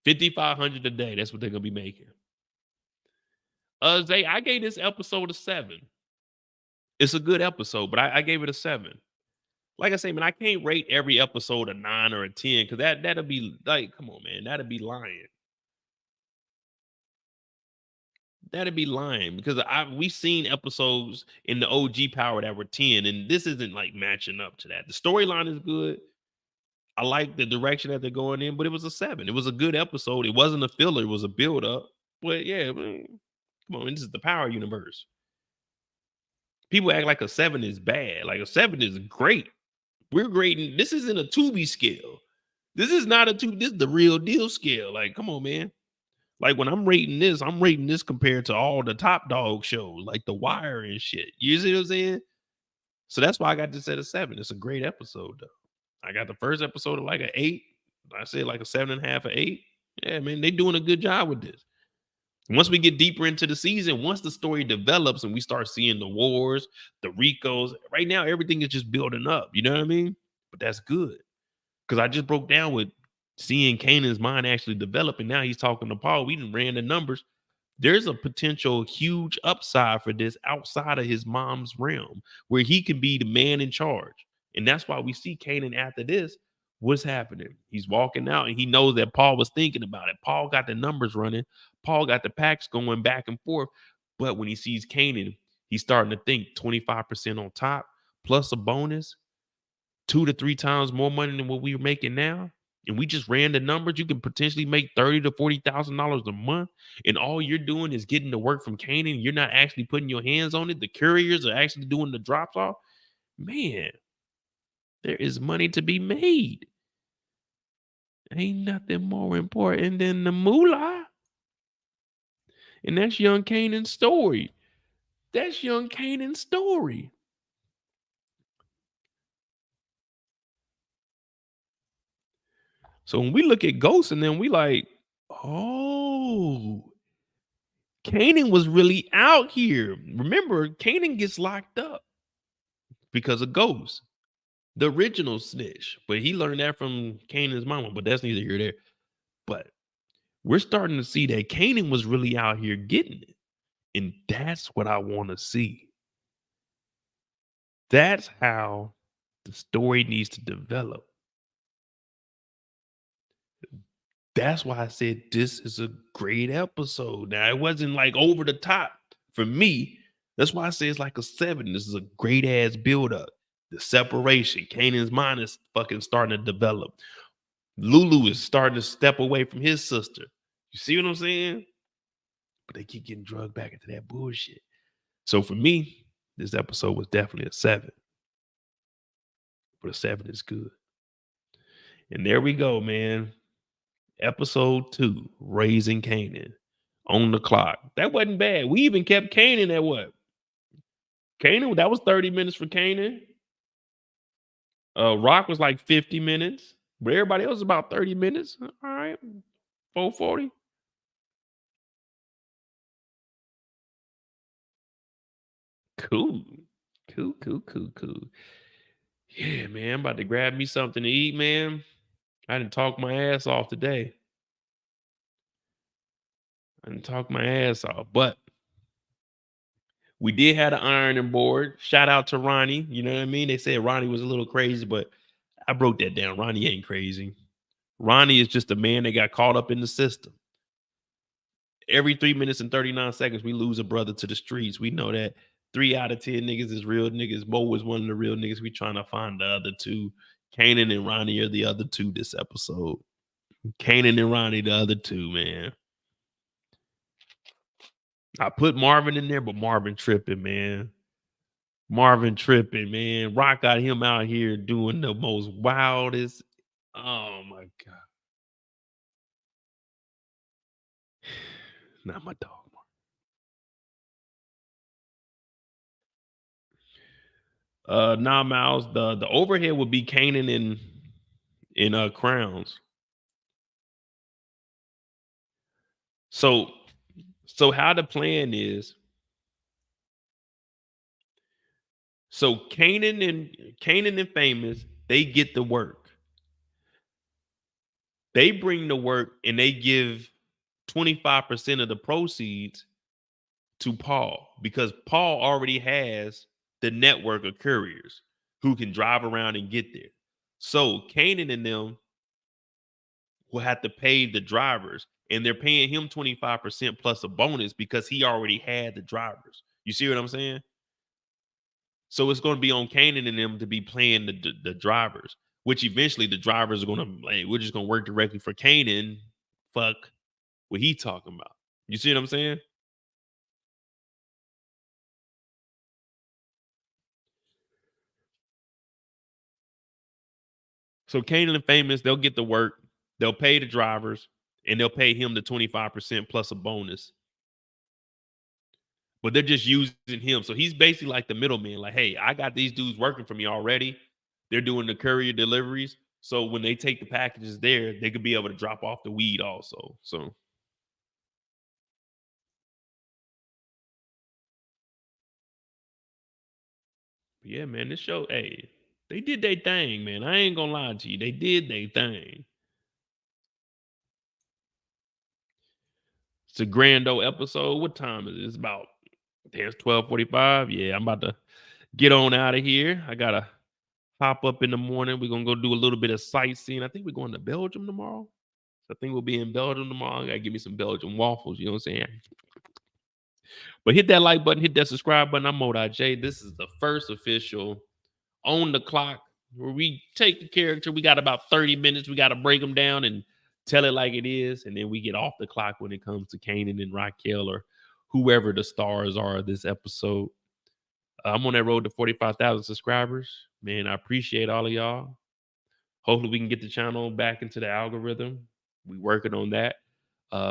5,500 a day. That's what they're gonna be making. Zay, I gave this episode a 7. It's a good episode, but I gave it a 7. Like I say, man, I can't rate every episode a 9 or a 10 because that'll be like, come on, man, that'll be lying. That'd be lying because we've seen episodes in the OG Power that were 10, and this isn't like matching up to that. The storyline is good. I like the direction that they're going in, but it was a 7. It was a good episode. It wasn't a filler. It was a build up. But yeah, man, come on, this is the Power universe. People act like a 7 is bad. Like a 7 is great. We're grading. This isn't a Tubi scale. This is not a Tubi. This is the real deal scale. Like, come on, man. Like when I'm rating this compared to all the top dog shows, like The Wire and shit. You see what I'm saying? So that's why I got this at a 7. It's a great episode, though. I got the first episode of like an 8. I said like a 7.5 or 8. Yeah, man, they doing a good job with this. Once we get deeper into the season, once the story develops and we start seeing the wars, the Ricos, right now everything is just building up. You know what I mean? But that's good. Because I just broke down with seeing Kanan's mind actually develop, and now he's talking to Paul. We done ran the numbers. There's a potential huge upside for this outside of his mom's realm, where he can be the man in charge. And that's why we see Kanan after this. What's happening? He's walking out and he knows that Paul was thinking about it. Paul got the numbers running. Paul got the packs going back and forth. But when he sees Kanan, he's starting to think 25% on top plus a bonus, 2 to 3 times more money than what we're making now. And we just ran the numbers. You can potentially make $30,000 to $40,000 a month, and all you're doing is getting the work from Kanan. You're not actually putting your hands on it. The couriers are actually doing the drops off. Man, there is money to be made. Ain't nothing more important than the moolah. And that's young Kanan's story. That's young Kanan's story. So when we look at Ghost and then we like, oh, Kanan was really out here. Remember, Kanan gets locked up because of Ghost, the original snitch. But he learned that from Kanan's mama, but that's neither here nor there. But we're starting to see that Kanan was really out here getting it. And that's what I want to see. That's how the story needs to develop. That's why I said this is a great episode. Now, it wasn't like over the top for me. That's why I say it's like a 7. This is a great ass build up. The separation. Kanan's mind is fucking starting to develop. Lulu is starting to step away from his sister. You see what I'm saying? But they keep getting drugged back into that bullshit. So for me, this episode was definitely a 7. But a 7 is good. And there we go, man. Episode 2, Raising Kanan, on the clock. That wasn't bad. We even kept Kanan at what? Kanan, that was 30 minutes for Kanan. Rock was like 50 minutes. But everybody else was about 30 minutes. All right. 440. Cool. Cool. Yeah, man. I'm about to grab me something to eat, man. I didn't talk my ass off today. But we did have an ironing board. Shout out to Ronnie. You know what I mean? They said Ronnie was a little crazy, but I broke that down. Ronnie ain't crazy. Ronnie is just a man that got caught up in the system. Every 3 minutes and 39 seconds, we lose a brother to the streets. We know that 3 out of 10 niggas is real niggas. Mo is one of the real niggas. We trying to find the other 2. Kanan and Ronnie are the other 2 this episode. Kanan and Ronnie, the other 2, man. I put Marvin in there, but Marvin tripping, man. Rock got him out here doing the most wildest. Oh my God. Not my dog. Nah, Miles. The overhead would be Kanan in Crowns. So how the plan is. So Kanan and Famous, they get the work. They bring the work and they give 25% of the proceeds to Paul because Paul already has the network of couriers who can drive around and get there. So Kanan and them will have to pay the drivers, and they're paying him 25% plus a bonus because he already had the drivers. You see what I'm saying? So it's going to be on Kanan and them to be playing the drivers, which eventually the drivers are going to, like, we're just going to work directly for Kanan. Fuck what he talking about. You see what I'm saying? So Kanan and Famous, they'll get the work, they'll pay the drivers, and they'll pay him the 25% plus a bonus. But they're just using him. So he's basically like the middleman. Like, hey, I got these dudes working for me already. They're doing the courier deliveries. So when they take the packages there, they could be able to drop off the weed also. So But yeah, man, this show, hey, they did their thing, man. I ain't gonna lie to you. They did their thing. It's a grand old episode. What time is it? It's about, it's 12:45. Yeah, I'm about to get on out of here. I gotta hop up in the morning. We're gonna go do a little bit of sightseeing. I think we're going to Belgium tomorrow. I think we'll be in Belgium tomorrow. I gotta give me some Belgian waffles, you know what I'm saying? But hit that like button, hit that subscribe button. I'm Moda J. This is the first official On the Clock where we take the character. We got about 30 minutes. We got to break them down and tell it like it is. And then we get off the clock when it comes to Kanan and Raquel or whoever the stars are of this episode. I'm on that road to 45,000 subscribers. Man, I appreciate all of y'all. Hopefully we can get the channel back into the algorithm. We working on that.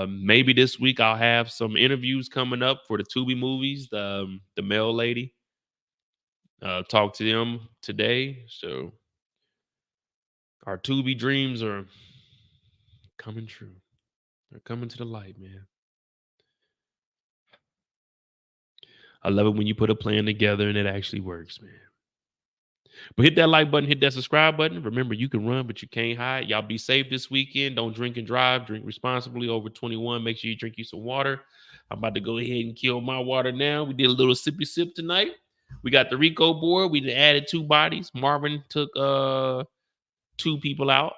Maybe this week I'll have some interviews coming up for the Tubi movies, the Mail Lady. Talk to them today. So our Tubi dreams are coming true. They're coming to the light, man. I love it when you put a plan together and it actually works, man. But hit that like button, hit that subscribe button. Remember, you can run, but you can't hide. Y'all be safe this weekend. Don't drink and drive. Drink responsibly. Over 21. Make sure you drink you some water. I'm about to go ahead and kill my water now. We did a little sippy sip tonight. We got the Rico board. We added 2 bodies. Marvin took 2 people out.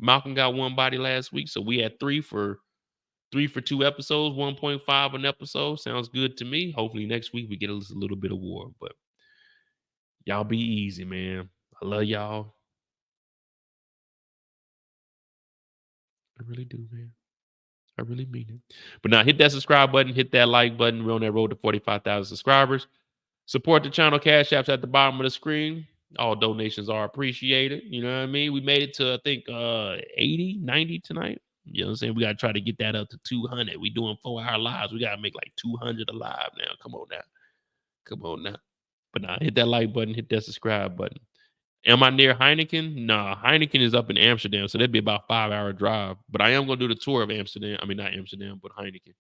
Malcolm got 1 body last week. So we had 3 for 2 episodes, 1.5 an episode. Sounds good to me. Hopefully next week we get a little bit of war. But y'all be easy, man. I love y'all. I really do, man. I really mean it. But now hit that subscribe button, hit that like button. We're on that road to 45,000 subscribers. Support the channel. Cash App's at the bottom of the screen. All donations are appreciated. You know what I mean? We made it to, I think, 80, 90 tonight. You know what I'm saying? We got to try to get that up to 200. We doing 4-hour lives. We got to make like 200 alive now. Come on now. Come on now. But now hit that like button, hit that subscribe button. Am I near Heineken? Nah, Heineken is up in Amsterdam, so that'd be about a 5-hour drive. But I am going to do the tour of Amsterdam. I mean, not Amsterdam, but Heineken.